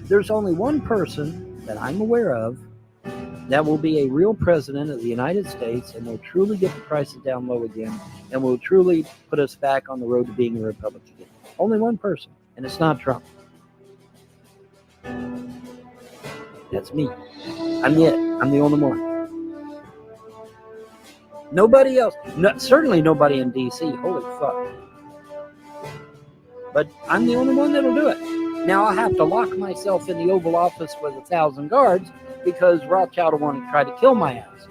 There's only one person that I'm aware of that will be a real president of the United States and will truly get the prices down low again and will truly put us back on the road to being a republic again. Only one person, and it's not Trump. That's me. I'm it. I'm the only one. Nobody else. No, certainly nobody in D.C. Holy fuck. But I'm the only one that'll do it. Now I'll have to lock myself in the Oval Office with 1,000 guards because Rothschild will want to try to kill my ass.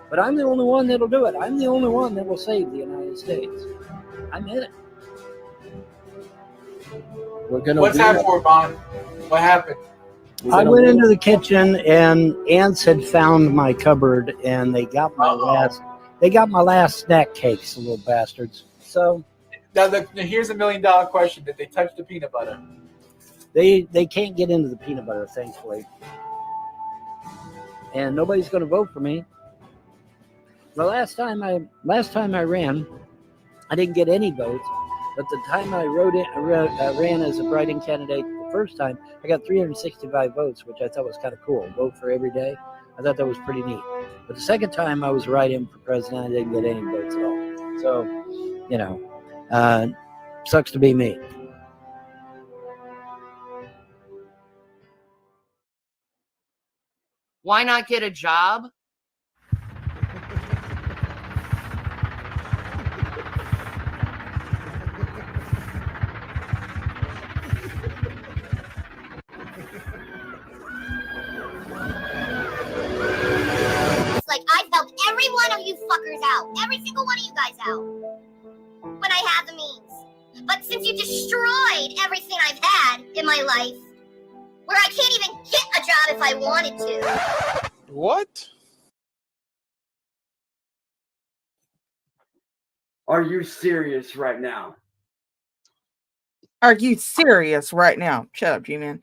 But I'm the only one that'll do it. I'm the only one that will save the United States. I'm in it. We're gonna. What's that for, Bon? What happened? I went into the kitchen and ants had found my cupboard and they got my last snack cakes, the little bastards. So now here's $1 million question: did they touch the peanut butter? They can't get into the peanut butter, thankfully, and nobody's going to vote for me. The last time I ran, I didn't get any votes. But the time I ran as a write-in candidate the first time, I got 365 votes, which I thought was kind of cool. Vote for every day. I thought that was pretty neat. But the second time I was write-in for president, I didn't get any votes at all. So, sucks to be me. Why not get a job? Like, I helped every one of you fuckers out. Every single one of you guys out. When I had the means. But since you destroyed everything I've had in my life, where I can't even get a job if I wanted to. What? Are you serious right now? Are you serious right now? Shut up, GMan.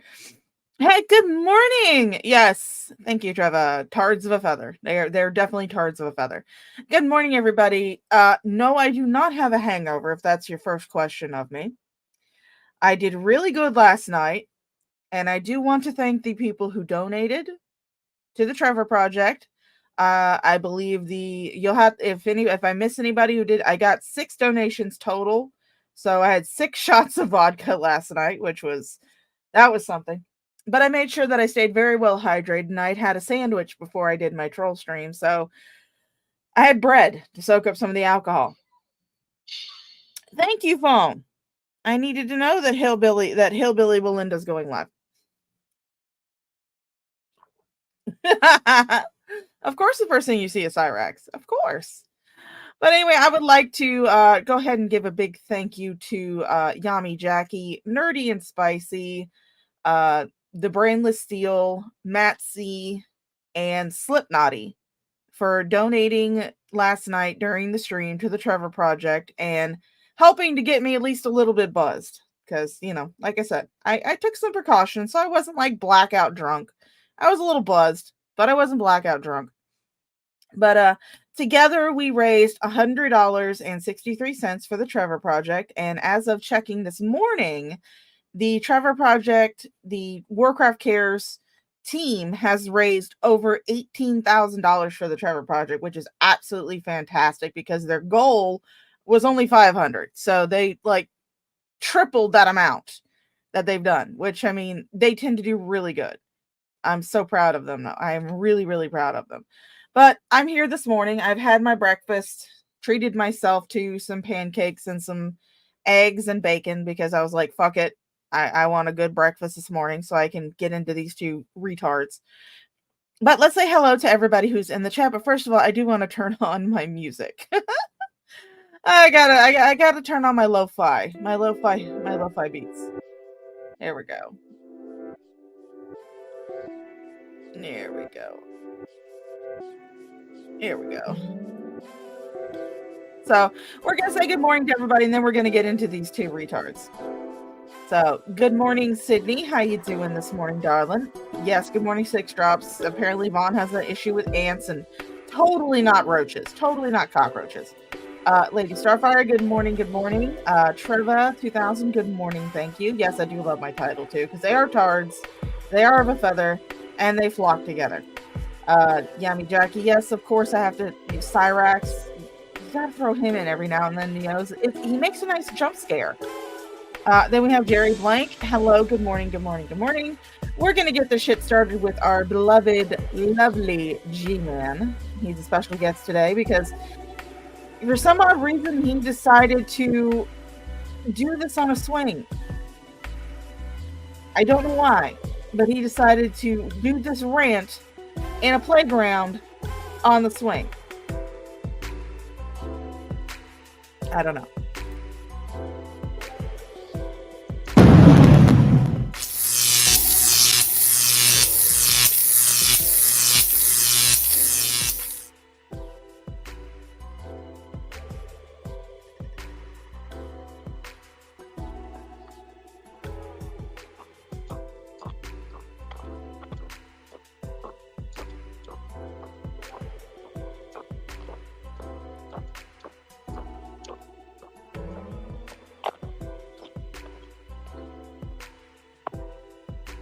Hey, good morning. Yes, thank you, Trevor. Tards of a feather. They're definitely tards of a feather. Good morning, everybody. No, I do not have a hangover, if that's your first question of me. I did really good last night, and I do want to thank the people who donated to the Trevor Project. I believe if I miss anybody who did, I got 6 donations total. So I had 6 shots of vodka last night, that was something. But I made sure that I stayed very well hydrated, and I'd had a sandwich before I did my troll stream. So I had bread to soak up some of the alcohol. Thank you, phone. I needed to know that Hillbilly Belinda's going live. Of course, the first thing you see is Cyrax. Of course. But anyway, I would like to go ahead and give a big thank you to Yami Jackie, Nerdy and Spicy, The Brainless Steel, Matt C, and Slipknotty for donating last night during the stream to the Trevor Project and helping to get me at least a little bit buzzed. Because, like I said, I took some precautions, so I wasn't like blackout drunk. I was a little buzzed, but I wasn't blackout drunk. But together we raised $100.63 for the Trevor Project. And as of checking this morning, the Trevor Project, the Warcraft Cares team has raised over $18,000 for the Trevor Project, which is absolutely fantastic because their goal was only $500. So they tripled that amount that they've done, which, I mean, they tend to do really good. I'm so proud of them, though. I'm really, really proud of them. But I'm here this morning. I've had my breakfast, treated myself to some pancakes and some eggs and bacon because I was like, fuck it. I want a good breakfast this morning so I can get into these 2 retards. But let's say hello to everybody who's in the chat. But first of all, I do want to turn on my music. I gotta turn on my lo-fi beats. There we go. There we go. Here we go. So we're going to say good morning to everybody, and then we're going to get into these two retards. So good morning, Sydney. How you doing this morning, darling? Yes, good morning, Six Drops. Apparently Vaughn has an issue with ants, and totally not roaches. Totally not cockroaches. Lady Starfire, good morning, good morning. Treva 2000, good morning, thank you. Yes, I do love my title too, because they are tards, they are of a feather, and they flock together. Yummy Jackie, yes, of course I have to use Cyrax. You gotta throw him in every now and then, you know, he makes a nice jump scare. Then we have Jerry Blank. Hello, good morning, good morning, good morning. We're gonna get this shit started with our beloved, lovely G-Man. He's a special guest today because for some odd reason he decided to do this on a swing. I don't know why, but he decided to do this rant in a playground on the swing. I don't know.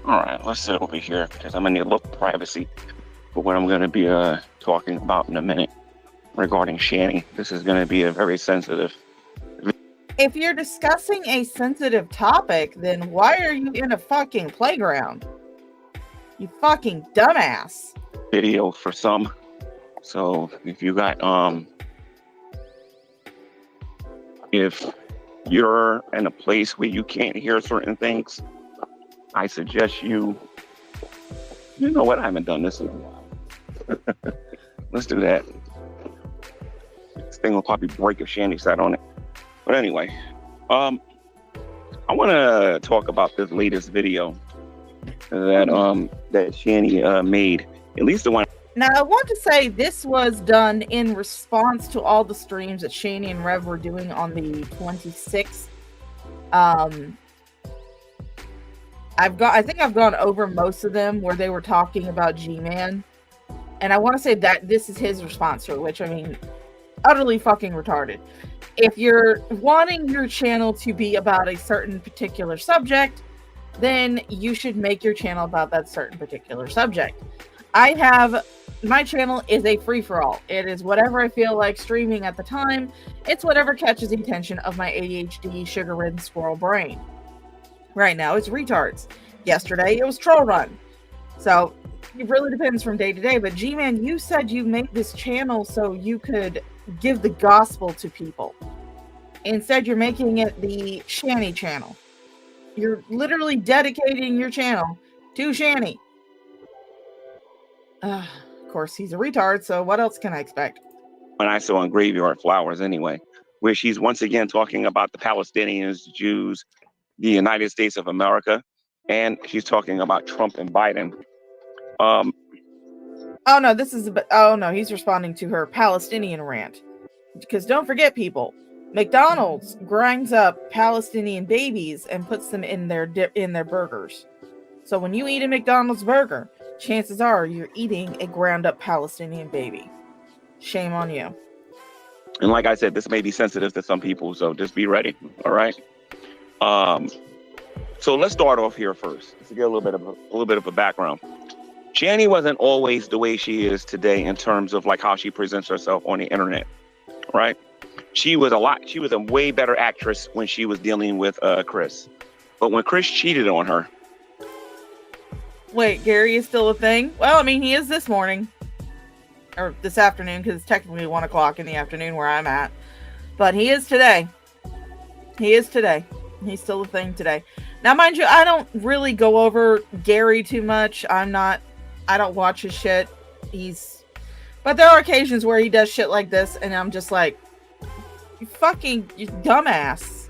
All right, let's sit over here because I'm gonna need a little privacy for what I'm gonna be talking about in a minute regarding Shanny. This is gonna be a very sensitive. If you're discussing a sensitive topic, then why are you in a fucking playground? You fucking dumbass. Video for some. So if you got if you're in a place where you can't hear certain things, I suggest you know what, I haven't done this in a while. Let's do that. This thing will probably break if Shandy sat on it. But anyway, I want to talk about this latest video that Shandy made, at least the one. Now, I want to say this was done in response to all the streams that Shanny and Rev were doing on the 26th. I think I've gone over most of them where they were talking about G-Man. And I want to say that this is his response to it, which, I mean, utterly fucking retarded. If you're wanting your channel to be about a certain particular subject, then you should make your channel about that certain particular subject. My channel is a free-for-all. It is whatever I feel like streaming at the time. It's whatever catches the attention of my ADHD sugar-ridden squirrel brain. Right now, it's retards. Yesterday, it was Troll Run. So, it really depends from day to day. But G-Man, you said you made this channel so you could give the gospel to people. Instead, you're making it the Shanny channel. You're literally dedicating your channel to Shanny. Of course, he's a retard, so what else can I expect? When I saw on Graveyard Flowers anyway, where she's once again talking about the Palestinians, Jews, the United States of America, and she's talking about Trump and Biden. Oh no, he's responding to her Palestinian rant. Because don't forget, people, McDonald's grinds up Palestinian babies and puts them in their burgers. So when you eat a McDonald's burger, chances are you're eating a ground up Palestinian baby. Shame on you. And like I said, this may be sensitive to some people, so just be ready. All right. So let's start off here first to get a little bit of a background. Shanny wasn't always the way she is today in terms of like how she presents herself on the internet, right? She was a way better actress when she was dealing with Chris. But when Chris cheated on her. Wait, Gary is still a thing? Well, I mean, he is this morning. Or this afternoon, because it's technically 1 o'clock in the afternoon where I'm at. But he is today. He's still a thing today. Now, mind you, I don't really go over Gary too much. I don't watch his shit. But there are occasions where he does shit like this, and I'm just like, you dumbass.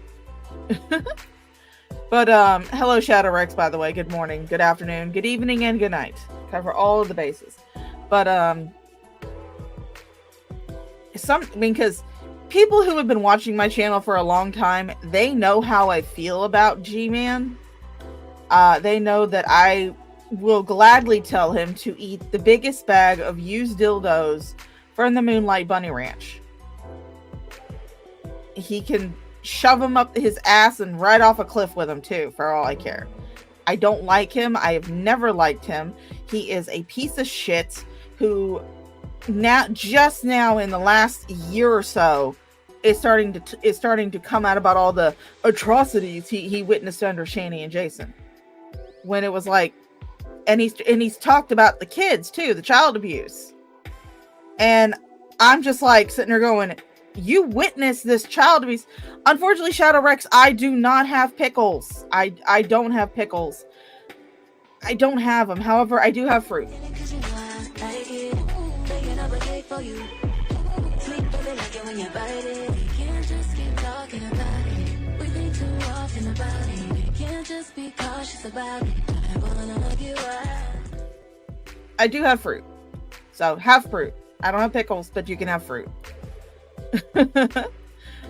But hello Shadow Rex, by the way. Good morning, good afternoon, good evening, and good night. Cover all of the bases. But because people who have been watching my channel for a long time, they know how I feel about G-Man. They know that I will gladly tell him to eat the biggest bag of used dildos from the Moonlight Bunny Ranch. He can shove them up his ass and right off a cliff with him too, for all I care. I don't like him. I have never liked him. He is a piece of shit who just now in the last year or so is starting to come out about all the atrocities he witnessed under Shani and Jason. When it was like, and he's talked about the kids too, the child abuse. And I'm just like sitting there going, you witnessed this child abuse. Unfortunately, Shadow Rex, I do not have pickles. I don't have pickles. I don't have them. However, I do have fruit. I do have fruit. So have fruit. I don't have pickles, but you can have fruit.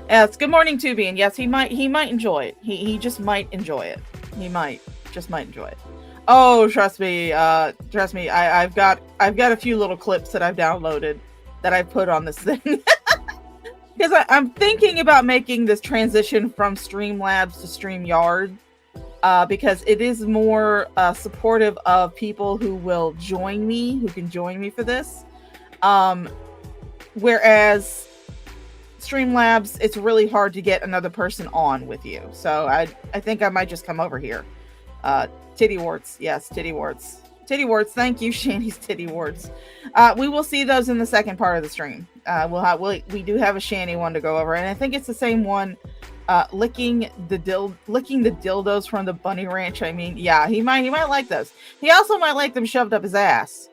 Yes, good morning, Tubi. And yes, he might enjoy it. He just might enjoy it. He might enjoy it. Oh, trust me. I've got a few little clips that I've downloaded that I've put on this thing. Because I'm thinking about making this transition from Streamlabs to StreamYard. Because it is more supportive of people who will join me, who can join me for this. Whereas Streamlabs, it's really hard to get another person on with you. So I think I might just come over here. Titty warts. Yes, titty warts. Titty warts. Thank you, Shandy's titty warts. We will see those in the second part of the stream. We do have a Shandy one to go over, and I think it's the same one. Licking the dildos from the Bunny Ranch. I mean, yeah, he might like those. He also might like them shoved up his ass.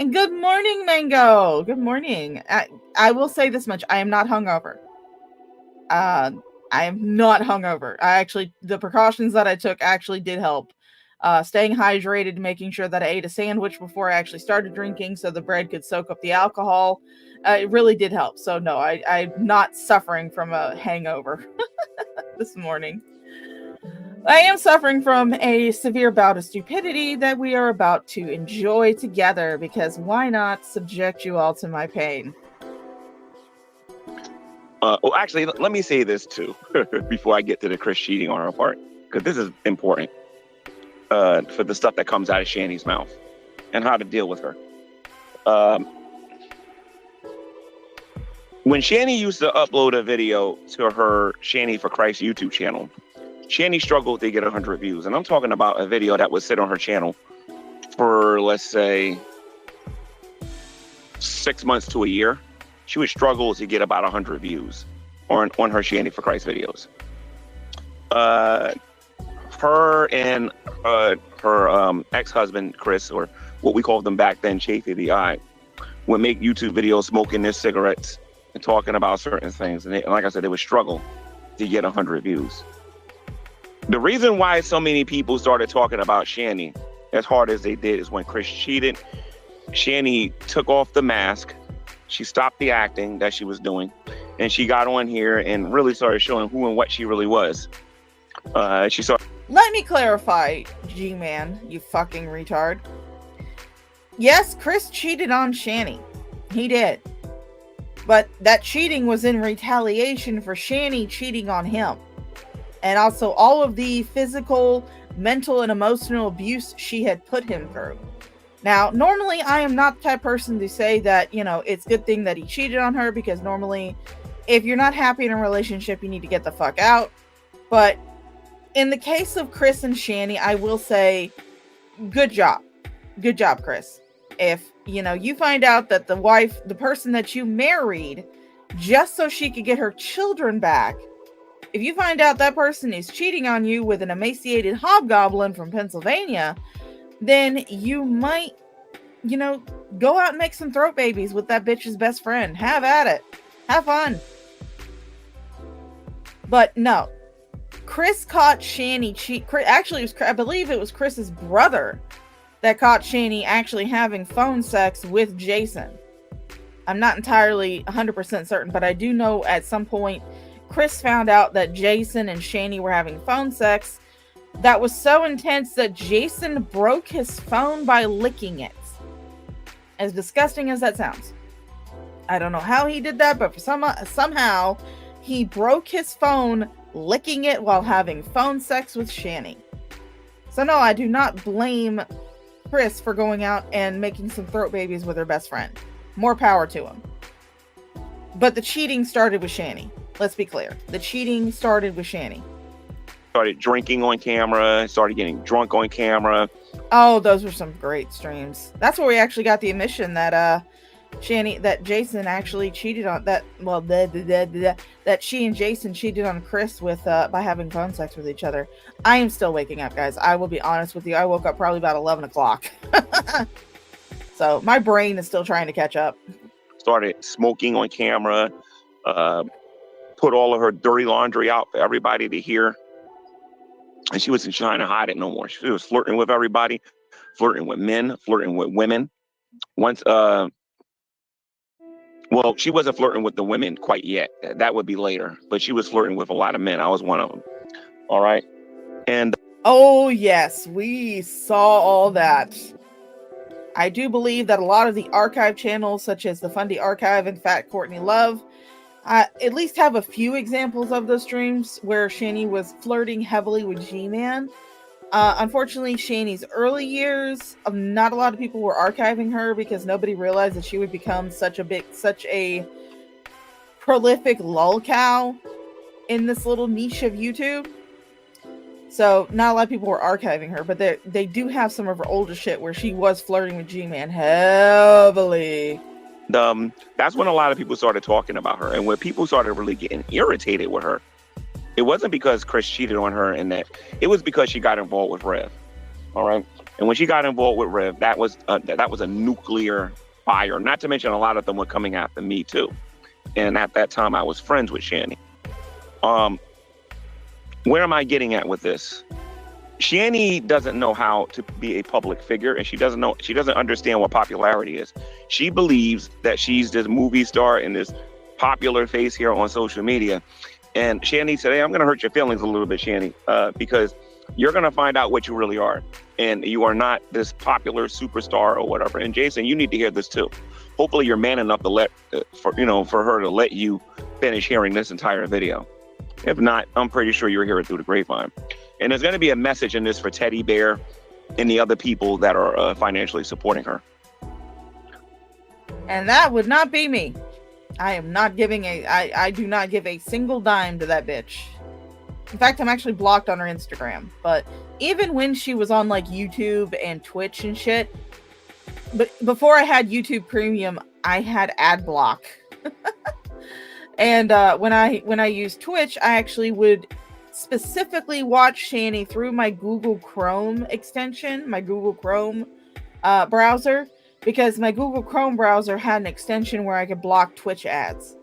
And good morning, Mango. Good morning. I will say this much: I am not hungover. I am not hungover. The precautions that I took actually did help. Staying hydrated, making sure that I ate a sandwich before I actually started drinking, so the bread could soak up the alcohol. It really did help. So no, I'm not suffering from a hangover this morning. I am suffering from a severe bout of stupidity that we are about to enjoy together, because why not subject you all to my pain? Well, actually, let me say this too, before I get to the Chris cheating on her part, because this is important for the stuff that comes out of Shani's mouth and how to deal with her. When Shani used to upload a video to her Shani for Christ YouTube channel, Shani struggled to get 100 views. And I'm talking about a video that would sit on her channel for, let's say, 6 months to a year. She would struggle to get about 100 views on her Shani for Christ videos. Her and her ex-husband, Chris, or what we called them back then, Chafee the Eye, would make YouTube videos smoking their cigarettes and talking about certain things. And like I said, they would struggle to get 100 views. The reason why so many people started talking about Shani as hard as they did is when Chris cheated. Shani took off the mask. She stopped the acting that she was doing, and she got on here and really started showing who and what she really was. Let me clarify, G-Man, you fucking retard. Yes, Chris cheated on Shani. He did. But that cheating was in retaliation for Shani cheating on him. And also all of the physical, mental, and emotional abuse she had put him through. Now, normally I am not the type of person to say that, it's a good thing that he cheated on her, because normally if you're not happy in a relationship, you need to get the fuck out. But in the case of Chris and Shani, I will say, good job. Good job, Chris. If, you find out that the person that you married just so she could get her children back, if you find out that person is cheating on you with an emaciated hobgoblin from Pennsylvania, then you might, go out and make some throat babies with that bitch's best friend. Have at it. Have fun. But no. Chris caught Shani actually, I believe it was Chris's brother that caught Shani actually having phone sex with Jason. I'm not entirely 100% certain, but I do know at some point Chris found out that Jason and Shani were having phone sex that was so intense that Jason broke his phone by licking it. As disgusting as that sounds. I don't know how he did that, but somehow he broke his phone licking it while having phone sex with Shani. So no, I do not blame Chris for going out and making some throat babies with her best friend. More power to him. But the cheating started with Shani. Let's be clear. The cheating started with Shani. Started drinking on camera, started getting drunk on camera. Oh, those were some great streams. That's where we actually got the admission that Jason actually cheated on that. Well, that she and Jason cheated on Chris with by having phone sex with each other. I am still waking up, guys. I will be honest with you. I woke up probably about 11 o'clock. So my brain is still trying to catch up. Started smoking on camera. Put all of her dirty laundry out for everybody to hear. And she wasn't trying to hide it no more. She was flirting with everybody, flirting with men, flirting with women. Once, well, she wasn't flirting with the women quite yet. That would be later. But she was flirting with a lot of men. I was one of them. All right. And oh, yes, we saw all that. I do believe that a lot of the archive channels, such as the Fundy Archive and Fat Courtney Love, at least have a few examples of those streams where Shani was flirting heavily with G-Man. Unfortunately, Shani's early years, not a lot of people were archiving her because nobody realized that she would become such a prolific lolcow in this little niche of YouTube. So not a lot of people were archiving her, but they do have some of her older shit where she was flirting with G-Man heavily. That's when a lot of people started talking about her, and when people started really getting irritated with her, it wasn't because Chris cheated on her, and that it was because she got involved with Rev. All right, and when she got involved with Rev, that was a nuclear fire. Not to mention a lot of them were coming after me too, and at that time I was friends with Shani. Where am I getting at with this? Shani doesn't know how to be a public figure, and she doesn't understand what popularity is. She believes that she's this movie star and this popular face here on social media. And Shani said, hey, I'm going to hurt your feelings a little bit, Shani, because you're going to find out what you really are. And you are not this popular superstar or whatever. And Jason, you need to hear this too. Hopefully you're man enough to for her to let you finish hearing this entire video. If not, I'm pretty sure you'll hear it through the grapevine. And there's going to be a message in this for Teddy Bear and the other people that are financially supporting her. And that would not be me. I am not giving I do not give a single dime to that bitch. In fact, I'm actually blocked on her Instagram. But even when she was on like YouTube and Twitch and shit, but before I had YouTube Premium, I had ad block. And when I used Twitch, I actually would specifically watch Shani through my Google Chrome extension, my Google Chrome browser, because my Google Chrome browser had an extension where I could block Twitch ads.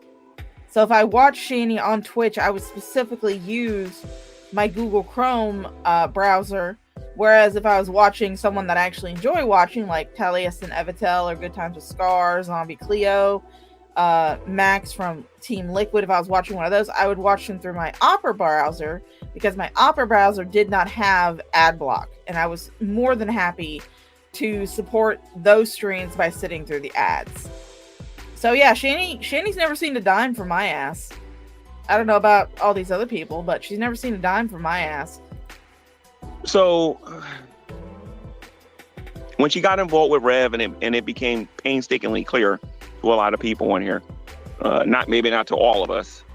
So if I watched Shani on Twitch, I would specifically use my Google Chrome browser, whereas if I was watching someone that I actually enjoy watching, like Taliesin Evitel or Good Times with Scar, Zombie Cleo, Max from Team Liquid, if I was watching one of those, I would watch them through my Opera browser, because my Opera browser did not have ad block, and I was more than happy to support those streams by sitting through the ads. So yeah, Shani's never seen a dime from my ass. I don't know about all these other people, but she's never seen a dime from my ass. So when she got involved with Rev, and it became painstakingly clear to a lot of people on here, not to all of us.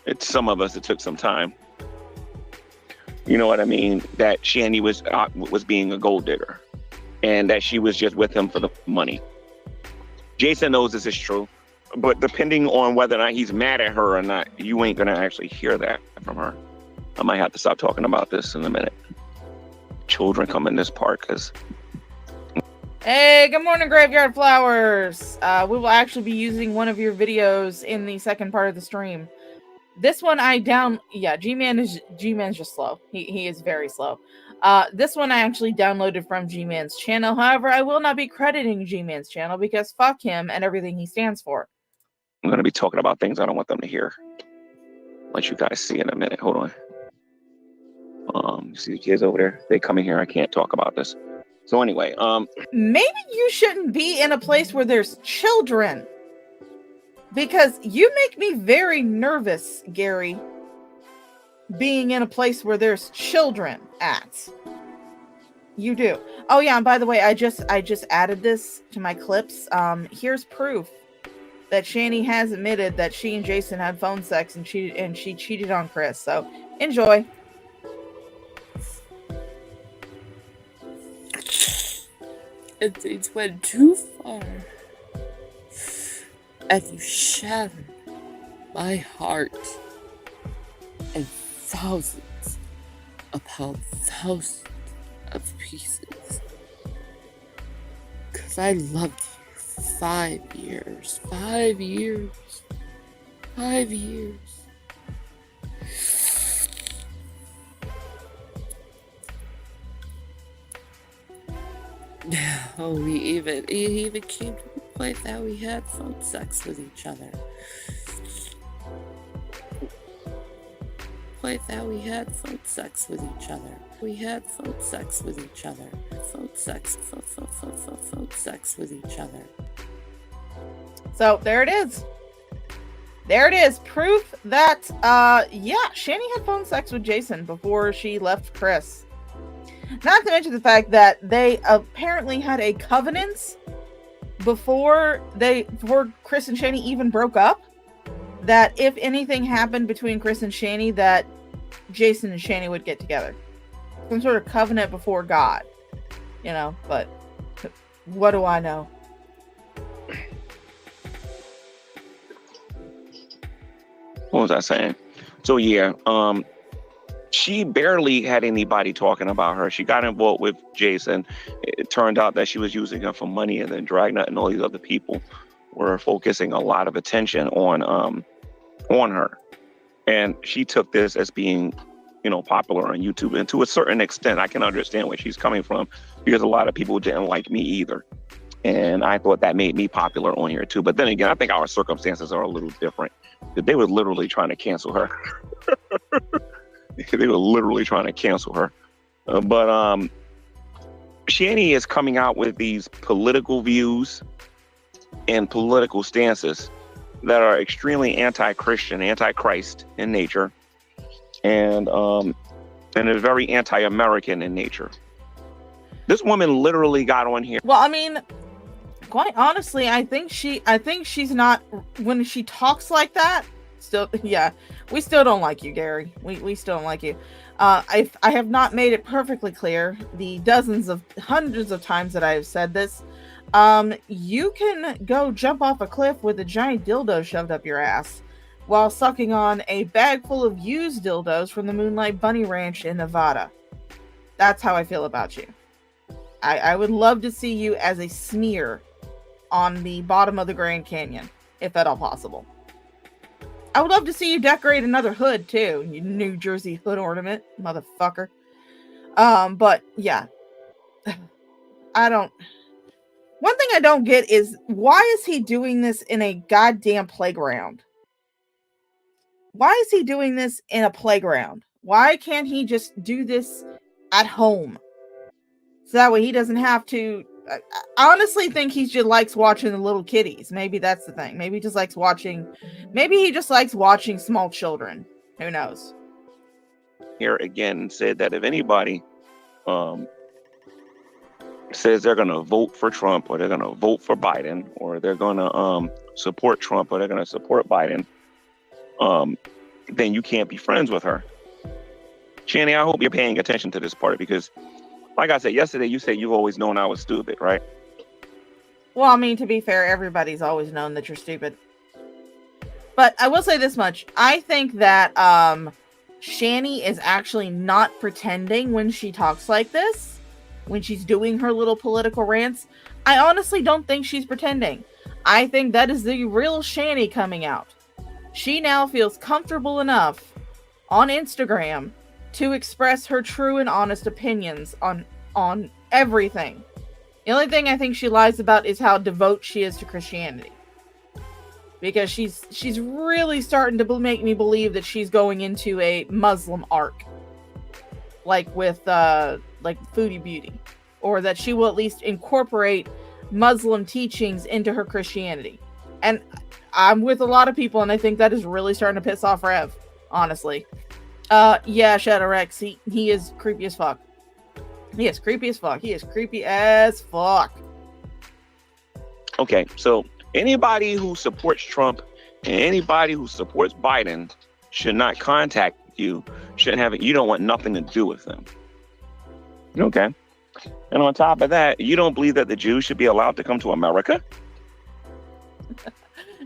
It's some of us. It took some time. You know what I mean? That Shani was being a gold digger, and that she was just with him for the money. Jason knows this is true, but depending on whether or not he's mad at her or not, you ain't gonna actually hear that from her. I might have to stop talking about this in a minute. Children come in this part because. Hey, good morning, Graveyard Flowers. We will actually be using one of your videos in the second part of the stream. This one G-Man's just slow. He is very slow. This one I actually downloaded from G-Man's channel. However, I will not be crediting G-Man's channel because fuck him and everything he stands for. I'm going to be talking about things I don't want them to hear. Let you guys see in a minute. Hold on. You see the kids over there? They come in here. I can't talk about this. So anyway, maybe you shouldn't be in a place where there's children. Because you make me very nervous, Gary, being in a place where there's children at. You do. Oh yeah, and by the way, I just added this to my clips. Here's proof that Shani has admitted that she and Jason had phone sex and she cheated on Chris. So enjoy. And things went too far. And you shattered my heart in thousands upon thousands of pieces. Because I loved you 5 years. 5 years. 5 years. Oh, he even came to the point that we had phone sex with each other. We had phone sex with each other. Phone sex with each other. So there it is. Proof that Shani had phone sex with Jason before she left Chris. Not to mention the fact that they apparently had a covenant before Chris and Shani even broke up, that if anything happened between Chris and Shani, that Jason and Shani would get together. Some sort of covenant before God. But what do I know? what was I saying? So yeah, she barely had anybody talking about her. She got involved with Jason. It turned out that she was using him for money, and then Dragnet and all these other people were focusing a lot of attention on her. And she took this as being, popular on YouTube. And to a certain extent, I can understand where she's coming from, because a lot of people didn't like me either. And I thought that made me popular on here too. But then again, I think our circumstances are a little different. They were literally trying to cancel her. They were literally trying to cancel her. But Shani is coming out with these political views and political stances that are extremely anti-Christian, anti-Christ in nature, and is very anti-American in nature. This woman literally got on here. Well, I mean, quite honestly, I think she's not, when she talks like that, we still don't like you, Gary. We still don't like you. I have not made it perfectly clear the hundreds of times that I have said this. You can go jump off a cliff with a giant dildo shoved up your ass while sucking on a bag full of used dildos from the Moonlight Bunny Ranch in Nevada. That's how I feel about you. I would love to see you as a smear on the bottom of the Grand Canyon, if at all possible. I would love to see you decorate another hood too, you New Jersey hood ornament, motherfucker. But yeah, one thing I don't get is, why is he doing this in a goddamn playground? Why is he doing this in a playground? Why can't he just do this at home? So that way he doesn't have to. I honestly think he just likes watching the little kitties. Maybe that's the thing. Maybe he just likes watching small children. Who knows? Here again said that if anybody says they're going to vote for Trump, or they're going to vote for Biden, or they're going to support Trump, or they're going to support Biden, then you can't be friends with her. Shani, I hope you're paying attention to this part, because like I said yesterday, you said you've always known I was stupid, right? Well, I mean, to be fair, everybody's always known that you're stupid. But I will say this much. I think that Shani is actually not pretending when she talks like this, when she's doing her little political rants. I honestly don't think she's pretending. I think that is the real Shani coming out. she now feels comfortable enough on Instagram to express her true and honest opinions on everything. The only thing I think she lies about is how devout she is to Christianity. Because she's really starting to make me believe that she's going into a Muslim arc. Like with like Foodie Beauty. Or that she will at least incorporate Muslim teachings into her Christianity. And I'm with a lot of people, and I think that is really starting to piss off Rev, honestly. Yeah, Shadow Rex, he is creepy as fuck. He is creepy as fuck. He is creepy as fuck. Okay, so anybody who supports Trump and anybody who supports Biden should not contact you. You don't want nothing to do with them. Okay. And on top of that, you don't believe that the Jews should be allowed to come to America?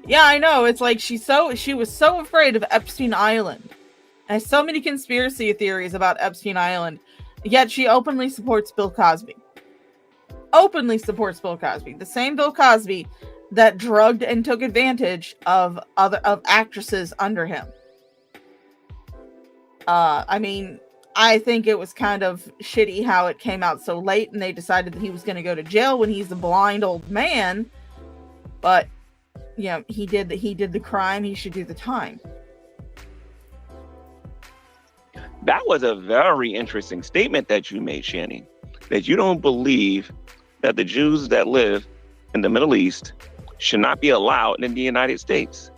Yeah, I know. It's like she was so afraid of Epstein Island. And so many conspiracy theories about Epstein Island. Yet she openly supports Bill Cosby. Openly supports Bill Cosby. The same Bill Cosby that drugged and took advantage of actresses under him. I mean, I think it was kind of shitty how it came out so late and they decided that he was going to go to jail when he's a blind old man. But, you know, he did the crime. He should do the time. That was a very interesting statement that you made, Shani, that you don't believe that the Jews that live in the Middle East should not be allowed in the United States.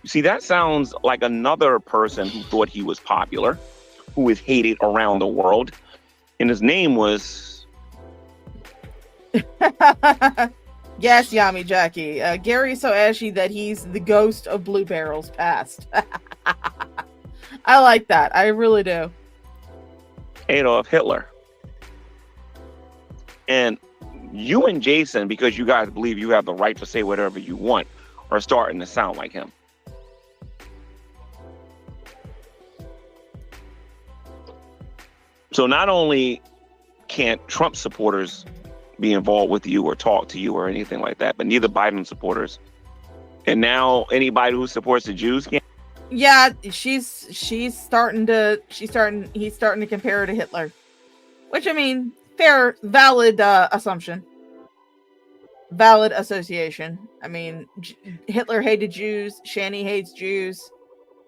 You see, that sounds like another person who thought he was popular, who is hated around the world, and his name was... Yes, Yami Jackie. Gary's so ashy that he's the ghost of Blue Barrel's past. I like that. I really do. Adolf Hitler. And you and Jason, because you guys believe you have the right to say whatever you want, are starting to sound like him. So not only can't Trump supporters be involved with you or talk to you or anything like that, but neither Biden supporters. And now anybody who supports the Jews can't. Yeah, he's starting to compare her to Hitler. Which, I mean, fair, valid assumption. Valid association. I mean, Hitler hated Jews. Shani hates Jews.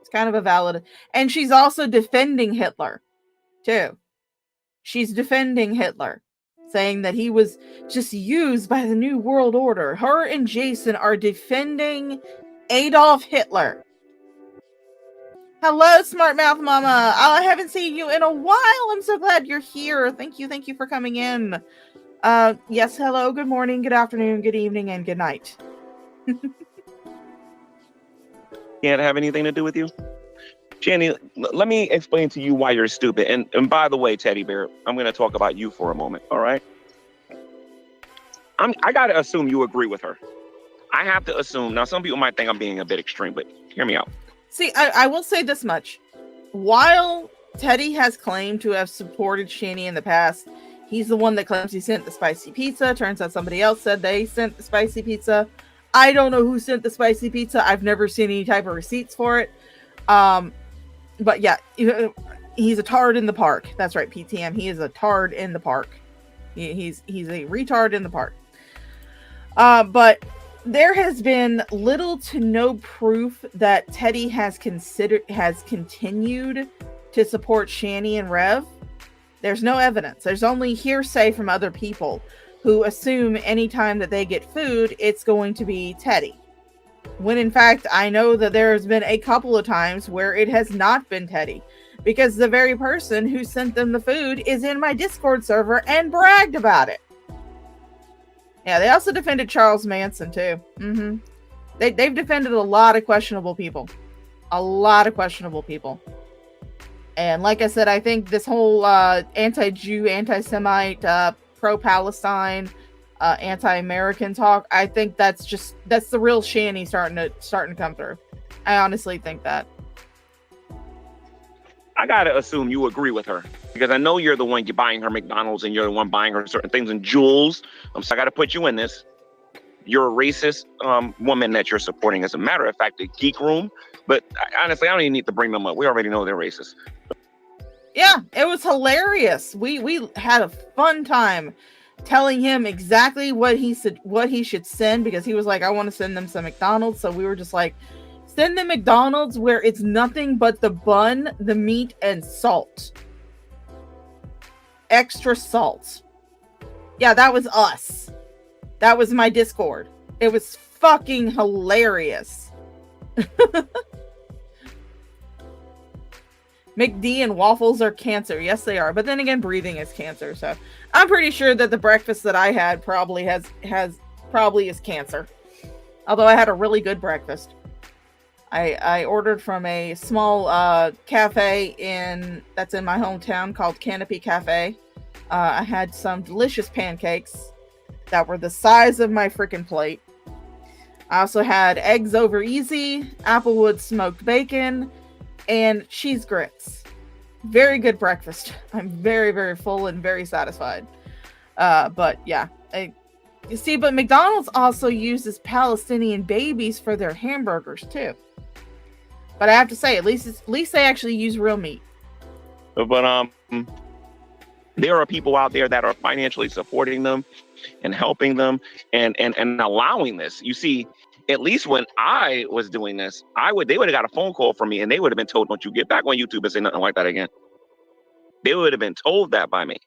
It's kind of a valid. And she's also defending Hitler, too. She's defending Hitler, saying that he was just used by the New World Order. Her and Jason are defending Adolf Hitler. Hello, Smart Mouth Mama. I haven't seen you in a while. I'm so glad you're here. Thank you for coming in. Yes, hello, good morning, good afternoon, good evening, and good night. Can't have anything to do with you? Shani, let me explain to you why you're stupid. And by the way, Teddy Bear, I'm going to talk about you for a moment, all right? I got to assume you agree with her. I have to assume. Now, some people might think I'm being a bit extreme, but hear me out. See, I will say this much. While Teddy has claimed to have supported Shani in the past, he's the one that claims he sent the spicy pizza. Turns out somebody else said they sent the spicy pizza. I don't know who sent the spicy pizza. I've never seen any type of receipts for it. But yeah, he's a tard in the park. That's right, PTM. He is a tard in the park. He's a retard in the park. But there has been little to no proof that Teddy has continued to support Shani and Rev. There's no evidence. There's only hearsay from other people who assume anytime that they get food, it's going to be Teddy. When in fact, I know that there has been a couple of times where it has not been Teddy, because the very person who sent them the food is in my Discord server and bragged about it. Yeah, they also defended Charles Manson too. They've defended a lot of questionable people. A lot of questionable people. And like I said, I think this whole anti-Jew, anti-Semite, pro-Palestine, anti-American talk, I think that's the real Shani starting to come through. I honestly think that. I gotta assume you agree with her, because I know you're the one buying her McDonald's and you're the one buying her certain things and jewels. So I gotta put you in this. you're a racist woman that you're supporting. As a matter of fact, the Geek Room. But honestly, I don't even need to bring them up. We already know they're racist. Yeah, it was hilarious. We had a fun time telling him exactly what he should send, because he was like, I want to send them some McDonald's. So we were just like, send them McDonald's where it's nothing but the bun, the meat, and salt. Extra salt. Yeah, that was us. That was my Discord. It was fucking hilarious. McD and waffles are cancer. Yes, they are. But then again, breathing is cancer. So I'm pretty sure that the breakfast that I had probably is cancer. Although I had a really good breakfast. I ordered from a small cafe that's in my hometown called Canopy Cafe. I had some delicious pancakes that were the size of my freaking plate. I also had eggs over easy, Applewood smoked bacon, and cheese grits. Very good breakfast. I'm very, very full and very satisfied. But yeah, you see, but McDonald's also uses Palestinian babies for their hamburgers too. But I have to say, at least they actually use real meat. But there are people out there that are financially supporting them and helping them and allowing this. You see, at least when I was doing this, they would have got a phone call from me and they would have been told, don't you get back on YouTube and say nothing like that again. They would have been told that by me.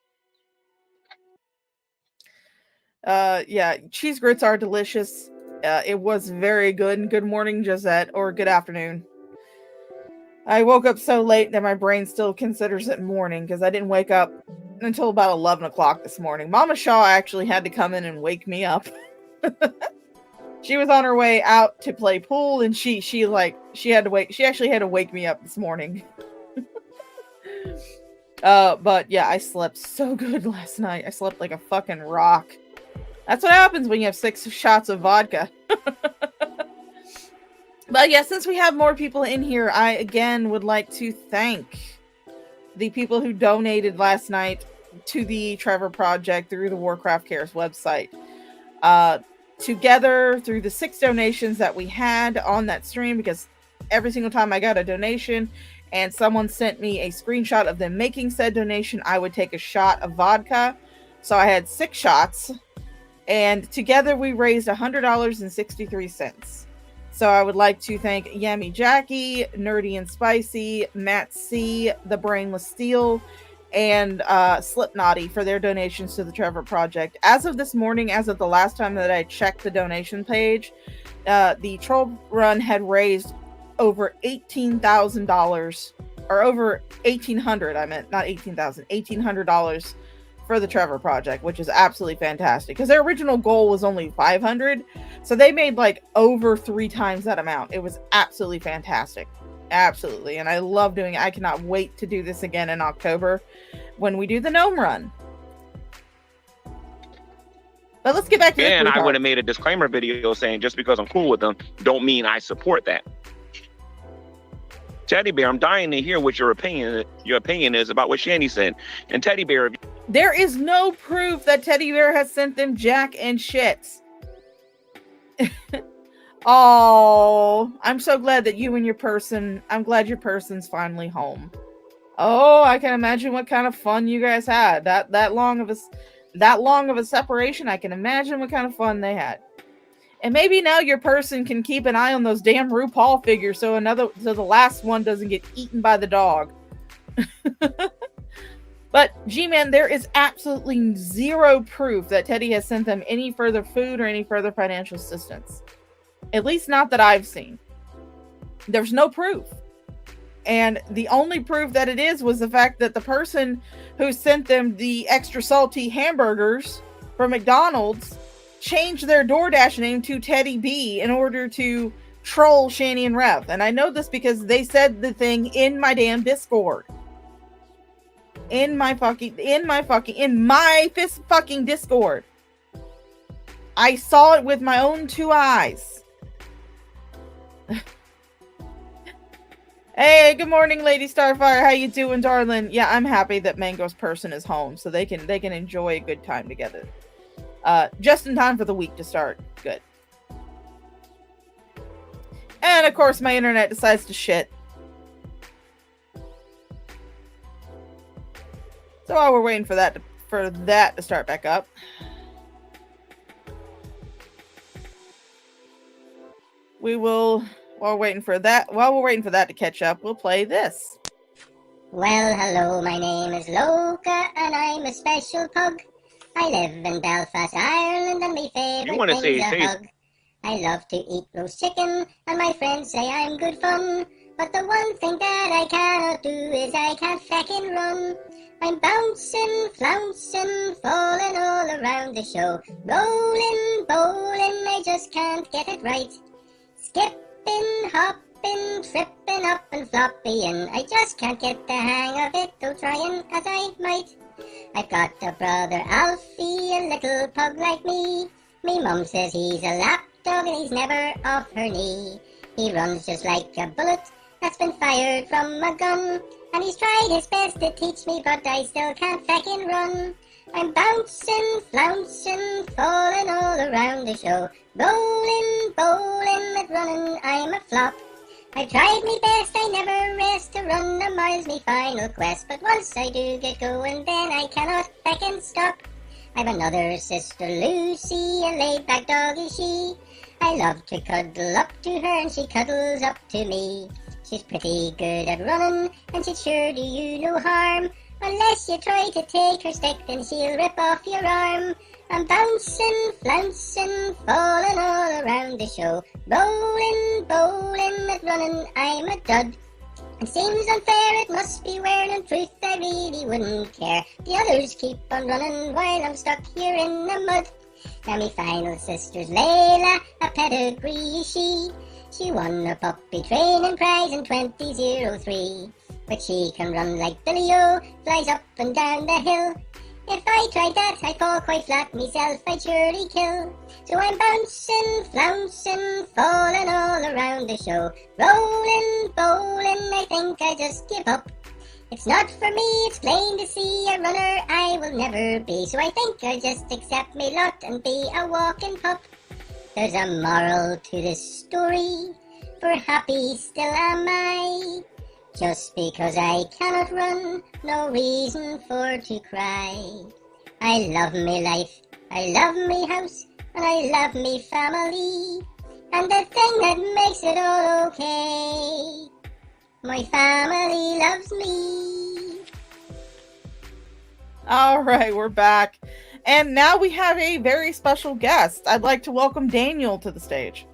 Yeah, cheese grits are delicious. It was very good. Good morning, Josette, or good afternoon. I woke up so late that my brain still considers it morning because I didn't wake up until about 11 o'clock this morning. Mama Shaw actually had to come in and wake me up. She was on her way out to play pool, and she actually had to wake me up this morning. But yeah, I slept so good last night. I slept like a fucking rock. That's what happens when you have 6 shots of vodka. But yeah, since we have more people in here, I again would like to thank the people who donated last night to the Trevor Project through the Warcraft Cares website. Together, through the 6 donations that we had on that stream, because every single time I got a donation and someone sent me a screenshot of them making said donation, I would take a shot of vodka. So I had 6 shots, and together we raised $100.63. So I would like to thank Yummy Jackie, Nerdy and Spicy, Matt C, The Brainless Steel, and Slipknotty for their donations to the Trevor Project. As of this morning, as of the last time that I checked the donation page, the Troll Run had raised over $18,000, or over $1,800. I meant not $18,000, $1,800 for the Trevor Project, which is absolutely fantastic because their original goal was only $500, so they made like over 3 times that amount. It was absolutely fantastic. Absolutely. And I love doing it. I cannot wait to do this again in October when we do the Gnome Run. But let's get back to And I would have made a disclaimer video saying just because I'm cool with them don't mean I support that. Teddy Bear, I'm dying to hear what your opinion is about what Shandy said. And Teddy Bear, there is no proof that Teddy Bear has sent them jack and shit. Oh, I'm so glad that you and your person, I'm glad your person's finally home. Oh, I can imagine what kind of fun you guys had. That long of a separation, I can imagine what kind of fun they had. And maybe now your person can keep an eye on those damn RuPaul figures so the last one doesn't get eaten by the dog. But GMan, there is absolutely zero proof that Teddy has sent them any further food or any further financial assistance. At least not that I've seen. There's no proof. And the only proof that it is was the fact that the person who sent them the extra salty hamburgers from McDonald's changed their DoorDash name to Teddy B in order to troll Shani and Rev. And I know this because they said the thing in my damn Discord. In my fucking Discord. I saw it with my own 2 eyes. Hey, good morning, Lady Starfire. How you doing, darling? Yeah, I'm happy that Mango's person is home so they can enjoy a good time together. Just in time for the week to start. Good. And of course, my internet decides to shit. So while we're waiting for that to start back up, we will. While we're waiting for that to catch up, we'll play this. Well, hello, my name is Loka, and I'm a special pug. I live in Belfast, Ireland, and my favourite thing's a hug. I love to eat roast chicken, and my friends say I'm good fun. But the one thing that I cannot do is I can't feckin' run. I'm bouncing, flouncing, falling all around the show. Rolling, bowling, I just can't get it right. Skipping, hopping, tripping up and flopping, I just can't get the hang of it, though trying as I might. I've got a brother Alfie, a little pug like me. Me mum says he's a lapdog and he's never off her knee. He runs just like a bullet that's been fired from a gun. And he's tried his best to teach me, but I still can't feckin' run. I'm bouncing, flouncing, falling all around the show. Rolling, bowling, at running, I'm a flop. I've tried me best, I never rest to run a mile's me final quest. But once I do get going, then I cannot feckin' stop. I've another sister Lucy, a laid-back dog is she. I love to cuddle up to her and she cuddles up to me. She's pretty good at running, and she'd sure do you no harm. Unless you try to take her stick, then she'll rip off your arm. I'm bouncing, flouncing, falling all around the show. Rolling, bowling, at running, I'm a dud. It seems unfair, it must be where in truth I really wouldn't care. The others keep on running while I'm stuck here in the mud. Now me final sister's Layla, a pedigree is she. She won a puppy training prize in 2003. But she can run like Billy-O, flies up and down the hill. If I tried that, I'd fall quite flat myself, I'd surely kill. So I'm bouncing, flouncing, falling all around the show. Rolling, bowling, I think I just give up. It's not for me, it's plain to see, a runner I will never be. So I think I'll just accept me lot and be a walking pup. There's a moral to this story, for happy still am I. Just because I cannot run, no reason for to cry. I love me life, I love me house, and I love me family. And the thing that makes it all okay, my family loves me. All right, we're back. And now we have a very special guest. I'd like to welcome Daniel to the stage.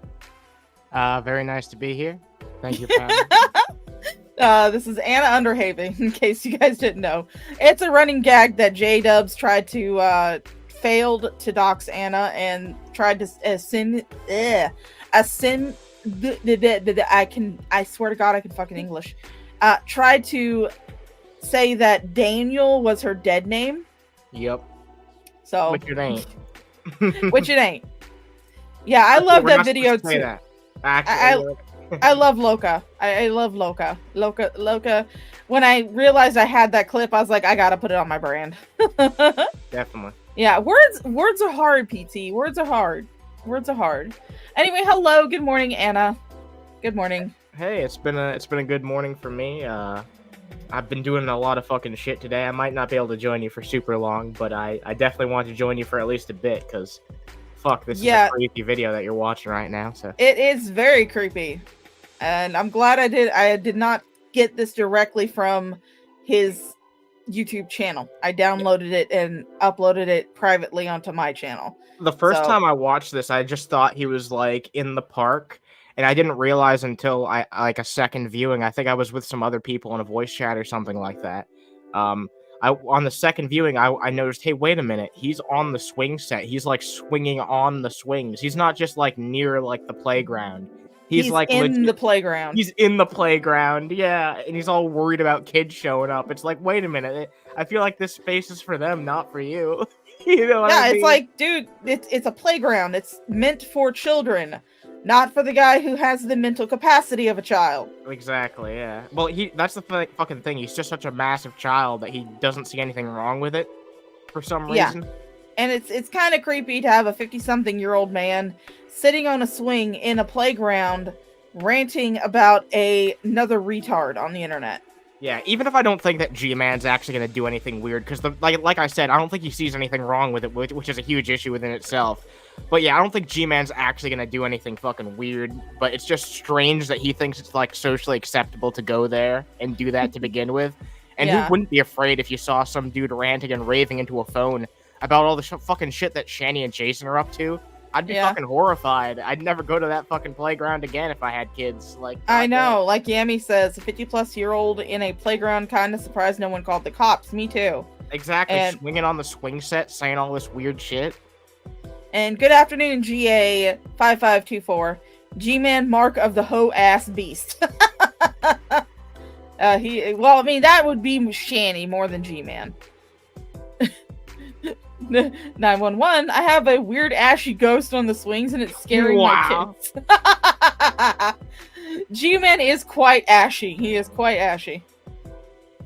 Very nice to be here. Thank you for having me. This is Anna Underhaven, in case you guys didn't know. It's a running gag that J-Dubs tried to, failed to dox Anna and tried to I swear to God, I can fucking English. Tried to say that Daniel was her dead name. Yep. So. Which it ain't. Which it ain't. Yeah, I love that video too. That. Actually, I love Loka. I love Loka. Loka. When I realized I had that clip, I was like, I gotta put it on my brand. Definitely. Yeah, words are hard, PT. Words are hard. Anyway, hello, good morning, Anna. Good morning. Hey, it's been a good morning for me. I've been doing a lot of fucking shit today. I might not be able to join you for super long, but I definitely want to join you for at least a bit, because fuck, this is a creepy video that you're watching right now. So it is very creepy, and I'm glad I did not get this directly from his YouTube channel. I downloaded it and uploaded it privately onto my channel. The first time I watched this, I just thought he was like in the park, and I didn't realize until a second viewing. I think I was with some other people in a voice chat or something like that. On the second viewing, I noticed, hey, wait a minute, he's on the swing set. He's like swinging on the swings. He's not just like near like the playground. He's like in the playground. He's in the playground, yeah, and he's all worried about kids showing up. It's like, wait a minute, I feel like this space is for them, not for you. You know what I mean? It's like, dude, it's a playground. It's meant for children, not for the guy who has the mental capacity of a child. Exactly, yeah. Well, that's the fucking thing. He's just such a massive child that he doesn't see anything wrong with it for some reason. Yeah. And it's kind of creepy to have a 50-something-year-old man sitting on a swing in a playground ranting about another retard on the internet. Yeah, even if I don't think that G-Man's actually going to do anything weird, because like I said, I don't think he sees anything wrong with it, which is a huge issue within itself. But yeah, I don't think G-Man's actually going to do anything fucking weird, but it's just strange that he thinks it's like socially acceptable to go there and do that to begin with. And Yeah. who wouldn't be afraid if you saw some dude ranting and raving into a phone about all the fucking shit that Shani and Jason are up to? I'd be Yeah. fucking horrified. I'd never go to that fucking playground again if I had kids. Like, I goddamn. know, like Yami says, a 50-plus-year-old in a playground, kind of surprised no one called the cops. Me too. Exactly, And- swinging on the swing set, saying all this weird shit. And good afternoon, GA5524. G-Man Mark of the Ho-Ass Beast. Well, I mean, that would be Shani more than G-Man. 911, I have a weird ashy ghost on the swings and it's scaring Wow. my kids. G-Man is quite ashy. He is quite ashy.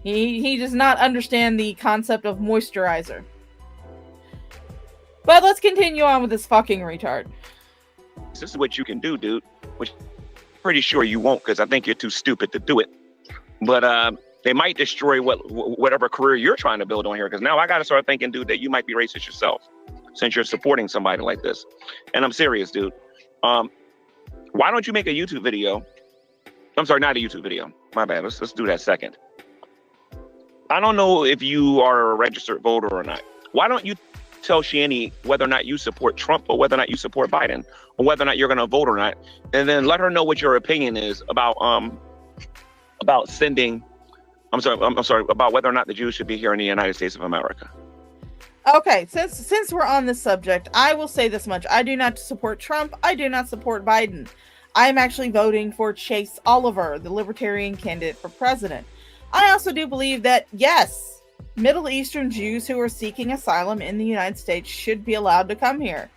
He does not understand the concept of moisturizer. But let's continue on with this fucking retard. This is what you can do, dude. Which I'm pretty sure you won't, because I think you're too stupid to do it. But they might destroy whatever career you're trying to build on here. Because now I got to start thinking, dude, that you might be racist yourself, since you're supporting somebody like this. And I'm serious, dude. Why don't you make a YouTube video? I'm sorry, not a YouTube video. My bad. Let's do that second. I don't know if you are a registered voter or not. Why don't you tell Shani whether or not you support Trump or whether or not you support Biden, or whether or not you're going to vote or not, and then let her know what your opinion is about sending. I'm sorry about whether or not the Jews should be here in the United States of America. Okay, since we're on this subject, I will say this much. I do not support Trump. I do not support Biden. I'm actually voting for Chase Oliver, the Libertarian candidate for president. I also do believe that, yes, Middle Eastern Jews who are seeking asylum in the United States should be allowed to come here.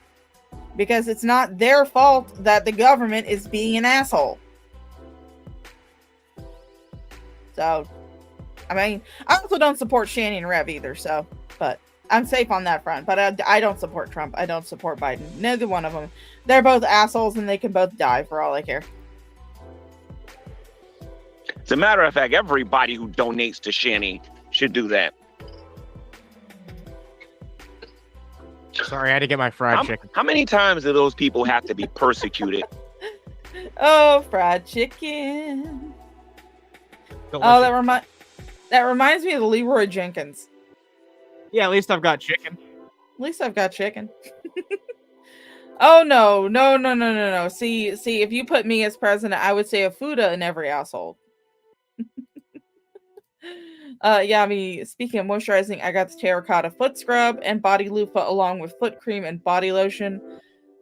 Because it's not their fault that the government is being an asshole. So, I mean, I also don't support Shani and Rev either, so, but I'm safe on that front. But I don't support Trump. I don't support Biden. Neither one of them. They're both assholes and they can both die for all I care. As a matter of fact, everybody who donates to Shani should do that. Sorry, I had to get my fried chicken. How many times do those people have to be persecuted? Oh, fried chicken. Delicious. Oh, that reminds me of the Leroy Jenkins. Yeah, at least I've got chicken. At least I've got chicken. Oh no. See, if you put me as president, I would say a Fuda in every household. Yeah, I mean, speaking of moisturizing, I got the terracotta foot scrub and body loofah along with foot cream and body lotion.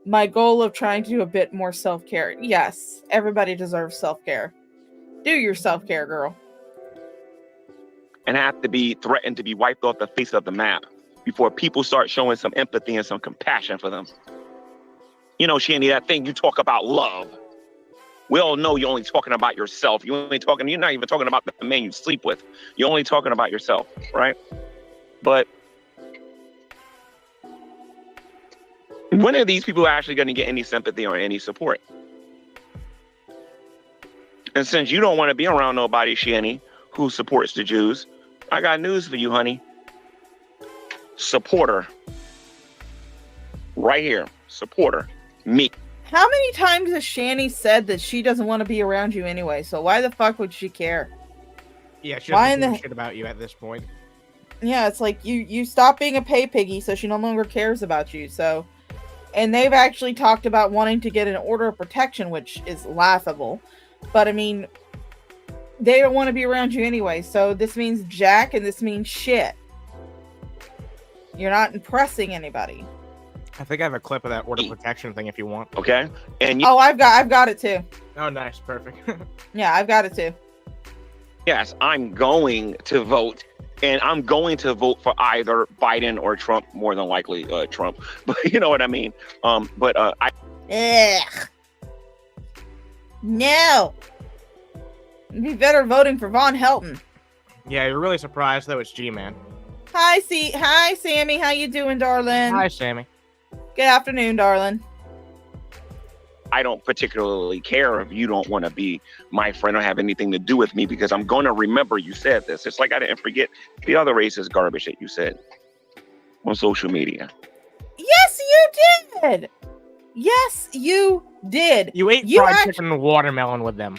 My goal of trying to do a bit more self-care. Yes, everybody deserves self-care. Do your self-care, girl. And have to be threatened to be wiped off the face of the map before people start showing some empathy and some compassion for them. You know, Shani, that thing you talk about love. We all know you're only talking about yourself. You're not even talking about the man you sleep with. You're only talking about yourself, right? But when are these people actually going to get any sympathy or any support? And since you don't want to be around nobody, Shani, who supports the Jews, I got news for you, honey. Supporter. Right here. Supporter. Me. How many times has Shani said that she doesn't want to be around you anyway? So why the fuck would she care? Yeah, she Why doesn't in give a the- shit about you at this point. Yeah, it's like you stop being a pay piggy, so she no longer cares about you. So, and they've actually talked about wanting to get an order of protection, which is laughable. But I mean, they don't want to be around you anyway. So this means jack, and this means shit. You're not impressing anybody. I think I have a clip of that order protection thing if you want. Okay? And Oh, I've got it too. Oh, nice. Perfect. Yeah, I've got it too. yes, I'm going to vote. And I'm going to vote for either Biden or Trump, more than likely Trump. But you know what I mean? I Ugh. No. It'd be better voting for Von Helton. Yeah, you're really surprised though. It's G-Man. Hi, Sammy. How you doing, darling? Hi, Sammy. Good afternoon, darling. I don't particularly care if you don't want to be my friend or have anything to do with me, because I'm going to remember you said this. It's like I didn't forget the other racist garbage that you said on social media. Yes, you did. Yes, you did. You ate fried chicken and watermelon with them.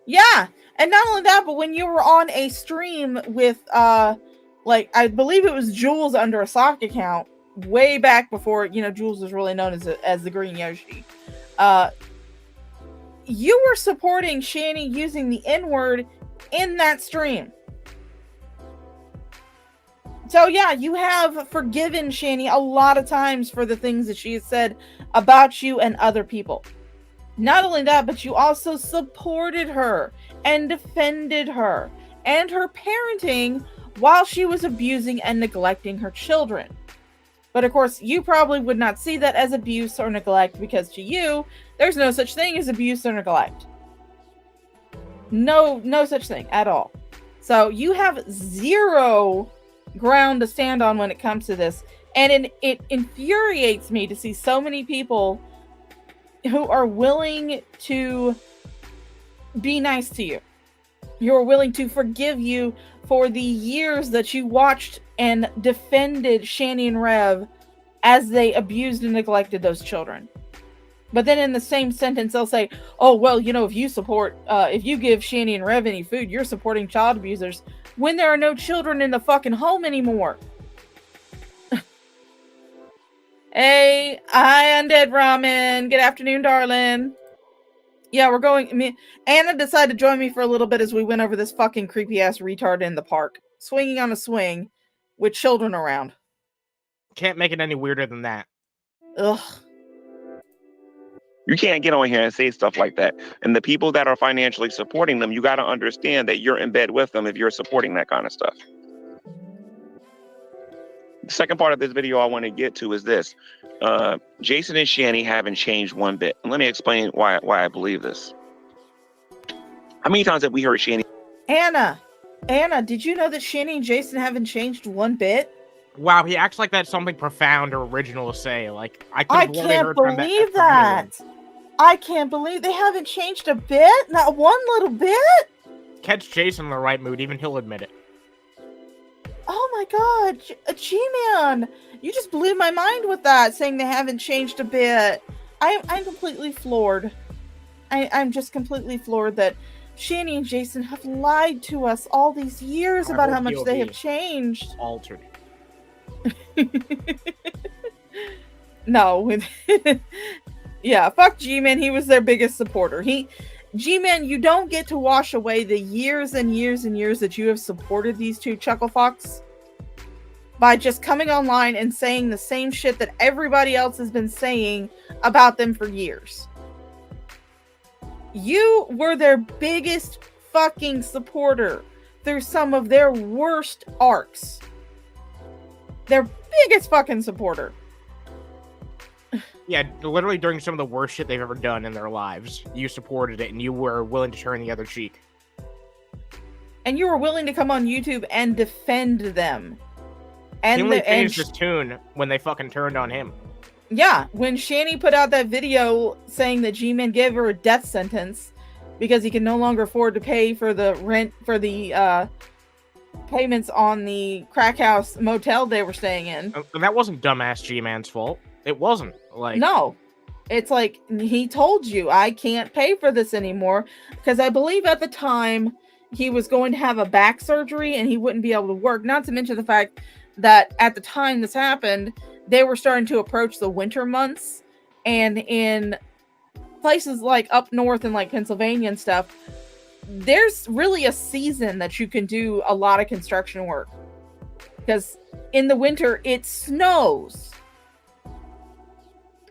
Yeah, and not only that, but when you were on a stream with, like, I believe it was Jules under a sock account, way back before, you know, Jules was really known as the Green Yoshi. You were supporting Shani using the N-word in that stream. So yeah, you have forgiven Shani a lot of times for the things that she has said about you and other people. Not only that, but you also supported her and defended her and her parenting while she was abusing and neglecting her children. But of course, you probably would not see that as abuse or neglect, because to you, there's no such thing as abuse or neglect. No such thing at all. So you have zero ground to stand on when it comes to this. And it infuriates me to see so many people who are willing to be nice to you. You're willing to forgive you for the years that you watched and defended Shani and Rev as they abused and neglected those children. But then in the same sentence, they'll say, oh, well, you know, if you give Shani and Rev any food, you're supporting child abusers, when there are no children in the fucking home anymore. Hey, hi, Undead Ramen. Good afternoon, darling. Yeah, we're going. I mean, Anna decided to join me for a little bit as we went over this fucking creepy ass retard in the park, swinging on a swing with children around. Can't make it any weirder than that. Ugh. You can't get on here and say stuff like that. And the people that are financially supporting them, you got to understand that you're in bed with them if you're supporting that kind of stuff. The second part of this video I want to get to is this. Jason and Shani haven't changed one bit. And let me explain why I believe this. How many times have we heard Shani? Anna, did you know that Shani and Jason haven't changed one bit? Wow, he acts like that's something profound or original to say. Like, I can't believe that. I can't believe they haven't changed a bit. Not one little bit. Catch Jason in the right mood, even he'll admit it. Oh my god, GMan, you just blew my mind with that, saying they haven't changed a bit. I'm completely floored. I'm just completely floored that Shani and Jason have lied to us all these years about how much they have changed. Altered. No. Yeah, fuck GMan, he was their biggest supporter. GMan, you don't get to wash away the years and years and years that you have supported these two chuckle fucks by just coming online and saying the same shit that everybody else has been saying about them for years. You were their biggest fucking supporter through some of their worst arcs. Their biggest fucking supporter. Yeah, literally during some of the worst shit they've ever done in their lives, you supported it and you were willing to turn the other cheek. And you were willing to come on YouTube and defend them. And he only changed his tune when they fucking turned on him. Yeah, when Shani put out that video saying that GMan gave her a death sentence because he can no longer afford to pay for the rent for the payments on the crack house motel they were staying in. And that wasn't dumbass G-Man's fault. It wasn't. Like, no. It's like, he told you, I can't pay for this anymore, because I believe at the time he was going to have a back surgery and he wouldn't be able to work. Not to mention the fact that at the time this happened, they were starting to approach the winter months, and in places like up north and like Pennsylvania and stuff, there's really a season that you can do a lot of construction work, because in the winter it snows.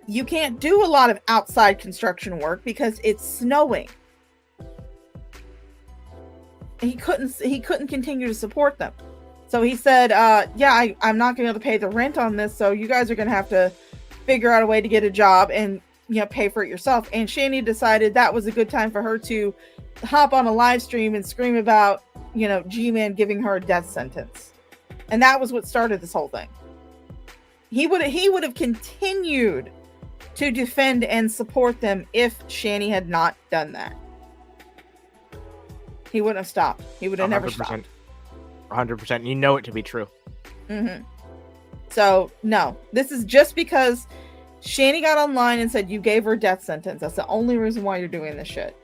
You can't do a lot of outside construction work because it's snowing. He couldn't continue to support them. So he said, yeah, I'm not going to be able to pay the rent on this, so you guys are going to have to figure out a way to get a job and, you know, pay for it yourself. And Shani decided that was a good time for her to hop on a live stream and scream about, you know, GMan giving her a death sentence. And that was what started this whole thing. He would have continued to defend and support them if Shanny had not done that. He wouldn't have stopped. He would have never stopped. 100%. You know it to be true. So, no. This is just because Shanny got online and said you gave her a death sentence. That's the only reason why you're doing this shit.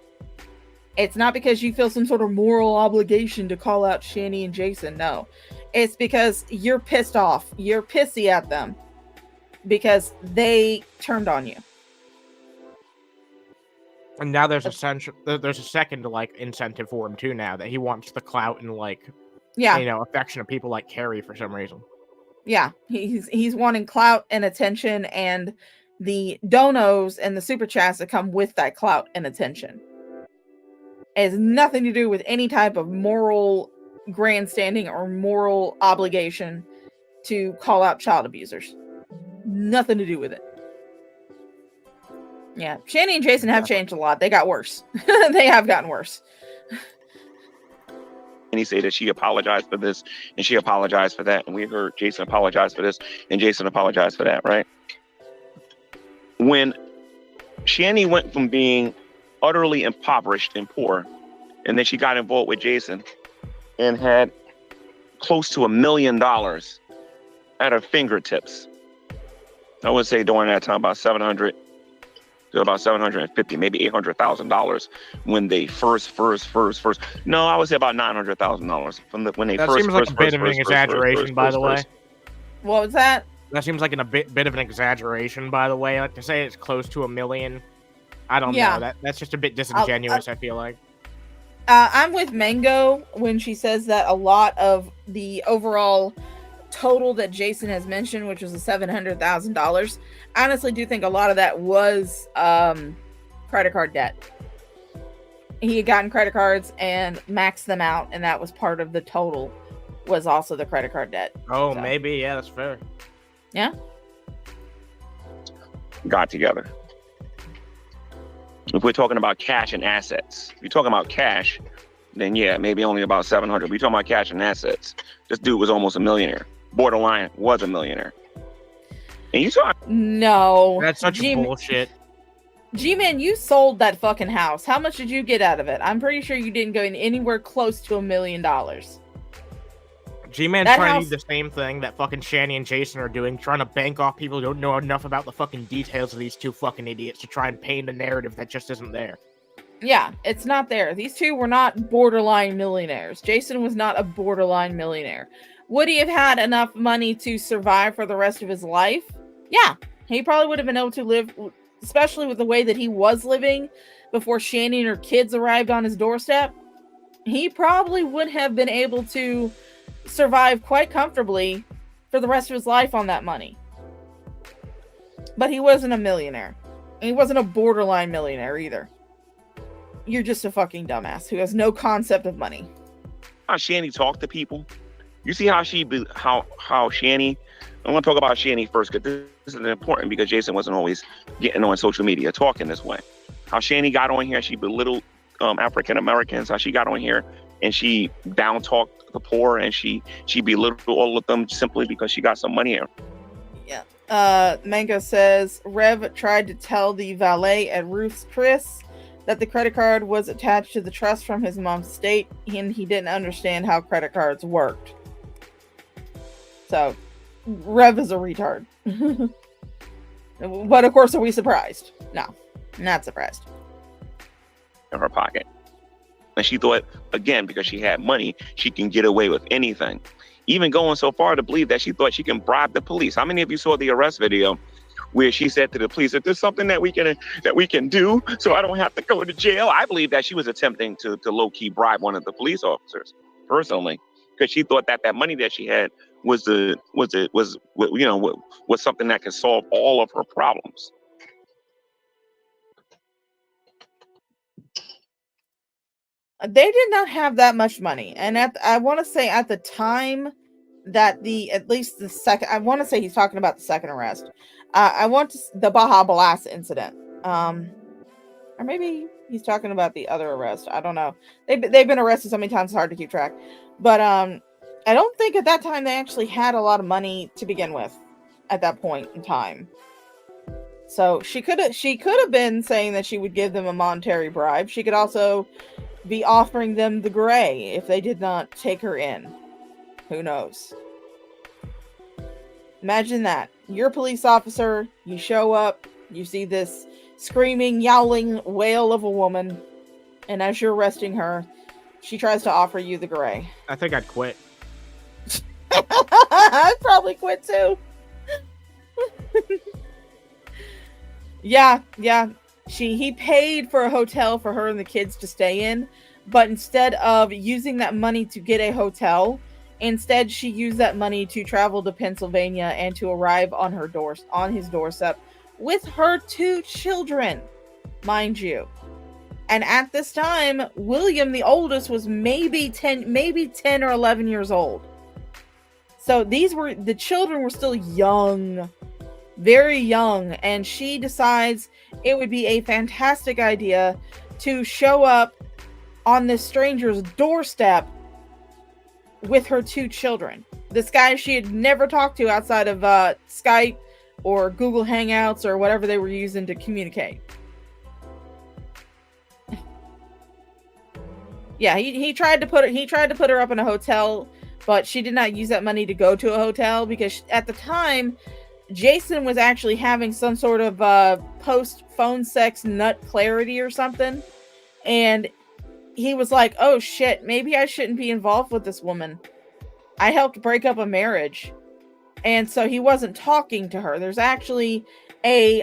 It's not because you feel some sort of moral obligation to call out Shanny and Jason. No. It's because you're pissed off. You're pissy at them because they turned on you. And now there's a second like incentive for him too. Now that he wants the clout and like, affection of people like Carrie for some reason. Yeah, he's wanting clout and attention, and the donos and the super chats that come with that clout and attention. It has nothing to do with any type of moral grandstanding or moral obligation to call out child abusers. Nothing to do with it. Yeah, Shanny and Jason have changed a lot. They got worse. They have gotten worse. And he said that she apologized for this and she apologized for that. And we heard Jason apologize for this and Jason apologized for that, right? When Shanny went from being utterly impoverished and poor, and then she got involved with Jason and had close to $1 million at her fingertips. I would say during that time about 700 to about 750, maybe $800,000 when they first. No, I would say about $900,000 from when they that first. That seems like a bit of an exaggeration, by the way. What was that? That seems like a bit of an exaggeration, by the way. Like to say it's close to $1 million. I don't know. That's just a bit disingenuous. I feel like. I'm with Mango when she says that a lot of the overall total that Jason has mentioned, which was the $700,000, I honestly do think a lot of that was credit card debt. He had gotten credit cards and maxed them out, and that was part of the total, was also the credit card debt. Oh, so. Maybe. Yeah, that's fair. Yeah. Got together. If we're talking about cash and assets, if you're talking about cash, then yeah, maybe only about 700. If you're talking about cash and assets, this dude was almost a millionaire. Borderline was a millionaire. And you talk. No. That's such bullshit. GMan, you sold that fucking house. How much did you get out of it? I'm pretty sure you didn't go anywhere close to $1 million. GMan's trying to do the same thing that fucking Shanny and Jason are doing, trying to bank off people who don't know enough about the fucking details of these two fucking idiots to try and paint a narrative that just isn't there. Yeah, it's not there. These two were not borderline millionaires. Jason was not a borderline millionaire. Would he have had enough money to survive for the rest of his life? Yeah, he probably would have been able to live, especially with the way that he was living before Shanny and her kids arrived on his doorstep. He probably would have been able to survive quite comfortably for the rest of his life on that money. But he wasn't a millionaire. He wasn't a borderline millionaire either. You're just a fucking dumbass who has no concept of money. How Shanny talked to people. You see how how Shanny. I want to talk about Shanny first because this is important because Jason wasn't always getting on social media talking this way. How Shanny got on here, she belittled African Americans. How she got on here and she down talked the poor and she belittled all of them simply because she got some money here. Yeah. Mango says Rev tried to tell the valet at Ruth's Chris that the credit card was attached to the trust from his mom's estate, and he didn't understand how credit cards worked. So, Rev is a retard. But of course, are we surprised? No, not surprised. In her pocket. And she thought, again, because she had money, she can get away with anything. Even going so far to believe that she thought she can bribe the police. How many of you saw the arrest video where she said to the police, if there's something that we can do so I don't have to go to jail? I believe that she was attempting to low-key bribe one of the police officers, personally, because she thought that money that she had was something that could solve all of her problems. They did not have that much money, and I want to say at the time that I want to say he's talking about the second arrest. The Baja Blast incident, or maybe he's talking about the other arrest. I don't know. They've been arrested so many times it's hard to keep track. But I don't think at that time they actually had a lot of money to begin with. At that point in time, So she could have been saying that she would give them a monetary bribe. She could also be offering them the gray if they did not take her in. Who knows? Imagine that. You're a police officer, you show up, you see this screaming, yowling wail of a woman, and as you're arresting her, she tries to offer you the gray. I think I'd quit. I'd probably quit too. Yeah. He paid for a hotel for her and the kids to stay in, but instead of using that money to get a hotel, instead she used that money to travel to Pennsylvania and to arrive on his doorstep with her 2 children, mind you. And at this time, William, the oldest, was maybe 10 or 11 years old. So the children were still young, very young, and she decides it would be a fantastic idea to show up on this stranger's doorstep with her 2 children. This guy she had never talked to outside of Skype or Google Hangouts or whatever they were using to communicate. Yeah, he tried to put her up in a hotel, but she did not use that money to go to a hotel because at the time Jason was actually having some sort of post-phone sex nut clarity or something. And he was like, oh shit, maybe I shouldn't be involved with this woman. I helped break up a marriage. And so he wasn't talking to her. There's actually a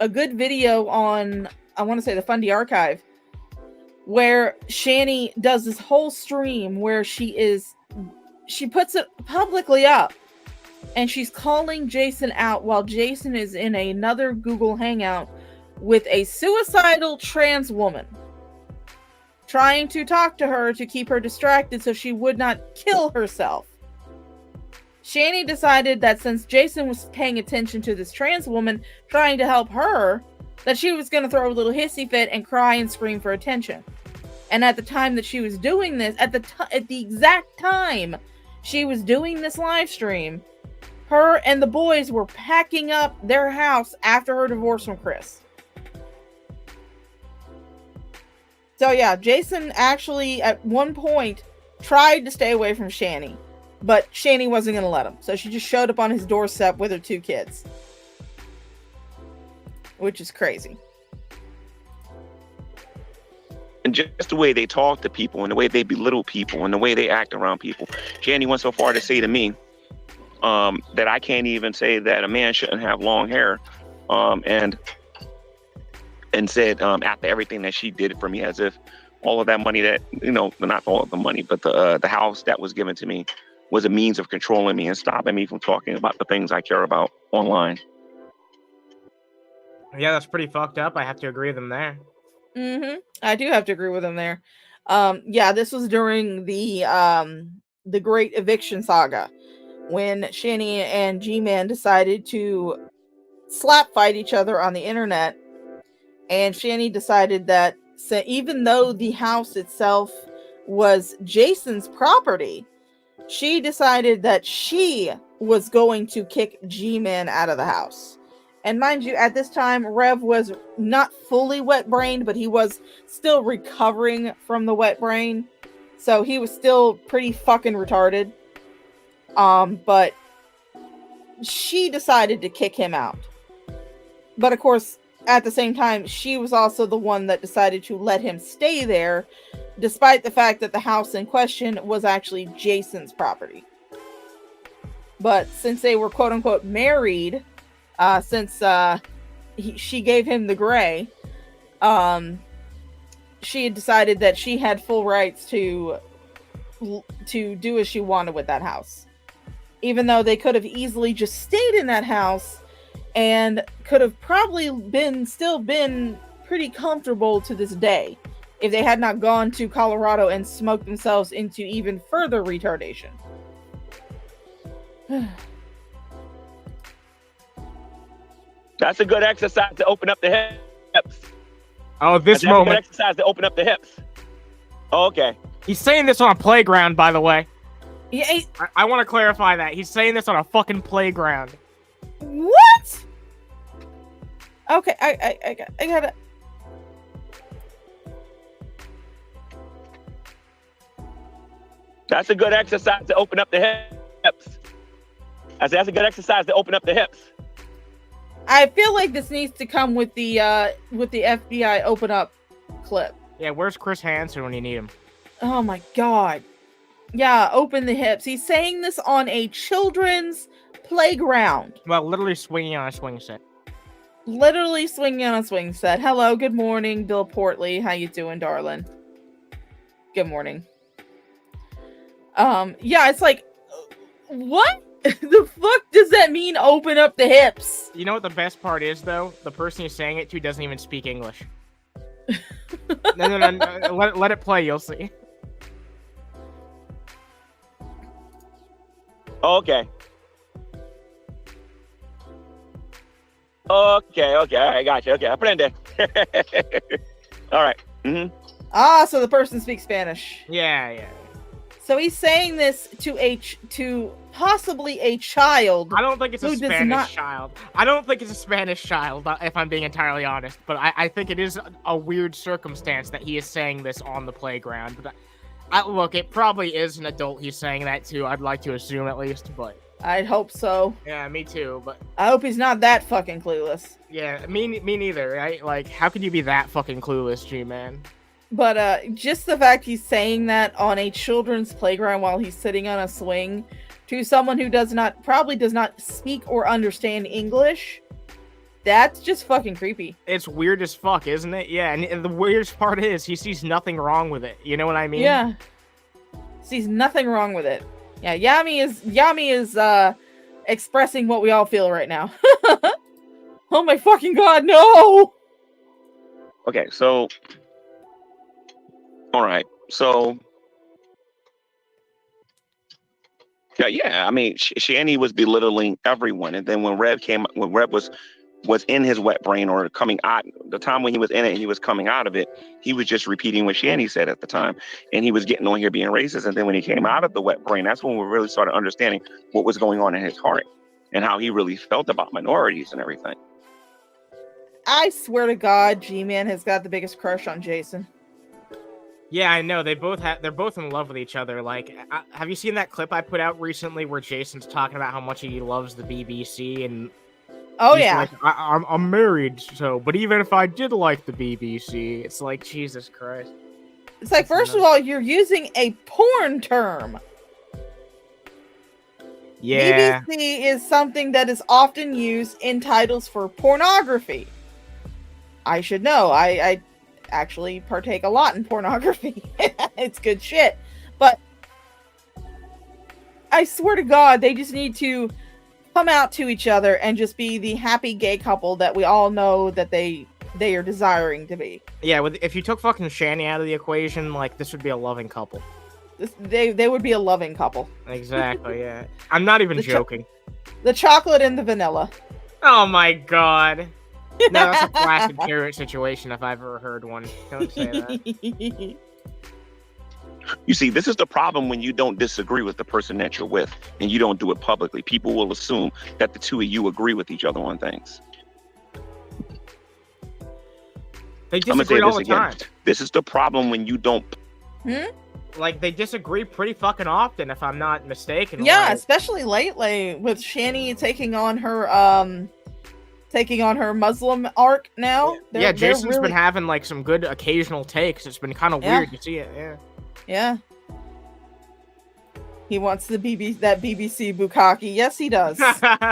good video on, I want to say, the Fundy Archive, where Shani does this whole stream where she puts it publicly up. And she's calling Jason out while Jason is in another Google Hangout with a suicidal trans woman, trying to talk to her to keep her distracted so she would not kill herself. Shani decided that since Jason was paying attention to this trans woman trying to help her, that she was going to throw a little hissy fit and cry and scream for attention. And at the time that she was doing this, at the exact time she was doing this live stream, her and the boys were packing up their house after her divorce from Chris. So yeah, Jason actually at one point tried to stay away from Shani, but Shani wasn't going to let him. So she just showed up on his doorstep with her 2 kids. Which is crazy. And just the way they talk to people and the way they belittle people and the way they act around people. Shani went so far to say to me, that I can't even say that a man shouldn't have long hair, and said after everything that she did for me, as if all of that money that, not all of the money, but the house that was given to me was a means of controlling me and stopping me from talking about the things I care about online. Yeah, that's pretty fucked up. I have to agree with him there. I do have to agree with him there. Yeah, this was during the Great Eviction Saga, when Shani and GMan decided to slap fight each other on the internet. And Shani decided that even though the house itself was Jason's property, she decided that she was going to kick GMan out of the house. And mind you, at this time, Rev was not fully wet-brained, but he was still recovering from the wet brain. So he was still pretty fucking retarded. But she decided to kick him out. But of course, at the same time, she was also the one that decided to let him stay there, despite the fact that the house in question was actually Jason's property. But since they were quote-unquote married, since she gave him the gray, she had decided that she had full rights to do as she wanted with that house. Even though they could have easily just stayed in that house and could have probably still been pretty comfortable to this day if they had not gone to Colorado and smoked themselves into even further retardation. That's a good exercise to open up the hips. Oh, this moment. A good exercise to open up the hips. Oh, okay. He's saying this on a playground, by the way. Yeah, I want to clarify that. He's saying this on a fucking playground. What? Okay, I gotta. That's a good exercise to open up the hips. That's a good exercise to open up the hips. I feel like this needs to come with the FBI open up clip. Yeah, where's Chris Hansen when you need him? Oh my god. Yeah, open the hips. He's saying this on a children's playground. Well, literally swinging on a swing set. Literally swinging on a swing set. Hello, good morning, Bill Portley. How you doing, darling? Good morning. Yeah, it's like, what the fuck does that mean, open up the hips? You know what the best part is, though? The person you're saying it to doesn't even speak English. No. Let it play, you'll see. Okay. Okay, I got you. Okay, I aprende. All right. Mm-hmm. Ah, so the person speaks Spanish. Yeah. So he's saying this to possibly a child. I don't think it's a Spanish child. I don't think it's a Spanish child, if I'm being entirely honest. But I think it is a weird circumstance that he is saying this on the playground. But look, it probably is an adult he's saying that to. I'd like to assume at least, but I'd hope so. Yeah, me too. But I hope he's not that fucking clueless. Yeah, me neither. Right? Like, how could you be that fucking clueless, G-Man? But just the fact he's saying that on a children's playground while he's sitting on a swing to someone who probably does not speak or understand English, that's just fucking creepy. It's weird as fuck, isn't it? Yeah, and the weirdest part is he sees nothing wrong with it. You know what I mean? Yeah. Sees nothing wrong with it. Yeah, Yami is expressing what we all feel right now. Oh my fucking god, no! Okay, so all right, so yeah. I mean, Shani was belittling everyone, and then when Rev was in his wet brain or coming out, the time when he was in it, he was coming out of it. He was just repeating what Shani said at the time, and he was getting on here being racist. And then when he came out of the wet brain, that's when we really started understanding what was going on in his heart and how he really felt about minorities and everything. I swear to God, G-Man has got the biggest crush on Jason. Yeah, I know. They're both in love with each other. Like, have you seen that clip I put out recently where Jason's talking about how much he loves the BBC and? Oh yeah. Like, I'm married, so. But even if I did like the BBC, it's like Jesus Christ. It's like, first of all, you're using a porn term. Yeah. BBC is something that is often used in titles for pornography. I should know. I actually partake a lot in pornography. It's good shit. But I swear to God, they just need to come out to each other and just be the happy gay couple that we all know that they are desiring to be. Yeah, if you took fucking Shani out of the equation, like, this would be a loving couple. They would be a loving couple. Exactly, yeah. I'm not even joking. The chocolate and the vanilla. Oh my god. No, that's a classic carrot situation if I've ever heard one. Don't say that. You see, this is the problem when you don't disagree with the person that you're with and you don't do it publicly. People will assume that the two of you agree with each other on things. They disagree all the time. This is the problem when you don't. Like, they disagree pretty fucking often, if I'm not mistaken. Yeah, like, especially lately with Shani taking on her Muslim arc now. Yeah, Jason's been having like some good occasional takes. It's been kind of weird to see it. Yeah. Yeah. He wants that BBC bukkake. Yes, he does.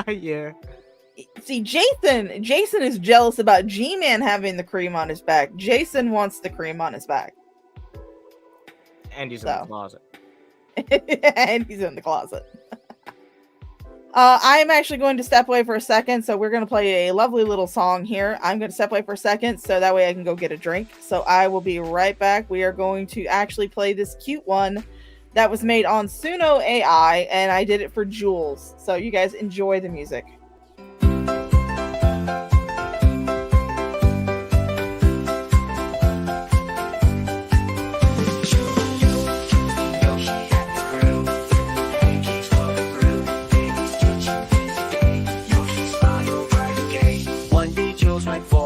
Yeah. See, Jason is jealous about G-Man having the cream on his back. Jason wants the cream on his back. And he's in the closet. And he's in the closet. I'm actually going to step away for a second, so we're going to play a lovely little song here. I'm going to step away for a second, so that way I can go get a drink. So I will be right back. We are going to actually play this cute one that was made on Suno AI, and I did it for Jules. So you guys enjoy the music. Right for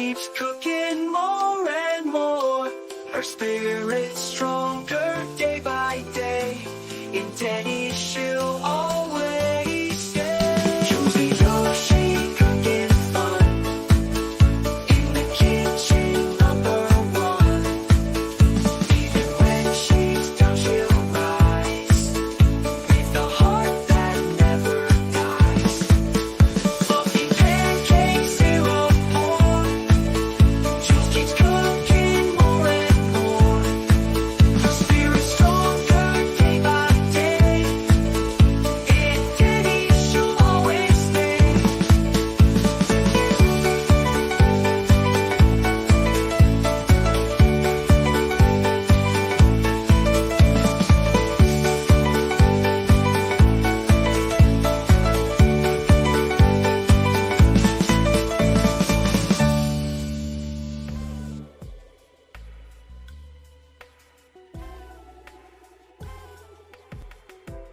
keeps cooking more and more. Her spirit's stronger day by day. In Teddy she'll always stay. Juicy Yoshi cooking fun. In the kitchen #1. Even when she's down she'll rise. With a heart that never dies. Fluffy pancakes, syrup pour. Jules keeps cooking more and more. Her spirit's stronger day by day. In Teddy she'll always stay.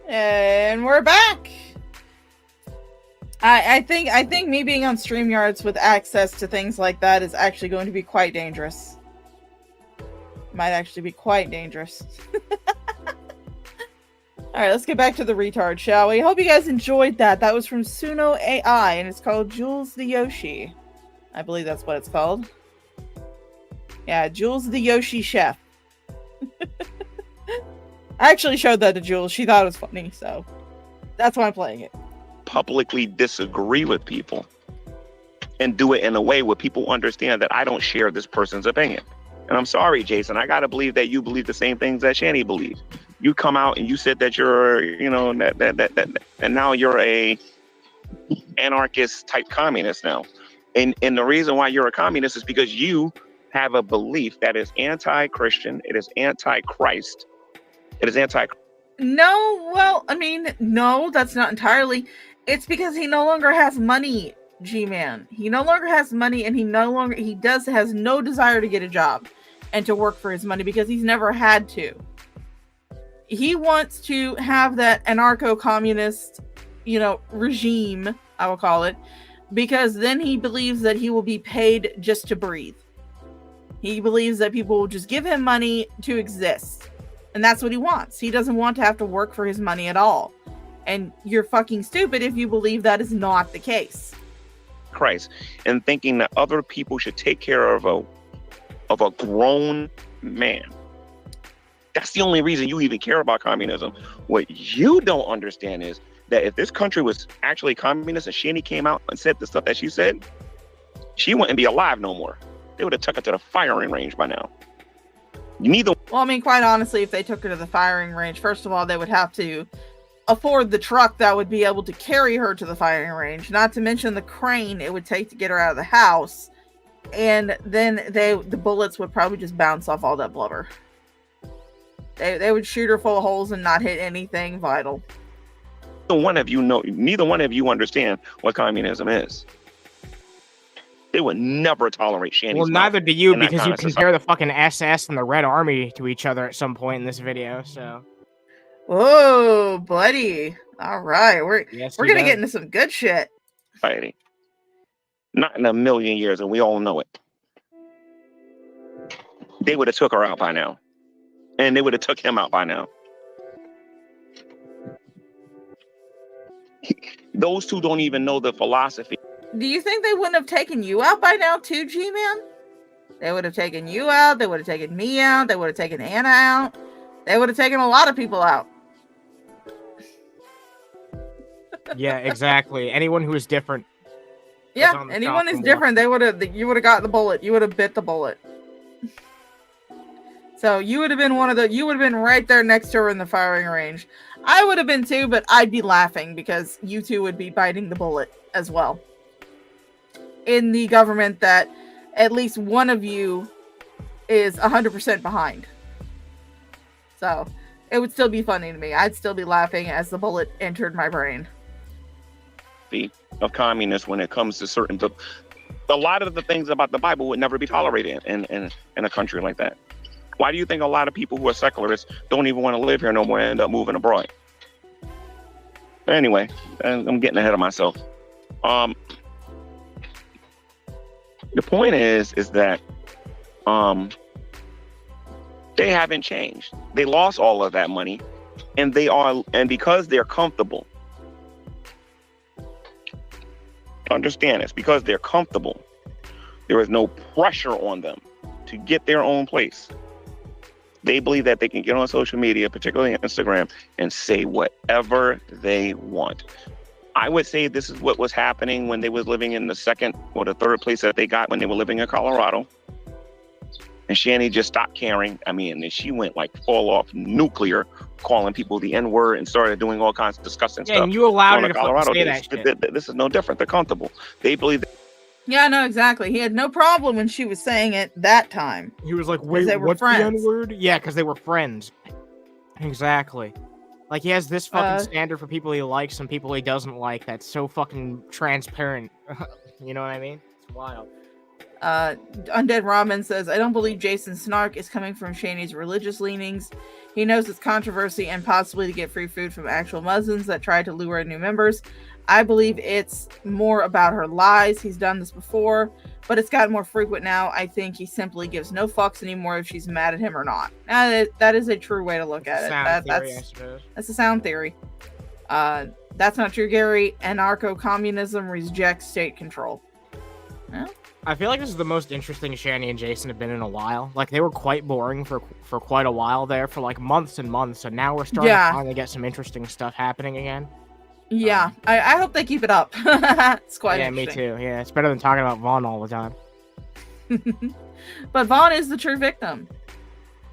And we're back. I think me being on StreamYards with access to things like that is actually going to be quite dangerous. Might actually be quite dangerous. Alright, let's get back to the retard, shall we? Hope you guys enjoyed that. That was from Suno AI, and it's called Jules the Yoshi. I believe that's what it's called. Yeah, Jules the Yoshi Chef. I actually showed that to Jules. She thought it was funny, so that's why I'm playing it. Publicly disagree with people and do it in a way where people understand that I don't share this person's opinion. And I'm sorry, Jason, I gotta believe that you believe the same things that Shanny believes. You come out and you said that you're, you know, that and now you're a anarchist type communist now. And the reason why you're a communist is because you have a belief that is anti-Christian, it is anti-Christ, it is anti. No, well, I mean, no, that's not entirely. It's because he no longer has money, G-Man. He no longer has money, and he has no desire to get a job and to work for his money because he's never had to. He wants to have that anarcho-communist, regime, I will call it, because then he believes that he will be paid just to breathe. He believes that people will just give him money to exist. And that's what he wants. He doesn't want to have to work for his money at all. And you're fucking stupid if you believe that is not the case. Christ, and thinking that other people should take care of a grown man. That's the only reason you even care about communism. What you don't understand is that if this country was actually communist and Shanny came out and said the stuff that she said, she wouldn't be alive no more. They would have took her to the firing range by now. Well, I mean, quite honestly, if they took her to the firing range, first of all, they would have to afford the truck that would be able to carry her to the firing range, not to mention the crane it would take to get her out of the house. And then the bullets would probably just bounce off all that blubber. They would shoot her full of holes and not hit anything vital. Neither one of you understand what communism is. They would never tolerate Shanny's. Well, neither do you, because you compare the fucking SS and the Red Army to each other at some point in this video. So, whoa, buddy! All right, we're gonna get into some good shit. Fighting, not in a million years, and we all know it. They would have took her out by now, and they would have took him out by now. Those two don't even know the philosophy. Do you think they wouldn't have taken you out by now too, G-Man? They would have taken you out. They would have taken me out. They would have taken Anna out. They would have taken a lot of people out. Yeah, exactly. Anyone who is different. Yeah, anyone who's different, you would have got the bullet. You would have bit the bullet. So you would have been you would have been right there next to her in the firing range. I would have been too, but I'd be laughing because you two would be biting the bullet as well. In the government that at least one of you is 100% behind. So it would still be funny to me. I'd still be laughing as the bullet entered my brain. Of communists when it comes to certain... A lot of the things about the Bible would never be tolerated in a country like that. Why do you think a lot of people who are secularists don't even want to live here no more and end up moving abroad? Anyway, I'm getting ahead of myself. The point is that they haven't changed. They lost all of that money, and because they're comfortable. Understand this, because they're comfortable. There is no pressure on them to get their own place. They believe that they can get on social media, particularly Instagram, and say whatever they want. I would say this is what was happening when they was living in the second or the third place that they got when they were living in Colorado. And Shani just stopped caring. I mean, and she went like fall off nuclear, calling people the N-word and started doing all kinds of disgusting stuff. And you allowed her to Colorado say that shit. This is no different. They're comfortable. They believe that. Yeah, no, exactly. He had no problem when she was saying it that time. He was like, wait, what's the N-word? Yeah, because they were friends. Exactly. Like, he has this fucking standard for people he likes and people he doesn't like that's so fucking transparent. You know what I mean? It's wild. Undead Ramen says, I don't believe Jason's snark is coming from Shani's religious leanings. He knows it's controversy and possibly to get free food from actual Muslims that try to lure in new members. I believe it's more about her lies. He's done this before, but it's gotten more frequent now. I think he simply gives no fucks anymore if she's mad at him or not. That is a true way to look at it. That's a sound theory. That's not true, Gary. Anarcho-communism rejects state control. Well, I feel like this is the most interesting Shani and Jason have been in a while. Like, they were quite boring for quite a while there, for like months and months, and now we're starting to finally get some interesting stustuff happening again. Yeah, I hope they keep it up. It's quite interesting. Yeah, me too. Yeah, it's better than talking about Vaughn all the time. But Vaughn is the true victim.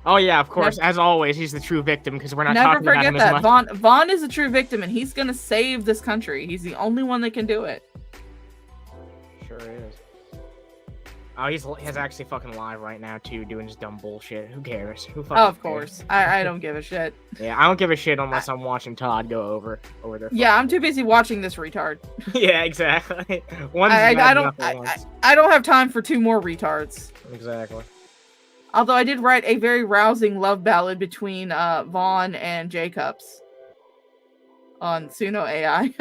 Oh yeah, of course. As always, he's the true victim because we're not talking about him as much. Never forget that. Vaughn is the true victim, and he's gonna save this country. He's the only one that can do it. Sure is. Oh, he's actually fucking live right now too, doing just dumb bullshit. Who cares? Who fucking of course. I don't give a shit. Yeah, I don't give a shit unless I'm watching Todd go over there. Yeah, I'm too busy watching this retard. Yeah, exactly. I don't have time for two more retards. Exactly. Although I did write a very rousing love ballad between Vaughn and Jacobs on Suno AI.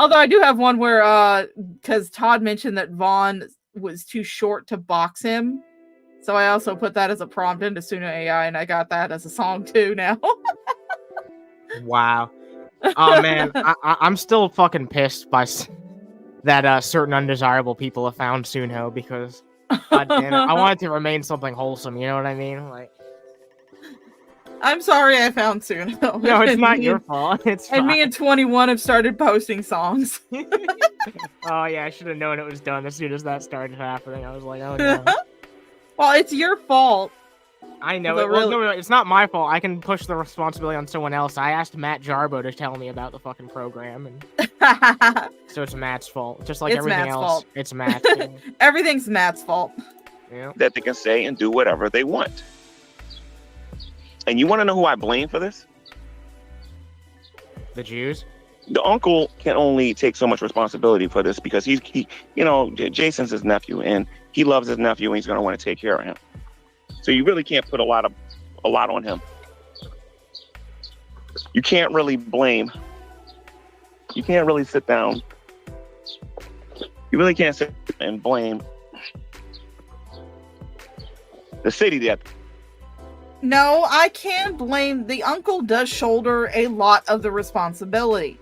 Although I do have one where, because Todd mentioned that Vaughn was too short to box him. So I also put that as a prompt into Suno AI, and I got that as a song too now. Wow. Oh, man. I'm still fucking pissed by that certain undesirable people have found Suno because, God damn it, I want it to remain something wholesome, you know what I mean? Like, I'm sorry I found Suno. No, it's not your fault. It's fine. And me and 21 have started posting songs. Oh, yeah, I should have known it was done as soon as that started happening. I was like, oh, no. Well, it's your fault. I know. No, it's not my fault. I can push the responsibility on someone else. I asked Matt Jarbo to tell me about the fucking program, and so it's Matt's fault. Just like everything Matt's else, fault. It's Matt's fault. Everything's Matt's fault. Yeah. That they can say and do whatever they want. And you want to know who I blame for this? The Jews? The uncle can only take so much responsibility for this because he Jason's his nephew and he loves his nephew and he's going to want to take care of him. So you really can't put a lot on him. You can't really blame. You can't really sit down. You really can't sit and blame the city that. No, I can blame the uncle. Does shoulder a lot of the responsibility.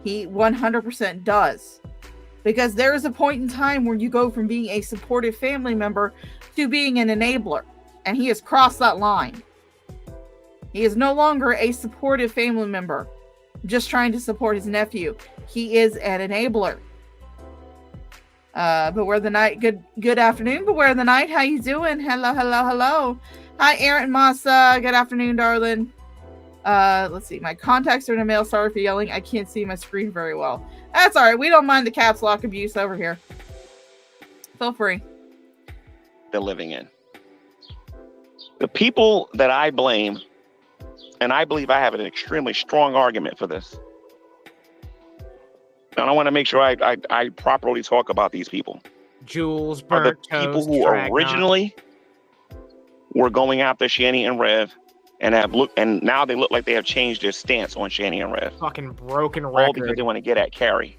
He 100% does. Because there is a point in time where you go from being a supportive family member to being an enabler. And he has crossed that line. He is no longer a supportive family member, just trying to support his nephew. He is an enabler. Beware the night. Good afternoon, Beware the night. How you doing? Hello. Hi, Aaron Massa. Good afternoon, darling. Let's see. My contacts are in a mail. Sorry for yelling. I can't see my screen very well. That's all right. We don't mind the caps lock abuse over here. Feel free. They're living in. The people that I blame, and I believe I have an extremely strong argument for this. And I want to make sure I properly talk about these people. Jules, are the Bert, people who originally were going after Shani and Rev, and now they look like they have changed their stance on Shani and Rev. Fucking broken record. All because they want to get at Carrie.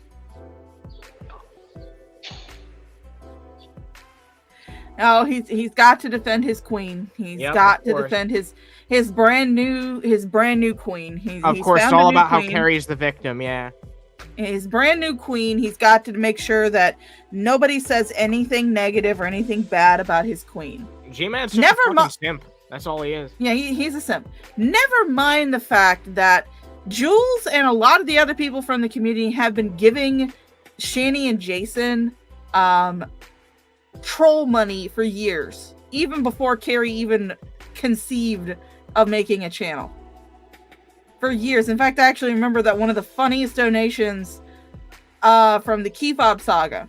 Oh, he's got to defend his queen. He's got to defend his brand new queen. He's course, it's found all a new about how queen. Carrie's the victim. Yeah. His brand new queen. He's got to make sure that nobody says anything negative or anything bad about his queen. G-Man's just a fucking simp. That's all he is. Yeah, he's a simp. Never mind the fact that Jules and a lot of the other people from the community have been giving Shani and Jason troll money for years, even before Carrie even conceived of making a channel. For years. In fact, I actually remember that one of the funniest donations from the Key Fob saga.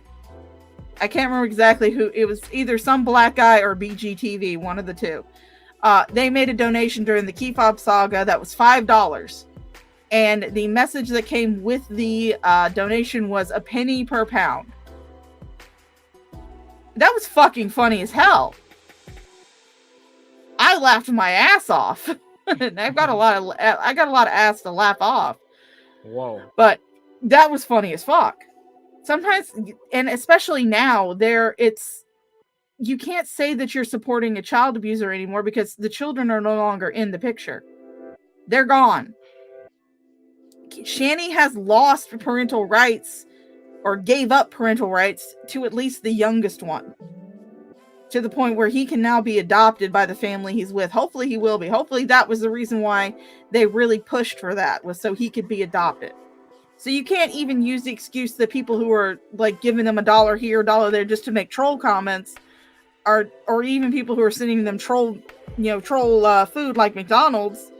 I can't remember exactly who. It was either some black guy or BGTV, one of the two. They made a donation during the Key Fob saga that was $5. And the message that came with the donation was a penny per pound. That was fucking funny as hell. I laughed my ass off. I got a lot of ass to laugh off. Whoa. But that was funny as fuck. Sometimes, and especially now, you can't say that you're supporting a child abuser anymore because the children are no longer in the picture. They're gone. Shani has lost parental rights or gave up parental rights to at least the youngest one. To the point where he can now be adopted by the family he's with. Hopefully he will be. Hopefully that was the reason why they really pushed for that, was so he could be adopted. So you can't even use the excuse that people who are like giving them $1 here, $1 there just to make troll comments, or even people who are sending them troll food like McDonald's.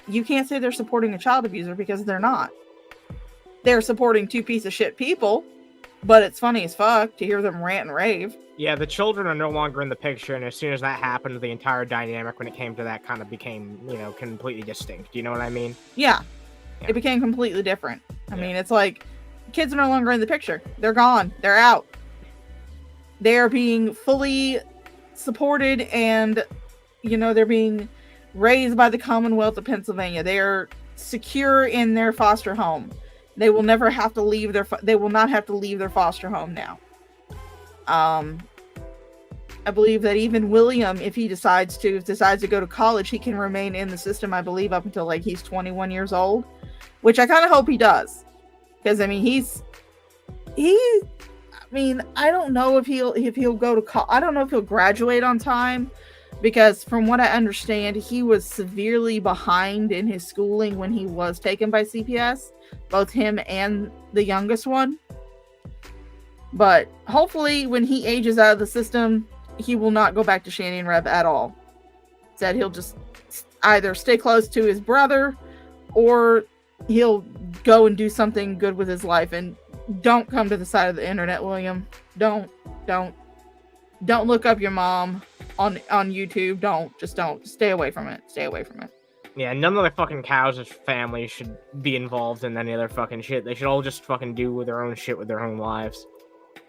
You can't say they're supporting a child abuser because they're not. They're supporting two piece of shit people, but it's funny as fuck to hear them rant and rave. Yeah, the children are no longer in the picture, and as soon as that happened, the entire dynamic when it came to that kind of became, completely distinct. Do you know what I mean? Yeah. It became completely different. I mean, it's like kids are no longer in the picture. They're gone. They're out. They're being fully supported and, they're being raised by the Commonwealth of Pennsylvania. They are secure in their foster home. They will never have to leave they will not have to leave their foster home now. I believe that even William, if he decides to go to college, he can remain in the system, I believe, up until like he's 21 years old, which I kind of hope he does. Because I mean, I don't know if he'll go to college. I don't know if he'll graduate on time, because from what I understand, he was severely behind in his schooling when he was taken by CPS, both him and the youngest one. But hopefully when he ages out of the system, he will not go back to Shani and Reb at all. Said he'll just either stay close to his brother or he'll go and do something good with his life. And don't come to the side of the internet, William. Don't look up your mom on YouTube. Don't stay away from it. Stay away from it. Yeah, none of the fucking cows' families should be involved in any of their fucking shit. They should all just fucking do their own shit with their own lives.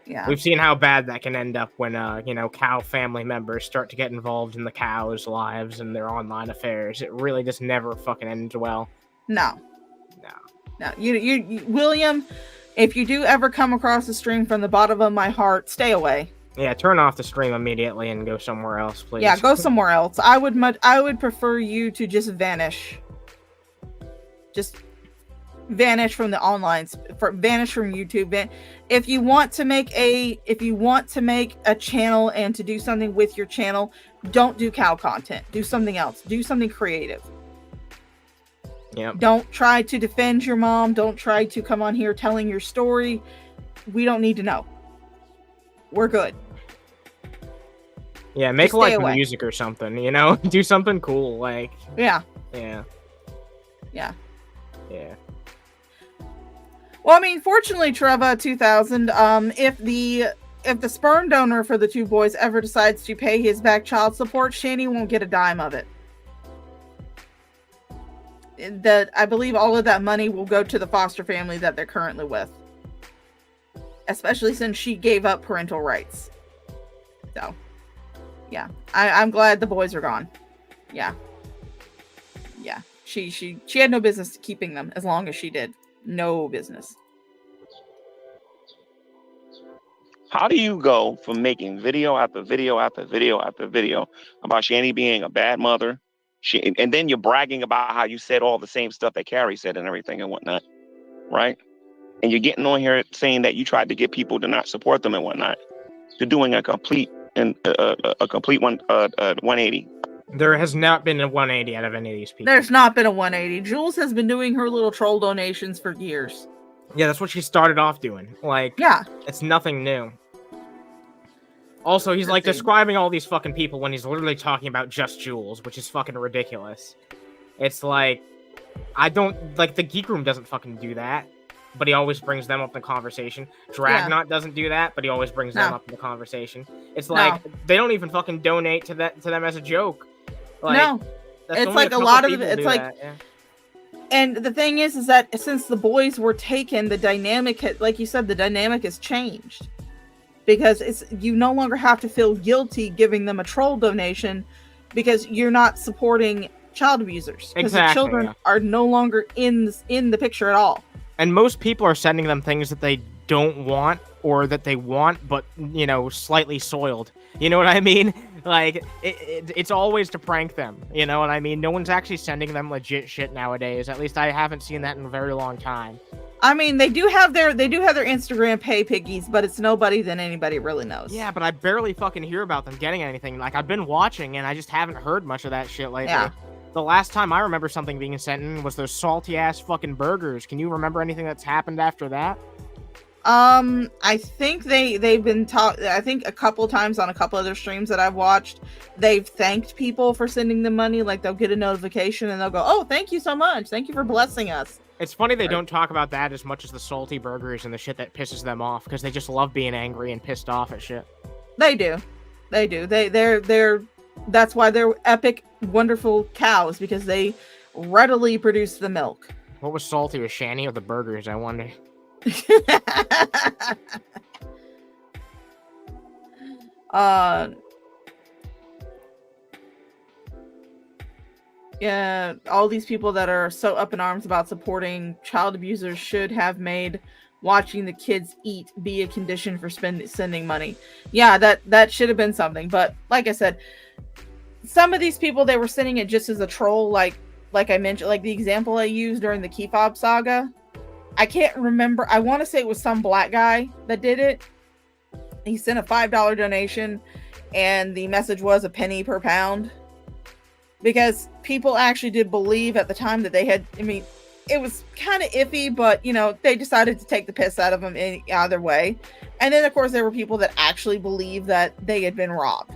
Yeah. We've seen how bad that can end up when, cow family members start to get involved in the cows' lives and their online affairs. It really just never fucking ends well. No. You William, if you do ever come across the stream from the bottom of my heart, stay away. Yeah, turn off the stream immediately and go somewhere else, please. Yeah, go somewhere else. I would prefer you to just vanish. Just vanish from the online, vanish from YouTube. If you want to make a channel and to do something with your channel, don't do cow content. Do something else. Do something creative. Yeah. Don't try to defend your mom. Don't try to come on here telling your story. We don't need to know. We're good. Yeah, make like music or something, do something cool, like. Yeah. Yeah. Yeah. Yeah. Well, I mean, fortunately, Treva 2000, if the sperm donor for the two boys ever decides to pay his back child support, Shani won't get a dime of it. I believe all of that money will go to the foster family that they're currently with. Especially since she gave up parental rights. So, yeah. I'm glad the boys are gone. Yeah. Yeah. She had no business keeping them as long as she did. No business. How do you go from making video after video after video after video about Shani being a bad mother, and then you're bragging about how you said all the same stuff that Carrie said and everything and whatnot, right? And you're getting on here saying that you tried to get people to not support them and whatnot. You're doing a complete 180. There has not been a 180 out of any of these people. There's not been a 180. Jules has been doing her little troll donations for years. Yeah, that's what she started off doing. Like, yeah, it's nothing new. Also, he's like describing all these fucking people when he's literally talking about just Jules, which is fucking ridiculous. It's like, I don't, like, the Geek Room doesn't fucking do that, but he always brings them up in the conversation. Dragnot doesn't do that, but he always brings them up in the conversation. It's like, they don't even fucking donate to them as a joke. Like, it's like a lot of it's like, and the thing is that since the boys were taken, the dynamic, like you said, the dynamic has changed. Because you no longer have to feel guilty giving them a troll donation because you're not supporting child abusers. Because the children are no longer in the picture at all. And most people are sending them things that they don't want or that they want, but, you know, slightly soiled. You know what I mean? Like, it's always to prank them. You know what I mean? No one's actually sending them legit shit nowadays. At least I haven't seen that in a very long time. I mean, they do have their Instagram pay piggies, but it's nobody that anybody really knows. Yeah, but I barely fucking hear about them getting anything. Like, I've been watching, and I just haven't heard much of that shit lately. Yeah. The last time I remember something being sent in was those salty-ass fucking burgers. Can you remember anything that's happened after that? I think they've been I think a couple times on a couple other streams that I've watched, they've thanked people for sending them money. Like, they'll get a notification, and they'll go, "Oh, thank you so much. Thank you for blessing us." It's funny they don't talk about that as much as the salty burgers and the shit that pisses them off, because they just love being angry and pissed off at shit. They do. They're that's why they're epic, wonderful cows, because they readily produce the milk. What was salty, with Shani or the burgers, I wonder? Yeah, all these people that are so up in arms about supporting child abusers should have made watching the kids eat be a condition for sending money. Yeah, that should have been something. But like I said, some of these people, they were sending it just as a troll, like I mentioned, like the example I used during the Key Fob saga. I can't remember. I want to say it was some black guy that did it. He sent a $5 donation, and the message was a penny per pound. Because people actually did believe at the time that they had, I mean, it was kind of iffy, but, you know, they decided to take the piss out of them in either way. And then, of course, there were people that actually believed that they had been robbed.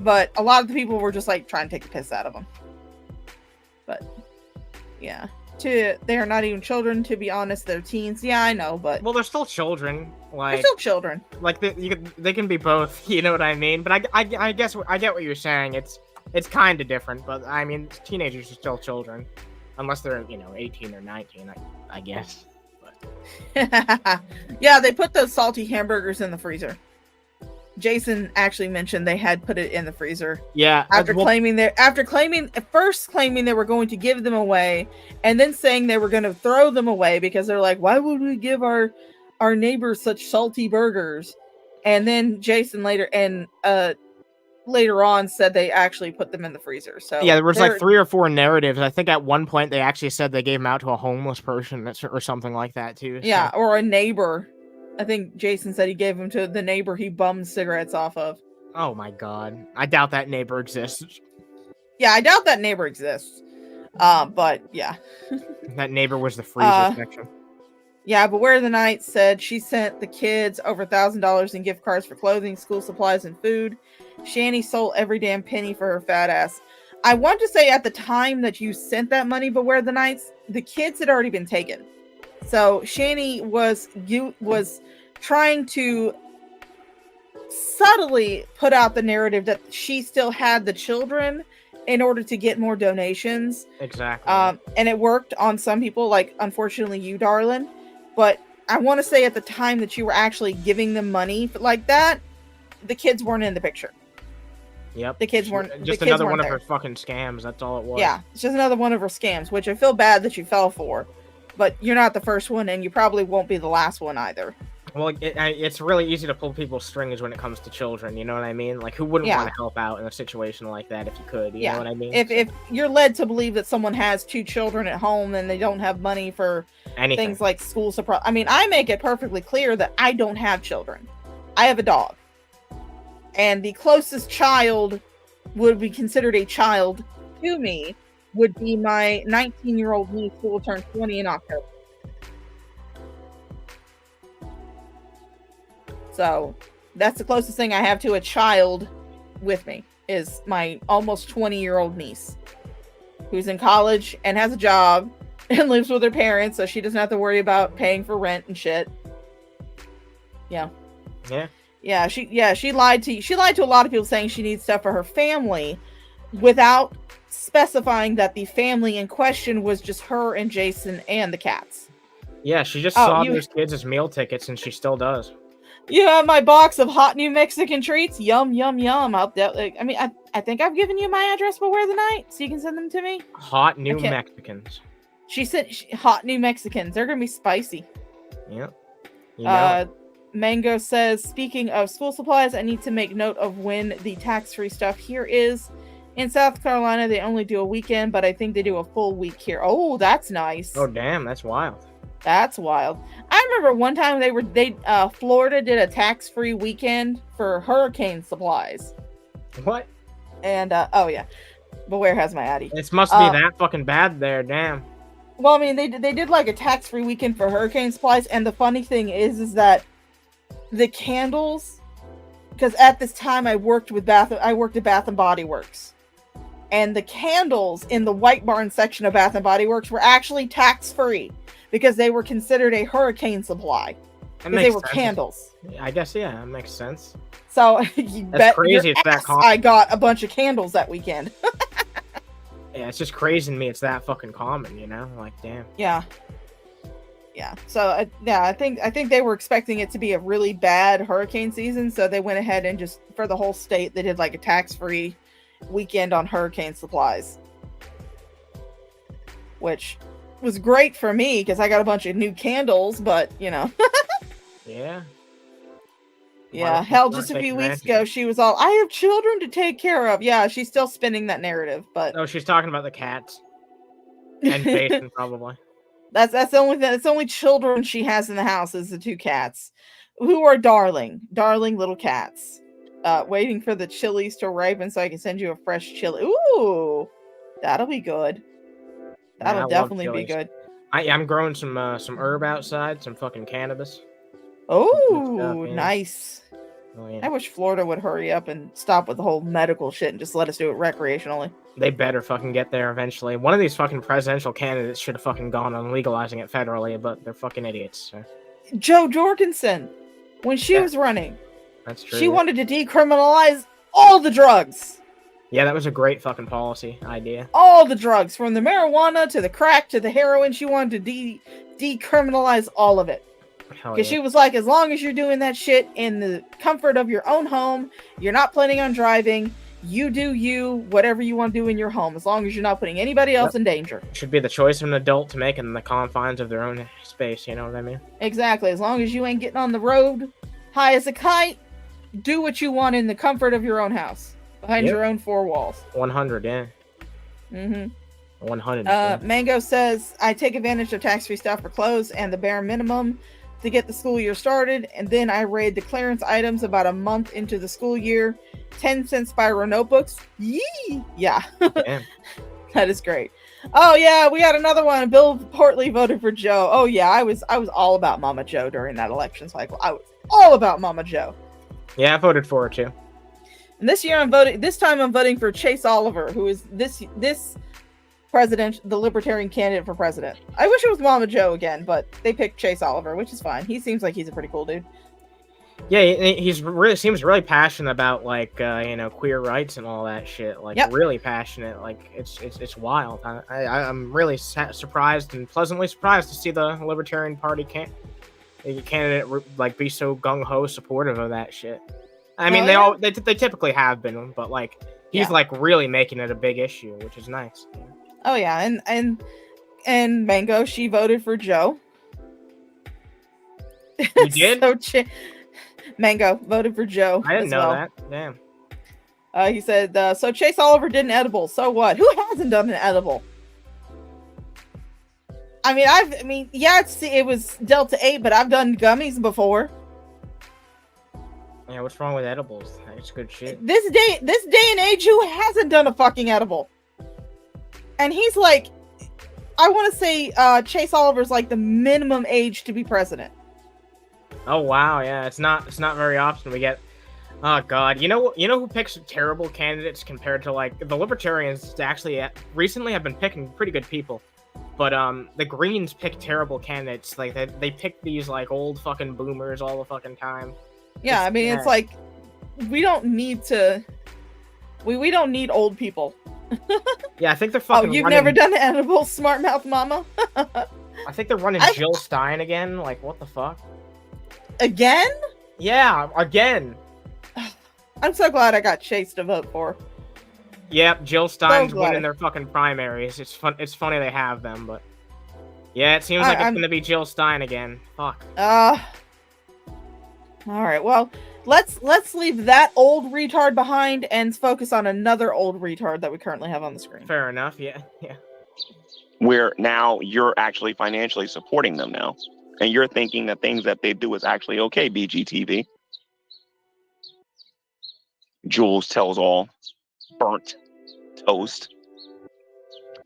But a lot of the people were just, like, trying to take the piss out of them. But, yeah. They are not even children, to be honest. They're teens. Yeah, I know, but... Well, they're still children. Like, they're still children. Like, they can be both, you know what I mean? But I guess I get what you're saying. It's kind of different, but I mean, teenagers are still children. Unless they're, you know, 18 or 19, I guess. But. Yeah, they put those salty hamburgers in the freezer. Jason actually mentioned they had put it in the freezer. Yeah. After claiming they were going to give them away, and then saying they were going to throw them away because they're like, why would we give our neighbors such salty burgers? And then Jason later on said they actually put them in the freezer. So yeah, there was like 3 or 4 narratives. I think at one point they actually said they gave them out to a homeless person or something like that too. Yeah, so. Or a neighbor. I think Jason said he gave them to the neighbor he bummed cigarettes off of. Oh my god. I doubt that neighbor exists. Yeah, I doubt that neighbor exists. But yeah. That neighbor was the freezer section. Yeah, but Where the Night said she sent the kids over $1,000 in gift cards for clothing, school supplies, and food. Shani sold every damn penny for her fat ass. I want to say at the time that you sent that money, but Where the Nights, the kids had already been taken. So Shani was trying to subtly put out the narrative that she still had the children in order to get more donations. Exactly. And it worked on some people, like unfortunately you, darling. But I want to say at the time that you were actually giving them money like that, the kids weren't in the picture. Yep. The kids weren't. Just another one of her fucking scams. That's all it was. Yeah, it's just another one of her scams, which I feel bad that you fell for. But you're not the first one, and you probably won't be the last one either. Well, it's really easy to pull people's strings when it comes to children. You know what I mean? Like, who wouldn't want to help out in a situation like that if you could? You know what I mean? If you're led to believe that someone has 2 children at home and they don't have money for things like school supply, I mean, I make it perfectly clear that I don't have children. I have a dog, and the closest child would be considered a child to me would be my 19-year-old niece who will turn 20 in October. So that's the closest thing I have to a child with me is my almost 20-year-old niece who's in college and has a job and lives with her parents, so she doesn't have to worry about paying for rent and shit. Yeah. She lied to a lot of people saying she needs stuff for her family without specifying that the family in question was just her and Jason and the cats. Yeah, she just saw those kids as meal tickets, and she still does. You have my box of hot new Mexican treats. Yum, yum, yum. I think I've given you my address for where the night, so you can send them to me. Hot new Mexicans. She said hot new Mexicans. They're gonna be spicy. Yep. You know Mango says, speaking of school supplies, I need to make note of when the tax-free stuff here is. In South Carolina, they only do a weekend, but I think they do a full week here. Oh, that's nice. Oh, damn, that's wild. That's wild. I remember one time Florida did a tax-free weekend for hurricane supplies. What? And oh yeah, but where has my Addy? It must be that fucking bad there. Damn. Well, I mean, they did like a tax-free weekend for hurricane supplies, and the funny thing is that the candles, because at this time I worked at Bath and Body Works, and the candles in the White Barn section of Bath and Body Works were actually tax-free. Because they were considered a hurricane supply. Because they were candles. I guess, yeah, that makes sense. So, that's crazy. It's that common. I got a bunch of candles that weekend. Yeah, it's just crazy to me. It's that fucking common, you know? Like, damn. Yeah. So, I think they were expecting it to be a really bad hurricane season. So they went ahead and just, for the whole state, they did like a tax-free weekend on hurricane supplies. Which was great for me because I got a bunch of new candles, but you know. Yeah. Hell, just a few weeks ago she was all, I have children to take care of. Yeah, she's still spinning that narrative, but no, she's talking about the cats and Jason probably. That's the only thing. It's the only children she has in the house is the 2 cats, who are darling little cats. Waiting for the chilies to ripen so I can send you a fresh chili. Ooh, that'll be good. That'll definitely be good. I'm growing some herb outside, some fucking cannabis. Oh, yeah. Nice. Oh, yeah. I wish Florida would hurry up and stop with the whole medical shit and just let us do it recreationally. They better fucking get there eventually. One of these fucking presidential candidates should have fucking gone on legalizing it federally, but they're fucking idiots. So. Jo Jorgensen, when she was running, that's true. She wanted to decriminalize all the drugs. Yeah, that was a great fucking policy idea. All the drugs, from the marijuana to the crack to the heroin, she wanted to decriminalize all of it. Because she was like, as long as you're doing that shit in the comfort of your own home, you're not planning on driving, you do you, whatever you want to do in your home, as long as you're not putting anybody else in danger. It should be the choice of an adult to make in the confines of their own space, you know what I mean? Exactly. As long as you ain't getting on the road high as a kite, do what you want in the comfort of your own house. Behind your own 4 walls. 100, yeah. 100. Mango says, I take advantage of tax-free stuff for clothes and the bare minimum to get the school year started, and then I raid the clearance items about a month into the school year. 10-cent Spyro notebooks. Yee! Yeah. That is great. Oh yeah, we got another one. Bill Portley voted for Joe. Oh yeah, I was all about Mama Joe during that election cycle. I was all about Mama Joe. Yeah, I voted for her too. And this year this time I'm voting for Chase Oliver, who is this president, the Libertarian candidate for president. I wish it was Mama Joe again, but they picked Chase Oliver, which is fine. He seems like he's a pretty cool dude. Yeah, he's seems really passionate about like queer rights and all that shit. Like really passionate. Like it's wild. I'm really surprised and pleasantly surprised to see the Libertarian Party candidate like be so gung ho supportive of that shit. I mean, they typically have been, but like he's like really making it a big issue, which is nice. Yeah. Oh yeah, and Mango, she voted for Joe. You did? So Mango voted for Joe. I didn't as know well. that. Damn. He said, so Chase Oliver did an edible. So what? Who hasn't done an edible? I mean, yeah, it was Delta 8, but I've done gummies before. Yeah, what's wrong with edibles? It's good shit. This day and age, who hasn't done a fucking edible? And he's like, I want to say Chase Oliver's like the minimum age to be president. Oh wow, yeah, it's not very often we get. Oh god, you know who picks terrible candidates compared to like the Libertarians? Actually, recently have been picking pretty good people, but the Greens pick terrible candidates. Like they pick these like old fucking boomers all the fucking time. Yeah, I mean, it's like we don't need to. We don't need old people. Yeah, I think they're fucking. Oh, you've running... never done an edible, smart mouth mama? I think they're running Jill Stein again. Like, what the fuck? Again? Yeah, again. I'm so glad I got Chase to vote for. Yep, Jill Stein's winning their fucking primaries. It's fun. It's funny they have them, but yeah, it seems like it's gonna be Jill Stein again. Fuck. All right. Well, let's leave that old retard behind and focus on another old retard that we currently have on the screen. Fair enough. Yeah. Where now you're actually financially supporting them now, and you're thinking that things that they do is actually okay. BGTV. Jules Tells All, Burnt Toast,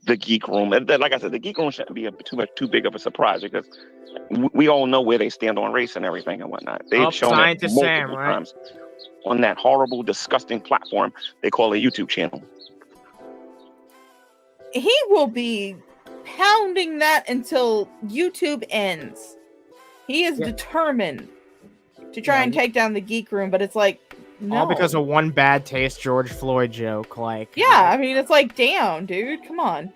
The Geek Room. And like I said, The Geek Room shouldn't be too big of a surprise because we all know where they stand on race and everything and whatnot. They've shown it multiple times on that horrible, disgusting platform they call a YouTube channel. He will be pounding that until YouTube ends. He is determined to try and take down the Geek Room, but it's like, no. All because of one bad taste George Floyd joke. Like, yeah, I mean, it's like, damn, dude, come on.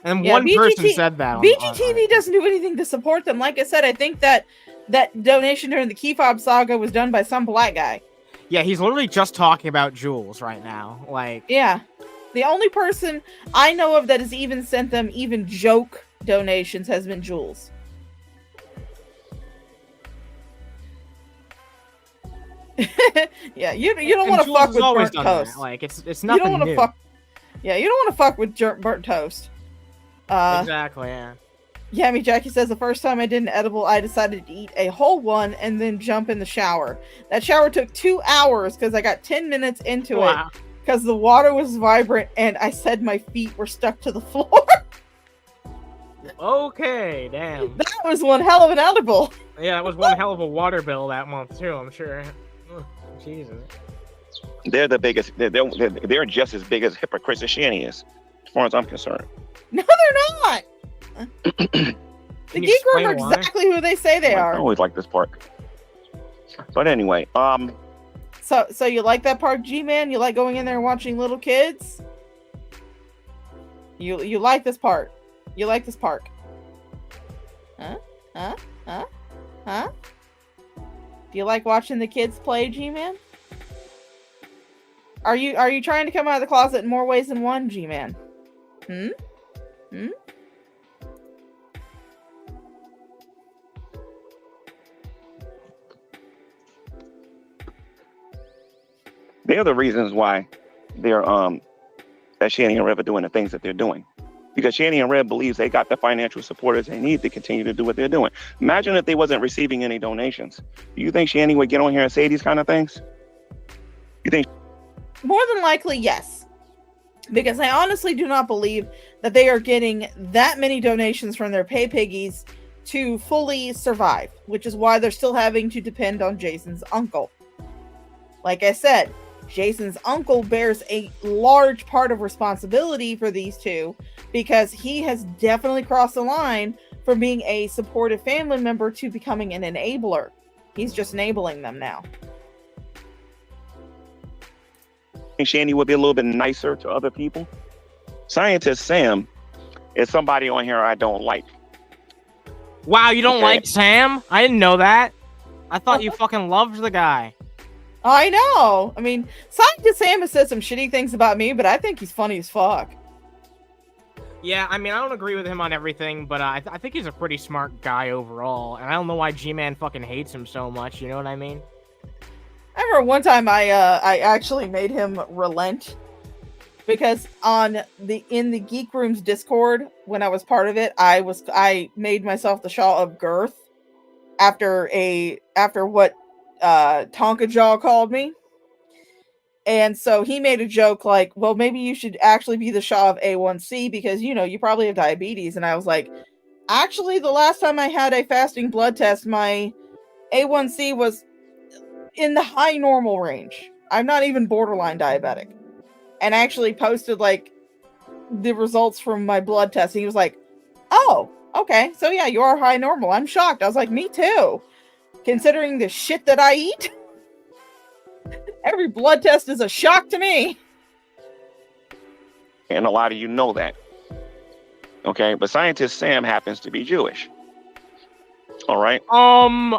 And one person said that. BGTV doesn't do anything to support them. Like I said, I think that donation during the Key Fob saga was done by some black guy. Yeah, he's literally just talking about Jules right now. Like, yeah, the only person I know of that has even sent them even joke donations has been Jules. Yeah, you don't want to fuck with burnt toast. That. Like, it's nothing you don't new. Yeah, you don't want to fuck with burnt toast. Exactly, yeah. Yummy Jackie says the first time I did an edible, I decided to eat a whole one and then jump in the shower. That shower took 2 hours because I got 10 minutes into it because the water was vibrant and I said my feet were stuck to the floor. Okay, damn. That was one hell of an edible. Yeah, it was one hell of a water bill that month too, I'm sure. Oh, Jesus. They're the biggest. They're just as big as hypocrites as Shanny is, as far as I'm concerned. No, they're not. The Geek Room are exactly who they say they are. I always like this part. But anyway, So you like that part, G-Man? You like going in there and watching little kids? You like this part? You like this park? Huh? Do you like watching the kids play, G-Man? Are you trying to come out of the closet in more ways than one, G-Man? They're the reasons why they're that Shanny and Rev are doing the things that they're doing. Because Shanny and Rev believes they got the financial supporters they need to continue to do what they're doing. Imagine if they wasn't receiving any donations. Do you think Shanny would get on here and say these kind of things? You think? More than likely, yes. Because I honestly do not believe that they are getting that many donations from their pay piggies to fully survive, which is why they're still having to depend on Jason's uncle. Like I said, Jason's uncle bears a large part of responsibility for these two because he has definitely crossed the line from being a supportive family member to becoming an enabler. He's just enabling them now. think Shanny would be a little bit nicer to other people. Scientist Sam is somebody on here I don't like. Wow, you don't like Sam? I didn't know that. I thought you fucking loved the guy. I know. I mean, Scientist Sam has said some shitty things about me, but I think he's funny as fuck. Yeah, I mean, I don't agree with him on everything, but I think he's a pretty smart guy overall, and I don't know why G-Man fucking hates him so much. You know what I mean? I remember one time I actually made him relent because in the Geek Room's Discord, when I was part of it, I made myself the Shaw of Girth after what Tonka Jaw called me. And so he made a joke like, well, maybe you should actually be the Shaw of A1C because, you know, you probably have diabetes. And I was like, actually, the last time I had a fasting blood test, my A1C was in the high normal range. I'm not even borderline diabetic. And I actually posted like the results from my blood test. And he was like, oh, okay. So yeah, you are high normal. I'm shocked. I was like, me too. Considering the shit that I eat. Every blood test is a shock to me. And a lot of you know that. Okay, but Scientist Sam happens to be Jewish. All right.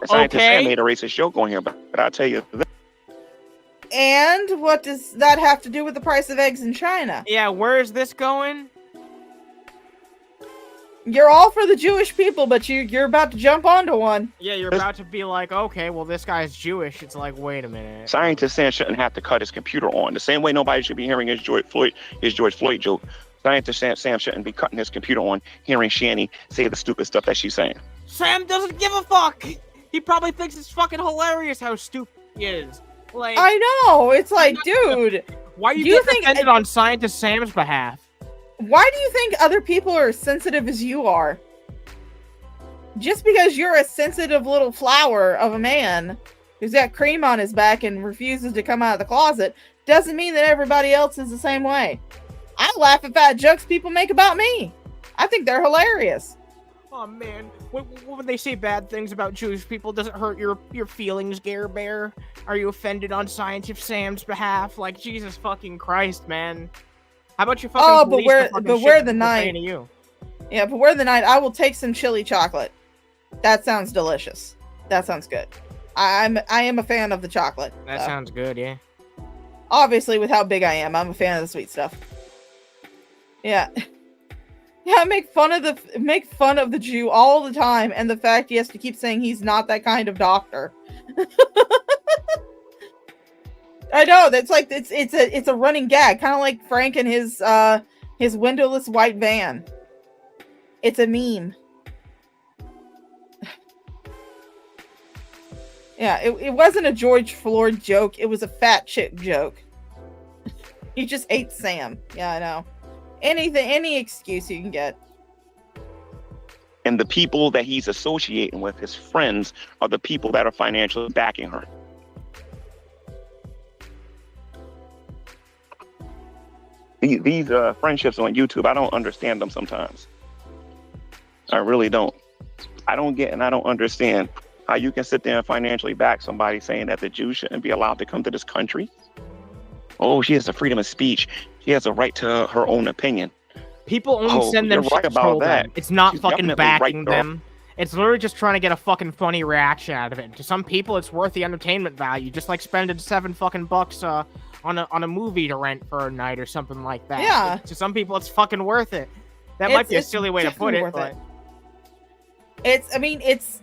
Scientist Sam made a racist joke on here, but I'll tell you this. And what does that have to do with the price of eggs in China? Yeah, where is this going? You're all for the Jewish people, but you're about to jump onto one. Yeah, you're about to be like, okay, well, this guy's Jewish. It's like, wait a minute. Scientist Sam shouldn't have to cut his computer on. The same way nobody should be hearing his George Floyd joke. Scientist Sam shouldn't be cutting his computer on, hearing Shani say the stupid stuff that she's saying. Sam doesn't give a fuck. He probably thinks it's fucking hilarious how stupid he is. Like, I know. It's like, dude. Why do you think offended on Scientist Sam's behalf? Why do you think other people are as sensitive as you are? Just because you're a sensitive little flower of a man who's got cream on his back and refuses to come out of the closet doesn't mean that everybody else is the same way. I laugh at bad jokes people make about me. I think they're hilarious. Oh man, when they say bad things about Jewish people, does it hurt your feelings, Gare Bear? Are you offended on Scientist Sam's behalf? Like, Jesus fucking Christ, man. How about your fucking police but wear the night. To you? Yeah, but wear the night. I will take some chili chocolate. That sounds delicious. That sounds good. I am a fan of the chocolate. That sounds good, yeah. Obviously, with how big I am, I'm a fan of the sweet stuff. Yeah. Yeah, make fun of the Jew all the time, and the fact he has to keep saying he's not that kind of doctor. I know, that's like it's a running gag, kind of like Frank and his windowless white van. It's a meme. Yeah, it wasn't a George Floyd joke, it was a fat chick joke. He just hates Sam. Yeah, I know. Any excuse you can get. And the people that he's associating with, his friends, are the people that are financially backing her. These friendships on YouTube, I don't understand them sometimes. I really don't. I don't get and I don't understand how you can sit there and financially back somebody saying that the Jews shouldn't be allowed to come to this country. Oh, she has the freedom of speech. She has a right to her own opinion. People only send them shit about that. Them. It's not She's fucking backing right, them. It's literally just trying to get a fucking funny reaction out of it. To some people, it's worth the entertainment value, just like spending $7 fucking bucks on a movie to rent for a night or something like that. Yeah. To some people, it's fucking worth it. That might be a silly way to put it, but it's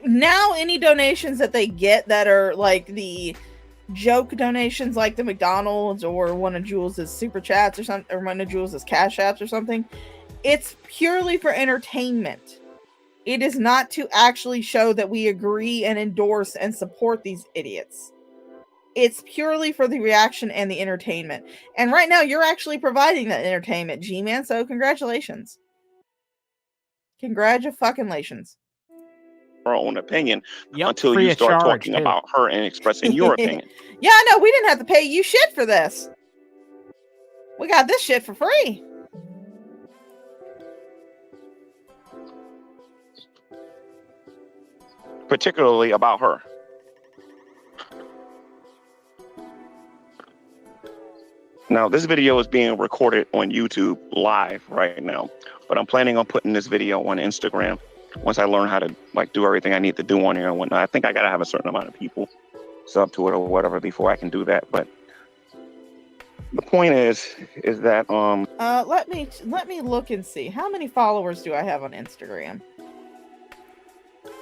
now any donations that they get that are like the joke donations, like the McDonald's or one of Jules's super chats or something, or one of Jules's cash apps or something, it's purely for entertainment. It is not to actually show that we agree and endorse and support these idiots. It's purely for the reaction and the entertainment. And right now, you're actually providing that entertainment, G-Man, so congratulations. Congratulations. Her own opinion until you start talking about her and expressing your opinion. Yeah, no, we didn't have to pay you shit for this. We got this shit for free. Particularly about her. Now, this video is being recorded on YouTube live right now, but I'm planning on putting this video on Instagram once I learn how to do everything I need to do on here and whatnot. I think I gotta have a certain amount of people sub to it or whatever before I can do that. But The point is that let me look and see how many followers do I have on Instagram.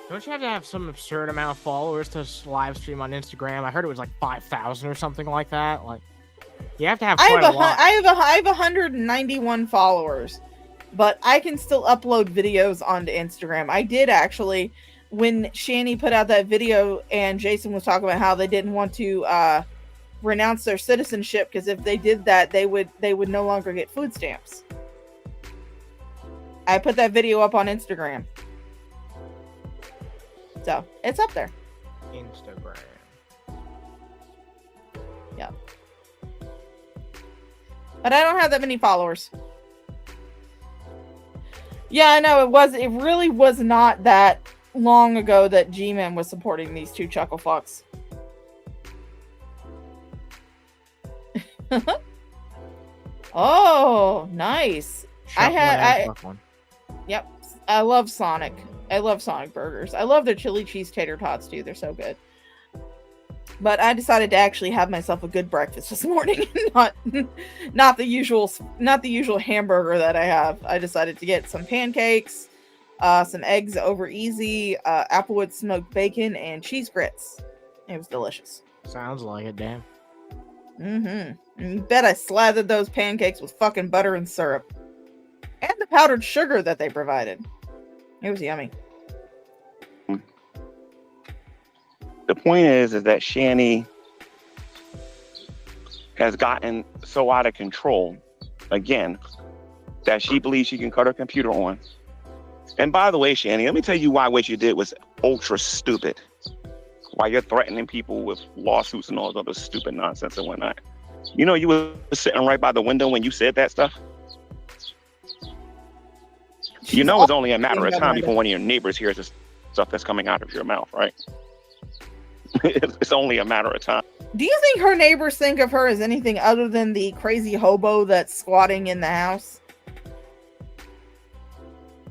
Don't you have to have some absurd amount of followers to live stream on Instagram? I heard it was like 5,000 or something like that. Like, you have to have quite a lot. I have 191 followers, but I can still upload videos onto Instagram. I did actually, when Shani put out that video and Jason was talking about how they didn't want to renounce their citizenship because if they did that, they would no longer get food stamps. I put that video up on Instagram. So, it's up there. Instagram. Yeah. But I don't have that many followers. Yeah, I know it really was not that long ago that GMan was supporting these two chuckle fucks. Oh, nice. Yep. I love Sonic. I love Sonic burgers. I love their chili cheese tater tots too. They're so good. But I decided to actually have myself a good breakfast this morning, not the usual hamburger that I have. I decided to get some pancakes, some eggs over easy, Applewood smoked bacon, and cheese grits. It was delicious. Sounds like it, damn. Mm-hmm. And you bet I slathered those pancakes with fucking butter and syrup. And the powdered sugar that they provided. It was yummy. The point is that Shani has gotten so out of control, again, that she believes she can cut her computer on. And by the way, Shani, let me tell you why what you did was ultra stupid. Why you're threatening people with lawsuits and all this other stupid nonsense and whatnot. You know, you were sitting right by the window when you said that stuff. You know, it's only a matter of time before one of your neighbors hears the stuff that's coming out of your mouth, right? It's only a matter of time. Do you think her neighbors think of her as anything other than the crazy hobo that's squatting in the house?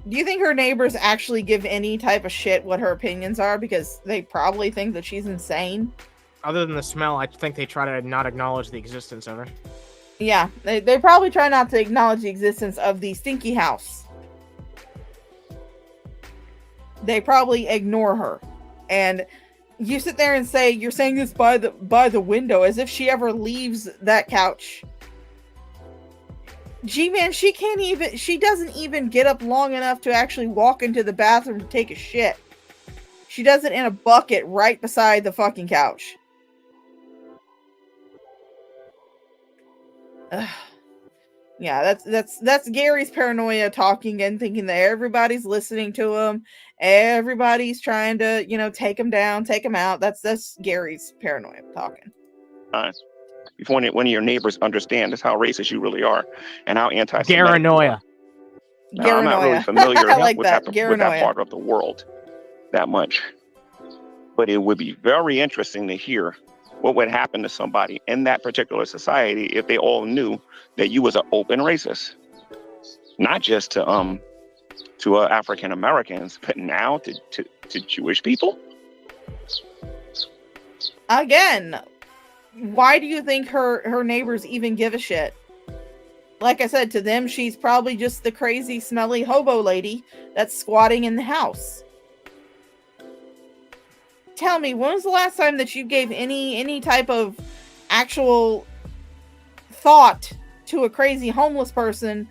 Do you think her neighbors actually give any type of shit what her opinions are? Because they probably think that she's insane. Other than the smell, I think they try to not acknowledge the existence of her. Yeah, they probably try not to acknowledge the existence of the stinky house. They probably ignore her. And you sit there and say, you're saying this by the window, as if she ever leaves that couch. G-Man, she doesn't even get up long enough to actually walk into the bathroom to take a shit. She does it in a bucket right beside the fucking couch. Ugh. Yeah, that's Gary's paranoia talking and thinking that everybody's listening to him. Everybody's trying to, take him down, take him out. That's Gary's paranoia talking. Before one of your neighbors understand just how racist you really are and how anti-Semitic. Paranoia. Now, I'm not really familiar with that part of the world that much. But it would be very interesting to hear what would happen to somebody in that particular society if they all knew that you was an open racist. Not just to African Americans, but now to Jewish people. Again, why do you think her neighbors even give a shit? Like I said, to them, she's probably just the crazy, smelly hobo lady that's squatting in the house. Tell me, when was the last time that you gave any type of actual thought to a crazy homeless person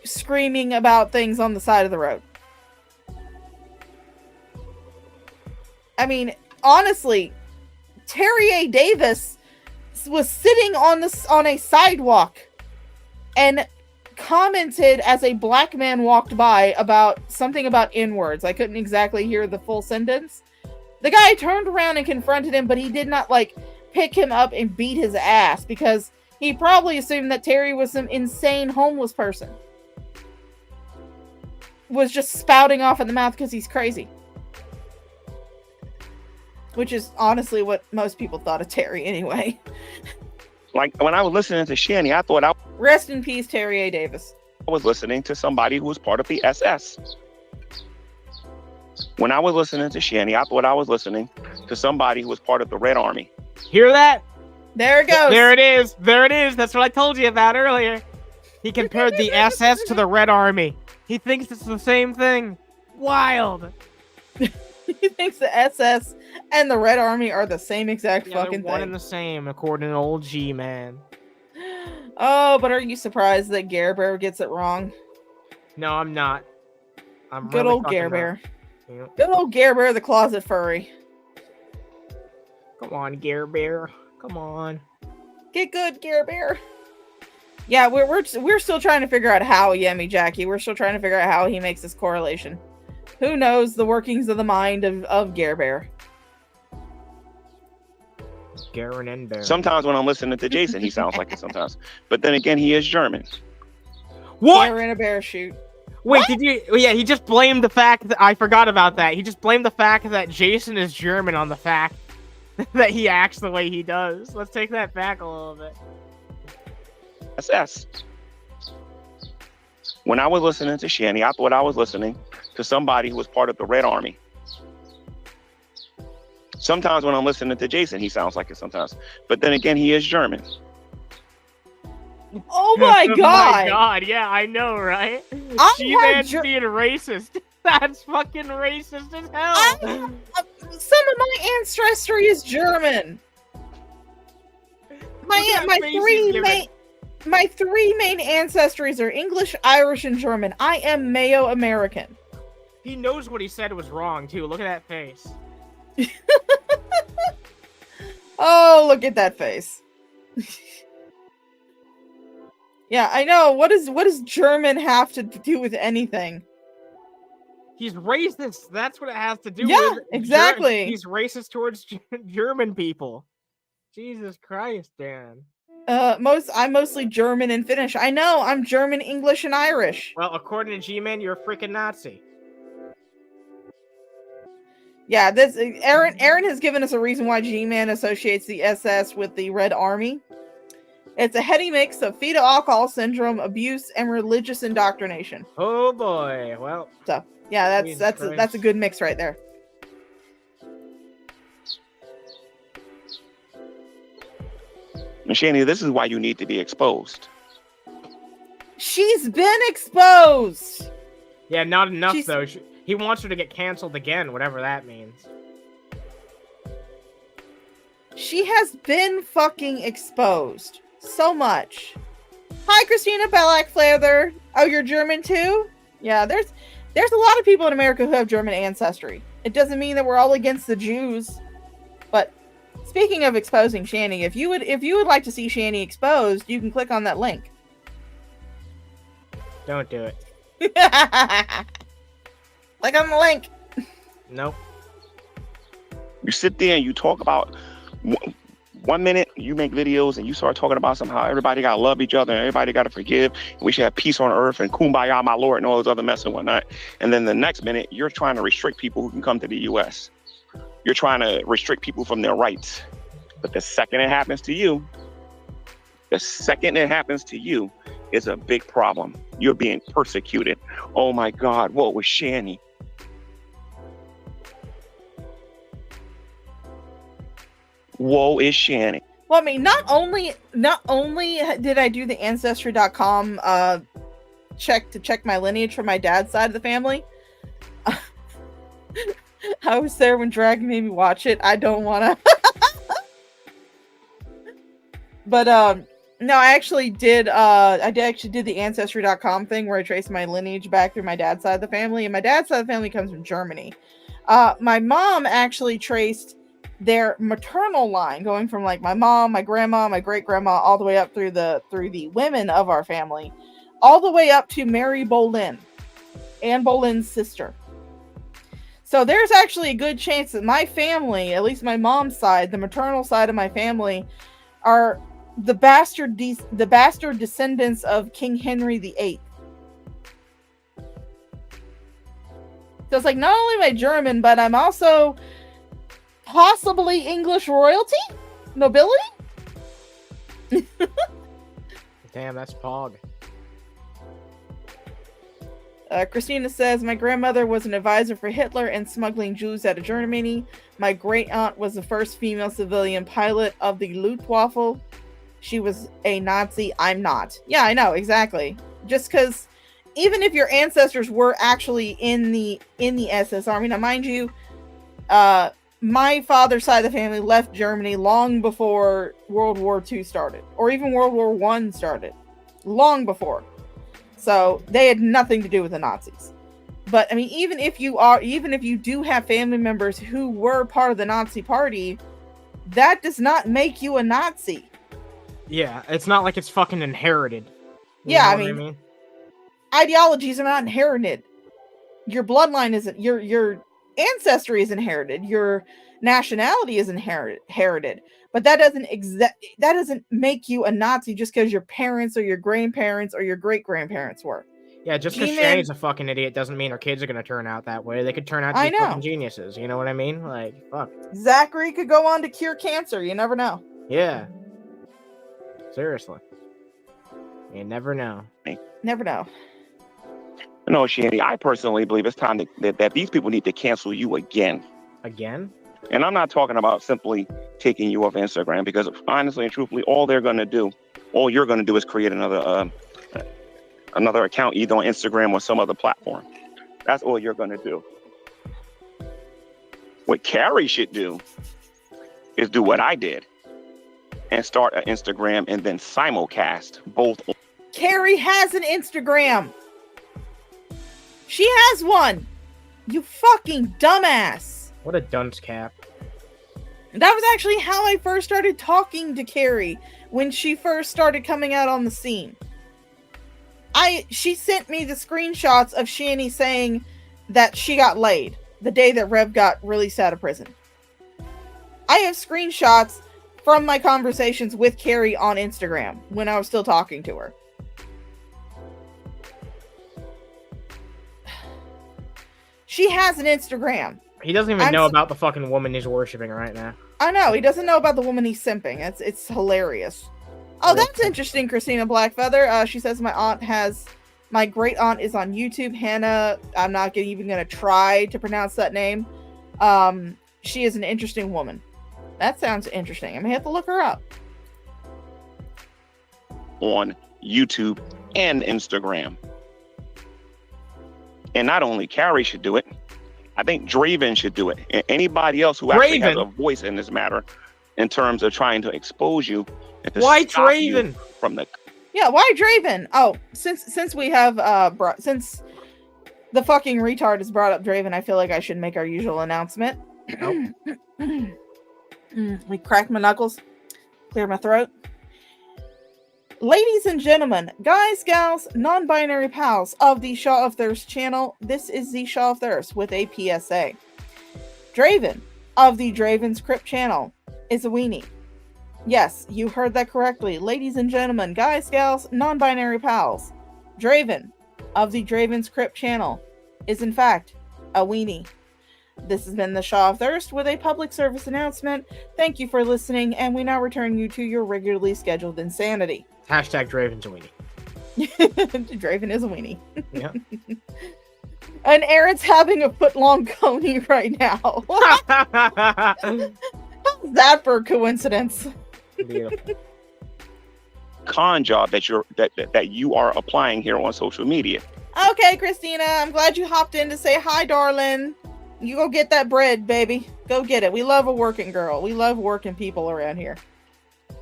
screaming about things on the side of the road? I mean, honestly, Terry A. Davis was sitting on a sidewalk and commented as a black man walked by about something about N-words. I couldn't exactly hear the full sentence. The guy turned around and confronted him, but he did not pick him up and beat his ass because he probably assumed that Terry was some insane homeless person. Was just spouting off at the mouth because he's crazy. Which is honestly what most people thought of Terry anyway. Like when I was listening to Shani, I thought Rest in peace, Terry A. Davis. I was listening to somebody who was part of the SS. When I was listening to Shani, I thought I was listening to somebody who was part of the Red Army. Hear that? There it goes. There it is. There it is. That's what I told you about earlier. He compared the SS to the Red Army. He thinks it's the same thing. Wild. He thinks the SS and the Red Army are the same exact Yeah, fucking they're one thing. and the same, according to old G-Man. Oh, but are you surprised that Gare Bear gets it wrong? No, I'm not. I'm Good really old Gare Bear. Yeah. Good old Gare Bear, the closet furry. Come on, Gare Bear. Come on. Get good, Gare Bear. Yeah, we're still trying to figure out how, Yummy Jackie. We're still trying to figure out how he makes this correlation. Who knows the workings of the mind of Gare Bear? Garen and Bear. Sometimes when I'm listening to Jason, he sounds like it sometimes. But then again, he is German. What? Gare in a bear shoot. Wait, What? did you? Yeah, he just blamed the fact that I forgot about that. He just blamed the fact that Jason is German on the fact that he acts the way he does. Let's take that back a little bit. SS. When I was listening to Shanny, I thought I was listening to somebody who was part of the Red Army. Sometimes when I'm listening to Jason, he sounds like it sometimes. But then again, he is German. Oh my god! My god, yeah, I know, right? I G-Man's had being racist. That's fucking racist as hell. some of my ancestry is German. My three main ancestries are English, Irish, and German. I am Mayo American. He knows what he said was wrong too. Look at that face. Oh, look at that face. Yeah, I know. What does German have to do with anything? He's racist. That's what it has to do Yeah, with. exactly. He's racist towards German people. Jesus Christ, Dan. I'm mostly German and Finnish. I know. I'm German, English, and Irish. Well, according to G-Man, you're a freaking Nazi. Yeah, this Aaron has given us a reason why G-Man associates the SS with the Red Army. It's a heady mix of fetal alcohol syndrome, abuse, and religious indoctrination. Oh boy. Well. So yeah, Jesus that's a good mix right there. Shanny, this is why you need to be exposed. She's been exposed. Yeah, not enough though. He wants her to get canceled again, whatever that means. She has been fucking exposed so much. Hi, Christina Bellac Flather. Oh, you're German too? Yeah, there's a lot of people in America who have German ancestry. It doesn't mean that we're all against the Jews. But speaking of exposing Shanny, if you would like to see Shanny exposed, you can click on that link. Don't do it. Click on the link. Nope. You sit there and you talk about 1 minute, you make videos and you start talking about somehow everybody gotta love each other and everybody gotta forgive. And we should have peace on earth and kumbaya, my lord, and all this other mess and whatnot. And then the next minute, you're trying to restrict people who can come to the U.S. You're trying to restrict people from their rights. But the second it happens to you, is a big problem. You're being persecuted. Oh my God, what was Shanny? Woe is Shanny. Well, I mean, not only did I do the Ancestry.com check my lineage from my dad's side of the family. I was there when Dragon made me watch it. I don't want to. But no, I actually did. I did the Ancestry.com thing where I traced my lineage back through my dad's side of the family, and my dad's side of the family comes from Germany. My mom actually traced their maternal line, going from like my mom, my grandma, my great grandma, all the way up through the women of our family, all the way up to Mary Boleyn, Anne Boleyn's sister. So there's actually a good chance that my family, at least my mom's side, the maternal side of my family, are the bastard descendants of King Henry VIII. So it's like, not only am I German, but I'm also possibly English royalty? Nobility? Damn, that's Pog. Christina says, my grandmother was an advisor for Hitler and smuggling Jews out of Germany. My great aunt was the first female civilian pilot of the Luftwaffe. She was a Nazi. I'm not. Yeah, I know, exactly. Just because even if your ancestors were actually in the SS Army, now mind you, my father's side of the family left Germany long before World War II started, or even World War I started, long before. So they had nothing to do with the Nazis. But I mean, even if you do have family members who were part of the Nazi party, that does not make you a Nazi. Yeah, it's not like it's fucking inherited. Yeah, I mean, ideologies are not inherited. Your bloodline isn't, your ancestry is inherited. Your nationality is inherited. But that doesn't make you a Nazi just because your parents or your grandparents or your great grandparents were. Yeah, just because Shani's a fucking idiot doesn't mean her kids are gonna turn out that way. They could turn out to be fucking geniuses. You know what I mean? Like, fuck. Zachary could go on to cure cancer. You never know. Yeah. Seriously. You never know. Never know. No, Shani, I personally believe it's time that these people need to cancel you again. Again? And I'm not talking about simply taking you off Instagram, because honestly and truthfully, all you're going to do is create another account either on Instagram or some other platform. That's all you're going to do. What Carrie should do is do what I did and start an Instagram and then simulcast both. Carrie has an Instagram. She has one. You fucking dumbass. What a dunce cap. That was actually how I first started talking to Carrie when she first started coming out on the scene. She sent me the screenshots of Shani saying that she got laid the day that Rev got released out of prison. I have screenshots from my conversations with Carrie on Instagram when I was still talking to her. She has an Instagram. He doesn't even know about the fucking woman he's worshiping right now. I know. He doesn't know about the woman he's simping. It's hilarious. Oh, that's interesting, Christina Blackfeather. She says my great aunt is on YouTube. Hannah, I'm not even going to try to pronounce that name. She is an interesting woman. That sounds interesting. I'm going to have to look her up. On YouTube and Instagram. And not only Carrie should do it, I think Draven should do it. And anybody else who actually has a voice in this matter in terms of trying to expose you. And to why stop Draven? You from the... Yeah, why Draven? Oh, since we have since the fucking retard has brought up Draven, I feel like I should make our usual announcement. Nope. We cracked my knuckles, clear my throat. Ladies and gentlemen, guys, gals, non-binary pals of the Shaw of Thirst channel, this is the Shaw of Thirst with a PSA. Draven of the Draven's Crypt channel is a weenie. Yes, you heard that correctly. Ladies and gentlemen, guys, gals, non-binary pals, Draven of the Draven's Crypt channel is in fact a weenie. This has been the Shaw of Thirst with a public service announcement. Thank you for listening, and we now return you to your regularly scheduled insanity. Hashtag Draven's a weenie. Draven is a weenie. Yeah. And Aaron's having a foot-long coney right now. How's that for a coincidence? Beautiful. Con job that you are applying here on social media. Okay, Christina, I'm glad you hopped in to say hi, darling. You go get that bread, baby. Go get it. We love a working girl. We love working people around here.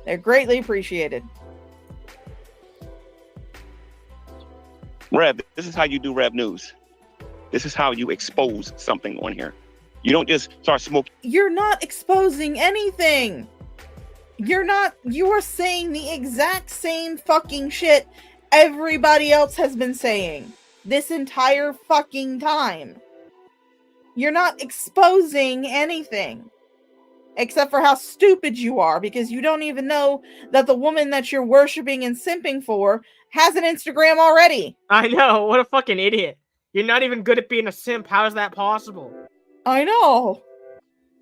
They're greatly appreciated. Rev, this is how you do Rev News. This is how you expose something on here. You don't just start smoking. You're not exposing anything. You are saying the exact same fucking shit everybody else has been saying this entire fucking time. You're not exposing anything. Except for how stupid you are, because you don't even know that the woman that you're worshiping and simping for has an Instagram already. I know, what a fucking idiot. You're not even good at being a simp. How is that possible? I know.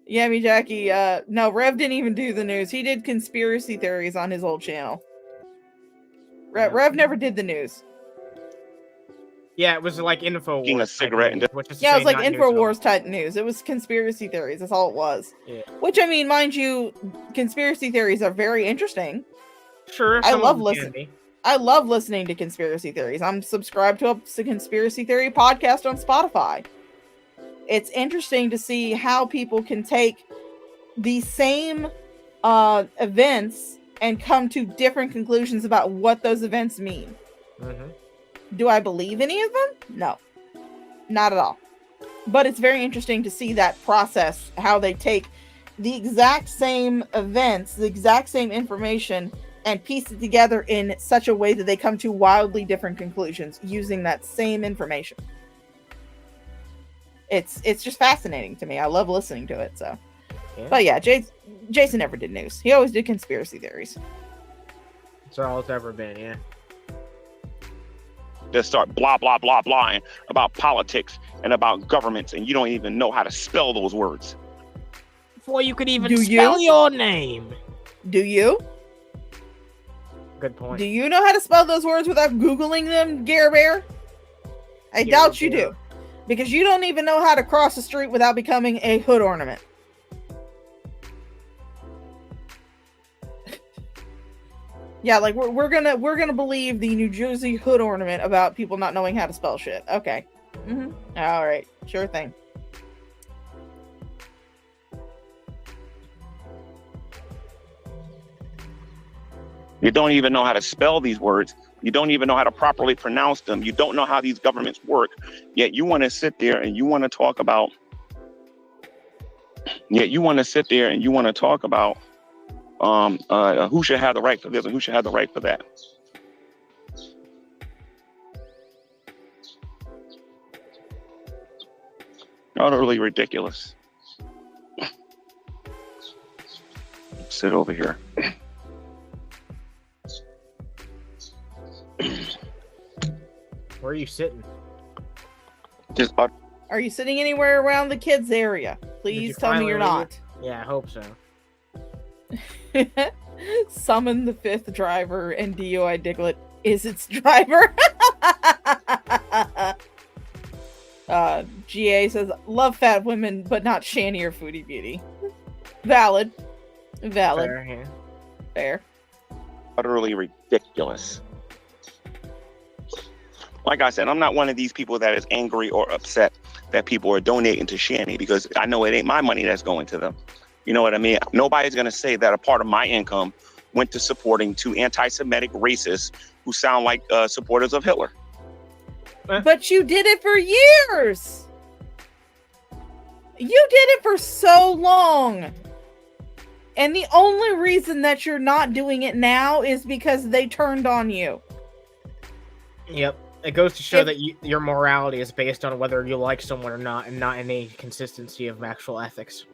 Yummy Jackie, no, Rev didn't even do the news. He did conspiracy theories on his old channel. Rev never did the news. Yeah, it was like InfoWars. Taking a cigarette and which is Yeah, it was like not news at all. InfoWars type news. It was conspiracy theories. That's all it was. Yeah. Which, I mean, mind you, conspiracy theories are very interesting. Sure, I some love of them listening. can be. I love listening to conspiracy theories. I'm subscribed to a conspiracy theory podcast on Spotify. It's interesting to see how people can take the same events and come to different conclusions about what those events mean. Mm-hmm. Do I believe any of them? No, not at all. But it's very interesting to see that process, how they take the exact same events, the exact same information, and piece it together in such a way that they come to wildly different conclusions using that same information. It's just fascinating to me. I love listening to it. So, But yeah, Jason never did news. He always did conspiracy theories. That's all it's ever been. Yeah. Just start blah blah blah blahing about politics and about governments, and you don't even know how to spell those words. Before you could even Do spell you? your name. Do you? Good point. Do you know how to spell those words without Googling them, Gare Bear? I doubt you do. Because you don't even know how to cross the street without becoming a hood ornament. Yeah, like we're gonna believe the New Jersey hood ornament about people not knowing how to spell shit. Okay. Mm-hmm. All right. Sure thing. You don't even know how to spell these words. You don't even know how to properly pronounce them. You don't know how these governments work. Yet you want to sit there and you want to talk about. Who should have the right for this and who should have the right for that. Utterly ridiculous. Sit over here. Where are you sitting? Just Are you sitting anywhere around the kids' area? Please tell me you're not. Yeah, I hope so. Summon the fifth driver and DOI Diglett is its driver. GA says, love fat women, but not Shani or Foodie Beauty. Valid. Fair, yeah. Fair. Utterly ridiculous. Like I said, I'm not one of these people that is angry or upset that people are donating to Shani, because I know it ain't my money that's going to them. You know what I mean? Nobody's going to say that a part of my income went to supporting two anti-Semitic racists who sound like supporters of Hitler. But you did it for years. You did it for so long. And the only reason that you're not doing it now is because they turned on you. Yep. It goes to show that your morality is based on whether you like someone or not, and not any consistency of actual ethics.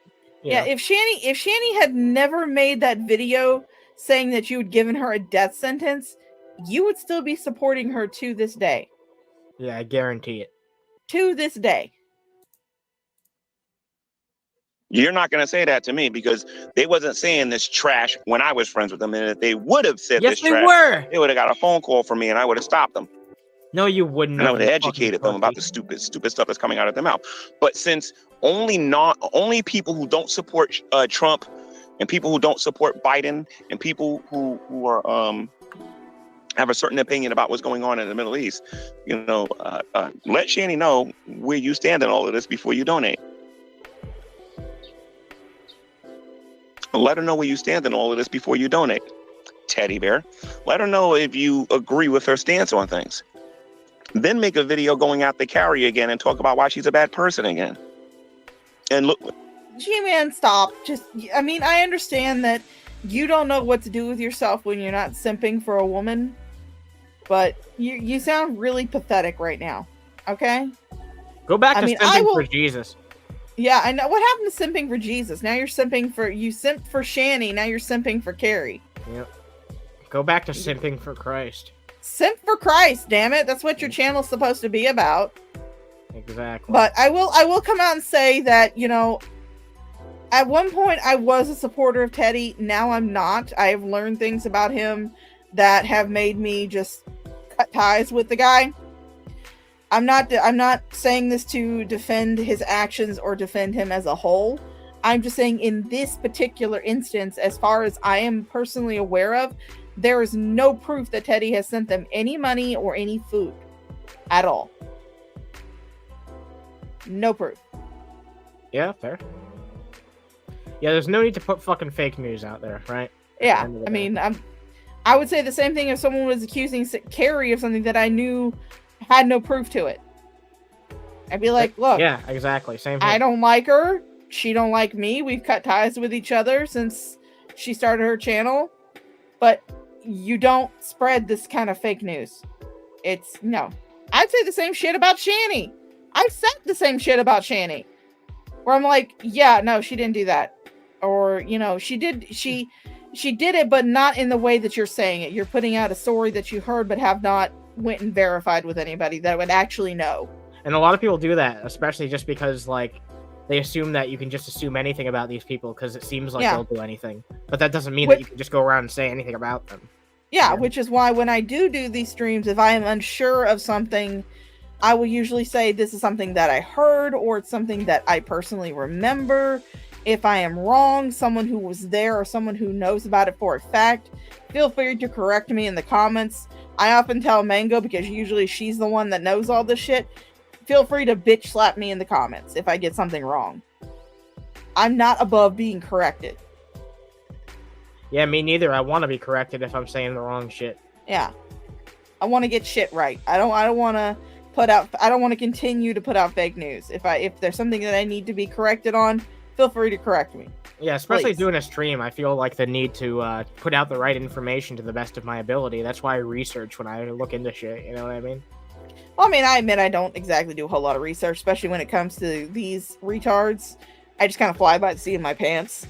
Yeah, if Shani had never made that video saying that you had given her a death sentence, you would still be supporting her to this day. Yeah, I guarantee it. To this day. You're not going to say that to me, because they wasn't saying this trash when I was friends with them. And if they would have said this trash, they would have got a phone call from me and I would have stopped them. No, you wouldn't. And I would have educated them about the stupid stuff that's coming out of their mouth. But since only people who don't support Trump and people who don't support Biden and people who are have a certain opinion about what's going on in the Middle East, let Shani know where you stand in all of this before you donate. Let her know where you stand in all of this before you donate. Teddy Bear. Let her know if you agree with her stance on things. Then make a video going after Carrie again and talk about why she's a bad person again. And look. GMan, stop. I understand that you don't know what to do with yourself when you're not simping for a woman. But you sound really pathetic right now. Okay? Go back to simping for Jesus. Yeah, I know. What happened to simping for Jesus? Now you're simping for... You simped for Shani, now you're simping for Carrie. Yep. Go back to simping for Christ. Simp for Christ, damn it. That's what your channel's supposed to be about. Exactly. But I will come out and say that, at one point I was a supporter of Teddy. Now I'm not. I have learned things about him that have made me just cut ties with the guy. I'm not saying this to defend his actions or defend him as a whole. I'm just saying in this particular instance, as far as I am personally aware of, there is no proof that Teddy has sent them any money or any food at all. No proof. Yeah, fair. Yeah, there's no need to put fucking fake news out there, right? Yeah, I mean, I would say the same thing if someone was accusing Carrie of something that I knew had no proof to it. I'd be like, look. Yeah, exactly. Same thing. I don't like her. She don't like me. We've cut ties with each other since she started her channel. But you don't spread this kind of fake news. It's no. I'd say the same shit about Shani. I've said the same shit about Shani. Where I'm like, yeah, no, she didn't do that. Or, you know, she did it, but not in the way that you're saying it. You're putting out a story that you heard but have not went and verified with anybody that would actually know. And a lot of people do that, especially just because, like, they assume that you can just assume anything about these people because it seems like they'll do anything. But that doesn't mean that you can just go around and say anything about them. Yeah, which is why when I do these streams, if I am unsure of something, I will usually say this is something that I heard or it's something that I personally remember. If I am wrong, someone who was there or someone who knows about it for a fact, feel free to correct me in the comments. I often tell Mango, because usually she's the one that knows all this shit, feel free to bitch slap me in the comments if I get something wrong. I'm not above being corrected. Yeah, me neither. I want to be corrected if I'm saying the wrong shit. Yeah. I want to get shit right. I don't want to continue to put out fake news. If there's something that I need to be corrected on, feel free to correct me. Yeah, especially Please. doing a stream, I feel like the need to put out the right information to the best of my ability. That's why I research when I look into shit, you know what I mean? Well, I mean, I admit I don't exactly do a whole lot of research, especially when it comes to these retards. I just kind of fly by the seat of my pants.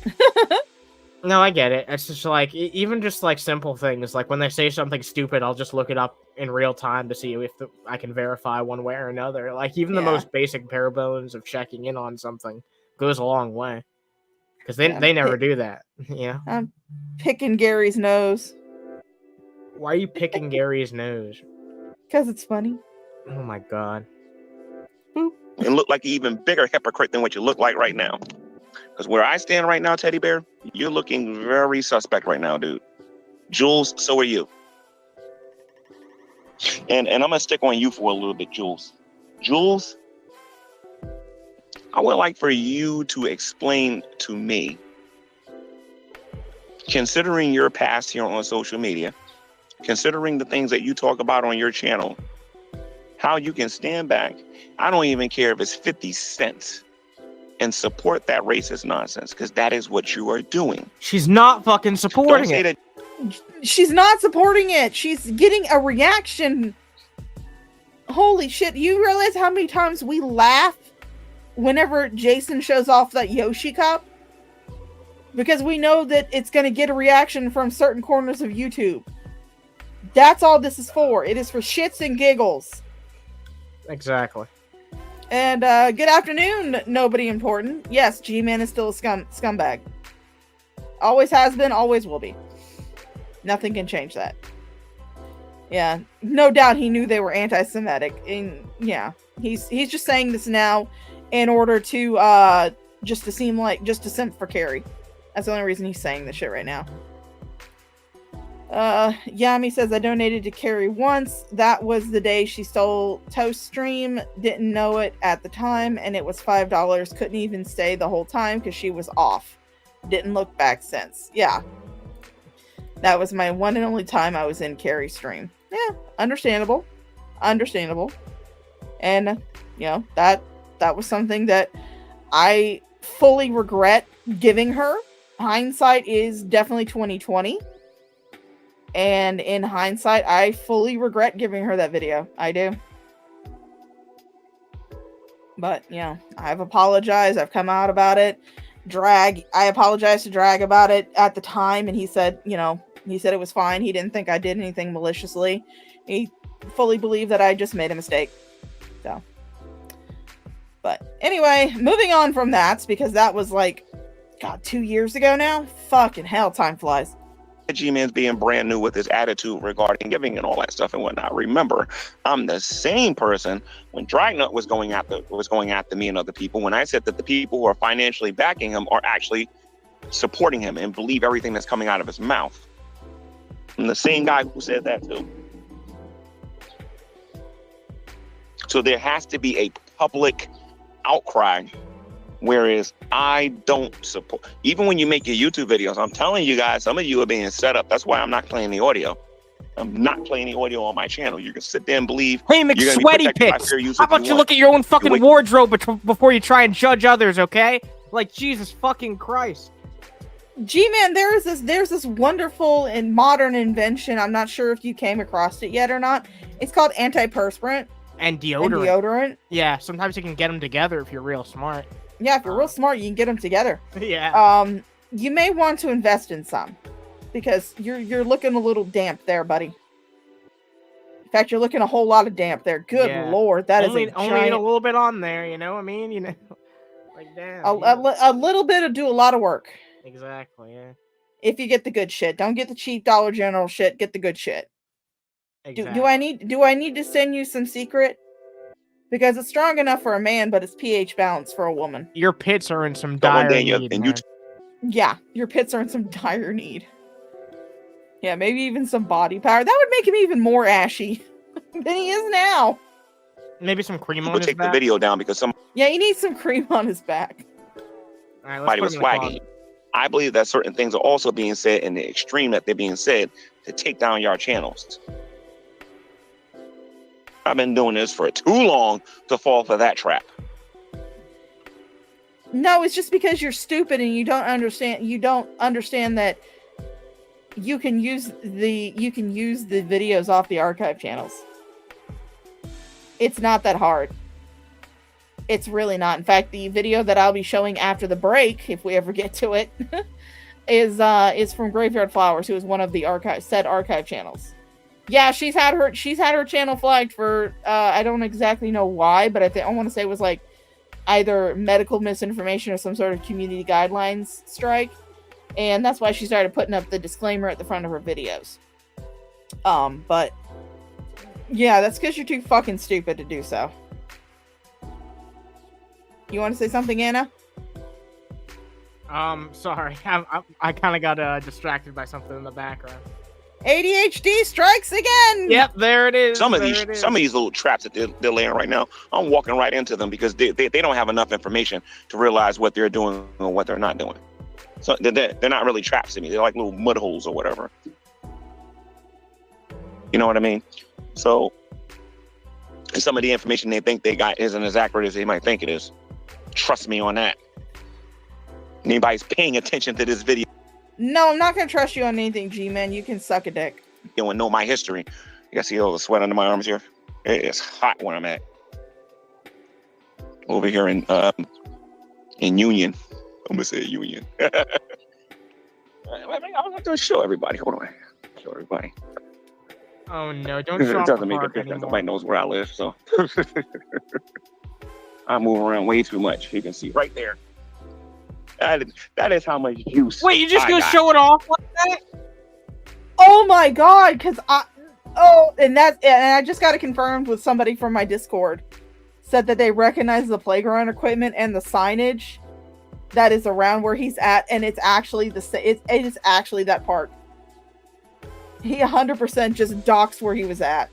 No, I get it. It's just like, even just like simple things, like when they say something stupid, I'll just look it up in real time to see if I can verify one way or another. Like, even the most basic bare bones of checking in on something goes a long way. Because they never do that, you know? I'm picking Gary's nose. Why are you picking Gary's nose? Because it's funny. Oh my god. You look like an even bigger hypocrite than what you look like right now. Because where I stand right now, Teddy Bear, you're looking very suspect right now, dude. Jules, so are you. And I'm going to stick on you for a little bit, Jules. Jules, I would like for you to explain to me, considering your past here on social media, considering the things that you talk about on your channel, how you can stand back, I don't even care if it's 50 cents, and support that racist nonsense, because that is what you are doing. She's not fucking supporting it. She's not supporting it. She's getting a reaction. Holy shit. You realize how many times we laugh whenever Jason shows off that Yoshi cup? Because we know that it's going to get a reaction from certain corners of YouTube. That's all this is for. It is for shits and giggles. Exactly. And good afternoon, nobody important. Yes, GMan is still a scumbag. Always has been, always will be. Nothing can change that. Yeah, no doubt he knew they were anti-Semitic. And yeah, he's just saying this now in order to just to simp for Carrie. That's the only reason he's saying this shit right now. Yami says, I donated to Carrie once. That was the day she stole Toast Stream. Didn't know it at the time, and it was $5. Couldn't even stay the whole time because she was off. Didn't look back since. Yeah. That was my one and only time I was in Carrie's stream. Yeah, understandable. Understandable. And, you know, that was something that I fully regret giving her. Hindsight is definitely 20/20. And in hindsight, I fully regret giving her that video. I do. But, you know, I've apologized. I've come out about it. I apologized to Drag about it at the time. And he said, you know, it was fine. He didn't think I did anything maliciously. He fully believed that I just made a mistake. So. But anyway, moving on from that, because that was like, God, 2 years ago now? Fucking hell, time flies. G-Man's being brand new with his attitude regarding giving and all that stuff and whatnot. Remember, I'm the same person when Dragnut was going after me and other people, when I said that the people who are financially backing him are actually supporting him and believe everything that's coming out of his mouth. I'm the same guy who said that too. So there has to be a public outcry. Whereas I don't support, even when you make your YouTube videos, I'm telling you guys, some of you are being set up. That's why I'm not playing the audio. I'm not playing the audio on my channel. You can sit there and believe. Hey, McSweaty Pits, how about you look at your own fucking wardrobe before you try and judge others, okay? Like, Jesus fucking Christ. G-Man, there's this wonderful and modern invention. I'm not sure if you came across it yet or not. It's called antiperspirant. And deodorant. Yeah, sometimes you can get them together if you're real smart. Yeah, if you're real smart, you can get them together. Yeah. You may want to invest in some, because you're looking a little damp there, buddy. In fact, you're looking a whole lot of damp there. Good Lord, that only, is a only giant... a little bit on there, you know what I mean? You know, like damn. A little bit will do a lot of work. Exactly. Yeah. If you get the good shit, don't get the cheap Dollar General shit. Get the good shit. Exactly. Do I need to send you some secret? Because it's strong enough for a man, but it's pH balanced for a woman. Your pits are in some dire need, man. Yeah, your pits are in some dire need. Yeah, maybe even some body power. That would make him even more ashy than he is now. Maybe some cream on We'll his take back. the video down because Yeah, he needs some cream on his back. All right, somebody was flagging. I believe that certain things are also being said in the extreme that they're being said to take down your channels. I've been doing this for too long to fall for that trap. No, it's just because you're stupid and you don't understand that you can use the videos off the archive channels. It's not that hard. It's really not. In fact, the video that I'll be showing after the break, if we ever get to it, is from Graveyard Flowers, who is one of the archive channels. Yeah, she's had her channel flagged for I don't exactly know why, but I want to say it was like either medical misinformation or some sort of community guidelines strike, and that's why she started putting up the disclaimer at the front of her videos. But yeah, that's because you're too fucking stupid to do so. You want to say something, Anna? Sorry, I kind of got distracted by something in the background. ADHD strikes again. Yep, there it is. Some of these little traps that they're laying right now, I'm walking right into them because they don't have enough information to realize what they're doing or what they're not doing. So they're not really traps to me. They're like little mud holes or whatever. You know what I mean? So some of the information they think they got isn't as accurate as they might think it is. Trust me on that. Anybody's paying attention to this video. No, I'm not going to trust you on anything, G-Man. You can suck a dick. You know, and know my history. You guys see all the sweat under my arms here? It is hot where I'm at. Over here in Union. I'm going to say Union. I'm going to show everybody. Hold on. Show everybody. Oh, no. Don't show It doesn't make a difference. Nobody knows where I live, so. I move around way too much. You can see right there. That is how much juice. Wait, you just gonna show it off like that? Oh my god, because and I just got it confirmed with somebody from my Discord. Said that they recognize the playground equipment and the signage that is around where he's at, and it's actually it is actually that park. He 100% just docks where he was at.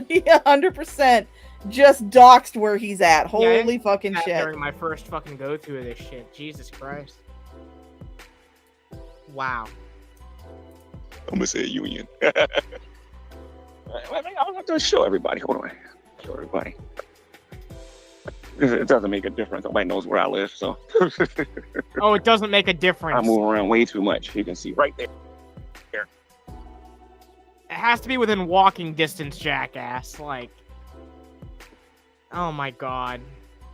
He 100% just doxed where he's at. Holy fucking shit. During my first fucking go through of this shit. Jesus Christ. Wow. I'm gonna say Union. I'm going to show everybody. Hold on. Show everybody. It doesn't make a difference. Nobody knows where I live, so. Oh, it doesn't make a difference. I move around way too much. You can see right there. It has to be within walking distance, jackass. Like, oh my god.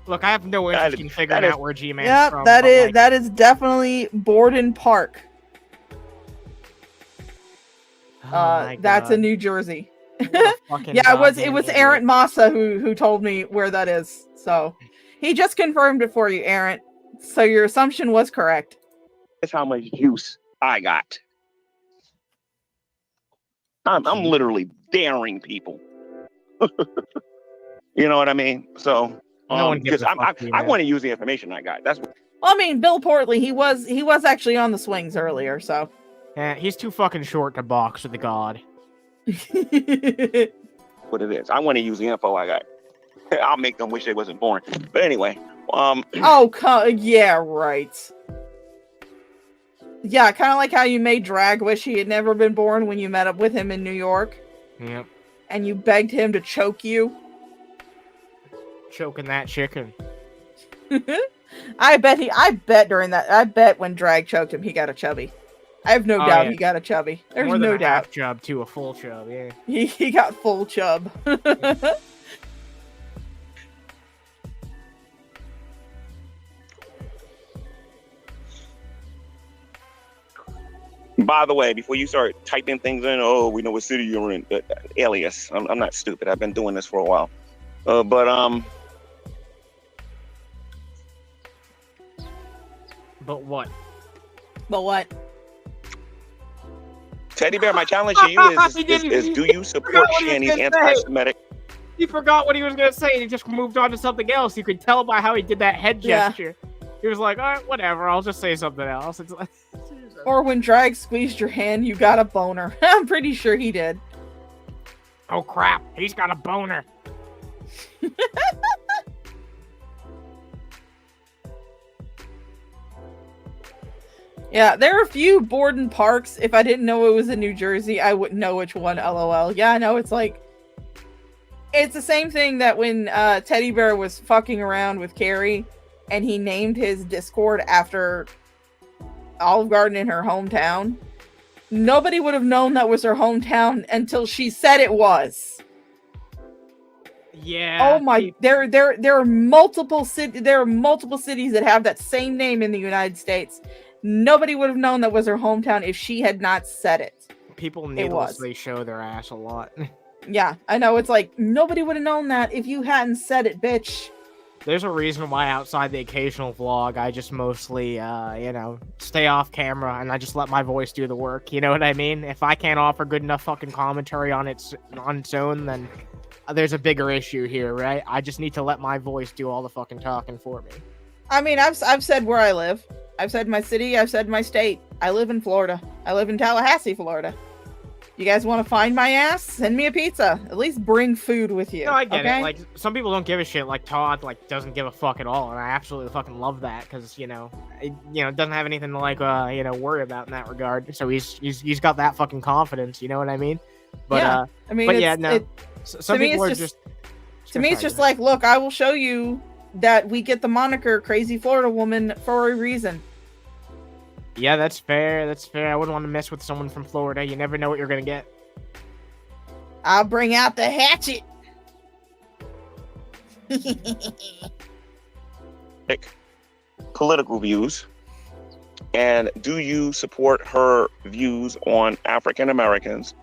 Look, I have no interest in figuring out where G-Man's from. Yep, that is definitely Borden Park. That's in New Jersey. Yeah, it was Aaron Massa who told me where that is. So he just confirmed it for you, Aaron. So your assumption was correct. That's how much juice I got. I'm literally daring people. You know what I mean? So, No one gives because a fuck, I want to use the information I got. That's what. Well, I mean, Bill Portley, he was actually on the swings earlier, so. Yeah, he's too fucking short to box with the god. What it is. I want to use the info I got. I'll make them wish they wasn't born. But anyway, Oh, yeah, right. Yeah, kind of like how you made Drag wish he had never been born when you met up with him in New York. Yep. And you begged him to choke you. Choking that chicken. I bet when Drag choked him, he got a chubby. I have no doubt he got a chubby. There's More than no a doubt. half chub to a full chub, yeah. He got full chub. by the way, before you start typing things in, oh, we know what city you're in. Alias. I'm not stupid. I've been doing this for a while. But what? But what? Teddy Bear, my challenge to you is do you support Shanny's anti-Semitic? He forgot what he was gonna say and he just moved on to something else. You could tell by how he did that head gesture. He was like, all right, whatever, I'll just say something else. It's like... Or when Drag squeezed your hand, you got a boner. I'm pretty sure he did. Oh crap, he's got a boner. Yeah, there are a few Borden parks. If I didn't know it was in New Jersey, I wouldn't know which one, LOL. Yeah, I know, it's like... It's the same thing that when Teddy Bear was fucking around with Carrie, and he named his Discord after Olive Garden in her hometown. Nobody would have known that was her hometown until she said it was. Yeah. Oh my! There are multiple cities that have that same name in the United States. Nobody would have known that was her hometown if she had not said it. People needlessly show their ass a lot. Yeah, I know. It's like nobody would have known that if you hadn't said it, bitch. There's a reason why outside the occasional vlog, I just mostly, stay off camera and I just let my voice do the work. You know what I mean? If I can't offer good enough fucking commentary on its own, then there's a bigger issue here, right? I just need to let my voice do all the fucking talking for me. I mean, I've said where I live. I've said my city. I've said my state. I live in Florida. I live in Tallahassee, Florida. You guys want to find my ass? Send me a pizza. At least bring food with you. No, I get it. Like, some people don't give a shit. Like, Todd, doesn't give a fuck at all. And I absolutely fucking love that. Because, it doesn't have anything to, worry about in that regard. So he's got that fucking confidence. You know what I mean? But, yeah. I mean, some people are just... To me, it's just like, look, I will show you that we get the moniker Crazy Florida Woman for a reason. Yeah, that's fair. That's fair. I wouldn't want to mess with someone from Florida. You never know what you're going to get. I'll bring out the hatchet. Political views. And do you support her views on African Americans?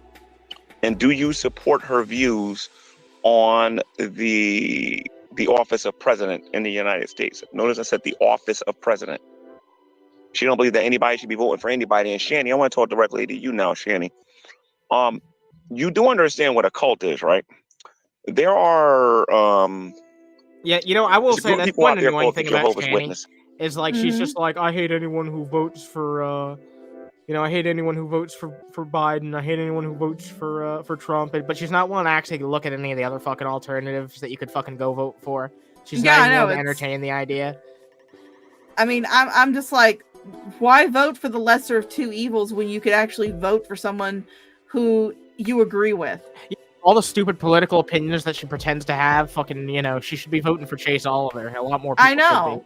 And do you support her views on the office of president in the United States? Notice I said the office of president. She don't believe that anybody should be voting for anybody. And Shanny, I want to talk directly to you now, Shanny. You do understand what a cult is, right? There are yeah, I will say that's one annoying thing about Shanny is she's just like, I hate anyone who votes for I hate anyone who votes for Biden. I hate anyone who votes for Trump. But she's not willing to actually look at any of the other fucking alternatives that you could fucking go vote for. She's not even willing to entertain the idea. I mean, I'm just like, why vote for the lesser of two evils when you could actually vote for someone who you agree with? All the stupid political opinions that she pretends to have, fucking, she should be voting for Chase Oliver. A lot more people I know.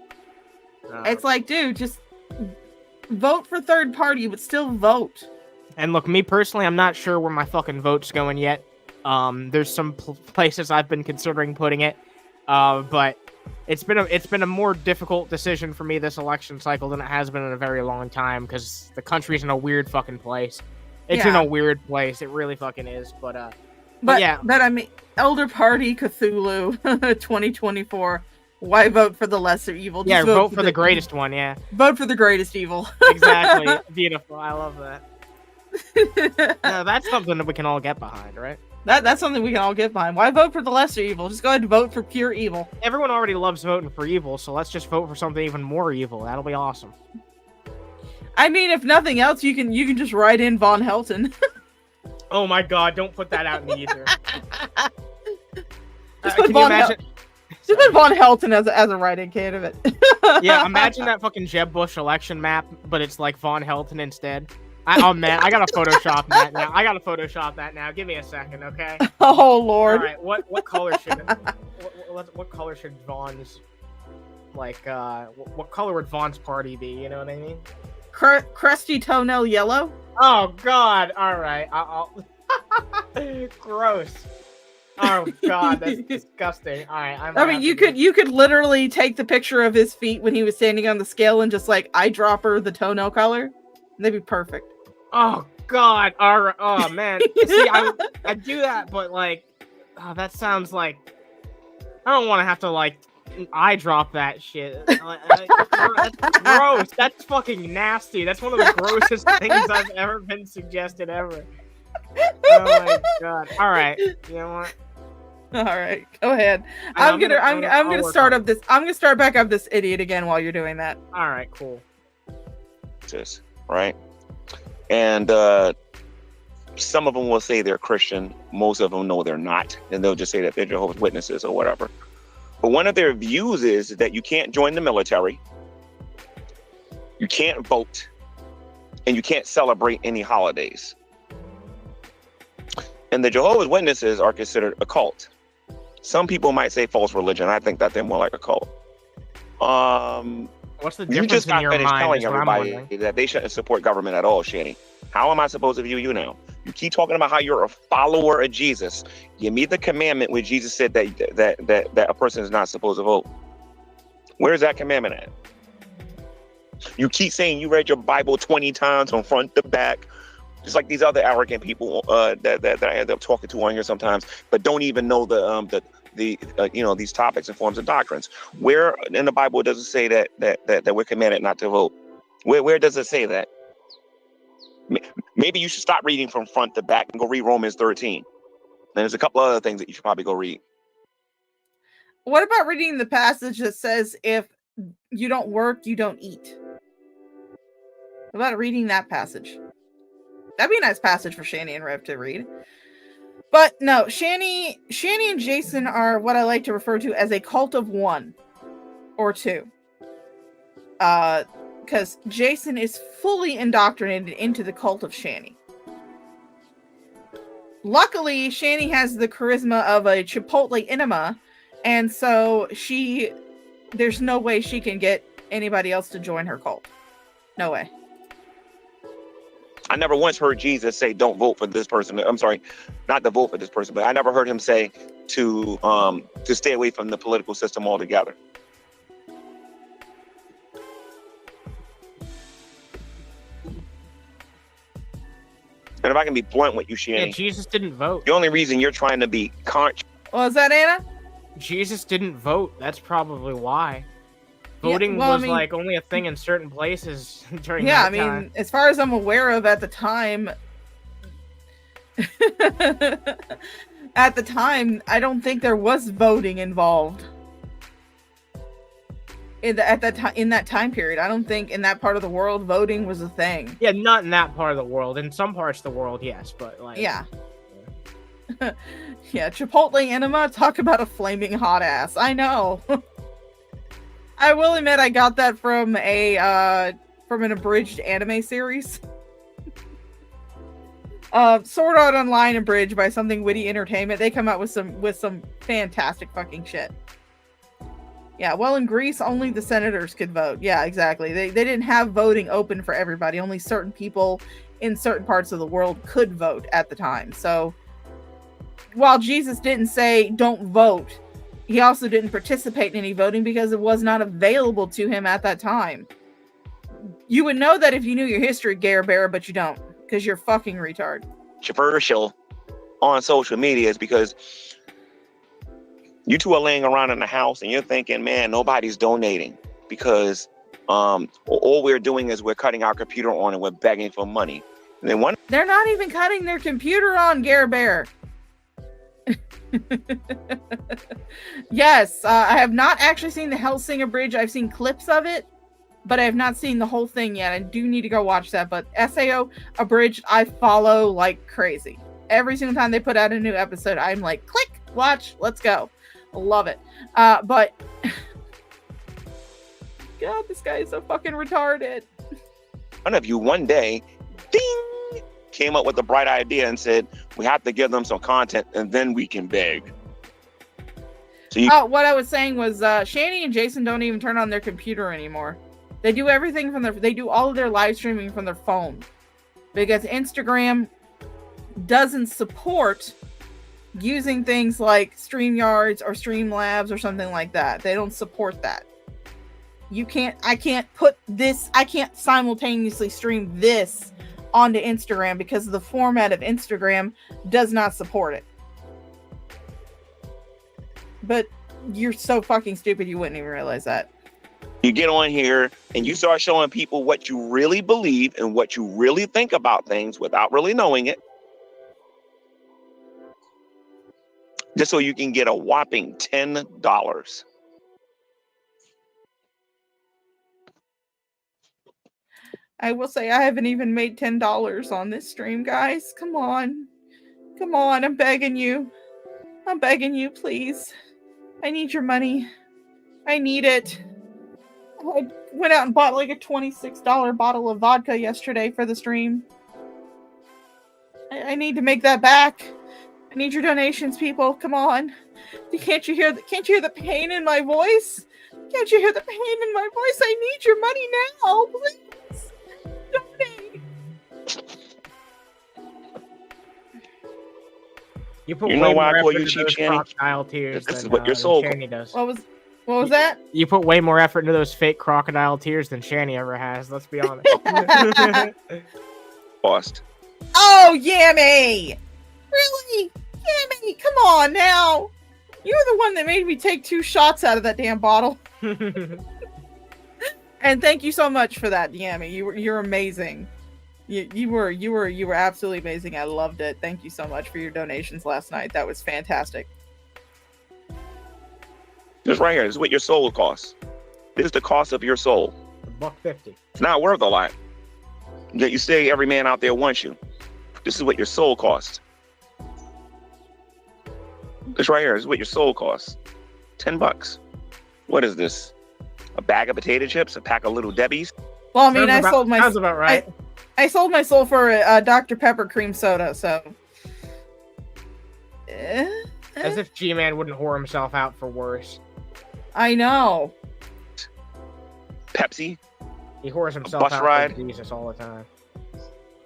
It's like, dude, just vote for third party, but still vote. And look, me personally, I'm not sure where my fucking vote's going yet. There's some places I've been considering putting it, but it's been a more difficult decision for me this election cycle than it has been in a very long time because the country's in a weird fucking place. It's in a weird place. It really fucking is. But yeah. But I mean, Elder Party Cthulhu 2024. Why vote for the lesser evil? Yeah, vote for the greatest one. Yeah. Vote for the greatest evil. Exactly. Beautiful. I love that. No, that's something that we can all get behind, right? That's something we can all get behind. Why vote for the lesser evil? Just go ahead and vote for pure evil. Everyone already loves voting for evil, so let's just vote for something even more evil. That'll be awesome. I mean, if nothing else, you can just write in Von Helton. Oh my god, don't put that out in the ether. Just put Can you imagine? Just put Von Helton as a write-in candidate. Yeah, imagine that fucking Jeb Bush election map, but it's like Von Helton instead. Oh man, I gotta Photoshop that now. Give me a second, okay? Oh lord. All right, what color should what color should Vaughn's what color would Vaughn's party be? You know what I mean? Crusty toenail yellow. Oh god! All right, I'll gross. Oh god, that's disgusting. All right, I mean, you could literally take the picture of his feet when he was standing on the scale and just like eyedropper the toenail color. They'd be perfect. Oh god! All right. Oh man. See, I do that, but like, that sounds like I don't want to have to like eyedrop that shit. That's gross. That's fucking nasty. That's one of the grossest things I've ever been suggested ever. Oh my god! All right, you know what? All right, go ahead. I'm gonna start back up this idiot again while you're doing that. All right, cool. Right, and some of them will say they're Christian. Most of them know they're not, and they'll just say that they're Jehovah's Witnesses or whatever. But one of their views is that you can't join the military, you can't vote, and you can't celebrate any holidays. And the Jehovah's Witnesses are considered a cult. Some people might say false religion. I think that they're more like a cult. What's the difference you just got in your finished mind? telling everybody that they shouldn't support government at all, Shanny. How am I supposed to view you now? You keep talking about how you're a follower of Jesus. Give me the commandment where Jesus said that a person is not supposed to vote. Where's that commandment at? You keep saying you read your Bible 20 times from front to back. Just like these other arrogant people that I end up talking to on here sometimes, but don't even know these topics and forms of doctrines. Where in the Bible does it say that we're commanded not to vote? Where does it say that? Maybe you should stop reading from front to back and go read Romans 13. And there's a couple other things that you should probably go read. What about reading the passage that says if you don't work, you don't eat? What about reading that passage? That'd be a nice passage for Shanny and Rev to read. But no, Shanny and Jason are what I like to refer to as a cult of one or two. Because Jason is fully indoctrinated into the cult of Shanny. Luckily, Shanny has the charisma of a Chipotle enema, and so there's no way she can get anybody else to join her cult. No way. I never once heard Jesus say, don't vote for this person. I'm sorry, not to vote for this person, but I never heard him say to stay away from the political system altogether. And if I can be blunt with you, Shanny. Yeah, Jesus didn't vote. The only reason you're trying to be conscious. Was that Anna? Jesus didn't vote. That's probably why. Voting was like only a thing in certain places during that time. Yeah, I mean, as far as I'm aware of at the time, I don't think there was voting involved. In that time period, I don't think in that part of the world voting was a thing. Yeah, not in that part of the world. In some parts of the world, yes, but like yeah. Yeah, Chipotle enema, talk about a flaming hot ass. I know. I will admit I got that from an abridged anime series. Sword Art Online abridged by Something Witty Entertainment. They come out with some fantastic fucking shit. Yeah, well, in Greece, only the senators could vote. Yeah, exactly. They didn't have voting open for everybody. Only certain people in certain parts of the world could vote at the time. So, while Jesus didn't say, don't vote, he also didn't participate in any voting because it was not available to him at that time. You would know that if you knew your history, Gare Bear, but you don't, because you're fucking retard. Controversial on social media is because You two are laying around in the house and you're thinking, man, nobody's donating because all we're doing is we're cutting our computer on and we're begging for money. And then one, they're not even cutting their computer on, Gare Bear. Yes, I have not actually seen the Hellsinger Bridge. I've seen clips of it, but I have not seen the whole thing yet. I do need to go watch that. But SAO Abridged, I follow like crazy. Every single time they put out a new episode, I'm like, click, watch, let's go. Love it. But God, this guy is so fucking retarded. one of you one day, ding, came up with a bright idea and said, we have to give them some content and then we can beg. So what I was saying was Shani and Jason don't even turn on their computer anymore. They do everything they do all of their live streaming from their phone. Because Instagram doesn't support using things like StreamYards or Streamlabs or something like that. They don't support that. I can't simultaneously stream this onto Instagram because the format of Instagram does not support it. But you're so fucking stupid you wouldn't even realize that. you get on here and you start showing people what you really believe and what you really think about things without really knowing it. Just so you can get a whopping $10. I will say I haven't even made $10 on this stream, guys. Come on. Come on, I'm begging you. I'm begging you, please. I need your money. I need it. I went out and bought like a $26 bottle of vodka yesterday for the stream. I need to make that back. I need your donations, people. Come on. Can't you hear the pain in my voice? Can't you hear the pain in my voice? I need your money now, please. Donate. You know why I call you cheap, Shanny? Crocodile tears. This is what your soul. Does. What was that? You put way more effort into those fake crocodile tears than Shani ever has. Let's be honest. Lost. Oh, Yammy! Really? Yammy, come on now. You're the one that made me take 2 shots out of that damn bottle. And thank you so much for that, Yammy. You're amazing. You were absolutely amazing. I loved it. Thank you so much for your donations last night. That was fantastic. This right here is what your soul costs. This is the cost of your soul. $1.50. It's not worth a lot. Yet you say every man out there wants you. This is what your soul costs. This right here is what your soul costs. $10. What is this? A bag of potato chips? A pack of Little Debbie's? Well, I mean, sounds about right. I sold my soul for a Dr. Pepper cream soda, so. As if GMan wouldn't whore himself out for worse. I know. Pepsi? He whores himself bus out ride? for Jesus all the time.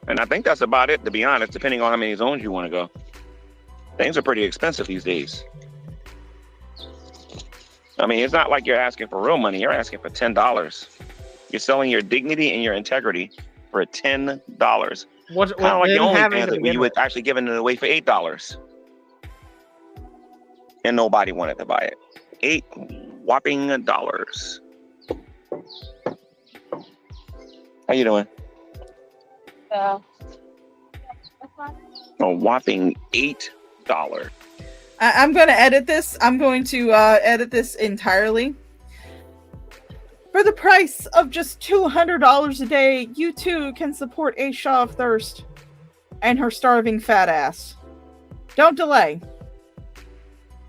And I think that's about it, to be honest, depending on how many zones you want to go. Things are pretty expensive these days. I mean, it's not like you're asking for real money. You're asking for $10. You're selling your dignity and your integrity for $10. Kind of like the OnlyFans that you were actually giving it away for $8. And nobody wanted to buy it. $8 whopping dollars. How you doing? A whopping $8. I'm going to edit this. I'm going to edit this entirely. For the price of just $200 a day, you too can support a Shaw of Thirst and her starving fat ass. Don't delay.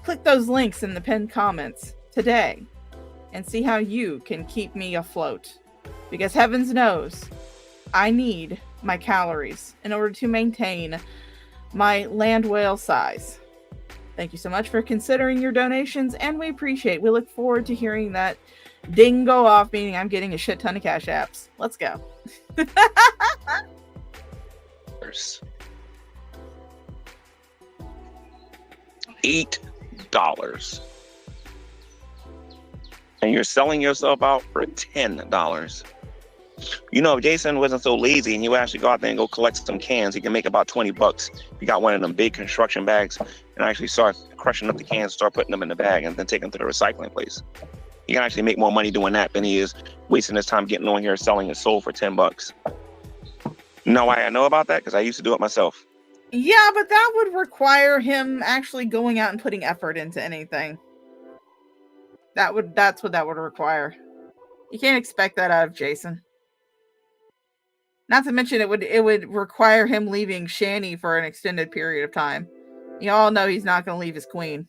Click those links in the pinned comments today and see how you can keep me afloat. Because heavens knows, I need my calories in order to maintain my land whale size. Thank you so much for considering your donations, and we appreciate. We look forward to hearing that ding go off, meaning I'm getting a shit ton of cash apps. Let's go. $8. And you're selling yourself out for $10. You know, if Jason wasn't so lazy and he would actually go out there and go collect some cans, he can make about $20. He got one of them big construction bags and actually start crushing up the cans, start putting them in the bag, and then take them to the recycling place. He can actually make more money doing that than he is wasting his time getting on here selling his soul for $10. You know why I know about that? Because I used to do it myself. Yeah, but that would require him actually going out and putting effort into anything. That's what that would require. You can't expect that out of Jason. Not to mention it would require him leaving Shani for an extended period of time. You all know he's not going to leave his queen.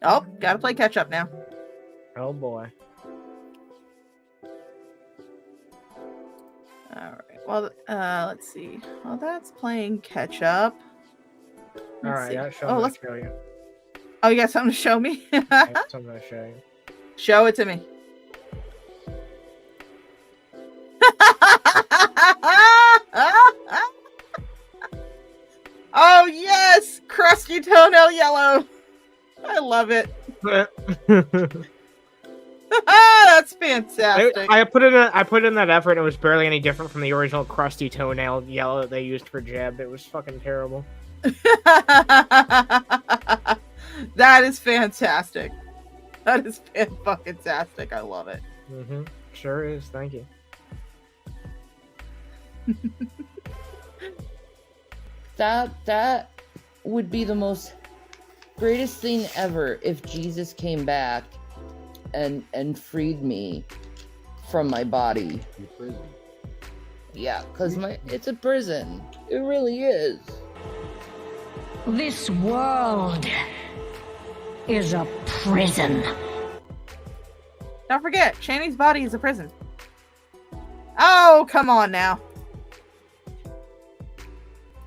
Oh, gotta play catch up now. Oh boy. Alright, well, let's see. Well, that's playing catch up. Alright, let's show you. Oh, you got something to show me? I have something to show you. Show it to me. Oh, yes! Crusty toenail yellow. I love it. That's fantastic. I put in that effort and it was barely any different from the original crusty toenail yellow that they used for Jeb. It was fucking terrible. That is fantastic. That is fucking-tastic. I love it. Mm-hmm. Sure is. Thank you. That would be the most greatest thing ever if Jesus came back and freed me from my body. Your prison. Yeah, because it's a prison. It really is. This world is a prison. Don't forget, Shani's body is a prison. Oh, come on now.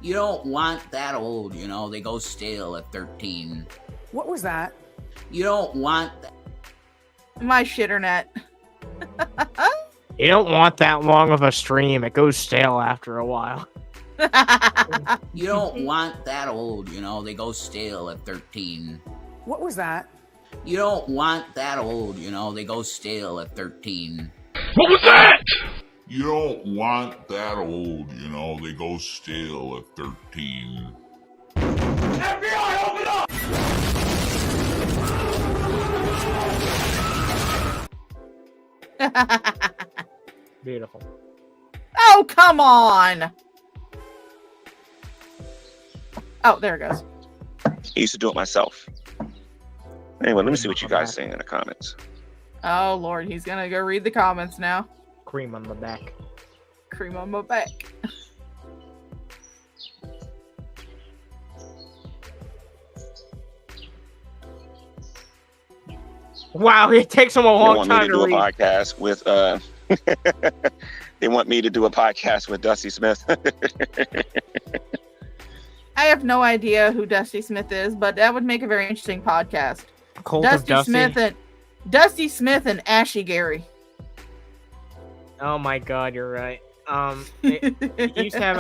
You don't want that old, you know, they go stale at 13. What was that? You don't want that. My shitternet. You don't want that long of a stream. It goes stale after a while. You don't want that old, you know, they go stale at 13. What was that? You don't want that old, you know, they go stale at 13. What was that? You don't want that old, you know, they go stale at 13. FBI, open up! Beautiful. Oh, come on! Oh, there it goes. I used to do it myself. Anyway, let me see what you guys saying in the comments. Oh, Lord, he's gonna go read the comments now. Cream on the back. Cream on my back. Wow, it takes them a long time to read. They want me to do a podcast with they want me to do a podcast with Dusty Smith. I have no idea who Dusty Smith is, but that would make a very interesting podcast. Dusty Smith and Ashy Gary. Oh my god, you're right. It used to have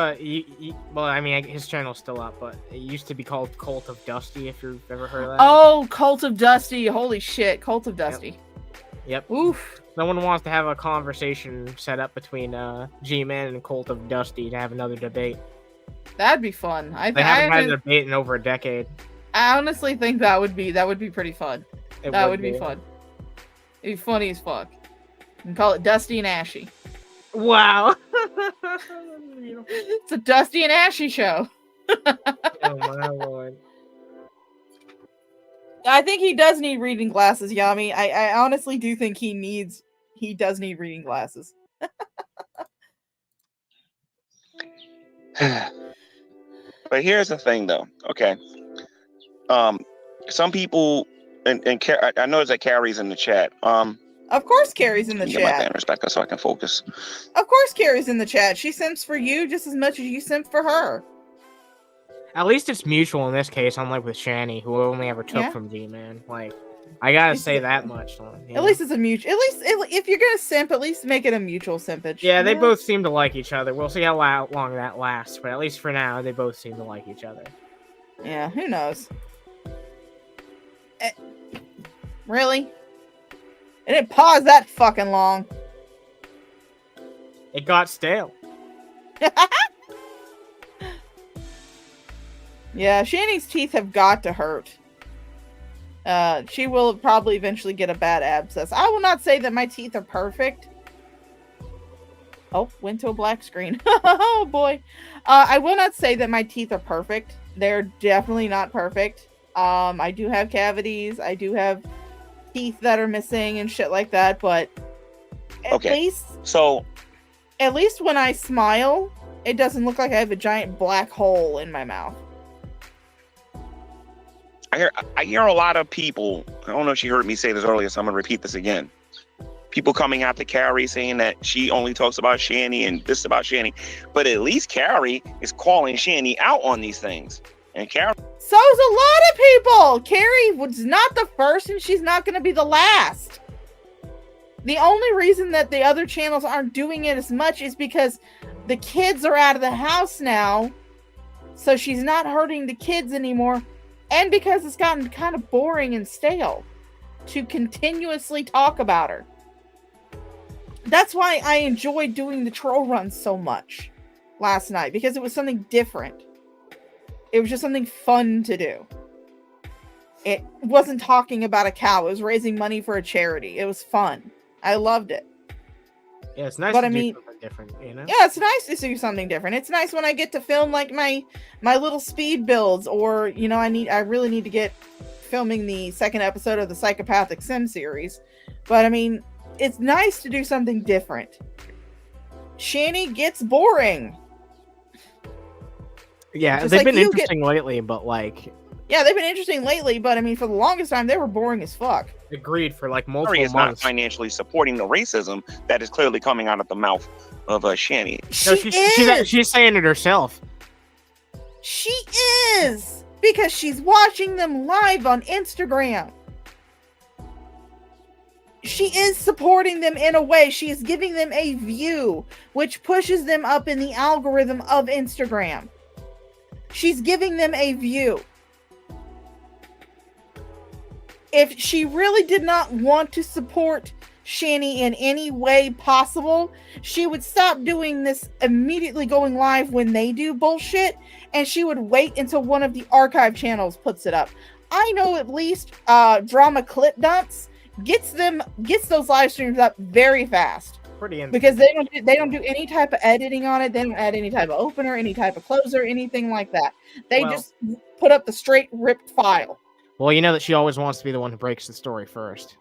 well, I mean, his channel's still up, but it used to be called Cult of Dusty, if you've ever heard of that. Oh, Cult of Dusty. Holy shit, Cult of Dusty. Yep. Oof. No one wants to have a conversation set up between GMan and Cult of Dusty to have another debate. That'd be fun. They haven't had a debate in over a decade. I honestly think that would be pretty fun. That would be fun. It'd be funny as fuck. You can call it Dusty and Ashy. Wow. It's a Dusty and Ashy show. Oh my lord. I think he does need reading glasses, Yami. I honestly do think he does need reading glasses. But here's the thing, though. Okay, some people and I noticed that Carrie's in the chat. Of course, Carrie's in the get my chat. banners back so I can focus. Of course, Carrie's in the chat. She simps for you just as much as you simp for her. At least it's mutual in this case, unlike with Shani, who only ever took from G-Man. Like, I gotta say that much. At least it's a mutual. At least if you're gonna simp, at least make it a mutual simpage. Yeah, they both seem to like each other. We'll see how long that lasts, but at least for now, they both seem to like each other. Yeah, who knows? Really? It didn't pause that fucking long. It got stale. Yeah, Shanny's teeth have got to hurt. She will probably eventually get a bad abscess. I will not say that my teeth are perfect. Oh, went to a black screen. Oh boy. I will not say that my teeth are perfect. They're definitely not perfect. I do have cavities. I do have teeth that are missing and shit like that, but at least when I smile, it doesn't look like I have a giant black hole in my mouth. I hear a lot of people, I don't know if she heard me say this earlier, so I'm going to repeat this again. People coming out to Carrie saying that she only talks about Shanny and this about Shanny. But at least Carrie is calling Shanny out on these things. And Carrie... So's a lot of people! Carrie was not the first and she's not going to be the last. The only reason that the other channels aren't doing it as much is because the kids are out of the house now. So she's not hurting the kids anymore. And because it's gotten kind of boring and stale to continuously talk about her. That's why I enjoyed doing the troll runs so much last night, because it was something different. It was just something fun to do. It wasn't talking about a cow. It was raising money for a charity. It was fun. I loved it. Yeah, it's nice but to I do mean, something different, you know? Yeah, it's nice to do something different. It's nice when I get to film like my little speed builds, or you know, I really need to get filming the second episode of the Psychopathic Sim series. But I mean, it's nice to do something different. Shanny gets boring. Yeah, Just they've like been you interesting lately, but like... Yeah, they've been interesting lately, but I mean, for the longest time, they were boring as fuck. Agreed, for like Carrie multiple is not months. financially supporting the racism that is clearly coming out of the mouth of Shanny. No, she's saying it herself. She is! Because she's watching them live on Instagram. She is supporting them in a way. She is giving them a view, which pushes them up in the algorithm of Instagram. She's giving them a view. If she really did not want to support Shanny in any way possible, she would stop doing this immediately going live when they do bullshit, and she would wait until one of the archive channels puts it up. I know at least Drama Clip Dumps gets those live streams up very fast. Pretty instant. Because they don't do any type of editing on it. They don't add any type of opener, any type of closer, anything like that. They just put up the straight ripped file. Well, you know that she always wants to be the one who breaks the story first.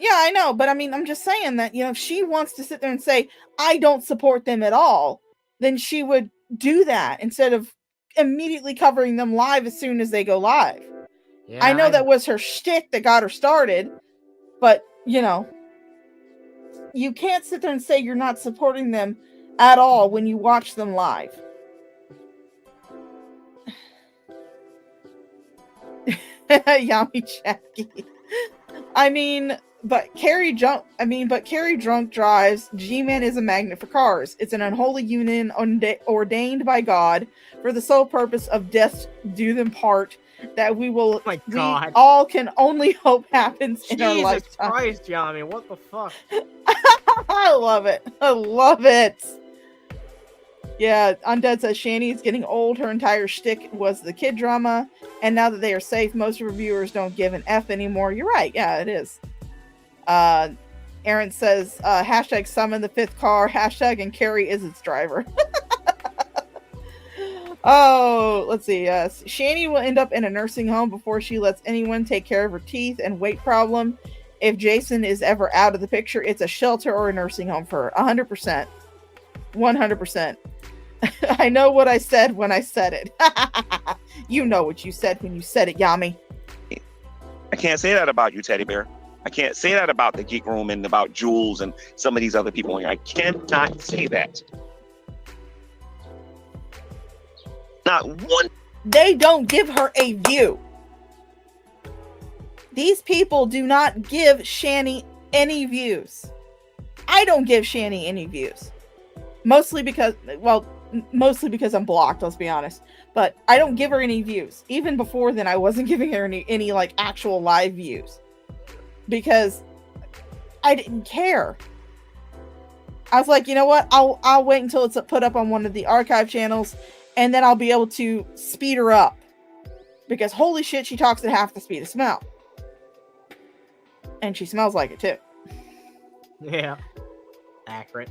Yeah, I know, but I mean, I'm just saying that, you know, if she wants to sit there and say, I don't support them at all, then she would do that instead of immediately covering them live as soon as they go live. Yeah, I know that was her shtick that got her started, but, you know, you can't sit there and say you're not supporting them at all when you watch them live. Yummy Jackie. But Carrie drunk drives. GMan is a magnet for cars. It's an unholy union ordained by God for the sole purpose of death do them part, that we all can only hope happens in our lifetime. Jesus Christ, Yami, what the fuck? I love it. I love it. Yeah, Undead says Shanny is getting old. Her entire shtick was the kid drama. And now that they are safe, most reviewers don't give an F anymore. You're right. Yeah, it is. Aaron says, hashtag summon the fifth car. Hashtag and Carrie is its driver. Oh, let's see. Shanny will end up in a nursing home before she lets anyone take care of her teeth and weight problem. If Jason is ever out of the picture, it's a shelter or a nursing home for her. 100%. 100%. I know what I said when I said it. You know what you said when you said it, Yami. I can't say that about you, Teddy Bear. I can't say that about the Geek Room and about Jules and some of these other people. I cannot say that. Not one. They don't give her a view. These people do not give Shanny any views. I don't give Shanny any views. Mostly because, well, mostly because I'm blocked, let's be honest. But I don't give her any views. Even before then, I wasn't giving her any like actual live views because I didn't care. I was like, you know what? I'll wait until it's put up on one of the archive channels, and then I'll be able to speed her up. Because holy shit, she talks at half the speed of smell. And she smells like it too. Yeah. Accurate.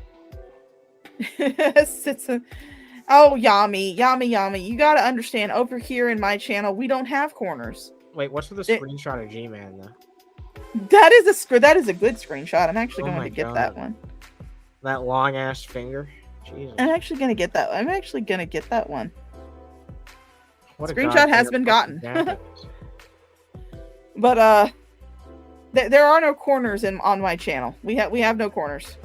Oh, Yami. You gotta understand, over here in my channel, we don't have corners. Wait, what's with the screenshot of GMan though? That is a good screenshot. I'm actually going to get God. that one. That long ass finger. Jesus. I'm actually gonna get that one. What a Screenshot has been gotten. But there are no corners on my channel. We have no corners.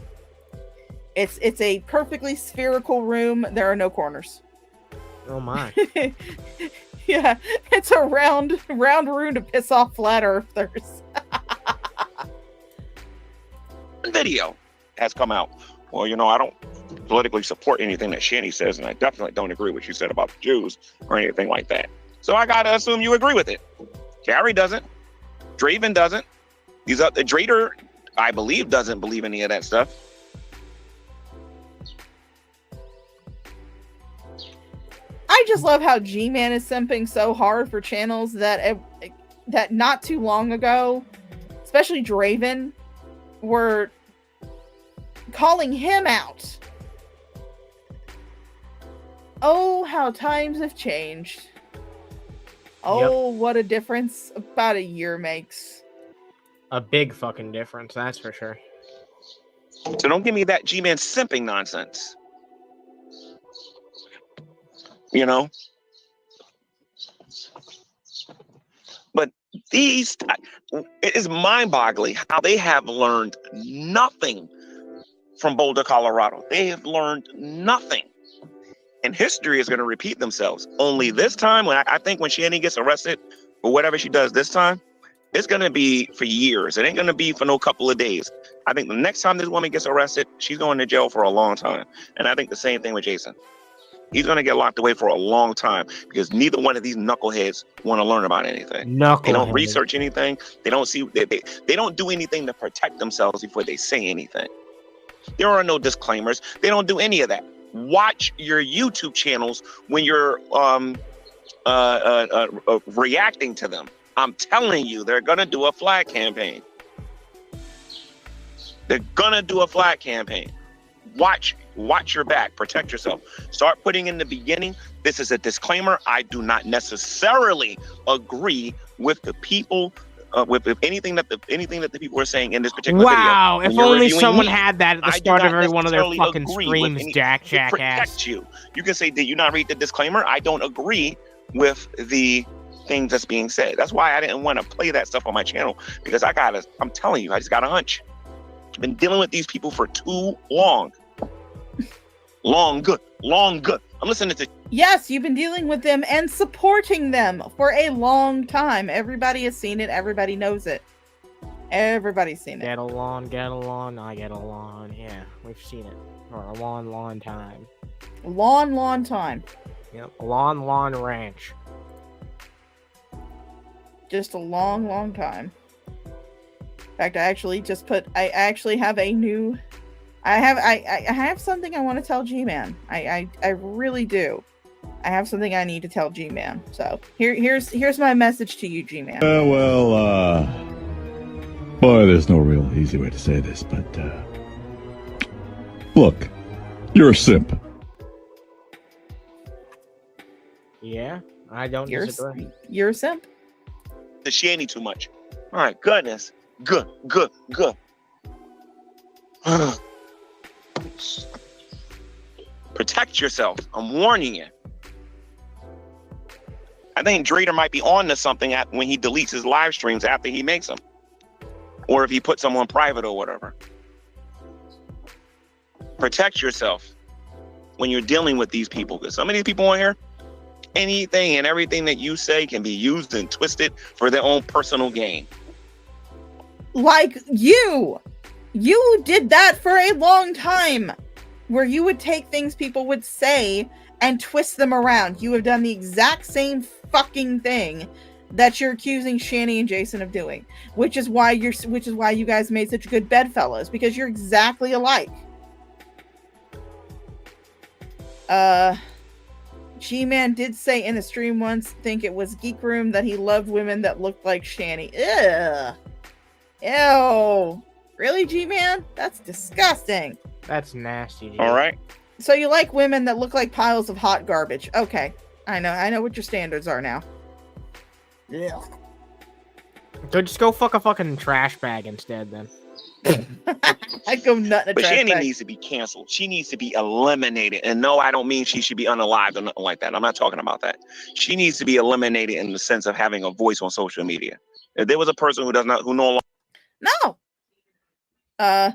It's a perfectly spherical room. There are no corners. Oh my. Yeah, it's a round room to piss off flat earthers. Video has come out. Well, you know, I don't politically support anything that Shanny says, and I definitely don't agree with what you said about the Jews or anything like that. So I gotta assume you agree with it. Gary doesn't. Draven doesn't. The Drader, I believe, doesn't believe any of that stuff. I just love how G-Man is simping so hard for channels that not too long ago, especially Draven, were calling him out. Oh, how times have changed. Oh, yep. What a difference about a year makes. A big fucking difference, that's for sure. So don't give me that G-Man simping nonsense. You know? But it is mind-boggling how they have learned nothing from Boulder, Colorado. They have learned nothing. And history is going to repeat themselves. Only this time, I think when Shanny gets arrested or whatever she does this time, it's going to be for years. It ain't going to be for no couple of days. I think the next time this woman gets arrested, she's going to jail for a long time. And I think the same thing with Jason. He's going to get locked away for a long time because neither one of these knuckleheads want to learn about anything. They don't research anything. They don't see. They don't do anything to protect themselves before they say anything. There are no disclaimers. They don't do any of that. Watch your YouTube channels when you're reacting to them. I'm telling you, they're gonna do a flag campaign. They're gonna do a flag campaign. Watch your back. Protect yourself. Start putting in the beginning. This is a disclaimer. I do not necessarily agree with the people. With anything that the people are saying in this particular video. Wow! If only someone had that at the start of every one of their fucking streams, Jack ass. You can say, did you not read the disclaimer? I don't agree with the things that's being said. That's why I didn't want to play that stuff on my channel, because I'm telling you, I just got a hunch. I've been dealing with these people for too long. Long good. I'm listening to. Yes, you've been dealing with them and supporting them for a long time. Everybody has seen it. Everybody knows it. Everybody's seen it. Get along, I get along. Yeah, we've seen it for a long time. Long time. Yep, lawn ranch. Just a long time. In fact, I actually have a new. I have something I want to tell G-Man. I really do. I have something I need to tell G-Man. So here's my message to you, G-Man. Boy, there's no real easy way to say this, but look, you're a simp. Yeah, I don't disagree. You're a simp. The Shanny too much. All right, goodness, good. Protect yourself. I'm warning you. I think Drader might be on to something when he deletes his live streams after he makes them. Or if he puts them on private or whatever. Protect yourself when you're dealing with these people. Because some of these people on here, anything and everything that you say can be used and twisted for their own personal gain. Like you. You did that for a long time. where you would take things people would say and twist them around. You have done the exact same fucking thing that you're accusing Shani and Jason of doing, which is why you guys made such good bedfellows, because you're exactly alike. G-Man did say in a stream once, think it was Geek Room, that he loved women that looked like Shani. Ugh. Ew. Really, G-Man? That's disgusting. That's nasty, dude. All right. So you like women that look like piles of hot garbage. Okay. I know what your standards are now. Yeah. So just go fuck a fucking trash bag instead, then. I go nut in a But trash Shani bag. needs to be canceled. She needs to be eliminated. And no, I don't mean she should be unalived or nothing like that. I'm not talking about that. She needs to be eliminated in the sense of having a voice on social media. If there was a person who no longer. No.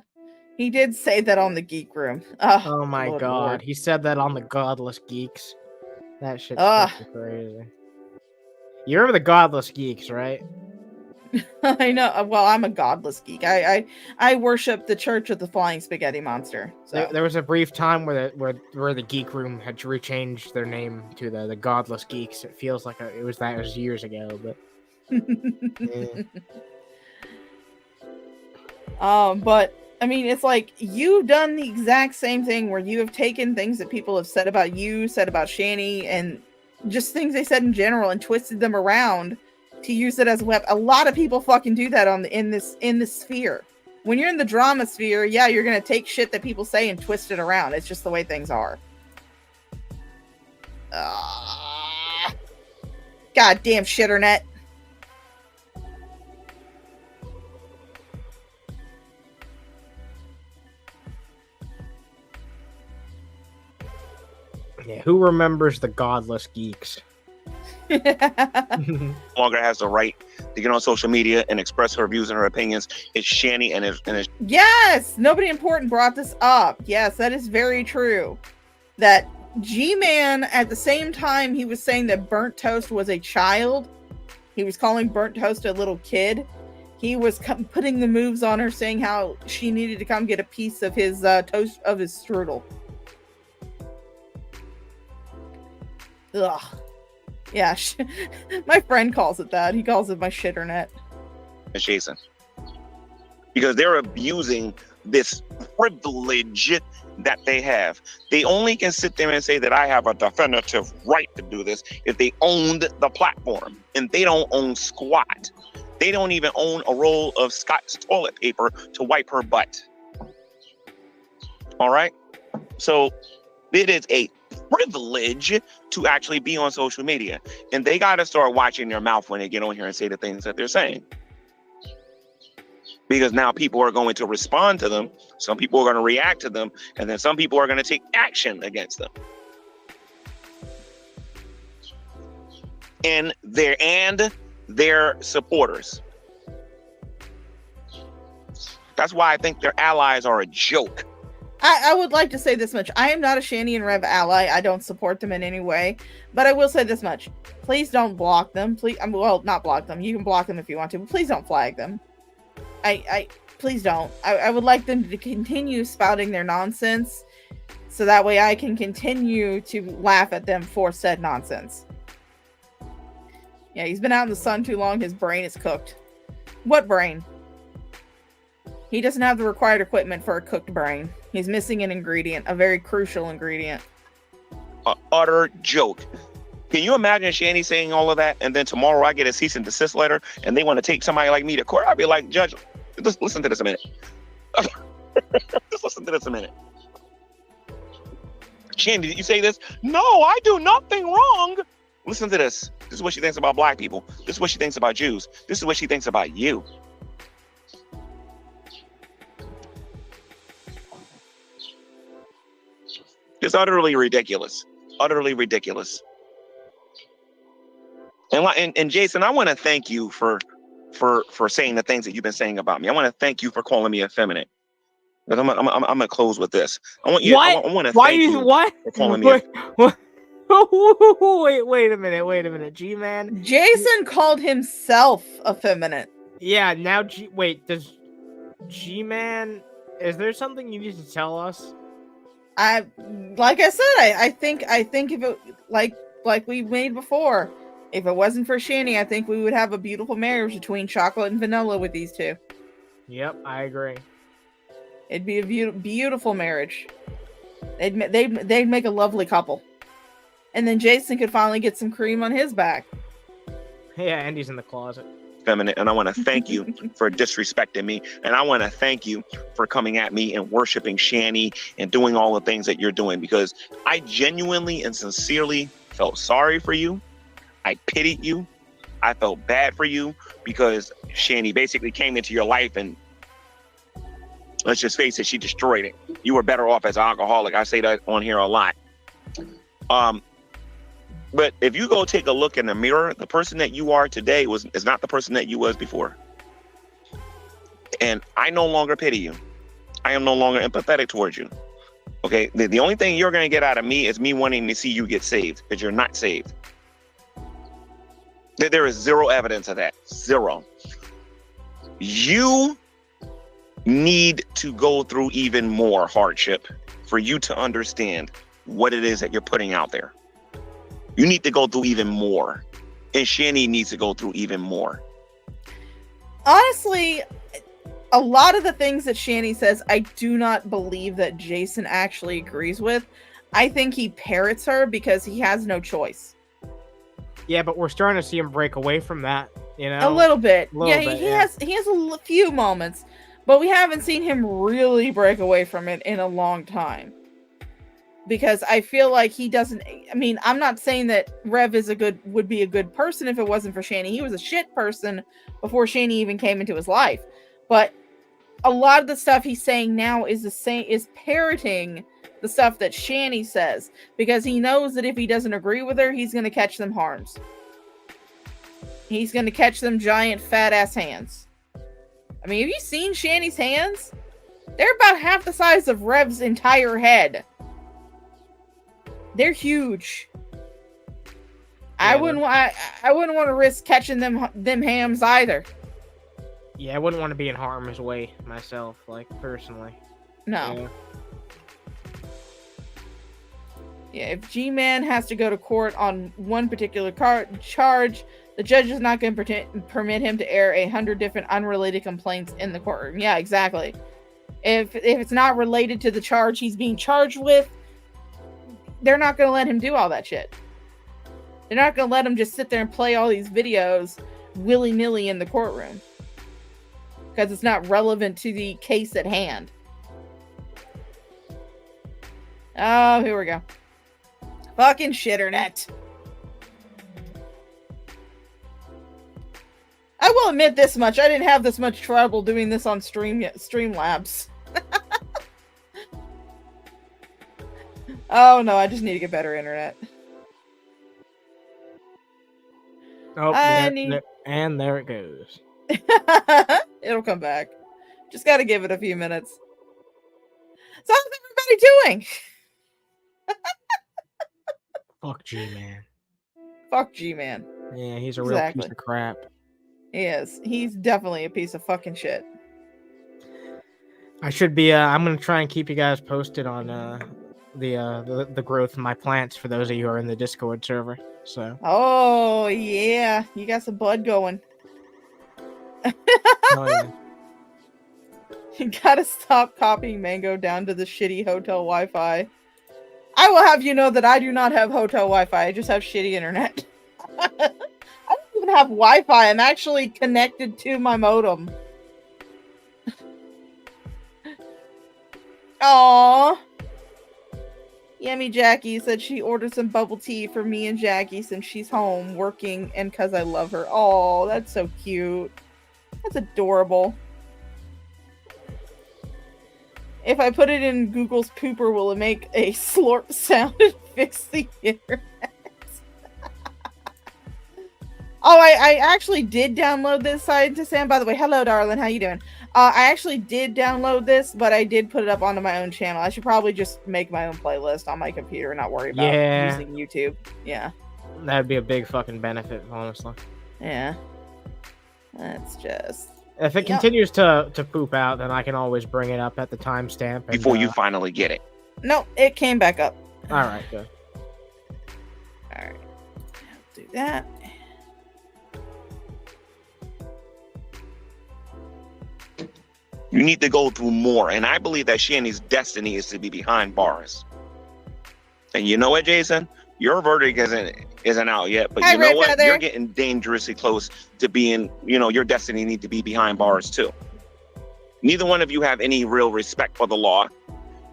He did say that on the Geek Room. Oh my Lord, god. Lord. He said that on the Godless Geeks. That shit's Ugh. fucking crazy. You remember the Godless Geeks, right? I know. Well, I'm a godless geek. I worship the Church of the Flying Spaghetti Monster. So. There was a brief time where the Geek Room had rechanged their name to the Godless Geeks. It feels like it was years ago, but. Yeah. But I mean, it's like you've done the exact same thing where you have taken things that people have said about you, said about Shani, and just things they said in general, and twisted them around to use it as a weapon. A lot of people fucking do that in this sphere. When you're in the drama sphere, yeah, you're gonna take shit that people say and twist it around. It's just the way things are. Goddamn shitternet. Yeah, who remembers the Godless Geeks? Longer has the right to get on social media and express her views and her opinions. It's Shani and his Yes, nobody important brought this up. Yes, that is very true. That G-Man, at the same time he was saying that Burnt Toast was a child, he was calling Burnt Toast a little kid. He was putting the moves on her, saying how she needed to come get a piece of his toast, of his strudel. Ugh. Yeah, my friend calls it that. He calls it my shitternet. Jason, because they're abusing this privilege that they have. They only can sit there and say that I have a definitive right to do this if they owned the platform, and they don't own squat. They don't even own a roll of Scott's toilet paper to wipe her butt. All right, so it is a privilege to actually be on social media, and they got to start watching their mouth when they get on here and say the things that they're saying, because now people are going to respond to them. Some people are going to react to them, and then some people are going to take action against them. And their supporters. That's why I think their allies are a joke. I would like to say this much. I am not a Shani and Rev ally. I don't support them in any way. But I will say this much. Please don't block them. Please, well, not block them. You can block them if you want to, but please don't flag them. Please don't. I would like them to continue spouting their nonsense, so that way I can continue to laugh at them for said nonsense. Yeah, he's been out in the sun too long. His brain is cooked. What brain? He doesn't have the required equipment for a cooked brain. He's missing an ingredient, a very crucial ingredient. An utter joke. Can you imagine Shani saying all of that, and then tomorrow I get a cease and desist letter, and they want to take somebody like me to court? I'd be like, Judge, just listen to this a minute. Just listen to this a minute. Shani, did you say this? No, I do nothing wrong. Listen to this. This is what she thinks about black people. This is what she thinks about Jews. This is what she thinks about you. It's utterly ridiculous. Utterly ridiculous. And Jason, I want to thank you for saying the things that you've been saying about me. I want to thank you for calling me effeminate. I'm gonna close with this. I want you. What? I want to Why thank you what? for calling me. Wait a minute, G-Man. Jason called himself effeminate. Yeah, now does G-Man, is there something you need to tell us? Like I said, I think if it like we made before, if it wasn't for Shanny, I think we would have a beautiful marriage between chocolate and vanilla with these two. Yep, I agree. It'd be a beautiful marriage. They'd make a lovely couple. And then Jason could finally get some cream on his back. Yeah, Andy's in the closet. Feminine, and I want to thank you for disrespecting me, and I want to thank you for coming at me and worshiping Shanny and doing all the things that you're doing, because I genuinely and sincerely felt sorry for you. I pitied you. I felt bad for you because Shanny basically came into your life and, let's just face it, she destroyed it. You were better off as an alcoholic. I say that on here a lot. But if you go take a look in the mirror, the person that you are today is not the person that you was before. And I no longer pity you. I am no longer empathetic towards you. Okay? The only thing you're going to get out of me is me wanting to see you get saved, because you're not saved. There is zero evidence of that. Zero. You need to go through even more hardship for you to understand what it is that you're putting out there. You need to go through even more. And Shanny needs to go through even more. Honestly, a lot of the things that Shanny says, I do not believe that Jason actually agrees with. I think he parrots her because he has no choice. Yeah, but we're starting to see him break away from that, you know? A little bit. He yeah. has a few moments, but we haven't seen him really break away from it in a long time. Because I feel like he doesn't. I mean, I'm not saying that Rev would be a good person if it wasn't for Shanny. He was a shit person before Shanny even came into his life. But a lot of the stuff he's saying now is parroting the stuff that Shanny says, because he knows that if he doesn't agree with her, he's going to catch them harms. He's going to catch them giant fat ass hands. I mean, have you seen Shanny's hands? They're about half the size of Rev's entire head. They're huge. I wouldn't want to risk catching them hams either. Yeah, I wouldn't want to be in harm's way myself, like, personally. No. Yeah, if GMan has to go to court on one particular charge, the judge is not going to permit him to air 100 different unrelated complaints in the courtroom. Yeah, exactly. If it's not related to the charge he's being charged with, they're not going to let him do all that shit. They're not going to let him just sit there and play all these videos willy-nilly in the courtroom. Because it's not relevant to the case at hand. Oh, here we go. Fucking shitternet. I will admit this much. I didn't have this much trouble doing this on Streamlabs. Oh no, I just need to get better internet. Oh, and there it goes. It'll come back. Just gotta give it a few minutes. So how's everybody doing? Fuck G-Man. Fuck G-Man. Yeah, he's a real piece of crap. He is. He's definitely a piece of fucking shit. I should be, I'm gonna try and keep you guys posted on, the growth of my plants for those of you who are in the Discord server. So. Oh yeah, you got some bud going. Oh, yeah. You gotta stop copying Mango down to the shitty hotel Wi-Fi. I will have you know that I do not have hotel Wi-Fi. I just have shitty internet. I don't even have Wi-Fi. I'm actually connected to my modem. Aww. Yummy Jackie said she ordered some bubble tea for me and Jackie since she's home working and because I love her. Oh, that's so cute. That's adorable. If I put it in Google's pooper, will it make a slurp sound and fix the internet? Oh, I actually did download this side to Sam. By the way, hello, darling. How you doing? I actually did download this, but I did put it up onto my own channel. I should probably just make my own playlist on my computer and not worry about using YouTube. Yeah. That'd be a big fucking benefit, honestly. Yeah. That's just... If it continues to poop out, then I can always bring it up at the timestamp. Before you finally get it. Nope, it came back up. All right, good. All right, do that. You need to go through more. And I believe that Shanny's destiny is to be behind bars. And you know what, Jason? Your verdict isn't out yet, but you know what? You're getting dangerously close to being, your destiny need to be behind bars too. Neither one of you have any real respect for the law.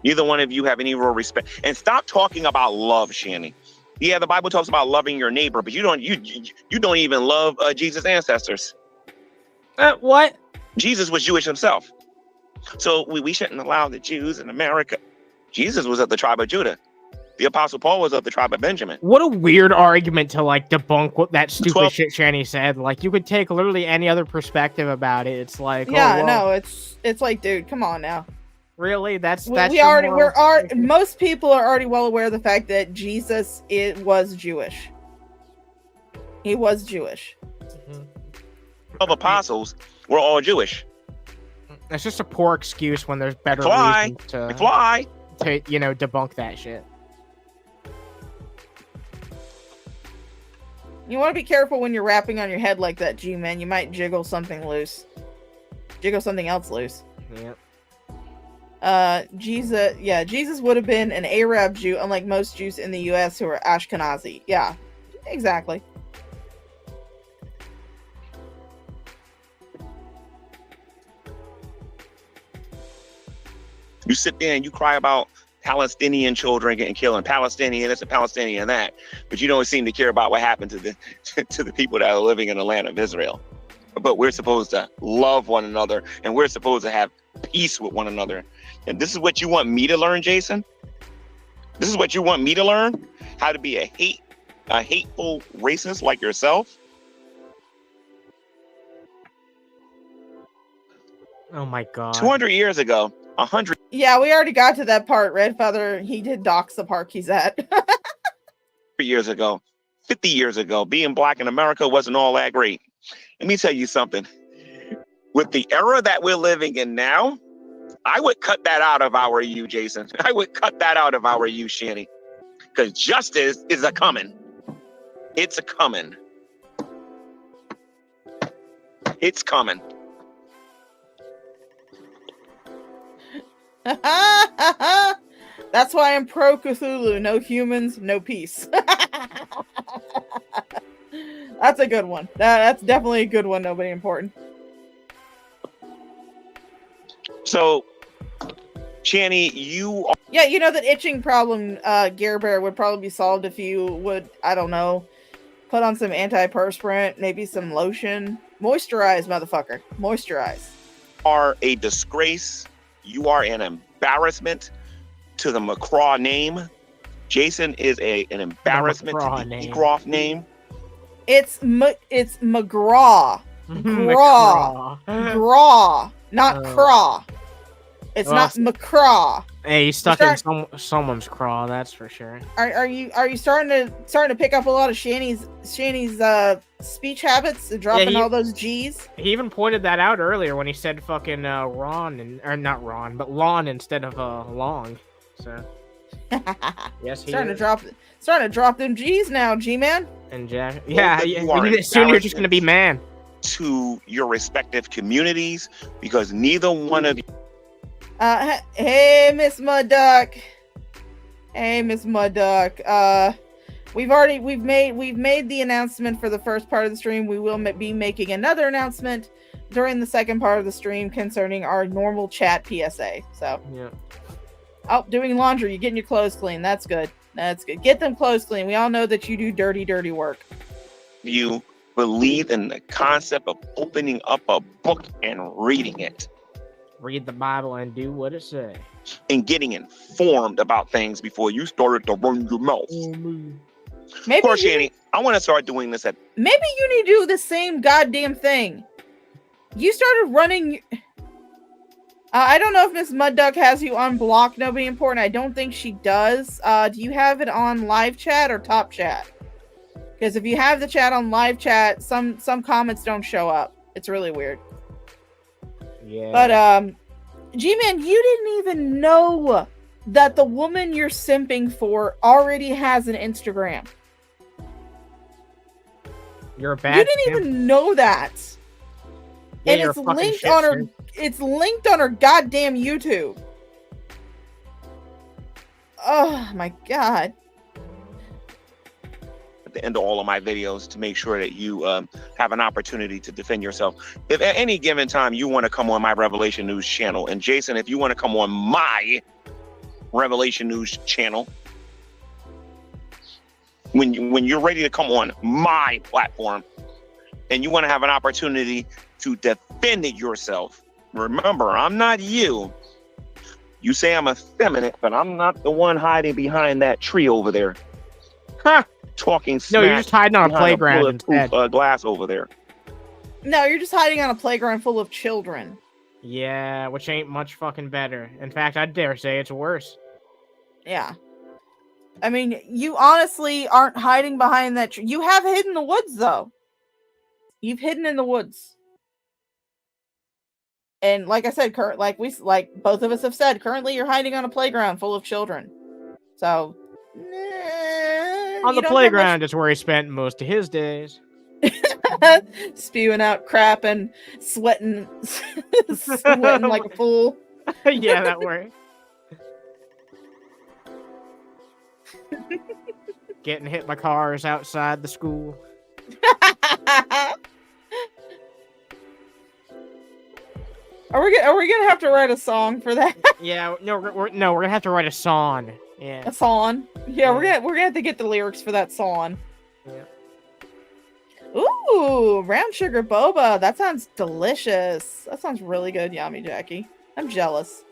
Neither one of you have any real respect. And stop talking about love, Shanny. Yeah, the Bible talks about loving your neighbor, but you don't even love Jesus' ancestors. What? Jesus was Jewish himself. So we shouldn't allow the Jews in America. Jesus was of the tribe of Judah. The Apostle Paul was of the tribe of Benjamin. What a weird argument to debunk what that stupid shit Shanny said. You could take literally any other perspective about it. It's like, yeah, no, it's like, dude, come on now. Really? That's most people are already well aware of the fact that Jesus was Jewish. He was Jewish. 12 apostles were all Jewish. It's just a poor excuse when there's better reasons to debunk that shit. You want to be careful when you're rapping on your head like that, G-Man. You might jiggle something loose. Jiggle something else loose. Yep. Jesus would have been an Arab Jew, unlike most Jews in the U.S. who are Ashkenazi. Yeah, exactly. You sit there and you cry about Palestinian children getting killed, and Palestinian this and Palestinian that, but you don't seem to care about what happened to the people that are living in the land of Israel. But we're supposed to love one another, and we're supposed to have peace with one another. And this is what you want me to learn, Jason? This is what you want me to learn? How to be a hateful racist like yourself? Oh my God. 200 years ago, 100. Yeah, we already got to that part. Red Feather, he did dox the park he's at. years ago, 50 years ago, being black in America wasn't all that great. Let me tell you something. With the era that we're living in now, I would cut that out if I were you, Jason. I would cut that out if I were you, Shanny. Because justice is a coming. It's a coming. It's coming. That's why I'm pro Cthulhu. No humans, no peace. That's a good one. That's definitely a good one. Nobody important. So, Channy, you... Yeah, you know that itching problem, Gare Bear, would probably be solved if you would, I don't know, put on some antiperspirant, maybe some lotion. Moisturize, motherfucker. Moisturize. Are a disgrace. You are an embarrassment to the McCraw name. Jason is an embarrassment to the Egroff name. It's McGraw. Graw. Not craw. It's not McCraw. Hey, he's stuck in someone's craw, that's for sure. Are you starting to pick up a lot of Shanny's speech habits, dropping all those G's? He even pointed that out earlier when he said fucking Ron or not Ron, but lawn instead of long. So yes, he starting to drop them G's now, G-Man. And Jack, soon you're just gonna be man. To your respective communities, because neither one of you. Hey, Miss Mud Duck. Hey, Miss Mud Duck. We've made the announcement for the first part of the stream. We will be making another announcement during the second part of the stream concerning our normal chat PSA. So, yeah. Oh, doing laundry. You're getting your clothes clean. That's good. That's good. Get them clothes clean. We all know that you do dirty, dirty work. You believe in the concept of opening up a book and reading it. Read the Bible and do what it says. And getting informed about things before you started to run your mouth. Maybe, of course, Shanny, I want to start doing this maybe you need to do the same goddamn thing. You started running... I don't know if Miss Mud Duck has you on block. Nobody important. I don't think she does. Do you have it on live chat or top chat? Because if you have the chat on live chat, some comments don't show up. It's really weird. Yeah. But G-Man, you didn't even know that the woman you're simping for already has an Instagram. You're a bad. You didn't even know that. Yeah, and you're it's a fucking linked on her. shitster. It's linked on her goddamn YouTube. Oh my god. At the end of all of my videos to make sure that you have an opportunity to defend yourself. If at any given time you want to come on my Revelation News channel, and Jason, if you want to come on my Revelation News channel, when you're ready to come on my platform and you want to have an opportunity to defend yourself, remember, I'm not you. You say I'm effeminate, but I'm not the one hiding behind that tree over there. Huh. Talking No, you're smack just hiding on a behind playground bulletproof, instead. glass over there. No, you're just hiding on a playground full of children. Yeah, which ain't much fucking better. In fact, I dare say it's worse. Yeah. I mean, you honestly aren't hiding behind that tree. You have hidden in the woods, though. You've hidden in the woods. And like I said, like both of us have said, currently you're hiding on a playground full of children. So, on the playground is where he spent most of his days. Spewing out crap and sweating, sweating like a fool. Yeah, that works. Getting hit by cars outside the school. Are we gonna have to write a song for that? Yeah, we're gonna have to write a song. Yeah, a song. Yeah, we're gonna have to get the lyrics for that song. Yeah. Ooh, brown sugar boba. That sounds delicious. That sounds really good, Yummy Jackie. I'm jealous.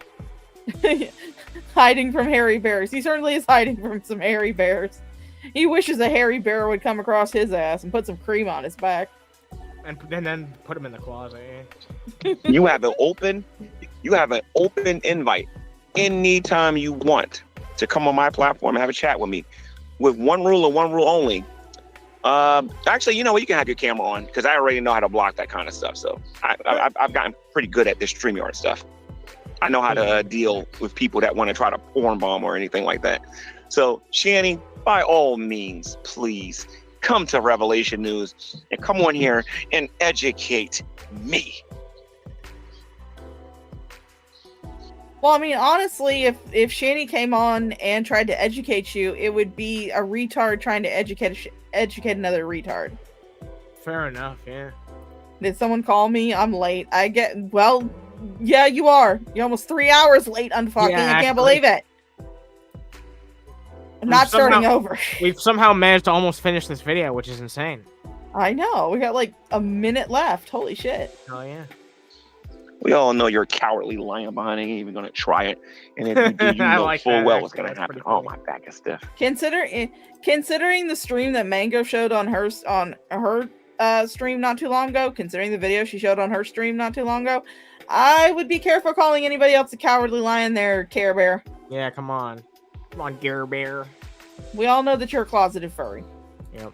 Hiding from hairy bears. He certainly is hiding from some hairy bears. He wishes a hairy bear would come across his ass and put some cream on his back. And then put him in the closet. You have an open invite anytime you want to come on my platform and have a chat with me, with one rule and one rule only. Actually, you know what? You can have your camera on because I already know how to block that kind of stuff. So I've gotten pretty good at this StreamYard stuff. I know how to deal with people that want to try to porn bomb or anything like that. So, Shanny, by all means, please come to Revelation News and come on here and educate me. Well, I mean, honestly, if Shanny came on and tried to educate you, it would be a retard trying to educate another retard. Fair enough, yeah. Did someone call me? I'm late. Well, yeah, you are. You're almost 3 hours late, unfucking. Yeah, I can't believe it. I'm not starting over. We've somehow managed to almost finish this video, which is insane. I know. We got like a minute left. Holy shit. Oh, yeah. We all know you're cowardly lying behind it. You ain't even going to try it. And if you do, you know like full that, well actually. what's going to That's happen. pretty Oh, funny. my back is stiff. Considering the stream that Mango showed on her stream not too long ago, considering the video she showed on her stream not too long ago, I would be careful calling anybody else a cowardly lion there, Care Bear. Yeah, come on. Come on, Care Bear. We all know that you're a closeted furry. Yep.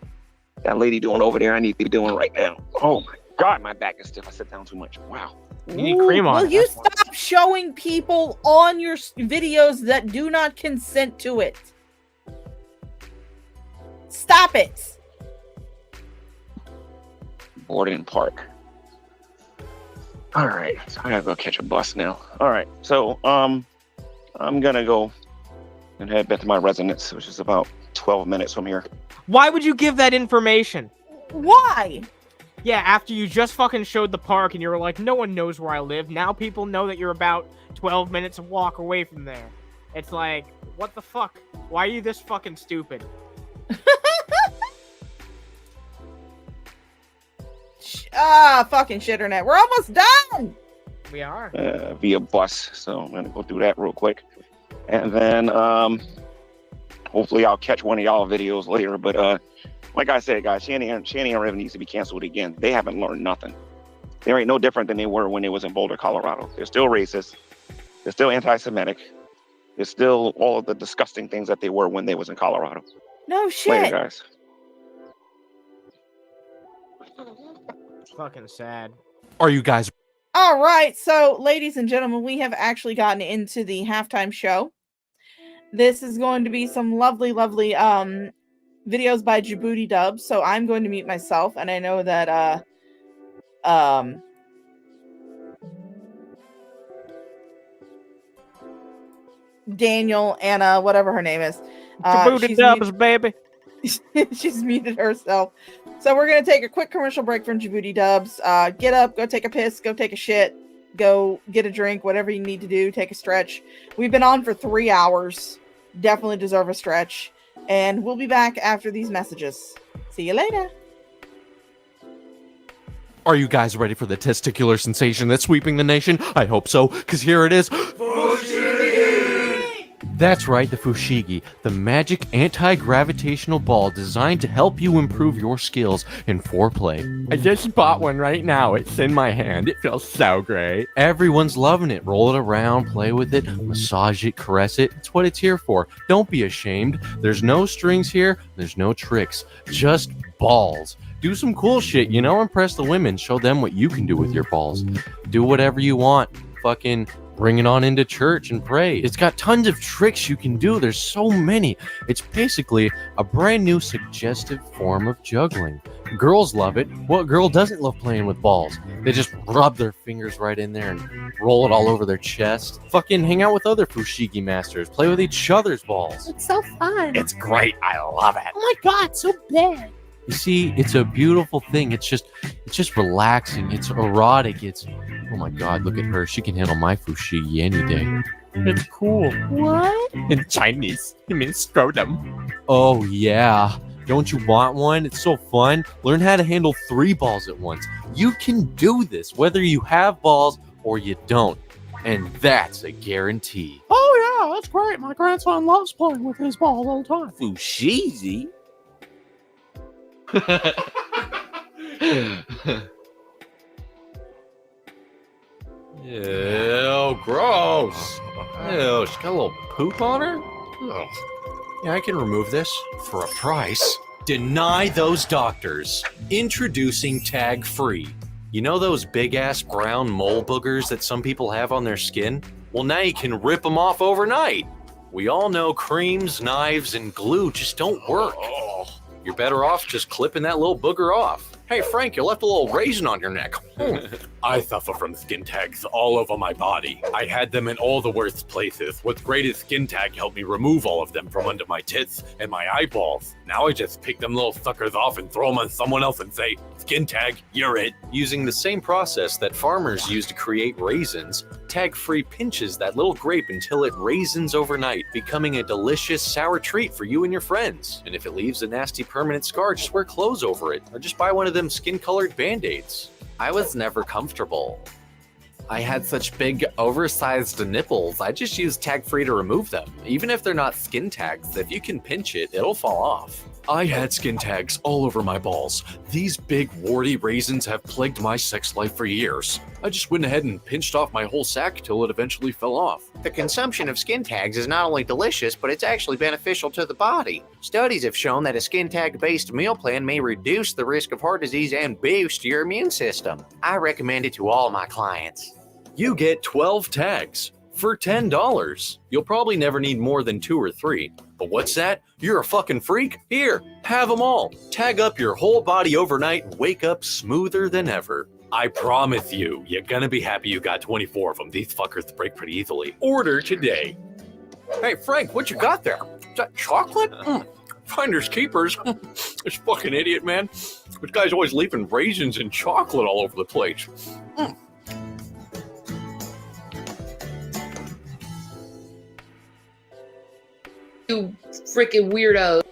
That lady doing over there, I need to be doing right now. Oh, my God, my back is stiff. I sit down too much. Wow. You need cream on Will it. you stop showing people on your videos that do not consent to it? Stop it. Borden Park. All right, so I gotta go catch a bus now. All right, so I'm gonna go and head back to my residence, which is about 12 minutes from here. Why would you give that information? Why? Yeah, after you just fucking showed the park and you were like, no one knows where I live. Now people know that you're about 12 minutes of walk away from there. It's like, what the fuck? Why are you this fucking stupid? Fucking shitternet. We're almost done. We are. Via bus, so I'm gonna go do that real quick. And then hopefully I'll catch one of y'all videos later. But like I said, guys, Shanny and Riven needs to be canceled again. They haven't learned nothing. They ain't no different than they were when they was in Boulder, Colorado. They're still racist. They're still anti-Semitic. They're still all of the disgusting things that they were when they was in Colorado. No shit. Later, guys. Fucking sad. Are you guys? All right, so ladies and gentlemen, we have actually gotten into the halftime show. This is going to be some lovely, lovely videos by Djibouti Dubs. So I'm going to mute myself, and I know that Daniel, Anna, whatever her name is, Djibouti Dubs, baby. She's muted herself. So we're gonna take a quick commercial break from Djibouti Dubs. Get up, go take a piss, go take a shit, go get a drink, whatever you need to do, take a stretch. We've been on for 3 hours. Definitely deserve a stretch. And we'll be back after these messages. See you later. Are you guys ready for the testicular sensation that's sweeping the nation? I hope so, because here it is. That's right, the Fushigi, the magic anti-gravitational ball designed to help you improve your skills in foreplay. I just bought one right now. It's in my hand. It feels so great. Everyone's loving it. Roll it around, play with it, massage it, caress it. It's what it's here for. Don't be ashamed. There's no strings here. There's no tricks. Just balls. Do some cool shit, you know, impress the women. Show them what you can do with your balls. Do whatever you want. Fucking bring it on into church and pray. It's got tons of tricks you can do. There's so many. It's basically a brand new suggestive form of juggling. Girls love it. What girl doesn't love playing with balls? They just rub their fingers right in there and roll it all over their chest. Fucking hang out with other Fushigi masters. Play with each other's balls. It's so fun. It's great. I love it. Oh my god, so big. You see, it's a beautiful thing. It's just relaxing. It's erotic. It's, oh my god, look at her. She can handle my Fushigi any day. It's cool. What? In Chinese, it means scrotum. Oh yeah. Don't you want one? It's so fun. Learn how to handle 3 balls at once. You can do this, whether you have balls or you don't. And that's a guarantee. Oh yeah, that's great. My grandson loves playing with his balls all the time. Fushigi? Ew, gross. Ew, she's got a little poop on her? Ugh. Yeah, I can remove this for a price. Deny those doctors. Introducing Tag Free. You know those big-ass brown mole boogers that some people have on their skin? Well, now you can rip them off overnight. We all know creams, knives, and glue just don't work. You're better off just clipping that little booger off. Hey, Frank, you left a little raisin on your neck. I suffer from skin tags all over my body. I had them in all the worst places. What's great is Skin Tag helped me remove all of them from under my tits and my eyeballs. Now I just pick them little suckers off and throw them on someone else and say, Skin Tag, you're it. Using the same process that farmers use to create raisins, Tag Free pinches that little grape until it raisins overnight, becoming a delicious sour treat for you and your friends. And if it leaves a nasty permanent scar, just wear clothes over it, or just buy one of them skin-colored Band-Aids. I was never comfortable. I had such big, oversized nipples, I just used Tag Free to remove them. Even if they're not skin tags, if you can pinch it, it'll fall off. I had skin tags all over my balls. These big, warty raisins have plagued my sex life for years. I just went ahead and pinched off my whole sack till it eventually fell off. The consumption of skin tags is not only delicious, but it's actually beneficial to the body. Studies have shown that a skin tag-based meal plan may reduce the risk of heart disease and boost your immune system. I recommend it to all my clients. You get 12 tags for $10. You'll probably never need more than 2 or 3. But what's that? You're a fucking freak? Here, have them all. Tag up your whole body overnight and wake up smoother than ever. I promise you, you're gonna be happy you got 24 of them. These fuckers break pretty easily. Order today. Hey, Frank, what you got there? Is that chocolate? Finders keepers. This fucking idiot, man. This guy's always leaving raisins and chocolate all over the place. You freaking weirdo.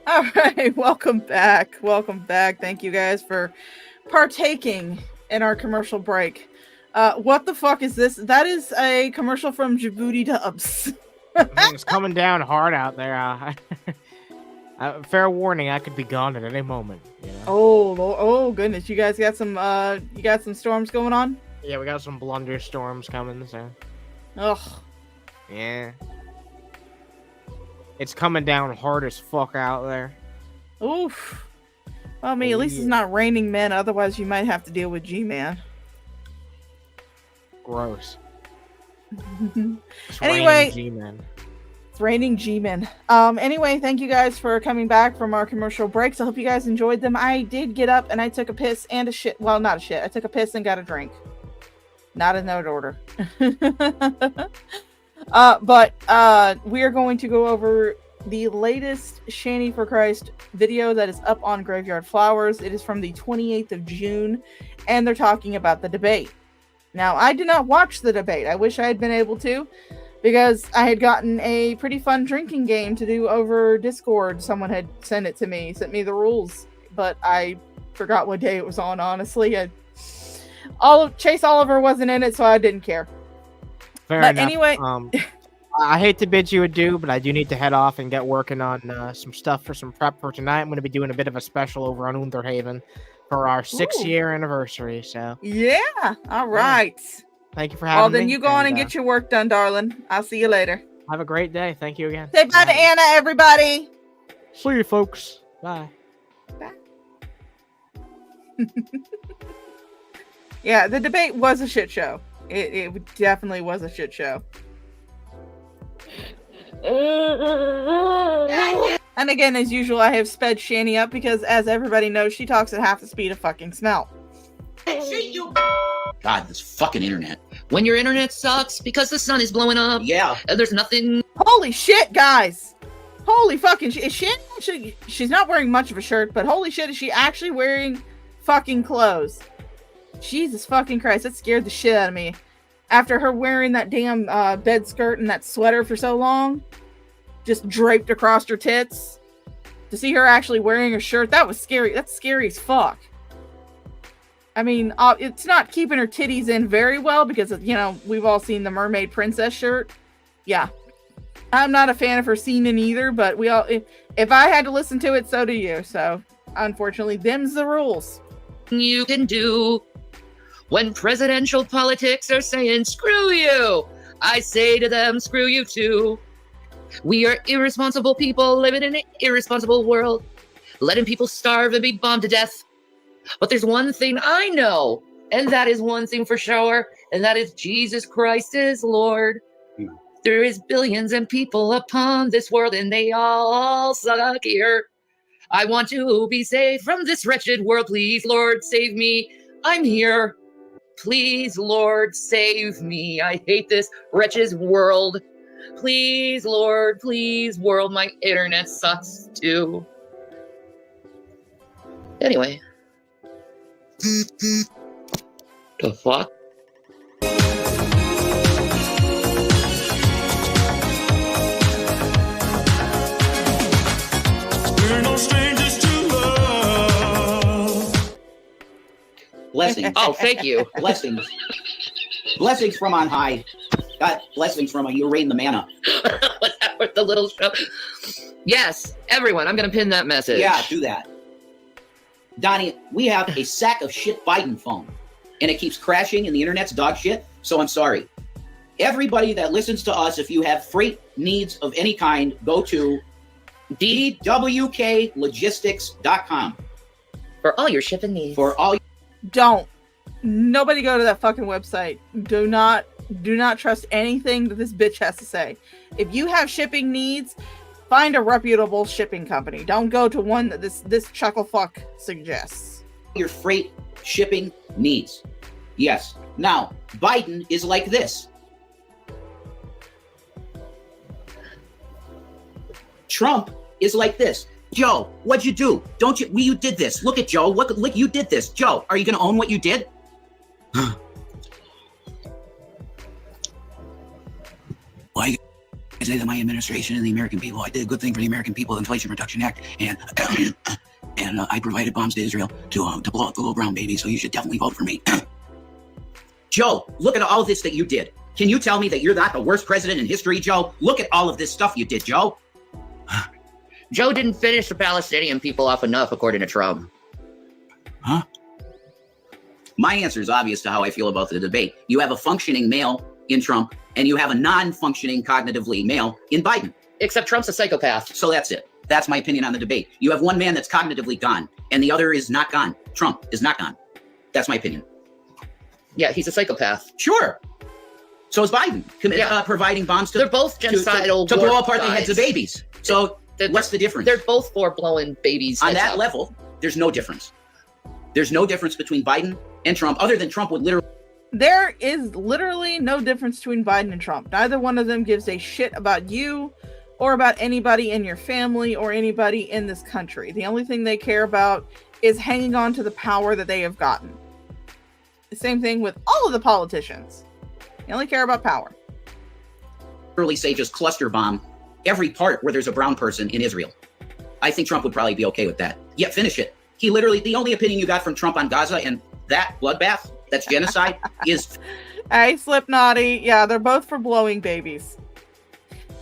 All right, welcome back. Welcome back. Thank you guys for partaking in our commercial break. What the fuck is this? That is a commercial from Djibouti Dubs. It's coming down hard out there. Fair warning, I could be gone at any moment. You know? Oh goodness! You guys got some storms going on? Yeah, we got some blunder storms coming. So. Ugh. Yeah. It's coming down hard as fuck out there. Oof. Well, I mean, at least it's not raining men. Otherwise, you might have to deal with G-Man. Gross. Anyway, G-Man. It's raining G-Men. Anyway, thank you guys for coming back from our commercial breaks. I hope you guys enjoyed them. I did get up and I took a piss and a shit. Well, not a shit. I took a piss and got a drink. Not in that order. But we are going to go over the latest Shanny for Christ video that is up on Graveyard Flowers. It is from the 28th of June, and they're talking about the debate. Now, I did not watch the debate. I wish I had been able to, because I had gotten a pretty fun drinking game to do over Discord. Someone had sent me the rules, but I forgot what day it was on, honestly. Chase Oliver wasn't in it, so I didn't care. Fair But enough. anyway... I hate to bid you adieu, but I do need to head off and get working on some stuff for some prep for tonight. I'm going to be doing a bit of a special over on Underhaven for our 6-year anniversary. So yeah, all right. Thank you for having me. Well, then you go on and get your work done, darling. I'll see you later. Have a great day. Thank you again. Say bye to Anna, everybody. See you, folks. Bye. Yeah, the debate was a shit show. It definitely was a shit show. And again, as usual, I have sped Shanny up because, as everybody knows, she talks at half the speed of fucking smell. God, this fucking internet. When your internet sucks because the sun is blowing up. Yeah. And there's nothing. Holy shit, guys. Holy fucking shit. Is Shanny actually... She's not wearing much of a shirt, but holy shit, is she actually wearing fucking clothes? Jesus fucking Christ, that scared the shit out of me. After her wearing that damn bed skirt and that sweater for so long, just draped across her tits, to see her actually wearing a shirt, that was scary. That's scary as fuck. I mean, it's not keeping her titties in very well because, you know, we've all seen the mermaid princess shirt. Yeah. I'm not a fan of her semen either, but we all, if I had to listen to it, so do you. So, unfortunately, them's the rules. You can do when presidential politics are saying, screw you, I say to them, screw you too. We are irresponsible people living in an irresponsible world, letting people starve and be bombed to death. But there's one thing I know, and that is one thing for sure, and that is Jesus Christ is Lord. There is billions of people upon this world, and they all suck here. I want to be saved from this wretched world. Please, Lord, save me. I'm here. Please, Lord, save me. I hate this wretched world. Please, Lord, please, world, my internet sucks too. Anyway. The fuck? We're no strangers to love. Blessings. Oh, thank you. Blessings. Blessings from on high. God, blessings from you rain the manna. With the little show. Yes, everyone, I'm going to pin that message. Yeah, do that. Donnie, we have a sack of shit Biden phone, and it keeps crashing, and the internet's dog shit, so I'm sorry. Everybody that listens to us, if you have freight needs of any kind, go to dwklogistics.com. For all your shipping needs. For all. Don't. Nobody go to that fucking website. Do not trust anything that this bitch has to say. If you have shipping needs, find a reputable shipping company. Don't go to one that this chuckle fuck suggests. Your freight shipping needs. Yes. Now, Biden is like this. Trump is like this. Joe, what'd you do? Don't you? You did this. Look at Joe. Look, you did this. Joe, are you going to own what you did? Why you say that my administration and the American people, I did a good thing for the American people, the Inflation Reduction Act, and I provided bombs to Israel to blow up the little brown baby, so you should definitely vote for me. Joe, look at all this that you did. Can you tell me that you're not the worst president in history, Joe? Look at all of this stuff you did, Joe. Joe didn't finish the Palestinian people off enough, according to Trump. Huh? My answer is obvious to how I feel about the debate. You have a functioning male in Trump, and you have a non-functioning cognitively male in Biden. Except Trump's a psychopath. So that's it. That's my opinion on the debate. You have one man that's cognitively gone, and the other is not gone. Trump is not gone. That's my opinion. Yeah, he's a psychopath. Sure. So is Biden providing bombs to... They're both genocidal to war blow apart the guys. heads of babies. So what's the difference? They're both for blowing babies' On heads that up. level, there's no difference. There's no difference between Biden and Trump, other than Trump would literally... There is literally no difference between Biden and Trump. Neither one of them gives a shit about you or about anybody in your family or anybody in this country. The only thing they care about is hanging on to the power that they have gotten. The same thing with all of the politicians. They only care about power. literally say just cluster bomb every part where there's a brown person in Israel. I think Trump would probably be okay with that. Yeah, finish it. He literally, the only opinion you got from Trump on Gaza and that bloodbath, that's genocide, is... Hey, Slipknotty. Yeah, they're both for blowing babies.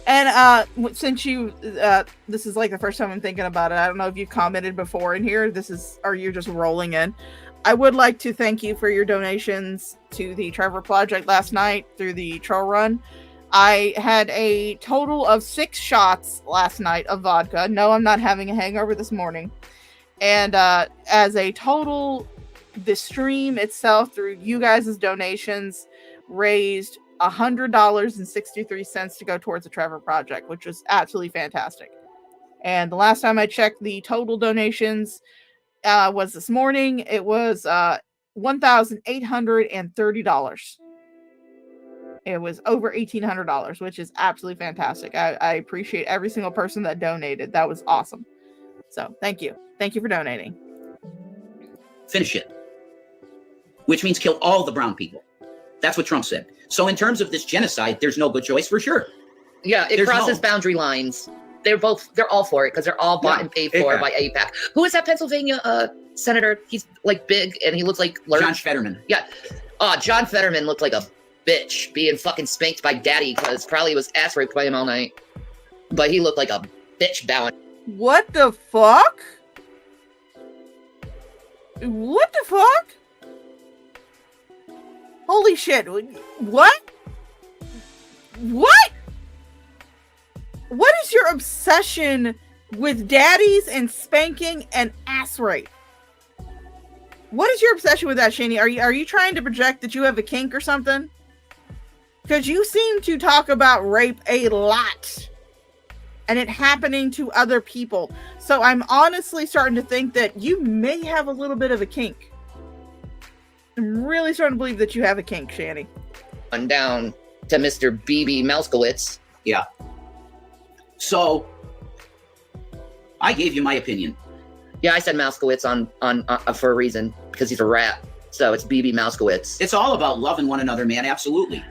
And since you, this is like the first time I'm thinking about it. I don't know if you commented before in here. Or you're just rolling in. I would like to thank you for your donations to the Trevor Project last night through the Troll Run. I had a total of 6 shots last night of vodka. No, I'm not having a hangover this morning. And as a total, the stream itself through you guys' donations raised $100.63 to go towards the Trevor Project, which was absolutely fantastic. And the last time I checked the total donations was this morning. It was $1,830. It was over $1,800, which is absolutely fantastic. I appreciate every single person that donated. That was awesome. So thank you. Thank you for donating. Finish it. Which means kill all the brown people. That's what Trump said. So in terms of this genocide, there's no good choice for sure. Yeah, it crosses boundary lines. They're all for it because they're all bought and paid for by AIPAC. Who is that Pennsylvania senator? He's like big and he looks like John Fetterman. Yeah. John Fetterman looked like a bitch being fucking spanked by daddy because probably was ass raped by him all night. But he looked like a bitch bowing. What the fuck? What the fuck? Holy shit. What? What? What is your obsession with daddies and spanking and ass rape? What is your obsession with that, Shani? Are you trying to project that you have a kink or something? Because you seem to talk about rape a lot. And it happening to other people. So I'm honestly starting to think that you may have a little bit of a kink. I'm really starting to believe that you have a kink, Shani. And down to Mr. BB Mouskowitz. Yeah. So, I gave you my opinion. Yeah, I said Mouskowitz on for a reason, because he's a rat. So it's BB Mouskowitz. It's all about loving one another, man. Absolutely.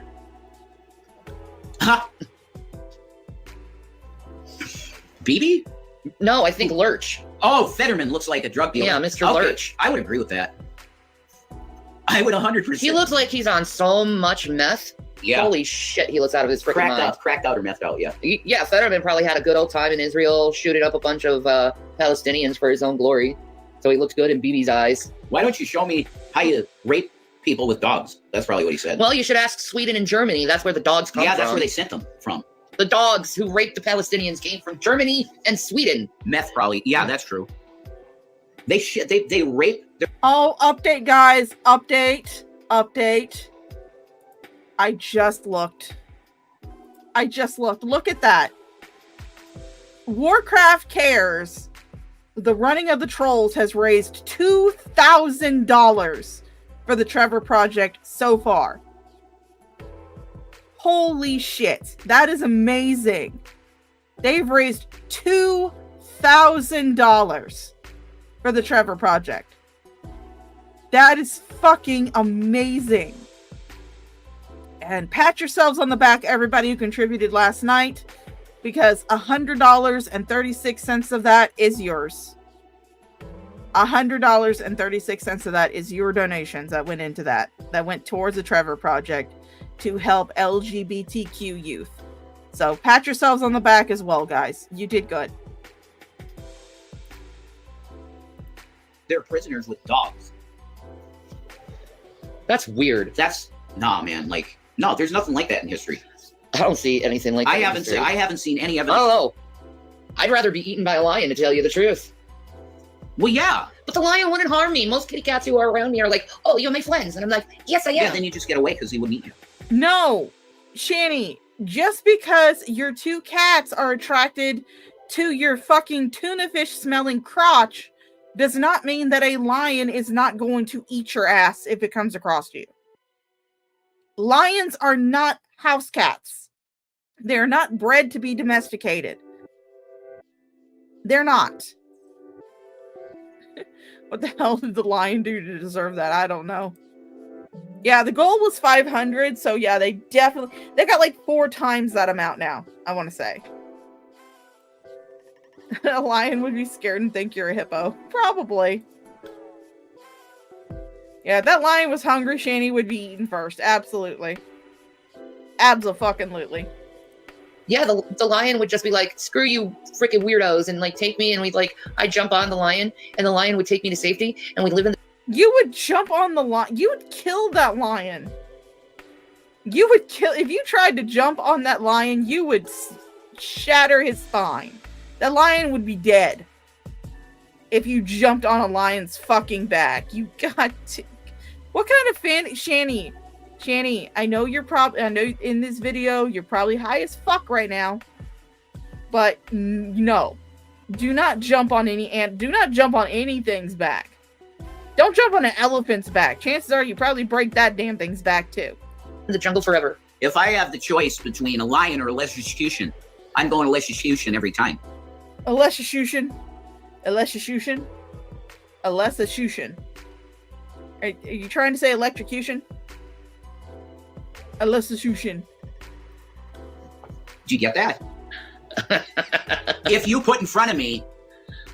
Huh? BB? No, I think Lurch. Oh, Fetterman looks like a drug dealer. Yeah, Mr. Lurch. I would agree with that. I would 100%. He looks like he's on so much meth. Yeah. Holy shit, he looks out of his freaking mind. Cracked out or methed out, yeah. Yeah, Fetterman probably had a good old time in Israel, shooting up a bunch of Palestinians for his own glory. So he looks good in BB's eyes. Why don't you show me how you rape people with dogs? That's probably what he said. Well, you should ask Sweden and Germany. That's where the dogs come from. Yeah, that's where they sent them from. The dogs who raped the Palestinians came from Germany and Sweden. Meth, probably. Yeah, that's true. They rape. Oh, update, guys. Update. I just looked. Look at that. Warcraft Cares, the running of the trolls, has raised $2,000 for the Trevor Project so far. Holy shit. That is amazing. They've raised $2,000 for the Trevor Project. That is fucking amazing. And pat yourselves on the back, everybody who contributed last night, because $100.36 of that is yours. $100.36 of that is your donations that went into that went towards the Trevor Project to help LGBTQ youth. So pat yourselves on the back as well, guys. You did good. They're prisoners with dogs. That's weird. Nah, man. Like, no, there's nothing like that in history. I don't see anything like that. I haven't seen any evidence. Oh, I'd rather be eaten by a lion, to tell you the truth. Well, yeah. But the lion wouldn't harm me. Most kitty cats who are around me are like, oh, you're my friends. And I'm like, yes, I am. Yeah, then you just get away because he wouldn't eat you. No. Shanny, just because your two cats are attracted to your fucking tuna fish smelling crotch does not mean that a lion is not going to eat your ass if it comes across you. Lions are not house cats. They're not bred to be domesticated. They're not. What the hell did the lion do to deserve that? I don't know. Yeah, the goal was 500, so yeah, they got like 4 times that amount now, I want to say. A lion would be scared and think you're a hippo. Probably. Yeah, if that lion was hungry, Shanny would be eaten first. Absolutely. Abso-fucking-lutely. Yeah, the lion would just be like, screw you freaking weirdos, and like take me, and I'd jump on the lion, and the lion would take me to safety, and we'd live in the... You would jump on the lion. You would kill that lion. You would kill... If you tried to jump on that lion, you would shatter his spine. That lion would be dead. If you jumped on a lion's fucking back. You got to... What kind of fan... Shanny, I know I know in this video you're probably high as fuck right now, but no, do not jump on anything's back. Don't jump on an elephant's back. Chances are you probably break that damn thing's back too. The jungle forever. If I have the choice between a lion or a electrocution, I'm going electrocution every time. Electrocution. Are you trying to say electrocution? Electrocution. Did you get that? If you put in front of me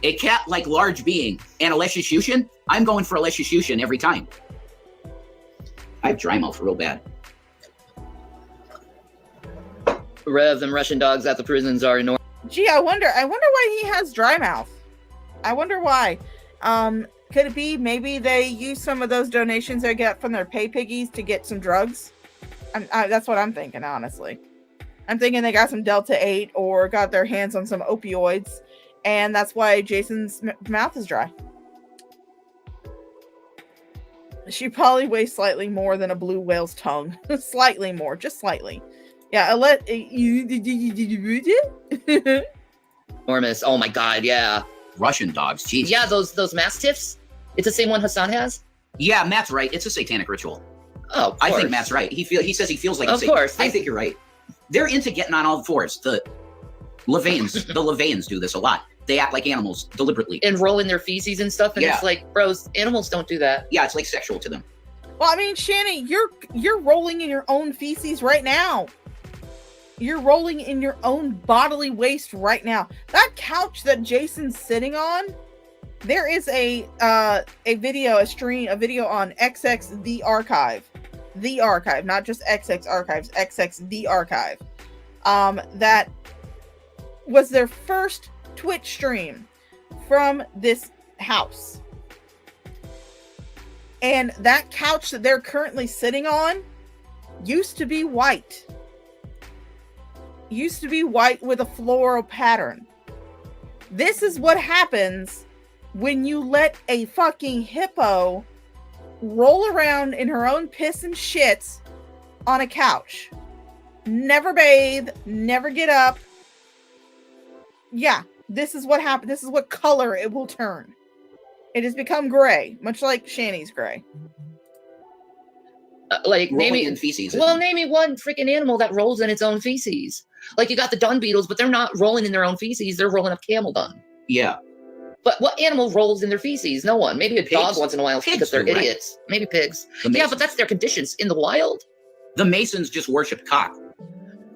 a cat-like large being and electrocution, I'm going for electrocution every time. I have dry mouth real bad. Rev, them Russian dogs at the prisons are enormous. Gee, I wonder why he has dry mouth. I wonder why. Could it be maybe they use some of those donations they get from their pay piggies to get some drugs? That's what I'm thinking, honestly. I'm thinking they got some Delta 8 or got their hands on some opioids, and that's why Jason's mouth is dry. She probably weighs slightly more than a blue whale's tongue. Slightly more, just slightly. Yeah, Enormous. Oh my god, yeah. Russian dogs, jeez. Yeah, those mastiffs. It's the same one Hassan has? Yeah, Matt's right. It's a satanic ritual. Oh, of I course. think Matt's right. He says he feels like of course. I think you're right. They're into getting on all fours. The Levains do this a lot. They act like animals deliberately. And roll in their feces and stuff, and it's like, bros, animals don't do that. Yeah, it's like sexual to them. Well, I mean, Shanny, you're rolling in your own feces right now. You're rolling in your own bodily waste right now. That couch that Jason's sitting on, there is a video on XX The Archive. The Archive, not just XX Archives, XX The Archive. That was their first Twitch stream from this house. And that couch that they're currently sitting on used to be white. Used to be white with a floral pattern. This is what happens when you let a fucking hippo roll around in her own piss and shit on a couch. Never bathe, never get up. Yeah, this is what happened. This is what color it will turn. It has become gray, much like Shanny's gray. Name me in feces. Name me one freaking animal that rolls in its own feces. Like, you got the dung beetles, but they're not rolling in their own feces. They're rolling up camel dung. Yeah. But what animal rolls in their feces? No one. Maybe a dog once in a while because they're idiots. Maybe pigs. Yeah, but that's their conditions. In the wild, the Masons just worship cock.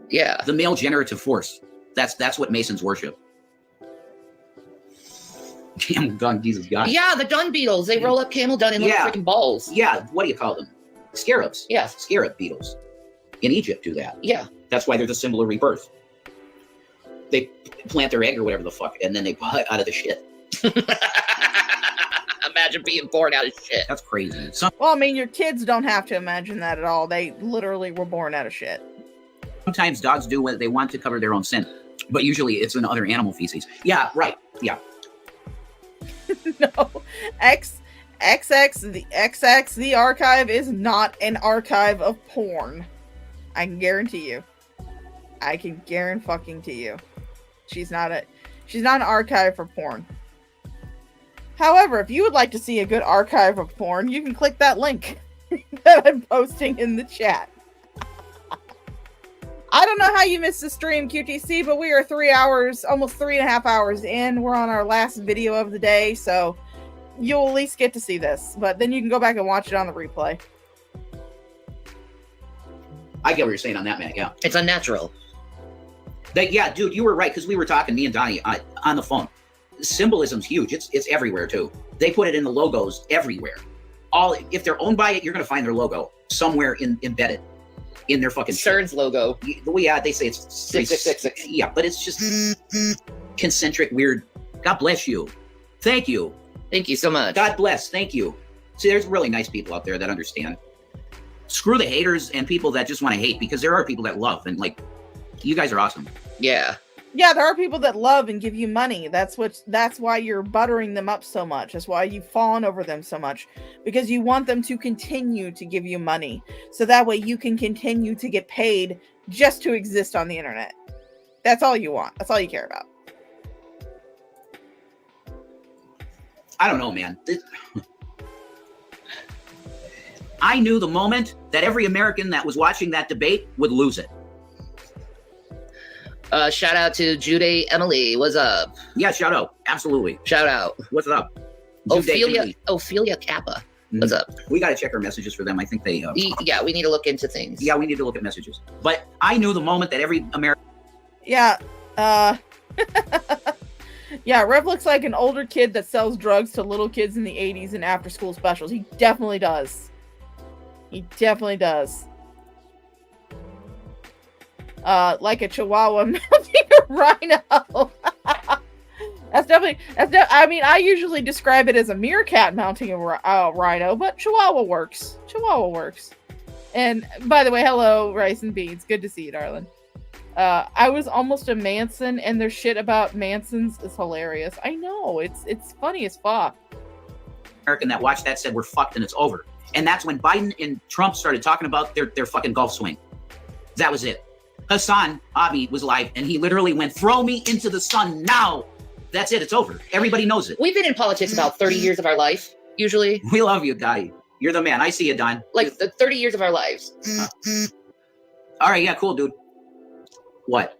Yeah. The male generative force. That's what Masons worship. Camel dung, Jesus God. Yeah, the dung beetles. They roll up camel dung in little freaking balls. Yeah, what do you call them? Scarabs. Yeah. Scarab beetles. In Egypt do that. Yeah. That's why they're the symbol of rebirth. They plant their egg or whatever the fuck, and then they put out of the shit. Imagine being born out of shit. That's crazy. Well, I mean, your kids don't have to imagine that at all. They literally were born out of shit. Sometimes dogs do what they want to cover their own sin, but usually it's in other animal feces. Yeah, right. Yeah. No. XX The Archive is not an archive of porn. I can guarantee you. I can guarantee you. She's not an archive for porn. However, if you would like to see a good archive of porn, you can click that link that I'm posting in the chat. I don't know how you missed the stream, QTC, but we are 3 hours, almost 3.5 hours in. We're on our last video of the day, so you'll at least get to see this. But then you can go back and watch it on the replay. I get what you're saying on that, man. Yeah. It's unnatural. Yeah, dude, you were right, because we were talking, me and Donnie, on the phone. Symbolism's huge. It's everywhere, too. They put it in the logos everywhere. If they're owned by it, you're going to find their logo somewhere embedded in their fucking CERN's logo. Well, yeah, they say it's 6666. Yeah, but it's just concentric, weird. God bless you. Thank you. Thank you so much. God bless. Thank you. See, there's really nice people out there that understand. Screw the haters and people that just want to hate, because there are people that love, and like, you guys are awesome. Yeah. Yeah, there are people that love and give you money. That's why you're buttering them up so much. That's why you've fallen over them so much, because you want them to continue to give you money, so that way you can continue to get paid just to exist on the internet. That's all you want. That's all you care about. I don't know, man. I knew the moment that every American that was watching that debate would lose it. Shout out to Jude Emily. What's up? Yeah, shout out. Absolutely. Shout out. What's up? Ophelia Kappa. What's up? We got to check our messages for them. I think they... yeah, we need to look into things. Yeah, we need to look at messages. But I knew the moment that every American... Yeah. Yeah, Rev looks like an older kid that sells drugs to little kids in the 80s and after school specials. He definitely does. He definitely does. Like a chihuahua mounting a rhino. I mean, I usually describe it as a meerkat mounting a rhino, but chihuahua works. Chihuahua works. And by the way, hello, Rice and Beans. Good to see you, darling. I was almost a Manson, and their shit about Mansons is hilarious. I know, it's funny as fuck. American that watched that said we're fucked and it's over. And that's when Biden and Trump started talking about their fucking golf swing. That was it. Hassan Abi was live, and he literally went, "Throw me into the sun now." That's it. It's over. Everybody knows it. We've been in politics about 30 years of our life, usually. We love you, Guy. You're the man. I see you, Don. Like the 30 years of our lives. All right. Yeah, cool, dude. What?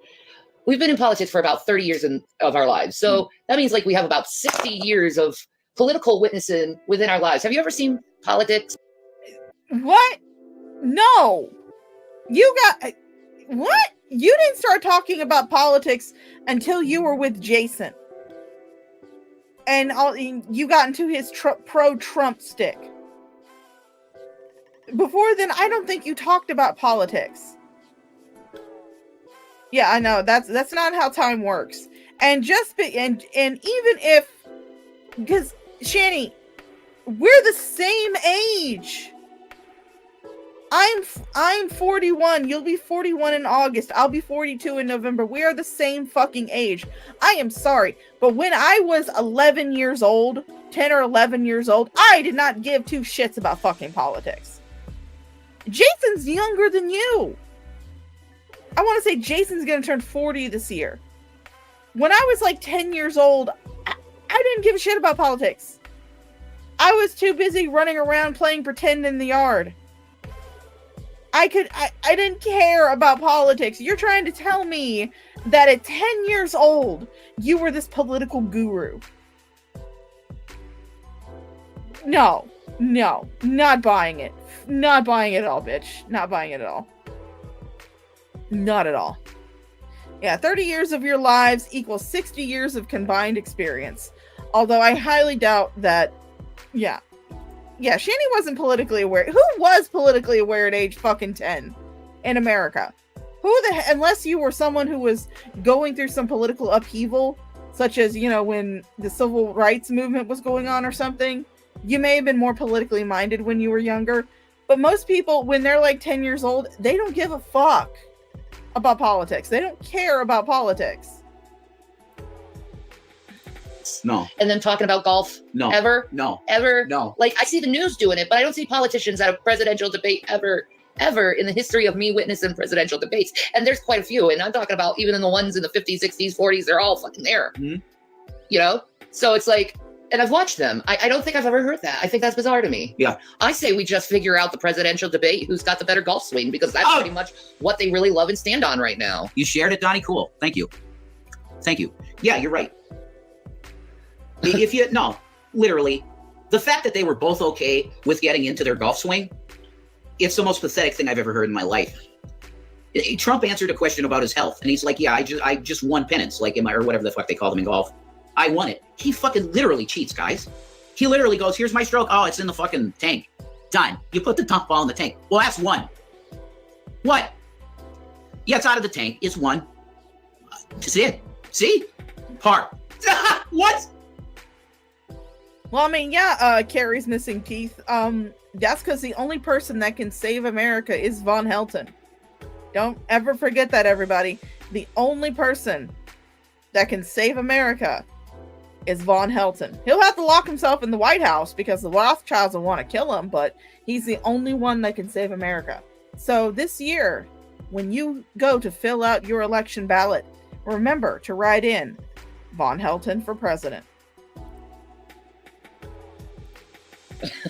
We've been in politics for about 30 years of our lives. So that means like we have about 60 years of political witnessing within our lives. Have you ever seen politics? What? No. You got... What? You didn't start talking about politics until you were with Jason. And you got into his pro-Trump stick. Before then, I don't think you talked about politics. Yeah, I know. That's not how time works. And even if... Because, Shani, we're the same age. I'm 41. You'll be 41 in August. I'll be 42 in November. We are the same fucking age. I am sorry, but when I was 11 years old, 10 or 11 years old, I did not give two shits about fucking politics. Jason's younger than you. I want to say Jason's going to turn 40 this year. When I was like 10 years old, I didn't give a shit about politics. I was too busy running around playing pretend in the yard. I didn't care about politics. You're trying to tell me that at 10 years old, you were this political guru. No, not buying it. Not buying it at all, bitch. Not buying it at all. Not at all. Yeah, 30 years of your lives equals 60 years of combined experience. Although I highly doubt that, yeah, Shani wasn't politically aware. Who was politically aware at age fucking 10 in America? Unless you were someone who was going through some political upheaval, such as, when the civil rights movement was going on or something, you may have been more politically minded when you were younger. But most people, when they're like 10 years old, they don't give a fuck about politics. They don't care about politics. No. And then talking about golf? No. Ever? No. Ever? No. Like, I see the news doing it, but I don't see politicians at a presidential debate ever ever in the history of me witnessing presidential debates. And there's quite a few. And I'm talking about even in the ones in the 50s, 60s, 40s, they're all fucking there. Mm-hmm. You know? So it's like, and I've watched them. I don't think I've ever heard that. I think that's bizarre to me. Yeah. I say we just figure out the presidential debate, who's got the better golf swing, because that's pretty much what they really love and stand on right now. You shared it, Donnie? Cool. Thank you. Thank you. Yeah, you're right. No, literally, the fact that they were both okay with getting into their golf swing, it's the most pathetic thing I've ever heard in my life. Trump answered a question about his health, and he's like, yeah, I just won pennants, like or whatever the fuck they call them in golf. I won it. He fucking literally cheats, guys. He literally goes, here's my stroke. Oh, it's in the fucking tank. Done. You put the top ball in the tank. Well, that's one. What? Yeah, it's out of the tank. It's one. That's it. See? Par. What? Well, I mean, yeah, Carrie's missing teeth. That's because the only person that can save America is Von Helton. Don't ever forget that, everybody. The only person that can save America is Von Helton. He'll have to lock himself in the White House because the Rothschilds will want to kill him, but he's the only one that can save America. So this year, when you go to fill out your election ballot, remember to write in Von Helton for president.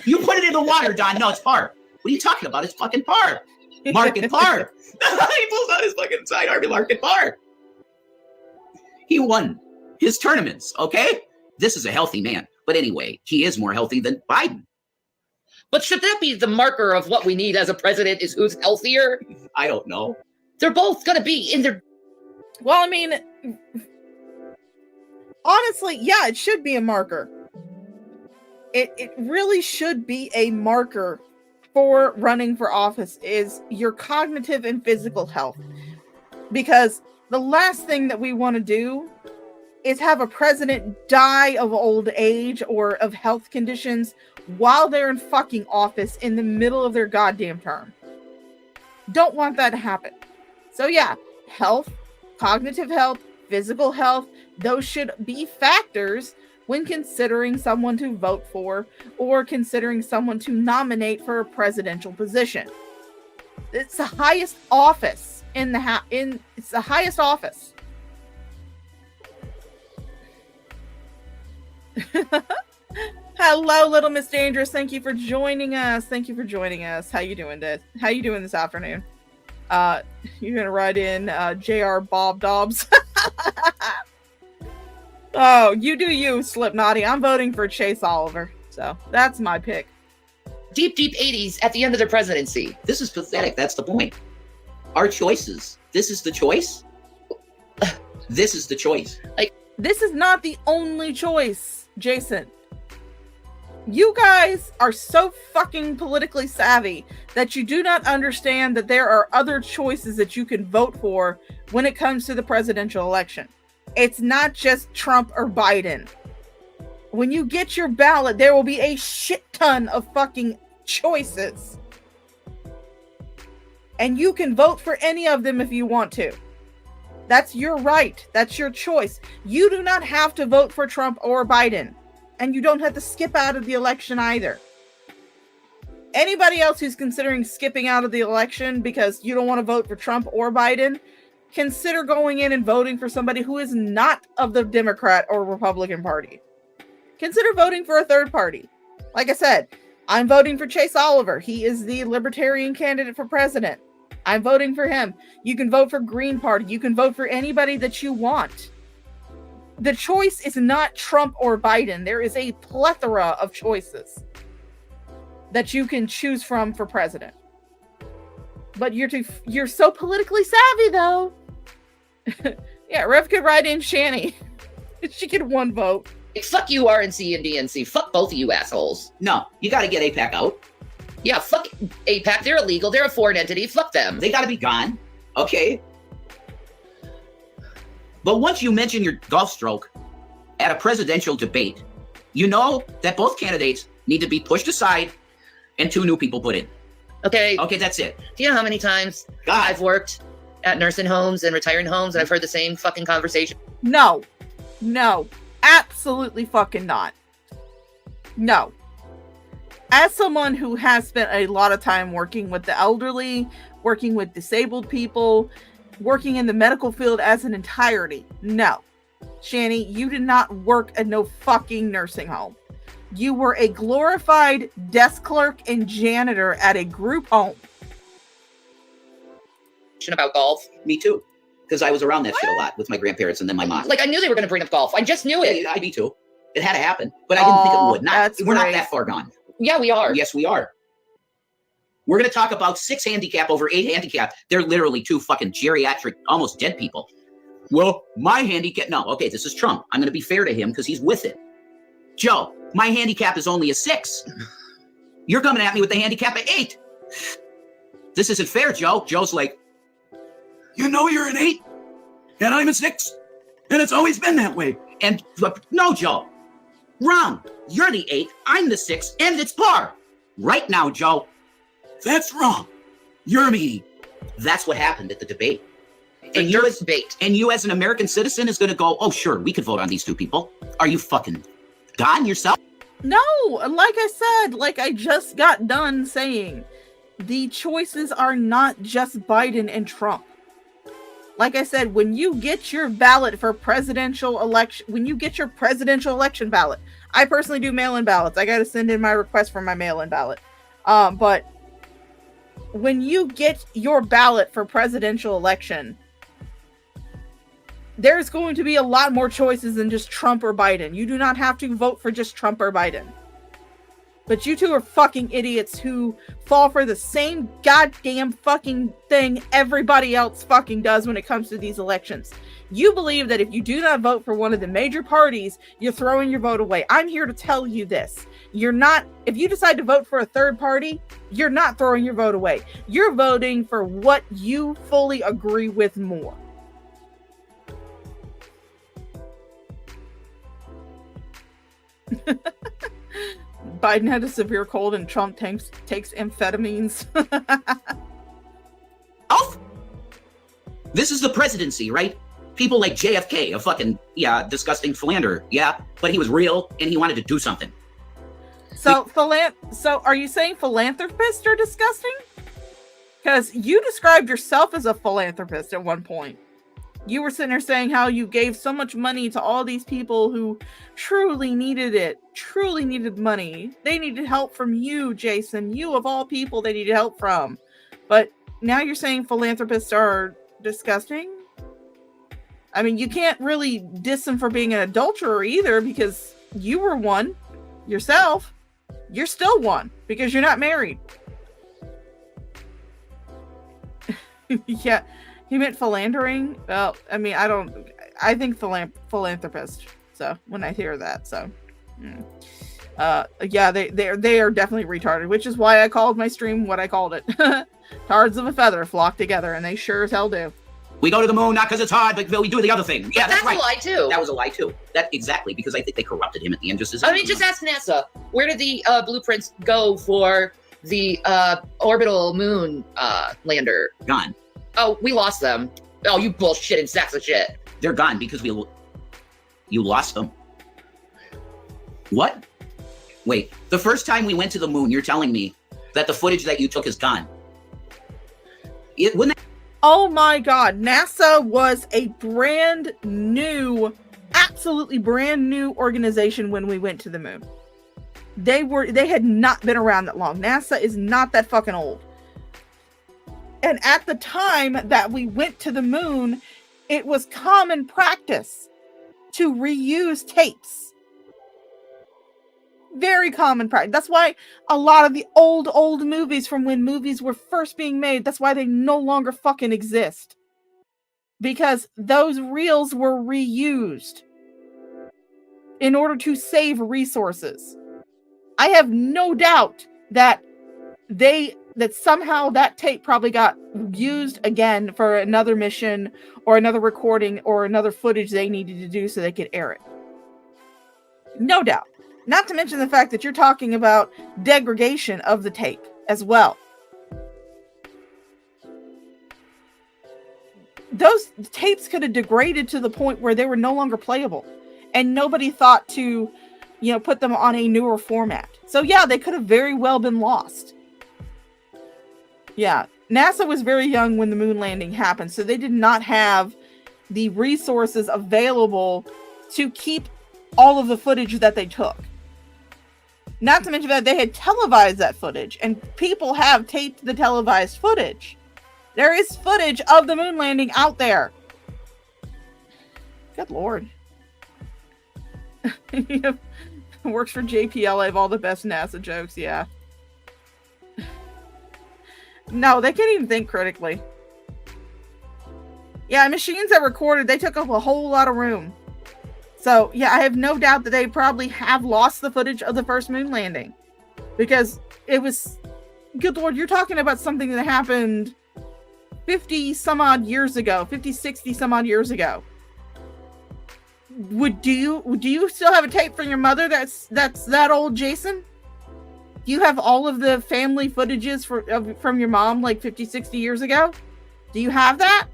You put it in the water, Don. No, it's par. What are you talking about? It's fucking par. Mark it par. He pulls out his fucking sidearm and mark it par. He won his tournaments, okay? This is a healthy man. But anyway, he is more healthy than Biden. But should that be the marker of what we need as a president, is who's healthier? I don't know. They're both going to be in their... Well, I mean, honestly, yeah, it should be a marker. It really should be a marker for running for office is your cognitive and physical health. Because the last thing that we want to do is have a president die of old age or of health conditions while they're in fucking office in the middle of their goddamn term. Don't want that to happen. So yeah, health, cognitive health, physical health, those should be factors when considering someone to vote for or considering someone to nominate for a presidential position. It's the highest office it's the highest office. Hello, Little Miss Dangerous. Thank you for joining us. How you doing, Dad? How you doing this afternoon? You're gonna write in J.R. Bob Dobbs. Oh, you do you, Slipknotty. I'm voting for Chase Oliver. So that's my pick. Deep 80s at the end of their presidency. This is pathetic. That's the point. Our choices. This is the choice. This is the choice. Like, this is not the only choice, Jason. You guys are so fucking politically savvy that you do not understand that there are other choices that you can vote for when it comes to the presidential election. It's not just Trump or Biden. When you get your ballot, there will be a shit ton of fucking choices. And you can vote for any of them if you want to. That's your right. That's your choice. You do not have to vote for Trump or Biden. And you don't have to skip out of the election either. Anybody else who's considering skipping out of the election because you don't want to vote for Trump or Biden, consider going in and voting for somebody who is not of the Democrat or Republican Party. Consider voting for a third party. Like I said, I'm voting for Chase Oliver. He is the Libertarian candidate for president. I'm voting for him. You can vote for Green Party. You can vote for anybody that you want. The choice is not Trump or Biden. There is a plethora of choices that you can choose from for president. But you're so politically savvy, though. Yeah, Rev could write in Shani. She could one vote. Fuck you, RNC and DNC. Fuck both of you assholes. No, you got to get AIPAC out. Yeah, fuck AIPAC. They're illegal. They're a foreign entity. Fuck them. They got to be gone. Okay. But once you mention your golf stroke at a presidential debate, you know that both candidates need to be pushed aside and two new people put in. Okay. Okay, that's it. Do you know how many times I've worked at nursing homes and retiring homes and I've heard the same fucking conversation? No, absolutely fucking not. No, as someone who has spent a lot of time working with the elderly, working with disabled people, working in the medical field as an entirety, no. Shani, you did not work at no fucking nursing home. You were a glorified desk clerk and janitor at a group home. About golf. Me too. Because I was around that shit a lot with my grandparents and then my mom. Like, I knew they were going to bring up golf. I just knew it. Me too. It had to happen. But I didn't think it would. We're not great. that far gone. Yeah, we are. Yes, we are. We're going to talk about 6 handicap over 8 handicap. They're literally 2 fucking geriatric, almost dead people. Well, my handicap... No, okay, this is Trump. I'm going to be fair to him because he's with it. Joe, my handicap is only a 6. You're coming at me with the handicap of 8. This isn't fair, Joe. Joe's like, you know you're an 8, and I'm a 6, and it's always been that way. And no, Joe. Wrong. You're the 8, I'm the 6, and it's par. Right now, Joe. That's wrong. You're me. That's what happened at the debate. And you as an American citizen is going to go, oh, sure, we could vote on these 2 people. Are you fucking gone yourself? No, like I said, like I just got done saying, the choices are not just Biden and Trump. Like I said, when you get your ballot for presidential election, when you get your presidential election ballot, I personally do mail-in ballots. I got to send in my request for my mail-in ballot. But when you get your ballot for presidential election, there's going to be a lot more choices than just Trump or Biden. You do not have to vote for just Trump or Biden. But you 2 are fucking idiots who fall for the same goddamn fucking thing everybody else fucking does when it comes to these elections. You believe that if you do not vote for one of the major parties, you're throwing your vote away. I'm here to tell you this. You're not, if you decide to vote for a third party, you're not throwing your vote away. You're voting for what you fully agree with more. Biden had a severe cold and Trump takes amphetamines. Oh! This is the presidency, right? People like JFK, a fucking, disgusting philanderer, but he was real and he wanted to do something. So are you saying philanthropists are disgusting? Because you described yourself as a philanthropist at one point. You were sitting there saying how you gave so much money to all these people who truly needed it, truly needed money. They needed help from you, Jason. You, of all people, they needed help from. But now you're saying philanthropists are disgusting? I mean, you can't really diss them for being an adulterer either, because you were one yourself. You're still one because you're not married. Yeah. He meant philandering. Well, I mean, I think philanthropist. So when I hear that, yeah, they are definitely retarded, which is why I called my stream what I called it. Tards of a feather flock together, and they sure as hell do. We go to the moon not because it's hard, but we do the other thing. Yeah, that's right. A lie too. That was a lie too. That exactly, because I think they corrupted him at the end. Just ask NASA. Where did the blueprints go for the orbital moon lander? Gone. Oh, we lost them. Oh, you bullshitting sacks of shit. They're gone because you lost them. What? Wait, the first time we went to the moon, you're telling me that the footage that you took is gone. Oh my God, NASA was a brand new, absolutely brand new organization when we went to the moon. They had not been around that long. NASA is not that fucking old. And at the time that we went to the moon, it was common practice to reuse tapes. Very common practice. That's why a lot of the old movies from when movies were first being made, that's why they no longer fucking exist. Because those reels were reused in order to save resources. I have no doubt that somehow that tape probably got used again for another mission or another recording or another footage they needed to do so they could air it. No doubt. Not to mention the fact that you're talking about degradation of the tape as well. Those tapes could have degraded to the point where they were no longer playable, and nobody thought to, put them on a newer format. So yeah, they could have very well been lost. Yeah, NASA was very young when the moon landing happened, so they did not have the resources available to keep all of the footage that they took. Not to mention that they had televised that footage, and people have taped the televised footage. There is footage of the moon landing out there. Good Lord. Works for JPL. I have all the best NASA jokes, yeah. No, they can't even think critically. Yeah, machines that recorded, they took up a whole lot of room. So, yeah, I have no doubt that they probably have lost the footage of the first moon landing. Because it was... Good Lord, you're talking about something that happened 50 some odd years ago. 50, 60 some odd years ago. Do you still have a tape from your mother that's that old, Jason? Do you have all of the family footages from your mom like 50, 60 years ago? Do you have that?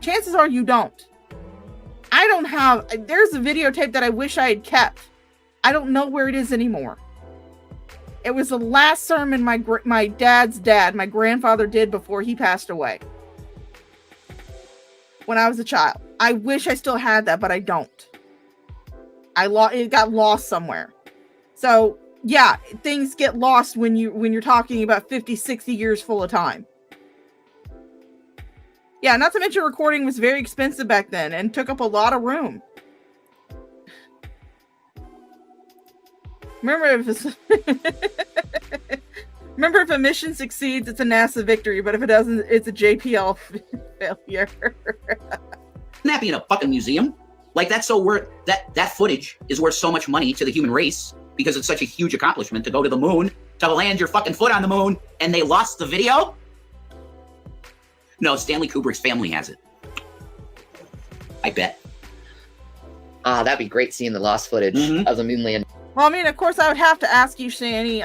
Chances are you don't. I don't have... There's a videotape that I wish I had kept. I don't know where it is anymore. It was the last sermon my dad's dad, my grandfather, did before he passed away. When I was a child. I wish I still had that, but I don't. It got lost somewhere. So, yeah, things get lost when you're talking about 50, 60 years full of time. Yeah, not to mention recording was very expensive back then and took up a lot of room. Remember, if a mission succeeds, it's a NASA victory, but if it doesn't, it's a JPL failure. Isn't that being a fucking museum? Like, that's so worth... That footage is worth so much money to the human race because it's such a huge accomplishment to go to the moon, to land your fucking foot on the moon, and they lost the video? No, Stanley Kubrick's family has it. I bet. That'd be great seeing the lost footage of the moon landing. Well, I mean, of course, I would have to ask you, Shani,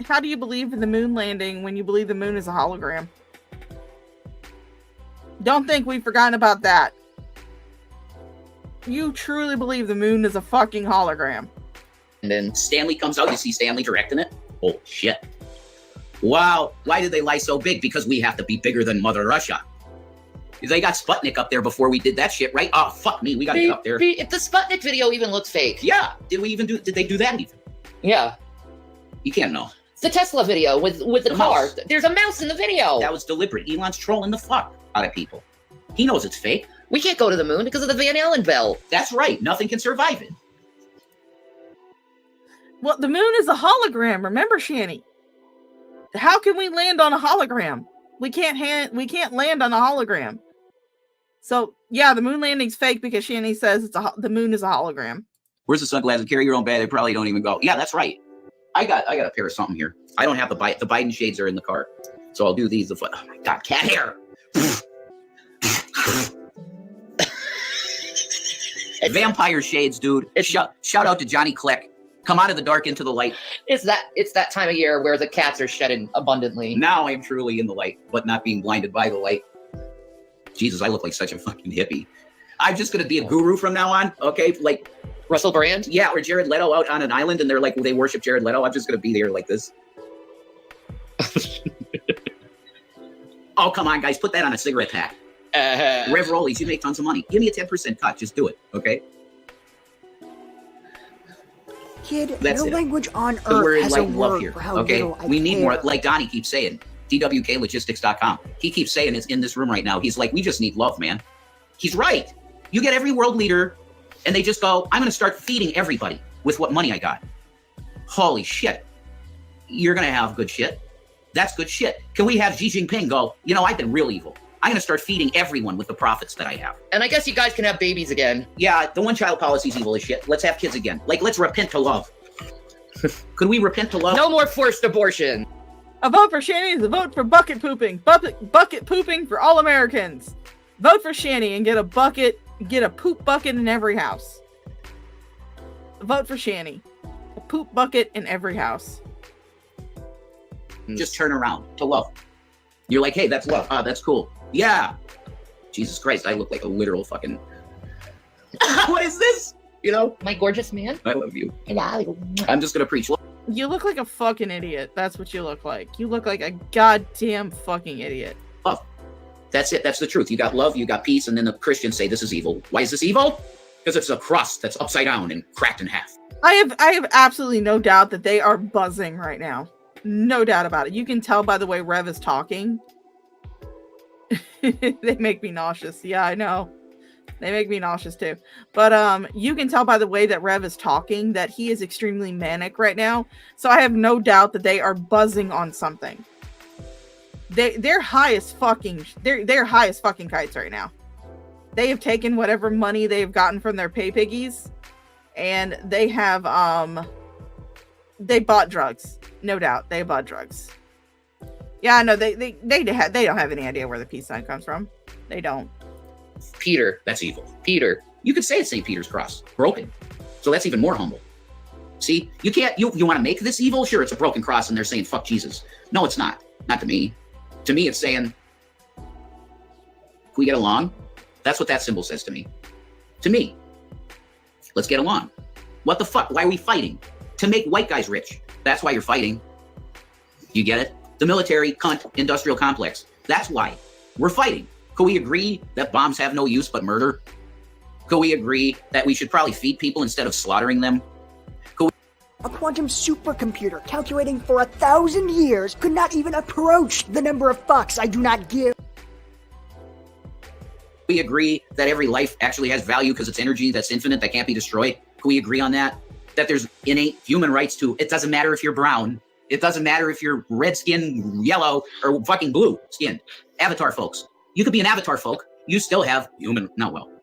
how do you believe in the moon landing when you believe the moon is a hologram? Don't think we've forgotten about that. You truly believe the moon is a fucking hologram. And then Stanley comes out, you see Stanley directing it? Oh, shit. Wow, why did they lie so big? Because we have to be bigger than Mother Russia. They got Sputnik up there before we did that shit, right? Oh, fuck me, we gotta get up there. If the Sputnik video even looks fake. Yeah, did they do that even? Yeah. You can't know. It's the Tesla video with the car. Mouse. There's a mouse in the video. That was deliberate. Elon's trolling the fuck out of people. He knows it's fake. We can't go to the moon because of the Van Allen belt. That's right. Nothing can survive it. Well, the moon is a hologram. Remember, Shani? How can we land on a hologram? We can't land on a hologram. So yeah, the moon landing's fake because Shani says the moon is a hologram. Where's the sunglasses? Carry your own bag. They probably don't even go. Yeah, that's right. I got a pair of something here. I don't have the Biden shades are in the car, so I'll do these. Oh my god, cat hair. Vampire shades, dude. Shout out to Johnny Kleck. Come out of the dark into the light. It's that time of year where the cats are shedding abundantly. Now I am truly in the light, but not being blinded by the light. Jesus, I look like such a fucking hippie. I'm just gonna be a guru from now on, okay? Like Russell Brand? Yeah, or Jared Leto out on an island and they're like, they worship Jared Leto. I'm just gonna be there like this. Oh, come on, guys, put that on a cigarette pack. Rev Rollies, you make tons of money. Give me a 10% cut, just do it, okay? Kid, That's no it. language on The earth word has light a and love word here, for how okay? little I We need more, care. like Donnie keeps saying, DWKlogistics.com. He keeps saying it's in this room right now. He's like, we just need love, man. He's right. You get every world leader and they just go, I'm going to start feeding everybody with what money I got. Holy shit. You're going to have good shit. That's good shit. Can we have Xi Jinping go, I've been real evil. I'm going to start feeding everyone with the profits that I have. And I guess you guys can have babies again. Yeah, the one-child policy is evil as shit. Let's have kids again. Like, let's repent to love. Could we repent to love? No more forced abortion. A vote for Shani is a vote for bucket pooping. Bucket pooping for all Americans. Vote for Shani and get a poop bucket in every house. Vote for Shani. A poop bucket in every house. Just turn around to love. You're like, hey, that's love. That's cool. Yeah. Jesus Christ, I look like a literal fucking... What is this? You know? My gorgeous man. I love you. Hello. I'm just gonna preach. You look like a fucking idiot. That's what you look like. You look like a goddamn fucking idiot. Love. That's it. That's the truth. You got love, you got peace, and then the Christians say this is evil. Why is this evil? Because it's a crust that's upside down and cracked in half. I have absolutely no doubt that they are buzzing right now. No doubt about it. You can tell by the way Rev is talking. They make me nauseous. Yeah, I know. They make me nauseous too. But you can tell by the way that Rev is talking that he is extremely manic right now. So I have no doubt that they are buzzing on something. They're high as fucking kites right now. They have taken whatever money they've gotten from their pay piggies, and they have they bought drugs. No doubt, they bought drugs. Yeah, no, they don't have any idea where the peace sign comes from. They don't. Peter, that's evil. Peter, you could say it's St. Peter's cross, broken. So that's even more humble. See, you can't, you want to make this evil? Sure, it's a broken cross and they're saying, fuck Jesus. No, it's not. Not to me. To me, it's saying, can we get along? That's what that symbol says to me. To me. Let's get along. What the fuck? Why are we fighting? To make white guys rich. That's why you're fighting. You get it? The military, cunt, industrial complex. That's why we're fighting. Could we agree that bombs have no use but murder? Could we agree that we should probably feed people instead of slaughtering them? A quantum supercomputer calculating for 1,000 years could not even approach the number of fucks I do not give. We agree that every life actually has value because it's energy that's infinite, that can't be destroyed. Can we agree on that? That there's innate human rights to, it doesn't matter if you're brown. It doesn't matter if you're red skin, yellow, or fucking blue skin. Avatar folks. You could be an avatar folk. You still have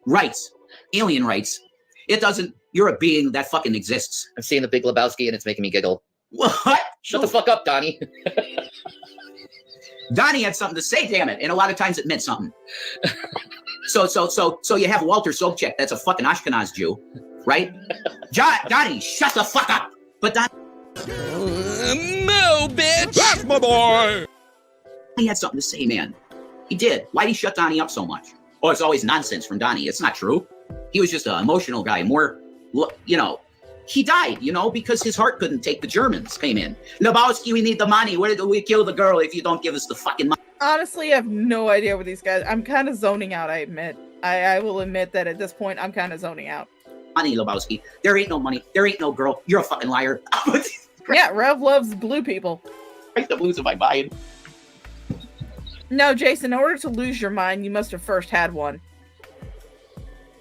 rights. Alien rights. It doesn't, you're a being that fucking exists. I'm seeing the Big Lebowski and it's making me giggle. What? Shut the fuck up, Donnie. Donnie had something to say, damn it. And a lot of times it meant something. So you have Walter Sobchak, that's a fucking Ashkenaz Jew, right? Donnie, shut the fuck up. But Donnie. No, bitch! That's my boy! He had something to say, man. He did. Why'd he shut Donnie up so much? Oh, it's always nonsense from Donnie. It's not true. He was just an emotional guy. More, he died, because his heart couldn't take the Germans came in. Lebowski, we need the money. Where do we kill the girl if you don't give us the fucking money? Honestly, I have no idea what these guys. I'm kind of zoning out, I admit. I will admit that at this point, I'm kind of zoning out. Money, Lebowski. There ain't no money. There ain't no girl. You're a fucking liar. Yeah, Rev loves blue people. The blues of my mind. No, Jason, in order to lose your mind, you must have first had one.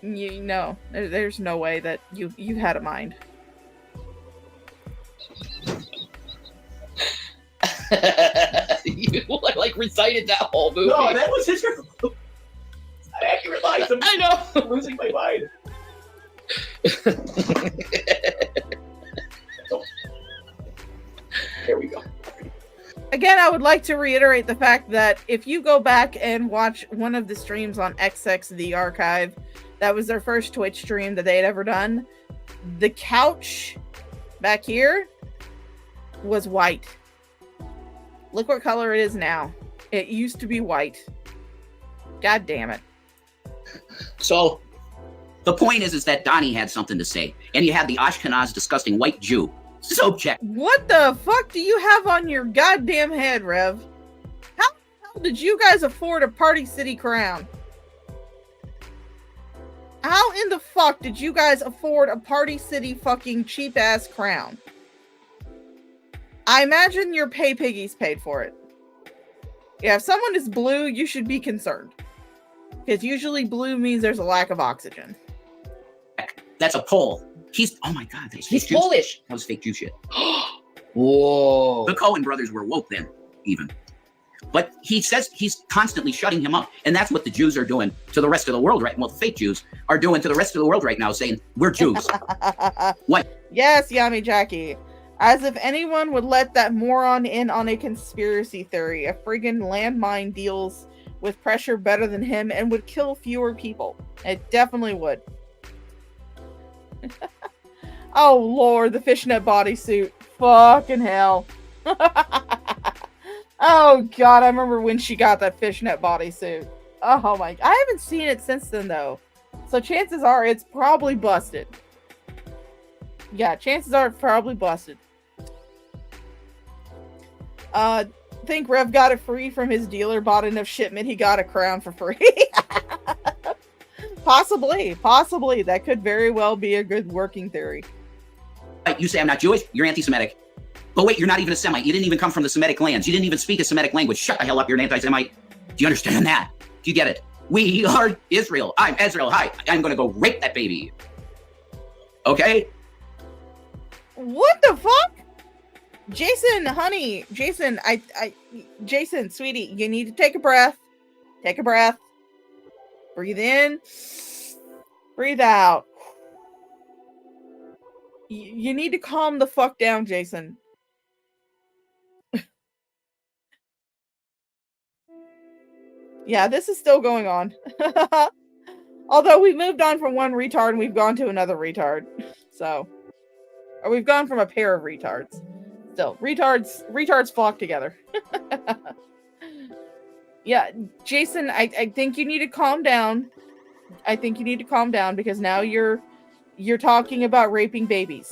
There's no way that you had a mind. You recited that whole movie. No, that was his. I actually realized I know. I'm losing my mind. There we go. Again, I would like to reiterate the fact that if you go back and watch one of the streams on XX The Archive, that was their first Twitch stream that they had ever done. The couch back here was white. Look what color it is now. It used to be white. God damn it. So the point is that Donnie had something to say, and you had the Ashkenaz disgusting white Jew. Sobchak. What the fuck do you have on your goddamn head, Rev? How the hell did you guys afford a Party City crown? How in the fuck did you guys afford a Party City fucking cheap ass crown? I imagine your pay piggies paid for it. Yeah, if someone is blue, you should be concerned. Because usually blue means there's a lack of oxygen. That's a Pole. Oh my God. He's Polish. That was fake Jew shit. Whoa. The Cohen brothers were woke then, even. But he says he's constantly shutting him up. And that's what the Jews are doing to the rest of the world right now. Well, the fake Jews are doing to the rest of the world right now, saying, we're Jews. What? Yes, Yami Jackie. As if anyone would let that moron in on a conspiracy theory. A friggin' landmine deals with pressure better than him and would kill fewer people. It definitely would. Oh Lord, the fishnet bodysuit. Fucking hell. Oh God, I remember when she got that fishnet bodysuit. Oh my, I haven't seen it since then though. So chances are it's probably busted. Yeah, chances are it's probably busted. Think Rev got it free from his dealer, bought enough shipment, he got a crown for free. Possibly. That could very well be a good working theory. You say I'm not Jewish, you're anti-Semitic. But wait, you're not even a Semite. You didn't even come from the Semitic lands. You didn't even speak a Semitic language. Shut the hell up, you're an anti-Semite. Do you understand that? Do you get it? We are Israel. I'm Israel. Hi, I'm gonna go rape that baby. Okay? What the fuck? Jason, honey, Jason, Jason, sweetie, you need to take a breath. Take a breath. Breathe in. Breathe out. You need to calm the fuck down, Jason. Yeah, this is still going on. Although we moved on from one retard and we've gone to another retard. So, or we've gone from a pair of retards. Still, retards flock together. Yeah, Jason, I think you need to calm down. I think you need to calm down because now you're talking about raping babies.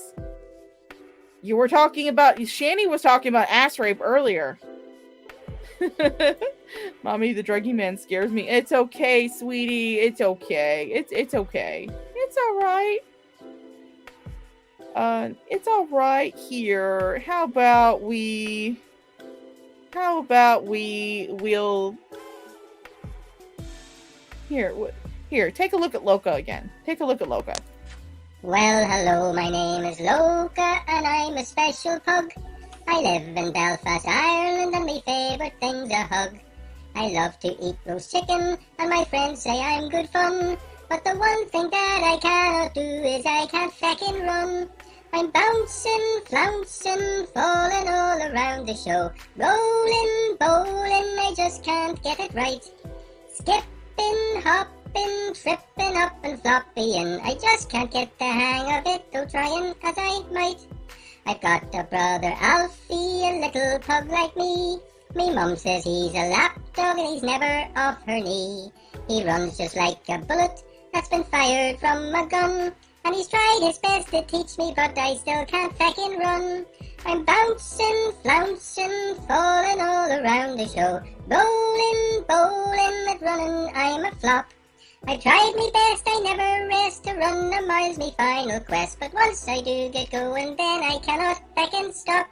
You were talking about, Shani was talking about ass rape earlier. Mommy, the druggy man scares me. It's okay, sweetie. It's okay. It's okay. It's all right. It's all right here. How about we'll here, take a look at Loka again. Take a look at Loka. Well, hello, my name is Loka, and I'm a special pug. I live in Belfast, Ireland, and my favourite thing's a hug. I love to eat roast chicken, and my friends say I'm good fun. But the one thing that I cannot do is I can't feckin' run. I'm bouncing, flouncing, falling all around the show. Rolling, bowling, I just can't get it right. Skipping, hopping, tripping up and flopping. I just can't get the hang of it, though trying as I might. I've got a brother Alfie, a little pug like me. Me mum says he's a lapdog and he's never off her knee. He runs just like a bullet that's been fired from a gun. And he's tried his best to teach me, but I still can't feckin' run. I'm bouncing, flouncing, falling all around the show. Rolling, bowling, at running, I'm a flop. I've tried me best, I never rest to run a mile's me final quest. But once I do get going, then I cannot feckin' stop.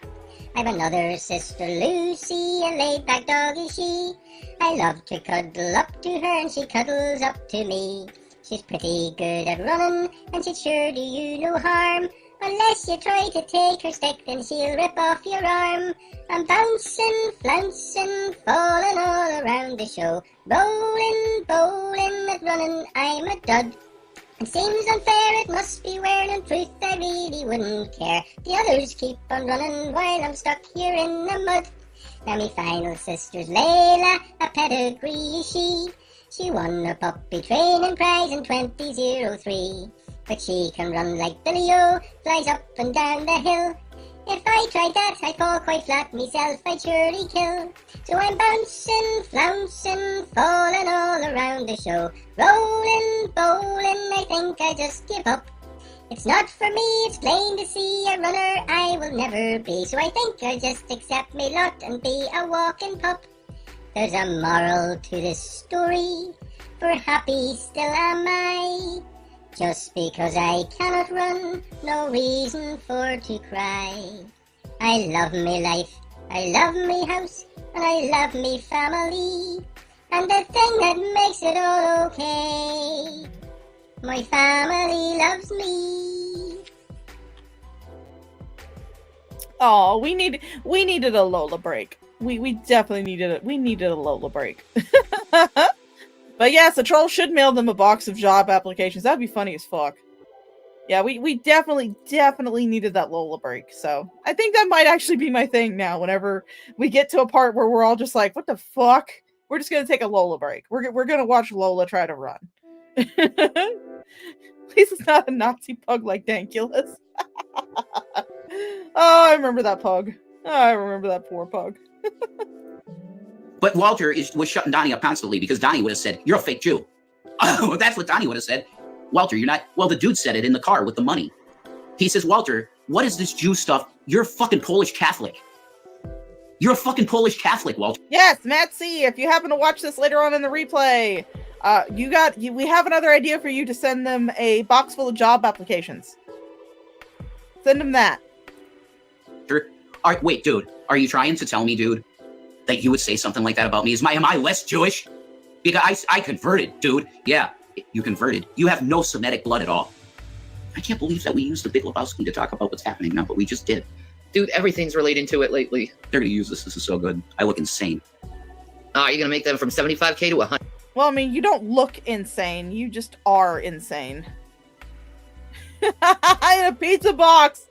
I've another sister Lucy, a laid-back dog is she. I love to cuddle up to her and she cuddles up to me. She's pretty good at running, and she'd sure do you no harm. Unless you try to take her stick, then she'll rip off your arm. I'm bouncing, flouncing, falling all around the show. Rolling, bowling, at running, I'm a dud. It seems unfair, it must be where in truth I really wouldn't care. The others keep on running while I'm stuck here in the mud. Now me final sister's Layla, a pedigree is she. She won a puppy training prize in 2003. But she can run like Billy-O, flies up and down the hill. If I tried that, I'd fall quite flat myself, I'd surely kill. So I'm bouncing, flouncing, falling all around the show. Rolling, bowling, I think I just give up. It's not for me, it's plain to see, a runner I will never be. So I think I'll just accept me lot and be a walking pup. There's a moral to this story, for happy still am I. Just because I cannot run, no reason for to cry. I love me life, I love me house, and I love me family. And the thing that makes it all okay, my family loves me. Oh, we needed a Lola break. We definitely needed a Lola break. But yes, the troll should mail them a box of job applications. That'd be funny as fuck. Yeah, we definitely needed that Lola break. So I think that might actually be my thing now. Whenever we get to a part where we're all just like, what the fuck? We're just gonna take a Lola break. We're gonna watch Lola try to run. At least it's not a Nazi pug like Dankulus. Oh, I remember that pug. Oh, I remember that poor pug. But Walter was shutting Donnie up constantly because Donnie would have said, "You're a fake Jew." Oh, that's what Donnie would have said. Walter, you're not. Well, the dude said it in the car with the money. He says, Walter, what is this Jew stuff? You're a fucking Polish Catholic. You're a fucking Polish Catholic, Walter. Yes, Matt C. If you happen to watch this later on in the replay, we have another idea for you to send them a box full of job applications. Send them that. Wait, dude, are you trying to tell me, dude, that you would say something like that about me? Am I less Jewish? Because I converted, dude. Yeah, you converted. You have no Semitic blood at all. I can't believe that we used the Big Lebowski to talk about what's happening now, but we just did. Dude, everything's relating to it lately. They're gonna use this. This is so good. I look insane. You're gonna make them from 75K to 100. Well, I mean, you don't look insane. You just are insane. I had a pizza box.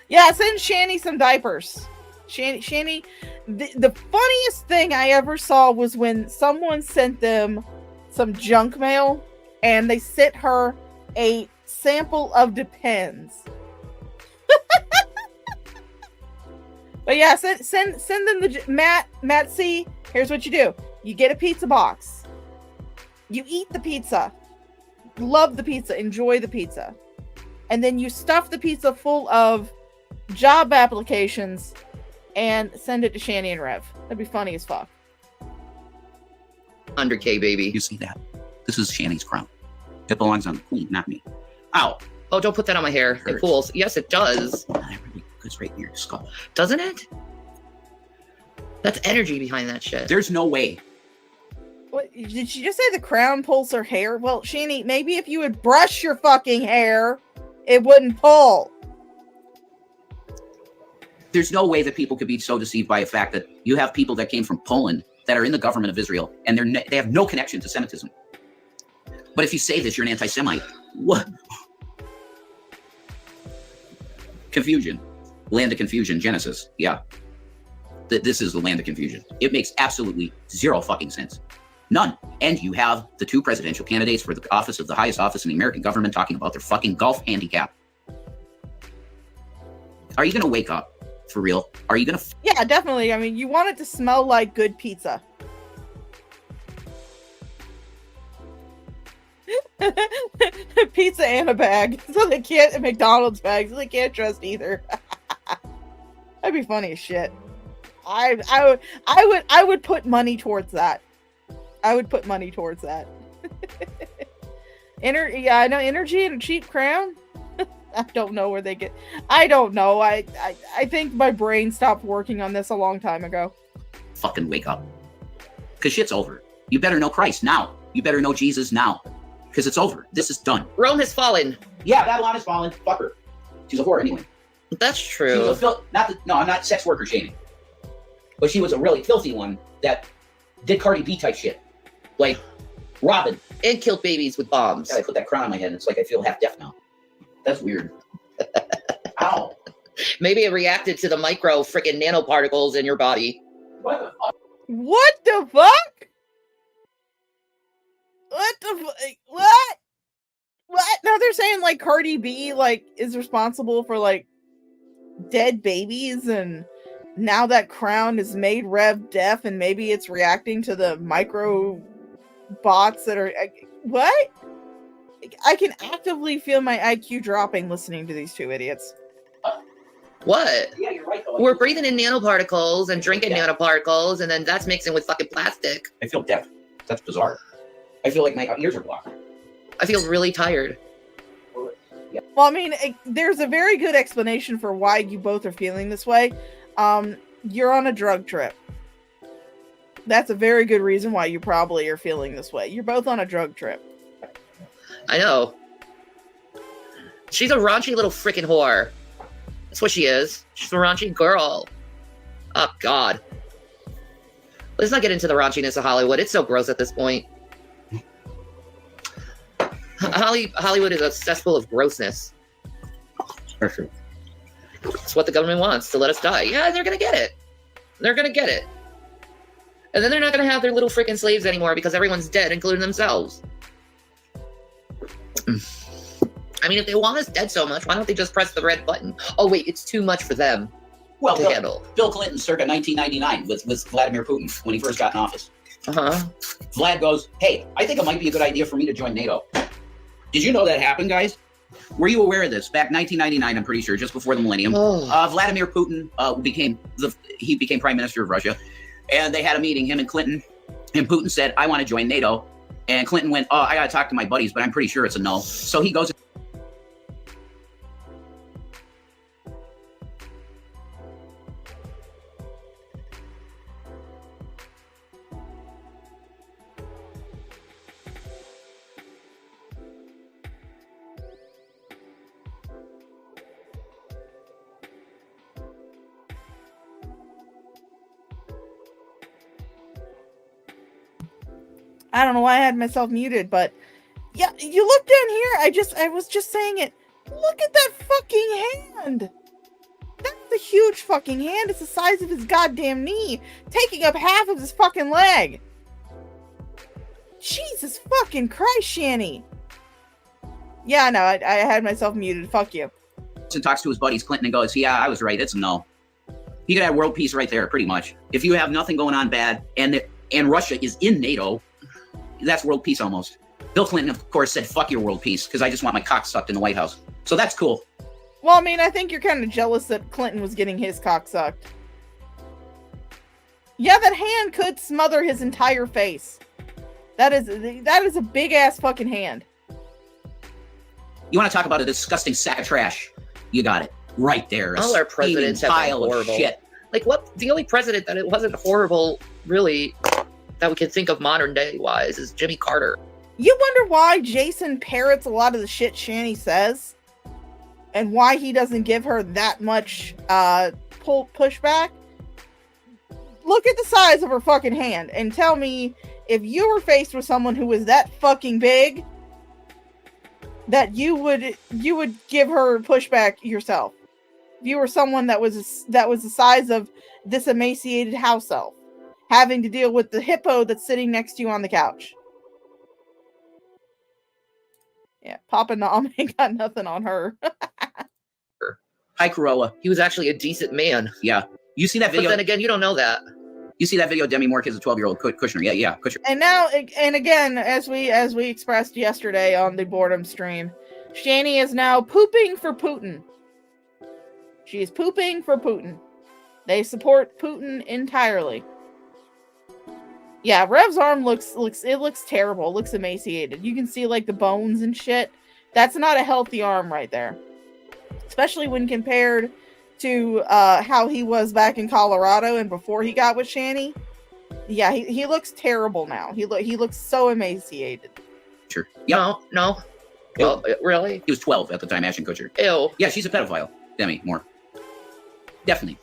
Yeah, send Shani some diapers. Shani, the funniest thing I ever saw was when someone sent them some junk mail and they sent her a sample of Depends. But yeah, send them the Matt C. Here's what you do: you get a pizza box, you eat the pizza, love the pizza, enjoy the pizza, and then you stuff the pizza full of job applications and send it to Shani and Rev. That'd be funny as fuck. 100K, baby. You see that? This is Shani's crown. It belongs on the queen, not me. Ow! Oh, don't put that on my hair. It pulls. Yes, it does. That really goes right near your skull. Doesn't it? That's energy behind that shit. There's no way. What, did she just say the crown pulls her hair? Well, Shani, maybe if you would brush your fucking hair, it wouldn't pull. There's no way that people could be so deceived by a fact that you have people that came from Poland that are in the government of Israel, and they have no connection to Semitism. But if you say this, you're an anti-Semite. What? Confusion. Land of confusion. Genesis. Yeah. This is the land of confusion. It makes absolutely zero fucking sense. None. And you have the two presidential candidates for the office of the highest office in the American government talking about their fucking golf handicap. Are you going to wake up? For real? Are you going to... Yeah, definitely. I mean, you want it to smell like good pizza. Pizza and a bag. So they can't... McDonald's bag. So they can't trust either. That'd be funny as shit. I would put money towards that. I would put money towards that. Yeah, I know. Energy and a cheap crown. I don't know where they get. I don't know. I think my brain stopped working on this a long time ago. Fucking wake up. Because shit's over. You better know Christ now. You better know Jesus now. Because it's over. This is done. Rome has fallen. Yeah, Babylon has fallen. Fuck her. She's a whore anyway. That's true. No, I'm not sex worker shaming. But she was a really filthy one that did Cardi B type shit. Like Robin. And killed babies with bombs. God, I put that crown on my head and it's like I feel half deaf now. That's weird. Ow. Maybe it reacted to the micro freaking nanoparticles in your body. What the fuck? What the fuck? What the fuck? What? What? Now they're saying like Cardi B like is responsible for like dead babies, and now that crown has made Rev deaf, and maybe it's reacting to the micro bots that are what? I can actively feel my IQ dropping listening to these two idiots. What? Yeah, you're right. Though. We're breathing in nanoparticles and drinking nanoparticles, and then that's mixing with fucking plastic. I feel deaf. That's bizarre. I feel like my ears are blocked. I feel really tired. Yeah. Well, I mean, there's a very good explanation for why you both are feeling this way. You're on a drug trip. That's a very good reason why you probably are feeling this way. You're both on a drug trip. I know. She's a raunchy little freaking whore. That's what she is. She's a raunchy girl. Oh, God. Let's not get into the raunchiness of Hollywood. It's so gross at this point. Hollywood is a cesspool of grossness. It's what the government wants, to let us die. Yeah, they're going to get it. They're going to get it. And then they're not going to have their little freaking slaves anymore because everyone's dead, including themselves. I mean, if they want us dead so much, why don't they just press the red button? Oh, wait, it's too much for them to handle. Bill Clinton circa 1999 with Vladimir Putin when he first got in office. Vlad goes, hey, I think it might be a good idea for me to join NATO. Did you know that happened, guys? Were you aware of this? Back 1999, I'm pretty sure, just before the millennium, Vladimir Putin became prime minister of Russia, and they had a meeting, him and Clinton, and Putin said, "I want to join NATO," and Clinton went, "Oh, I got to talk to my buddies, but I'm pretty sure it's a no." So he goes. I don't know why I had myself muted, but yeah, you look down here. I was just saying it. Look at that fucking hand. That's a huge fucking hand. It's the size of his goddamn knee, taking up half of his fucking leg. Jesus fucking Christ, Shanny. Yeah, no, I had myself muted. Fuck you. And talks to his buddies, Clinton, and goes, "Yeah, I was right. It's a no." You could have world peace right there, pretty much. If you have nothing going on bad, and Russia is in NATO, that's world peace almost. Bill Clinton, of course, said, "Fuck your world peace," because I just want my cock sucked in the White House. So that's cool. Well, I mean, I think you're kind of jealous that Clinton was getting his cock sucked. Yeah, that hand could smother his entire face. That is a big ass fucking hand. You want to talk about a disgusting sack of trash? You got it right there. All our presidents have been pile of horrible. shit. Like, what? The only president that it wasn't horrible, really, that we can think of modern day wise is Jimmy Carter. You wonder why Jason parrots a lot of the shit Shanny says, and why he doesn't give her that much pushback. Look at the size of her fucking hand and tell me if you were faced with someone who was that fucking big, that you would give her pushback yourself. If you were someone that was the size of this emaciated house elf, having to deal with the hippo that's sitting next to you on the couch. Yeah, Papa Nom ain't got nothing on her. Hi, Corolla. He was actually a decent man. Yeah. You see that video? But then again, you don't know that. You see that video? Demi Moore is a 12-year-old Kushner. Yeah, Kushner. And now, and again, as we expressed yesterday on the boredom stream, Shanny is now pooping for Putin. She is pooping for Putin. They support Putin entirely. Yeah, Rev's arm looks terrible. It looks emaciated. You can see like the bones and shit. That's not a healthy arm right there. Especially when compared to how he was back in Colorado and before he got with Shanny. Yeah, he looks terrible now. He looks so emaciated. Sure. Yeah. No. Well, really? He was 12 at the time, Ashton Kutcher. Ew. Yeah, she's a pedophile. Demi Moore. Definitely.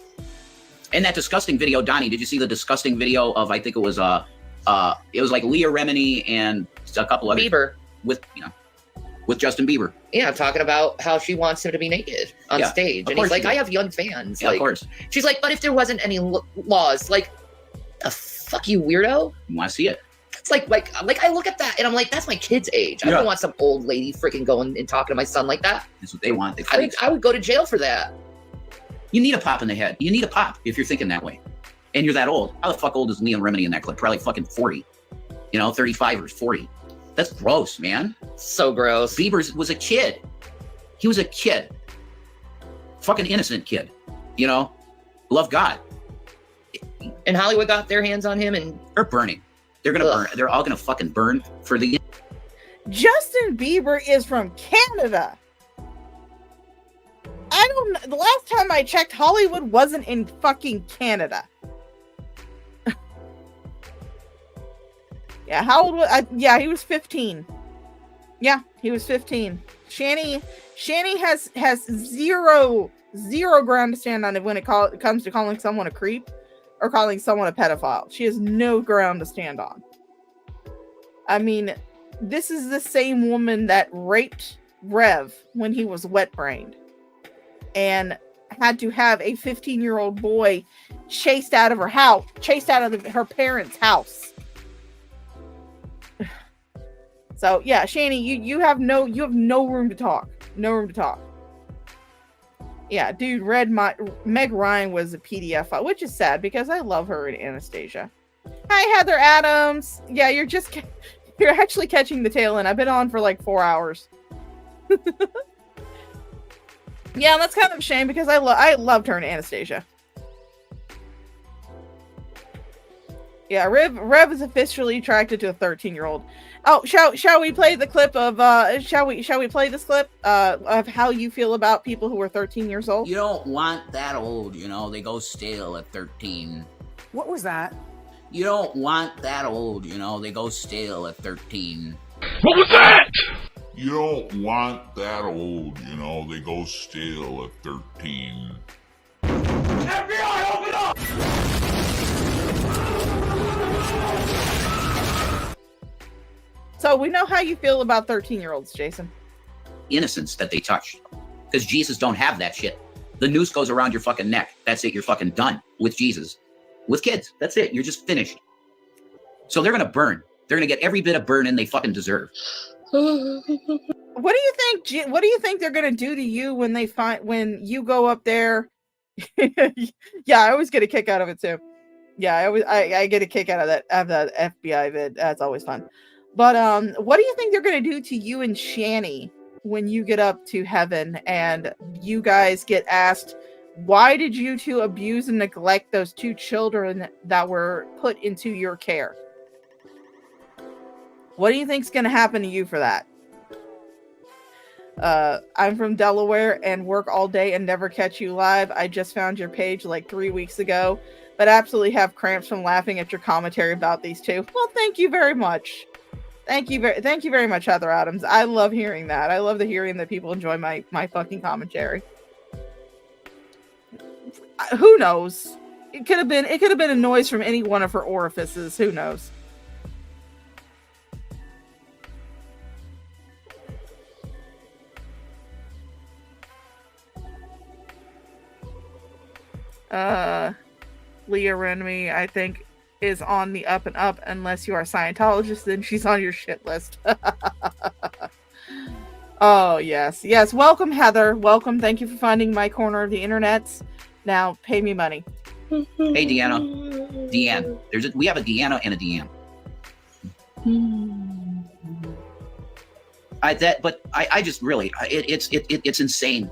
And that disgusting video, Donnie, did you see the disgusting video of, I think it was like Leah Remini and a couple other Bieber with Justin Bieber. Yeah, talking about how she wants him to be naked on stage. And he's like, I have young fans. Yeah, like, of course. She's like, but if there wasn't any laws, like, the fuck you weirdo? You want to see it? It's like I look at that and I'm like, that's my kid's age. I don't want some old lady freaking going and talking to my son like that. That's what they want. I would go to jail for that. You need a pop in the head. You need a pop if you're thinking that way. And you're that old. How the fuck old is Leah Remini in that clip? Probably fucking 40. 35 or 40. That's gross, man. So gross. Bieber was a kid. He was a kid. Fucking innocent kid. Love God. And Hollywood got their hands on him and they're burning. They're gonna burn. They're all gonna fucking burn for the. Justin Bieber is from Canada. I don't know. The last time I checked, Hollywood wasn't in fucking Canada. Yeah, how old was I? Yeah, he was 15. Yeah, he was 15. Shanny has zero ground to stand on when it comes to calling someone a creep or calling someone a pedophile. She has no ground to stand on. I mean, this is the same woman that raped Rev when he was wet-brained and had to have a 15-year-old boy chased out of her parents' house. So yeah, Shanny, you have no room to talk. No room to talk. Yeah, dude, Meg Ryan was a PDF file, which is sad because I love her and Anastasia. Hi, Heather Adams. Yeah, you're actually catching the tail end. I've been on for like 4 hours. Yeah, that's kind of a shame because I loved her in Anastasia. Yeah, Rev is officially attracted to a 13-year-old. Oh, shall we play the clip of shall we play this clip of how you feel about people who are 13 years old? You don't want that old, you know, they go stale at 13. What was that? You don't want that old, you know, they go stale at 13. What was that? You don't want that old, you know, they go stale at 13. FBI, open up! So we know how you feel about 13-year-olds, Jason. Innocence that they touched. Because Jesus don't have that shit. The noose goes around your fucking neck. That's it, you're fucking done with Jesus. With kids, that's it, you're just finished. So they're gonna burn. They're gonna get every bit of burn-in they fucking deserve. What do you think they're gonna do to you when you go up there? Yeah, I always get a kick out of it too. Yeah, I get a kick out of that FBI vid. That's always fun. But what do you think they're gonna do to you and Shani when you get up to heaven and you guys get asked, why did you two abuse and neglect those two children that were put into your care? What do you think's gonna happen to you for that? I'm from Delaware and work all day and never catch you live. I just found your page like 3 weeks ago, but absolutely have cramps from laughing at your commentary about these two. Well, thank you very much. Thank you very much, Heather Adams. I love hearing that. I love the hearing that people enjoy my fucking commentary. Who knows? It could have been a noise from any one of her orifices. Who knows? Leah Renemy, I think, is on the up and up. Unless you are a Scientologist, then she's on your shit list. Oh, yes. Yes. Welcome, Heather. Welcome. Thank you for finding my corner of the internet. Now, pay me money. Hey, Deanne. We have a Deanna and a Deanne. I just really, it's insane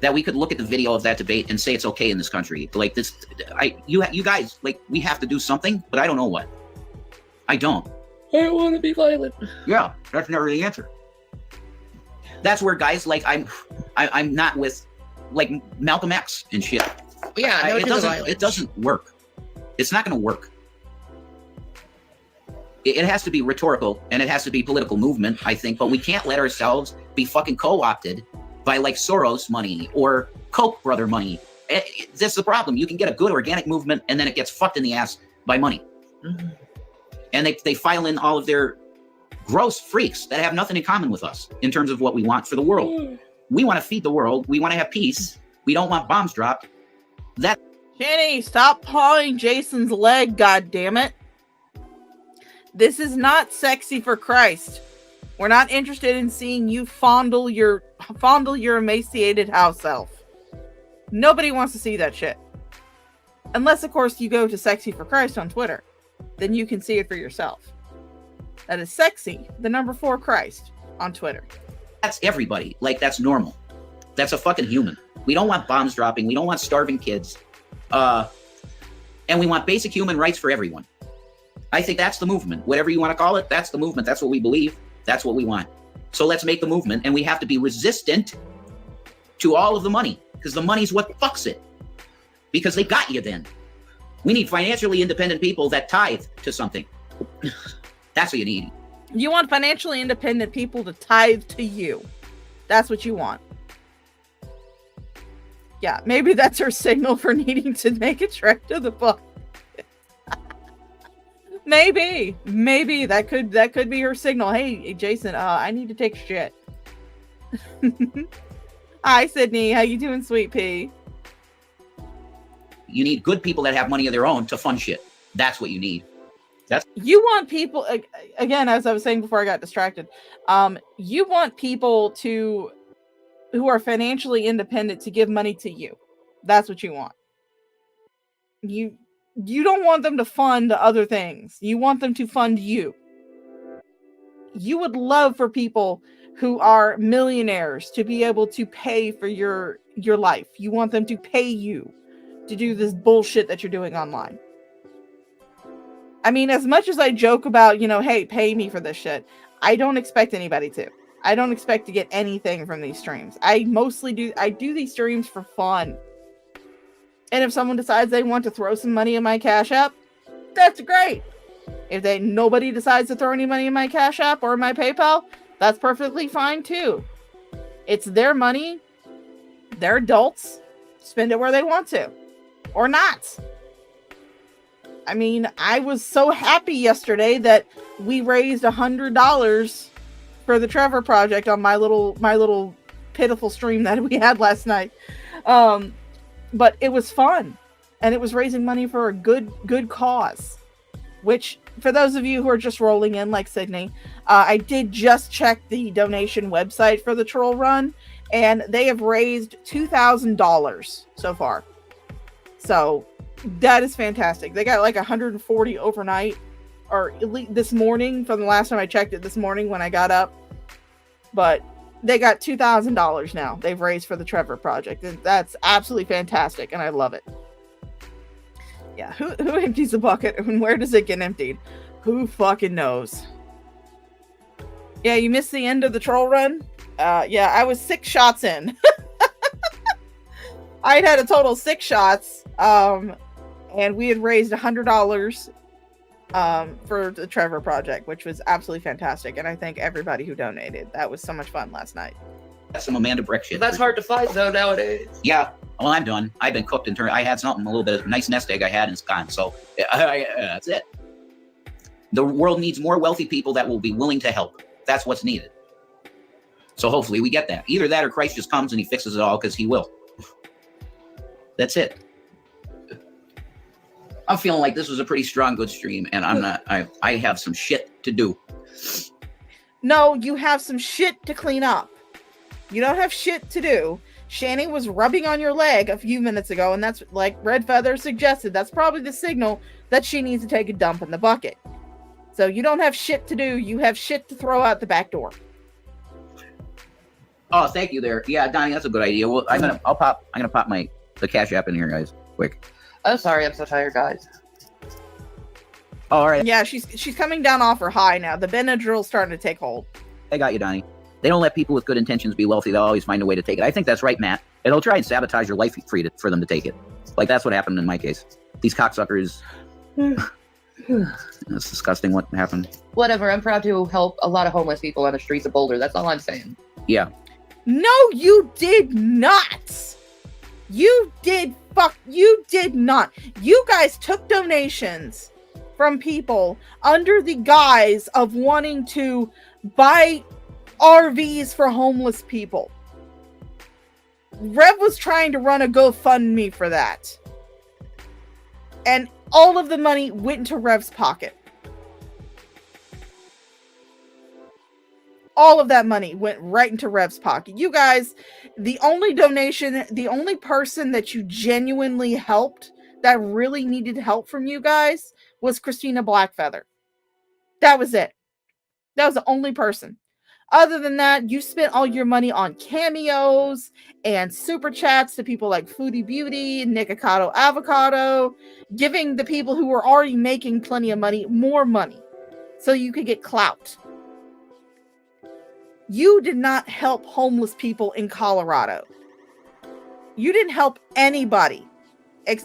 that we could look at the video of that debate and say it's okay in this country. Like this, you guys, like, we have to do something, but I don't know what. I don't. I don't want to be violent. Yeah, that's never the answer. That's where guys like I'm not with like Malcolm X and shit. Yeah, no, it doesn't work. It's not going to work. It has to be rhetorical and it has to be political movement, I think, but we can't let ourselves be fucking co-opted by like Soros money or Koch brother money. That's the problem. You can get a good organic movement and then it gets fucked in the ass by money. Mm-hmm. And they file in all of their gross freaks that have nothing in common with us in terms of what we want for the world. Mm. We want to feed the world. We want to have peace. We don't want bombs dropped. Jenny, stop pawing Jason's leg, goddammit. This is not sexy for Christ. We're not interested in seeing you fondle your emaciated house elf. Nobody wants to see that shit. Unless, of course, you go to Sexy for Christ on Twitter. Then you can see it for yourself. That is Sexy, the number 4 Christ, on Twitter. That's everybody. Like, that's normal. That's a fucking human. We don't want bombs dropping. We don't want starving kids. And we want basic human rights for everyone. I think that's the movement. Whatever you want to call it, that's the movement. That's what we believe. That's what we want. So let's make the movement. And we have to be resistant to all of the money. Because the money's what fucks it. Because they got you then. We need financially independent people that tithe to something. That's what you need. You want financially independent people to tithe to you. That's what you want. Yeah, maybe that's her signal for needing to make a trek to the book. Maybe that could be her signal. Hey, Jason, I need to take a shit. Hi, Sydney. How you doing, sweet pea? You need good people that have money of their own to fund shit. That's what you need. You want people, again, as I was saying before I got distracted, you want people who are financially independent to give money to you. That's what you want. You don't want them to fund other things. You want them to fund you. you would love for people who are millionaires to be able to pay for your life. You want them to pay you to do this bullshit that you're doing online. I mean, as much as I joke about, hey, pay me for this shit, I don't expect anybody to. I don't expect to get anything from these streams. I do these streams for fun. And if someone decides they want to throw some money in my Cash App, that's great. If nobody decides to throw any money in my Cash App or my PayPal, that's perfectly fine too. It's their money. They're adults. Spend it where they want to. Or not. I mean, I was so happy yesterday that we raised $100 for the Trevor Project on my little pitiful stream that we had last night. But it was fun. And it was raising money for a good cause. Which, for those of you who are just rolling in like Sydney, I did just check the donation website for the troll run, and they have raised $2,000 so far. So that is fantastic. They got like 140 overnight, or at least this morning from the last time I checked it this morning when I got up. But they got $2,000 now they've raised for the Trevor Project, and that's absolutely fantastic, and I love it. Yeah, who empties the bucket and where does it get emptied? Who fucking knows? Yeah, you missed the end of the troll run? Yeah, I was 6 shots in. I had a total 6 shots, and we had raised $100 for the Trevor Project, which was absolutely fantastic, and I thank everybody who donated. That was so much fun last night. That's some Amanda Breck shit. That's hard to find though nowadays. Yeah. Well, I'm done. I've been cooked and turned. I had something, a little bit of nice nest egg I had, and it's gone. So that's it. The world needs more wealthy people that will be willing to help. That's what's needed. So hopefully we get that. Either that or Christ just comes and he fixes it all, because he will. That's it. I'm feeling like this was a pretty strong, good stream, and I'm not. I have some shit to do. No, you have some shit to clean up. You don't have shit to do. Shani was rubbing on your leg a few minutes ago, and that's like Red Feather suggested. That's probably the signal that she needs to take a dump in the bucket. So you don't have shit to do. You have shit to throw out the back door. Oh, thank you there. Yeah, Donnie, that's a good idea. Well, I'm gonna pop the Cash App in here, guys, quick. Oh, sorry, I'm so tired, guys. Oh, all right. Yeah, she's coming down off her high now. The Benadryl's starting to take hold. I got you, Donnie. They don't let people with good intentions be wealthy. They'll always find a way to take it. I think that's right, Matt. It'll try and sabotage your life for them to take it. Like, that's what happened in my case. These cocksuckers. That's disgusting what happened. Whatever, I'm proud to help a lot of homeless people on the streets of Boulder. That's all I'm saying. Yeah. No, you did not. You did not. You guys took donations from people under the guise of wanting to buy RVs for homeless people. Rev was trying to run a GoFundMe for that. And all of the money went into Rev's pocket. All of that money went right into Rev's pocket. You guys, the only person that you genuinely helped that really needed help from you guys was Christina Blackfeather. That was it. That was the only person. Other than that, you spent all your money on cameos and super chats to people like Foodie Beauty, Nikocado Avocado, giving the people who were already making plenty of money more money so you could get clout. You did not help homeless people in Colorado. You didn't help anybody.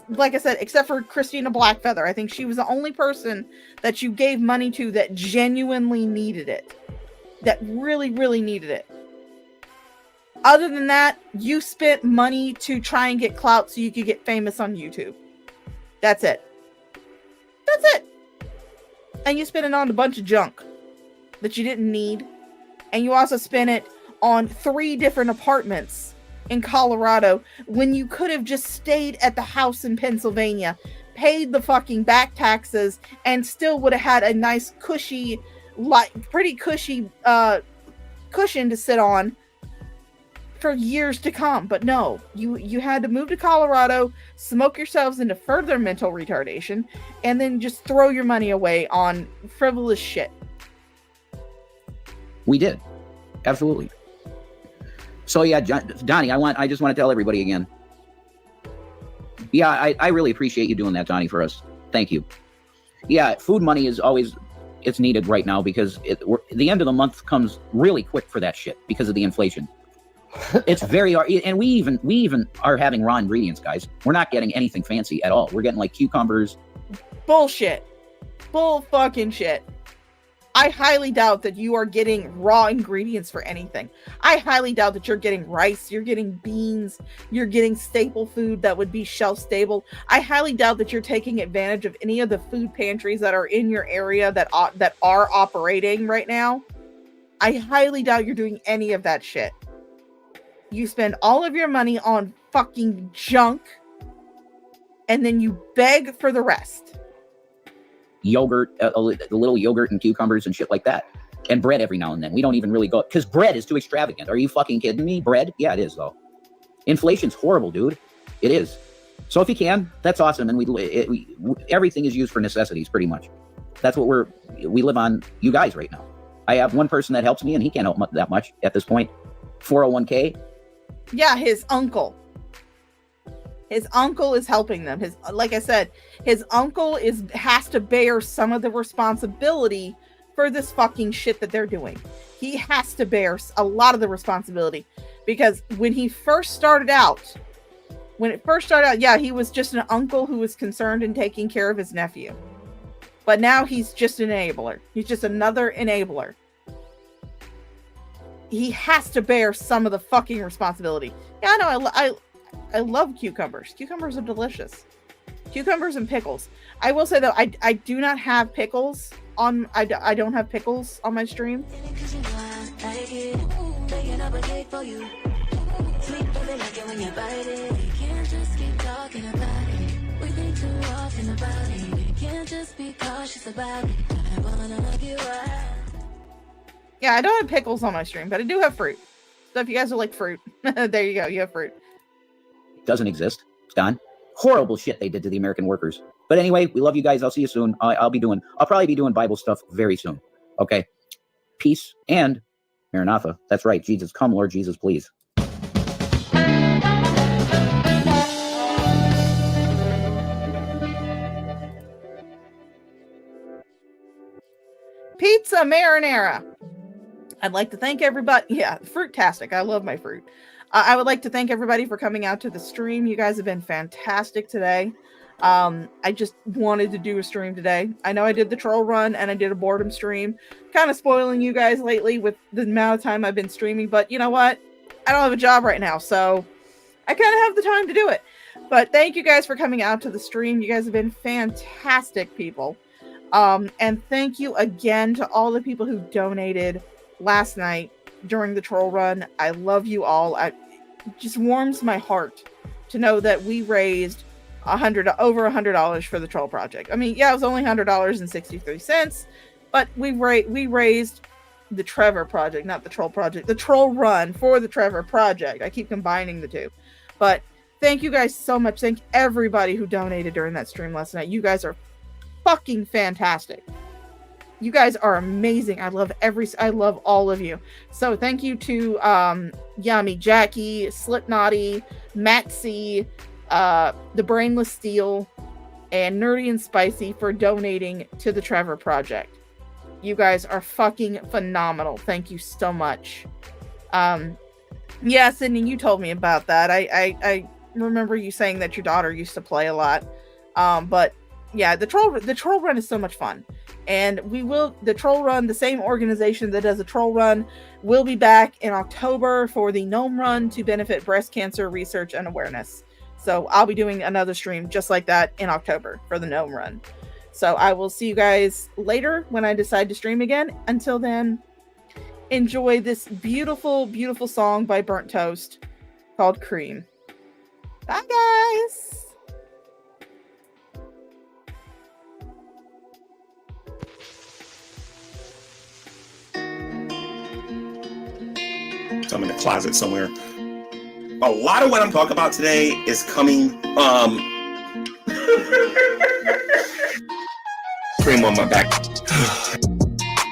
Like I said, except for Christina Blackfeather. I think she was the only person that you gave money to that genuinely needed it. That really, really needed it. Other than that, you spent money to try and get clout so you could get famous on YouTube. That's it. That's it. And you spent it on a bunch of junk that you didn't need. And you also spent it on 3 different apartments in Colorado when you could have just stayed at the house in Pennsylvania, paid the fucking back taxes, and still would have had a nice cushy, pretty cushy cushion to sit on for years to come. But no, you had to move to Colorado, smoke yourselves into further mental retardation, and then just throw your money away on frivolous shit. We did. Absolutely. So yeah, Donnie, I just want to tell everybody again. Yeah, I really appreciate you doing that, Donnie, for us. Thank you. Yeah, food money is always, it's needed right now because the end of the month comes really quick for that shit because of the inflation. It's very, and we even are having raw ingredients, guys. We're not getting anything fancy at all. We're getting like cucumbers. Bullshit. Bull fucking shit. I highly doubt that you are getting raw ingredients for anything. I highly doubt that you're getting rice, you're getting beans, you're getting staple food that would be shelf stable. I highly doubt that you're taking advantage of any of the food pantries that are in your area that are operating right now. I highly doubt you're doing any of that shit. You spend all of your money on fucking junk and then you beg for the rest. Yogurt, a little yogurt and cucumbers and shit like that. And bread every now and then. We don't even really go, because bread is too extravagant. Are you fucking kidding me? Bread? Yeah, it is, though. Inflation's horrible, dude. It is. So if you can, that's awesome. And everything is used for necessities, pretty much. That's what we live on you guys right now. I have one person that helps me, and he can't help that much at this point. 401k. Yeah, his uncle. His uncle is helping them. Like I said, his uncle has to bear some of the responsibility for this fucking shit that they're doing. He has to bear a lot of the responsibility because when it first started out, yeah, he was just an uncle who was concerned in taking care of his nephew. But now he's just an enabler. He's just another enabler. He has to bear some of the fucking responsibility. Yeah, I know. I love cucumbers. Cucumbers are delicious. Cucumbers and pickles. I will say though, I do not have pickles on. I don't have pickles on my stream. Yeah, I don't have pickles on my stream, but I do have fruit. So if you guys are like fruit, there you go. You have fruit. Doesn't exist. It's gone. Horrible shit they did to the American workers. But anyway, we love you guys. I'll see you soon. I'll probably be doing Bible stuff very soon. Okay. Peace and Maranatha. That's right. Jesus, come, Lord Jesus, please. Pizza marinara. I'd like to thank everybody. Yeah, fruit-tastic. I love my fruit. I would like to thank everybody for coming out to the stream. You guys have been fantastic today. I just wanted to do a stream today. I know I did the troll run and I did a boredom stream. Kind of spoiling you guys lately with the amount of time I've been streaming, but you know what? I don't have a job right now, so I kind of have the time to do it. But thank you guys for coming out to the stream. You guys have been fantastic people. And thank you again to all the people who donated last night during the troll run. I love you all. It just warms my heart to know that we raised over $100 for the troll project. I mean, yeah, it was only $100.63, but we raised the Trevor project, not the troll project, the troll run for the Trevor project. I keep combining the two, but thank you guys so much. Thank everybody who donated during that stream last night. You guys are fucking fantastic. You guys are amazing. I love all of you. So thank you to Yummy Jackie, Slipknotty, Matsy, the Brainless Steel, and Nerdy and Spicy for donating to the Trevor Project. You guys are fucking phenomenal. Thank you so much. Yeah, Sydney, you told me about that. I remember you saying that your daughter used to play a lot. But yeah, the troll run is so much fun. And the troll run, the same organization that does the troll run, will be back in October for the Gnome Run to benefit breast cancer research and awareness. So I'll be doing another stream just like that in October for the Gnome Run. So I will see you guys later when I decide to stream again. Until then, enjoy this beautiful, beautiful song by Burnt Toast called Cream. Bye, guys. I'm in the closet somewhere. A lot of what I'm talking about today is coming cream on my back.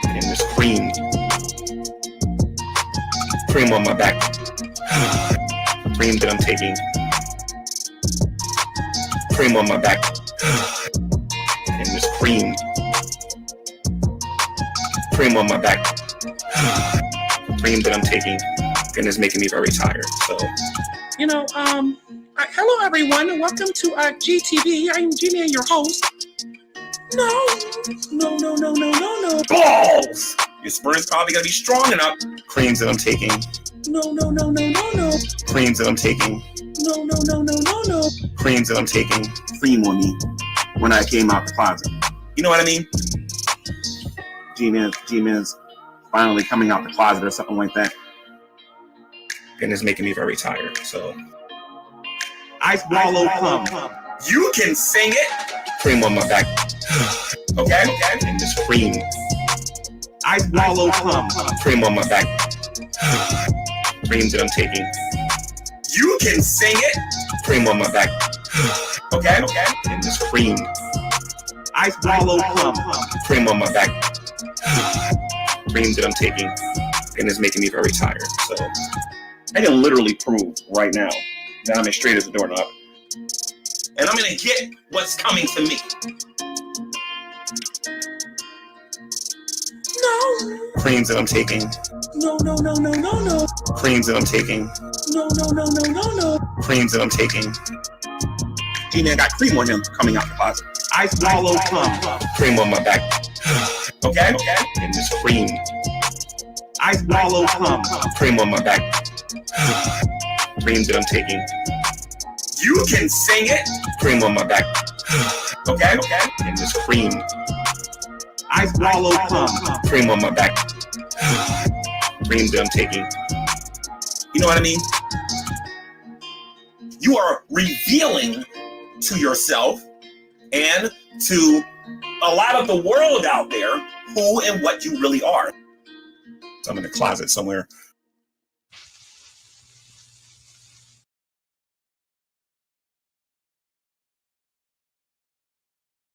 And this cream Cream on my back. Cream that I'm taking. Cream on my back. And this cream. Cream on my back. Cream that I'm taking. And it's making me very tired. So, Hello everyone, welcome to GTV. I'm GMan, your host. No. balls! Your sperm is probably gonna be strong enough. Creams that I'm taking. No. Creams that I'm taking. No. Creams that I'm taking. Cream on me when I came out the closet. You know what I mean? G-Man's finally coming out the closet or something like that. And it's making me very tired, so. I swallow cum. You can sing it. Cream on my back. Okay? And this cream. I swallow cum. Cream on my back. Cream that I'm taking. You can sing it. Cream on my back. Okay? And this cream. I swallow cum. Cream on my back. Cream that I'm taking. And it's making me very tired, so. I can literally prove right now that I'm as straight as a doorknob. And I'm gonna get what's coming to me. No. Creams that I'm taking. No. Creams that I'm taking. No. Creams that I'm taking. G-Man got cream on him coming out the closet. I swallow cum. Cream on my back. Okay? And this cream. I swallow cum. Cream on my back. Cream that I'm taking. You can sing it. Cream on my back. Okay? And this cream. I swallow cum. Cream on my back. Cream that I'm taking. You know what I mean? You are revealing to yourself and to a lot of the world out there who and what you really are. So I'm in a closet somewhere